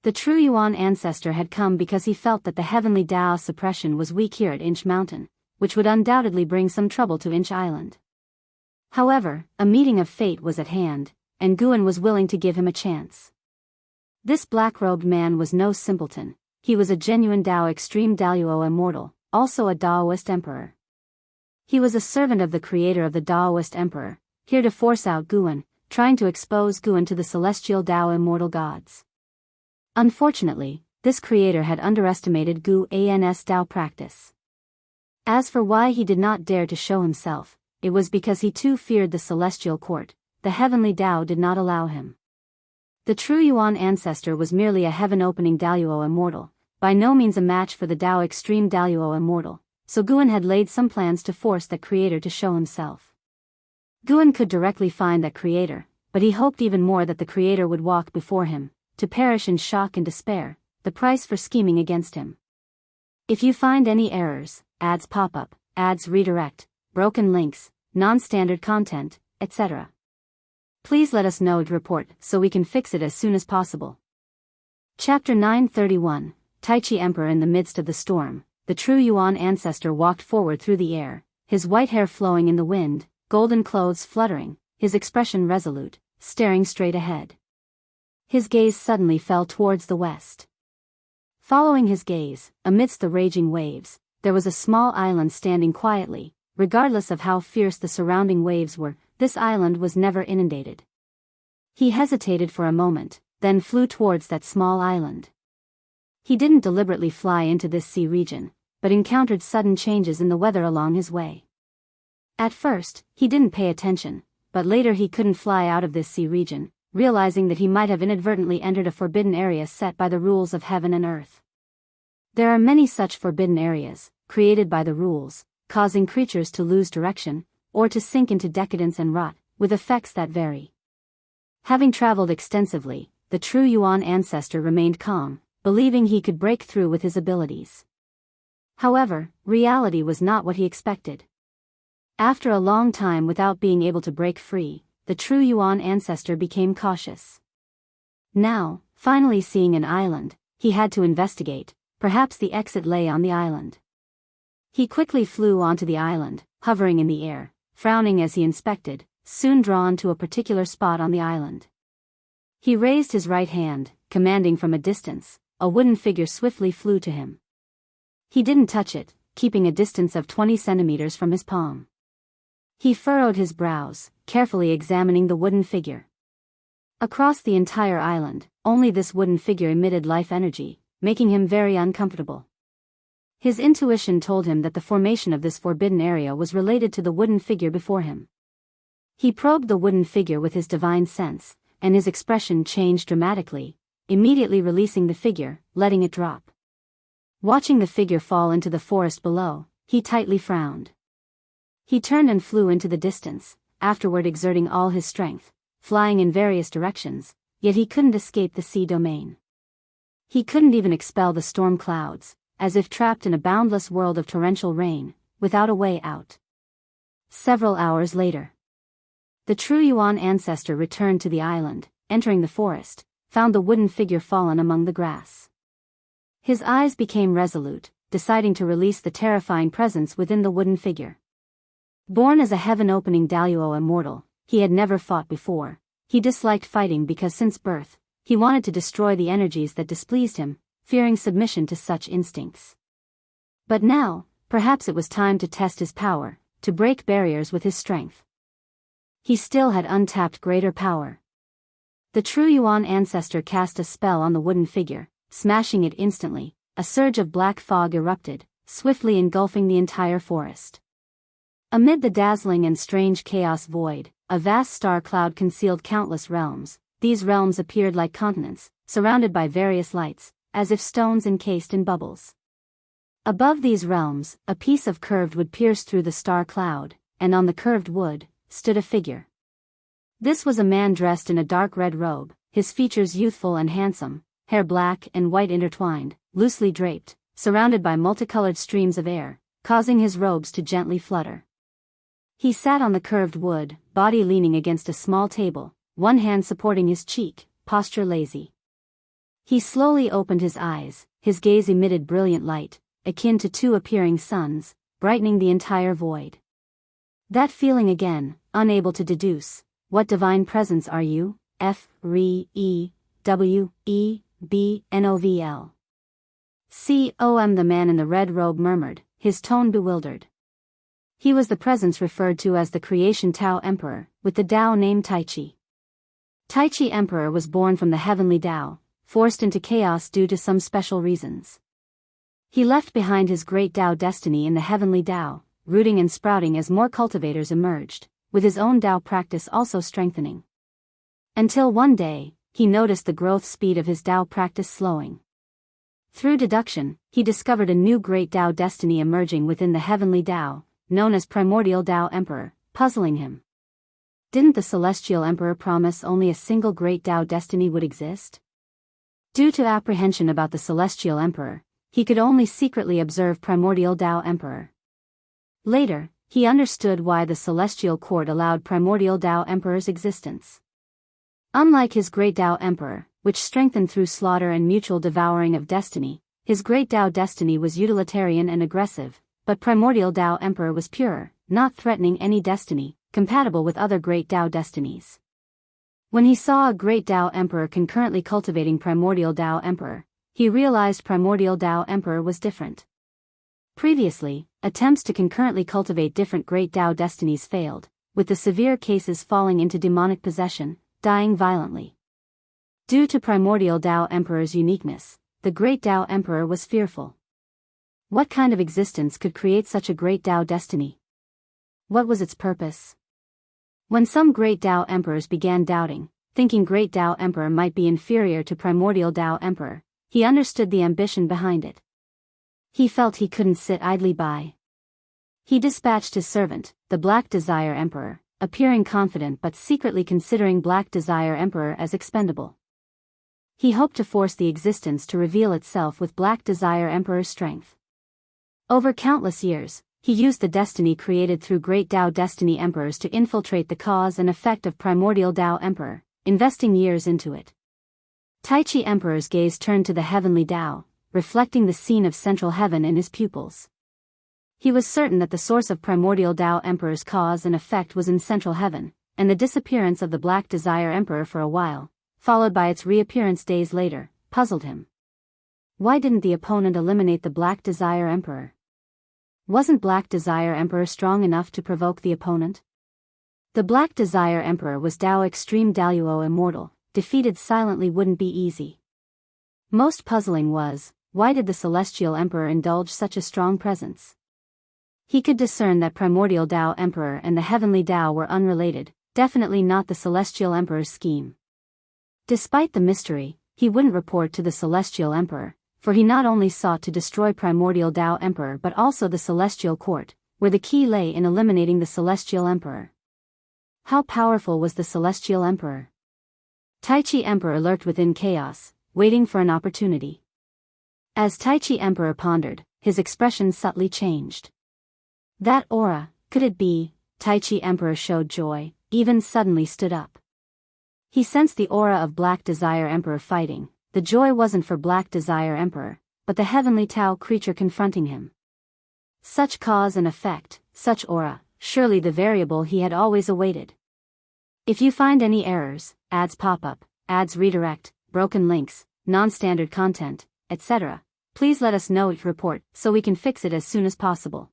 The true Yuan ancestor had come because he felt that the heavenly Dao suppression was weak here at Inch Mountain, which would undoubtedly bring some trouble to Inch Island. However, a meeting of fate was at hand, and Guan was willing to give him a chance. This black-robed man was no simpleton. He was a genuine Dao Extreme Daluo Immortal, also a Daoist emperor. He was a servant of the creator of the Daoist emperor, here to force out Guan, trying to expose Guan to the celestial Dao immortal gods. Unfortunately, this creator had underestimated Guan's Dao practice. As for why he did not dare to show himself, it was because he too feared the celestial court. The heavenly Dao did not allow him. The true Yuan ancestor was merely a heaven-opening Daluo immortal, by no means a match for the Dao Extreme Daluo immortal, so Guan had laid some plans to force that creator to show himself. Guan could directly find that creator, but he hoped even more that the creator would walk before him, to perish in shock and despair, the price for scheming against him. If you find any errors, ads pop up, ads redirect, broken links, non-standard content, etc. Please let us know to report so we can fix it as soon as possible. Chapter 931, Taichi Emperor. In the midst of the storm, the true Yuan ancestor walked forward through the air, his white hair flowing in the wind, golden clothes fluttering, his expression resolute, staring straight ahead. His gaze suddenly fell towards the west. Following his gaze, amidst the raging waves, there was a small island standing quietly. Regardless of how fierce the surrounding waves were, this island was never inundated. He hesitated for a moment, then flew towards that small island. He didn't deliberately fly into this sea region, but encountered sudden changes in the weather along his way. At first, he didn't pay attention, but later he couldn't fly out of this sea region, realizing that he might have inadvertently entered a forbidden area set by the rules of heaven and earth. There are many such forbidden areas, created by the rules, causing creatures to lose direction, or to sink into decadence and rot, with effects that vary. Having traveled extensively, the true Yuan ancestor remained calm, believing he could break through with his abilities. However, reality was not what he expected. After a long time without being able to break free, the true Yuan ancestor became cautious. Now, finally seeing an island, he had to investigate. Perhaps the exit lay on the island. He quickly flew onto the island, hovering in the air, frowning as he inspected, soon drawn to a particular spot on the island. He raised his right hand, commanding from a distance. A wooden figure swiftly flew to him. He didn't touch it, keeping a distance of 20 centimeters from his palm. He furrowed his brows, carefully examining the wooden figure. Across the entire island, only this wooden figure emitted life energy, making him very uncomfortable. His intuition told him that the formation of this forbidden area was related to the wooden figure before him. He probed the wooden figure with his divine sense, and his expression changed dramatically, immediately releasing the figure, letting it drop. Watching the figure fall into the forest below, he tightly frowned. He turned and flew into the distance, afterward exerting all his strength, flying in various directions, yet he couldn't escape the sea domain. He couldn't even expel the storm clouds, as if trapped in a boundless world of torrential rain, without a way out. Several hours later, the true Yuan ancestor returned to the island, entering the forest, found the wooden figure fallen among the grass. His eyes became resolute, deciding to release the terrifying presence within the wooden figure. Born as a heaven-opening Daoist immortal, he had never fought before. He disliked fighting because since birth, he wanted to destroy the energies that displeased him, fearing submission to such instincts. But now, perhaps it was time to test his power, to break barriers with his strength. He still had untapped greater power. The true Yuan ancestor cast a spell on the wooden figure, smashing it instantly. A surge of black fog erupted, swiftly engulfing the entire forest. Amid the dazzling and strange chaos void, a vast star cloud concealed countless realms. These realms appeared like continents, surrounded by various lights, as if stones encased in bubbles. Above these realms, a piece of curved wood pierced through the star cloud, and on the curved wood, stood a figure. This was a man dressed in a dark red robe, his features youthful and handsome, hair black and white intertwined, loosely draped, surrounded by multicolored streams of air, causing his robes to gently flutter. He sat on the curved wood, body leaning against a small table, one hand supporting his cheek, posture lazy. He slowly opened his eyes, his gaze emitted brilliant light, akin to two appearing suns, brightening the entire void. That feeling again, unable to deduce, what divine presence are you? FREEWEBNOVL. COM, the man in the red robe murmured, his tone bewildered. He was the presence referred to as the creation Tao Emperor, with the Tao name Taichi. Taichi Emperor was born from the heavenly Tao, forced into chaos due to some special reasons. He left behind his great Tao destiny in the heavenly Tao, rooting and sprouting as more cultivators emerged, with his own Tao practice also strengthening. Until one day, he noticed the growth speed of his Tao practice slowing. Through deduction, he discovered a new great Tao destiny emerging within the heavenly Tao, known as Primordial Tao Emperor, puzzling him. Didn't the Celestial Emperor promise only a single great Tao destiny would exist? Due to apprehension about the Celestial Emperor, he could only secretly observe Primordial Tao Emperor. Later, he understood why the Celestial Court allowed Primordial Tao Emperor's existence. Unlike his great Tao Emperor, which strengthened through slaughter and mutual devouring of destiny, his great Tao destiny was utilitarian and aggressive, but Primordial Tao Emperor was purer, not threatening any destiny, compatible with other great Tao destinies. When he saw a great Tao Emperor concurrently cultivating Primordial Tao Emperor, he realized Primordial Tao Emperor was different. Previously, attempts to concurrently cultivate different great Tao destinies failed, with the severe cases falling into demonic possession, dying violently. Due to Primordial Tao Emperor's uniqueness, the great Tao Emperor was fearful. What kind of existence could create such a great Tao destiny? What was its purpose? When some great Tao emperors began doubting, thinking great Tao Emperor might be inferior to primordial Tao Emperor, he understood the ambition behind it. He felt he couldn't sit idly by. He dispatched his servant, the Black Desire Emperor, appearing confident but secretly considering Black Desire Emperor as expendable. He hoped to force the existence to reveal itself with Black Desire Emperor's strength. Over countless years, he used the destiny created through great Tao Destiny Emperors to infiltrate the cause and effect of primordial Tao Emperor, investing years into it. Tai Chi Emperor's gaze turned to the heavenly Tao, reflecting the scene of central heaven in his pupils. He was certain that the source of primordial Tao Emperor's cause and effect was in central heaven, and the disappearance of the Black Desire Emperor for a while, followed by its reappearance days later, puzzled him. Why didn't the opponent eliminate the Black Desire Emperor? Wasn't Black Desire Emperor strong enough to provoke the opponent? The Black Desire Emperor was Tao Extreme Daoist immortal, defeated silently wouldn't be easy. Most puzzling was, why did the Celestial Emperor indulge such a strong presence? He could discern that primordial Tao Emperor and the heavenly Tao were unrelated, definitely not the Celestial Emperor's scheme. Despite the mystery, he wouldn't report to the Celestial Emperor, for he not only sought to destroy primordial Tao Emperor but also the Celestial Court, where the key lay in eliminating the Celestial Emperor. How powerful was the Celestial Emperor? Tai Chi Emperor lurked within chaos, waiting for an opportunity. As Tai Chi Emperor pondered, his expression subtly changed. That aura, could it be? Tai Chi Emperor showed joy, even suddenly stood up. He sensed the aura of Black Desire Emperor fighting. The joy wasn't for Black Desire Emperor, but the heavenly Tao creature confronting him. Such cause and effect, such aura, surely the variable he had always awaited. If you find any errors, ads pop up, ads redirect, broken links, non-standard content, etc., please let us know each report so we can fix it as soon as possible.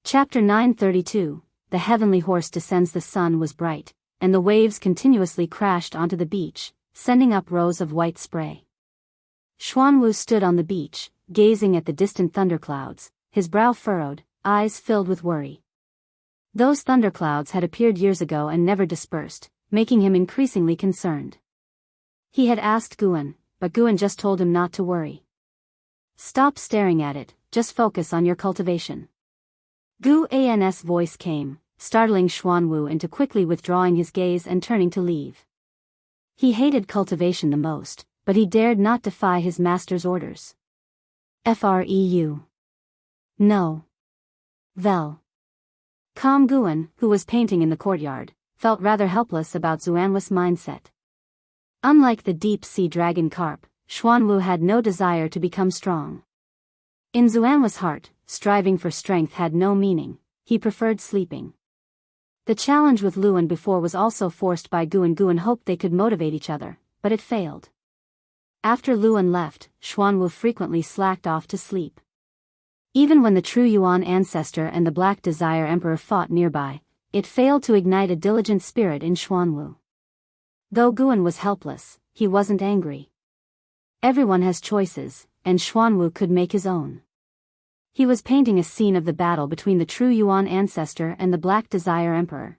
Chapter 932, The Heavenly Horse Descends. The sun was bright, and the waves continuously crashed onto the beach, sending up rows of white spray. Xuanwu stood on the beach, gazing at the distant thunderclouds, his brow furrowed, eyes filled with worry. Those thunderclouds had appeared years ago and never dispersed, making him increasingly concerned. He had asked Guan, but Guan just told him not to worry. Stop staring at it, just focus on your cultivation. Guan's voice came, startling Xuanwu into quickly withdrawing his gaze and turning to leave. He hated cultivation the most, but he dared not defy his master's orders. Freu. No. Vel. Calm Guan, who was painting in the courtyard, felt rather helpless about Xuanwu's mindset. Unlike the deep-sea dragon carp, Xuanwu had no desire to become strong. In Xuanwu's heart, striving for strength had no meaning, he preferred sleeping. The challenge with Luan before was also forced by Guan. Guan hoped they could motivate each other, but it failed. After Luan left, Xuanwu frequently slacked off to sleep. Even when the true Yuan ancestor and the Black Desire Emperor fought nearby, it failed to ignite a diligent spirit in Xuanwu. Though Guan was helpless, he wasn't angry. Everyone has choices, and Xuanwu could make his own. He was painting a scene of the battle between the true Yuan ancestor and the Black Desire Emperor.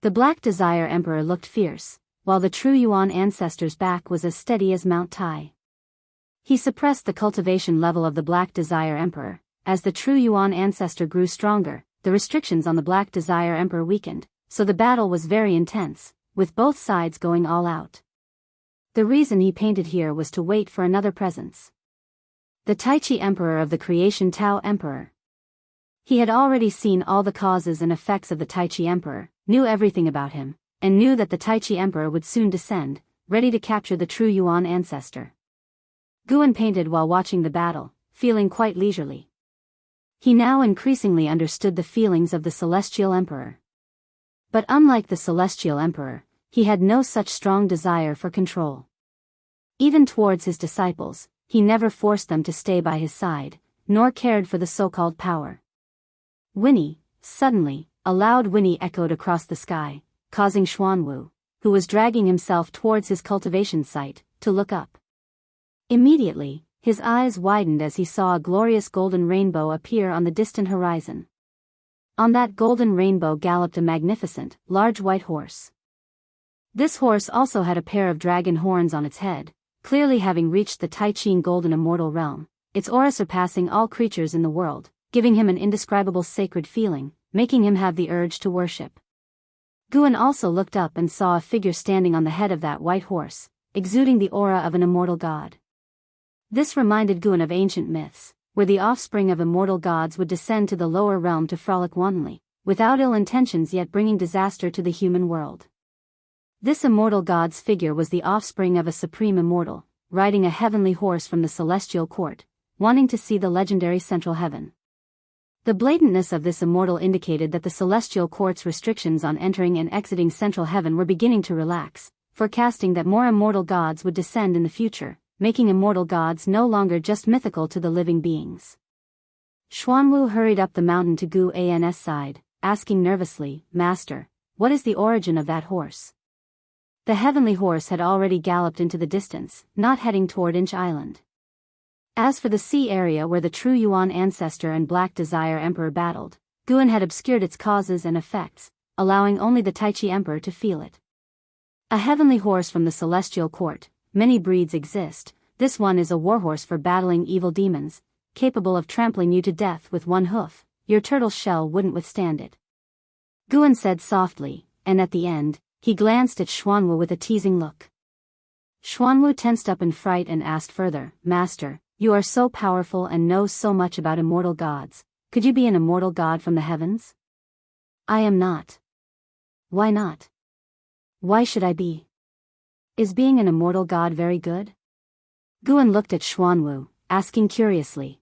The Black Desire Emperor looked fierce, while the true Yuan ancestor's back was as steady as Mount Tai. He suppressed the cultivation level of the Black Desire Emperor. As the true Yuan ancestor grew stronger, the restrictions on the Black Desire Emperor weakened, so the battle was very intense, with both sides going all out. The reason he painted here was to wait for another presence. The Tai Chi Emperor of the Creation Tao Emperor. He had already seen all the causes and effects of the Tai Chi Emperor, knew everything about him, and knew that the Tai Chi Emperor would soon descend, ready to capture the true Yuan ancestor. Guan painted while watching the battle, feeling quite leisurely. He now increasingly understood the feelings of the Celestial Emperor. But unlike the Celestial Emperor, he had no such strong desire for control. Even towards his disciples, he never forced them to stay by his side, nor cared for the so-called power. Whinny, suddenly, a loud whinny echoed across the sky, causing Xuanwu, who was dragging himself towards his cultivation site, to look up. Immediately, his eyes widened as he saw a glorious golden rainbow appear on the distant horizon. On that golden rainbow galloped a magnificent, large white horse. This horse also had a pair of dragon horns on its head, clearly having reached the Tai-Ching golden immortal realm, its aura surpassing all creatures in the world, giving him an indescribable sacred feeling, making him have the urge to worship. Guan also looked up and saw a figure standing on the head of that white horse, exuding the aura of an immortal god. This reminded Guan of ancient myths, where the offspring of immortal gods would descend to the lower realm to frolic wantonly, without ill intentions yet bringing disaster to the human world. This immortal god's figure was the offspring of a supreme immortal, riding a heavenly horse from the celestial court, wanting to see the legendary central heaven. The blatantness of this immortal indicated that the celestial court's restrictions on entering and exiting central heaven were beginning to relax, forecasting that more immortal gods would descend in the future, making immortal gods no longer just mythical to the living beings. Xuanwu hurried up the mountain to Gu An's side, asking nervously, "Master, what is the origin of that horse?" The heavenly horse had already galloped into the distance, not heading toward Inch Island. As for the sea area where the true Yuan ancestor and Black Desire Emperor battled, Guan had obscured its causes and effects, allowing only the Taichi Emperor to feel it. A heavenly horse from the celestial court. Many breeds exist. This one is a warhorse for battling evil demons, capable of trampling you to death with one hoof. Your turtle shell wouldn't withstand it. Guan said softly, and at the end, he glanced at Xuanwu with a teasing look. Xuanwu tensed up in fright and asked further, "Master, you are so powerful and know so much about immortal gods. Could you be an immortal god from the heavens?" "I am not." "Why not?" "Why should I be? Is being an immortal god very good?" Guan looked at Xuanwu, asking curiously.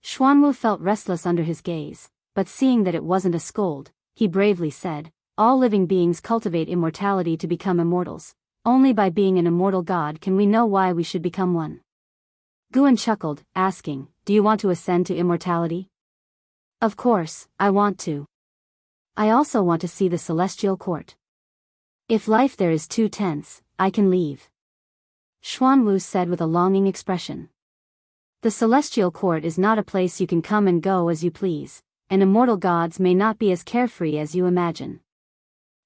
Xuanwu felt restless under his gaze, but seeing that it wasn't a scold, he bravely said, "All living beings cultivate immortality to become immortals. Only by being an immortal god can we know why we should become one." Guan chuckled, asking, "Do you want to ascend to immortality?" "Of course, I want to. I also want to see the celestial court. If life there is too tense, I can leave," Xuanwu said with a longing expression. "The celestial court is not a place you can come and go as you please, and immortal gods may not be as carefree as you imagine."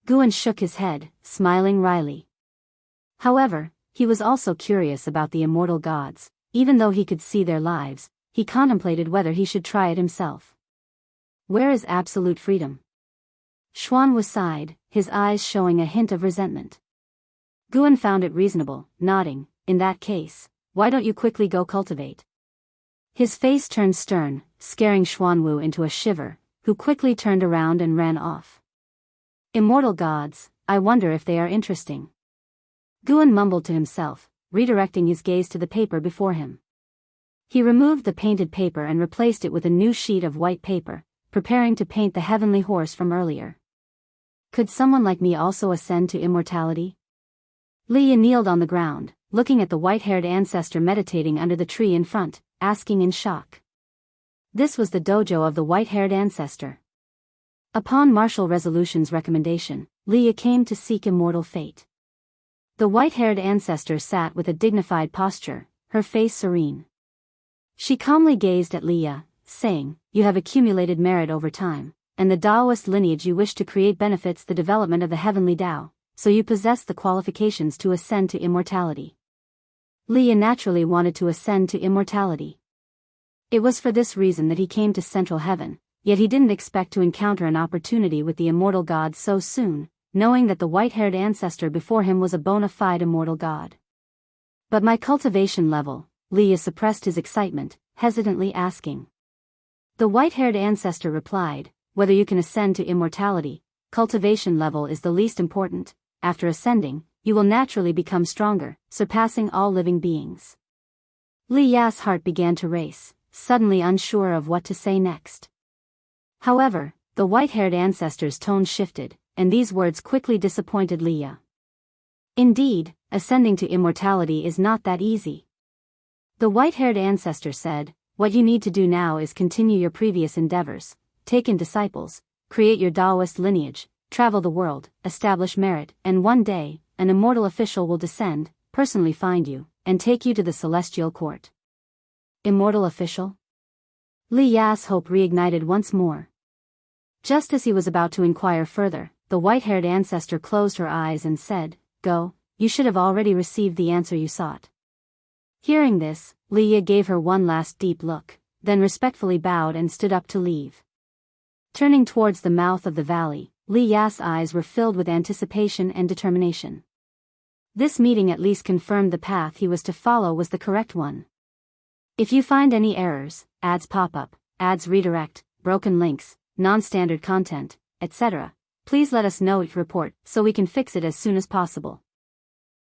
Guan shook his head, smiling wryly. However, he was also curious about the immortal gods. Even though he could see their lives, he contemplated whether he should try it himself. Where is absolute freedom? Xuanwu sighed, his eyes showing a hint of resentment. Guan found it reasonable, nodding, "In that case, why don't you quickly go cultivate?" His face turned stern, scaring Xuanwu into a shiver, who quickly turned around and ran off. Immortal gods, I wonder if they are interesting. Guan mumbled to himself, redirecting his gaze to the paper before him. He removed the painted paper and replaced it with a new sheet of white paper, preparing to paint the heavenly horse from earlier. Could someone like me also ascend to immortality? Leah kneeled on the ground, looking at the white-haired ancestor meditating under the tree in front, asking in shock. This was the dojo of the white-haired ancestor. Upon Martial Resolution's recommendation, Leah came to seek immortal fate. The white-haired ancestor sat with a dignified posture, her face serene. She calmly gazed at Leah, saying, "You have accumulated merit over time, and the Daoist lineage you wish to create benefits the development of the heavenly Tao, so you possess the qualifications to ascend to immortality." Leah naturally wanted to ascend to immortality. It was for this reason that he came to Central Heaven, yet he didn't expect to encounter an opportunity with the immortal god so soon, knowing that the white-haired ancestor before him was a bona fide immortal god. "But my cultivation level," Leah suppressed his excitement, hesitantly asking. The white-haired ancestor replied, "Whether you can ascend to immortality, cultivation level is the least important. After ascending, you will naturally become stronger, surpassing all living beings." Li Ya's heart began to race, suddenly unsure of what to say next. However, the white-haired ancestor's tone shifted, and these words quickly disappointed Li Ya. Indeed, ascending to immortality is not that easy. The white-haired ancestor said, "What you need to do now is continue your previous endeavors, take in disciples, create your Daoist lineage, travel the world, establish merit, and one day, an immortal official will descend, personally find you, and take you to the celestial court. Immortal official? Li Ya's hope reignited once more. Just as he was about to inquire further, the white-haired ancestor closed her eyes and said, "Go, you should have already received the answer you sought." Hearing this, Li Ya gave her one last deep look, then respectfully bowed and stood up to leave. Turning towards the mouth of the valley, Li Ya's eyes were filled with anticipation and determination. This meeting at least confirmed the path he was to follow was the correct one. If you find any errors, ads pop up, ads redirect, broken links, non-standard content, etc., please let us know each report so we can fix it as soon as possible.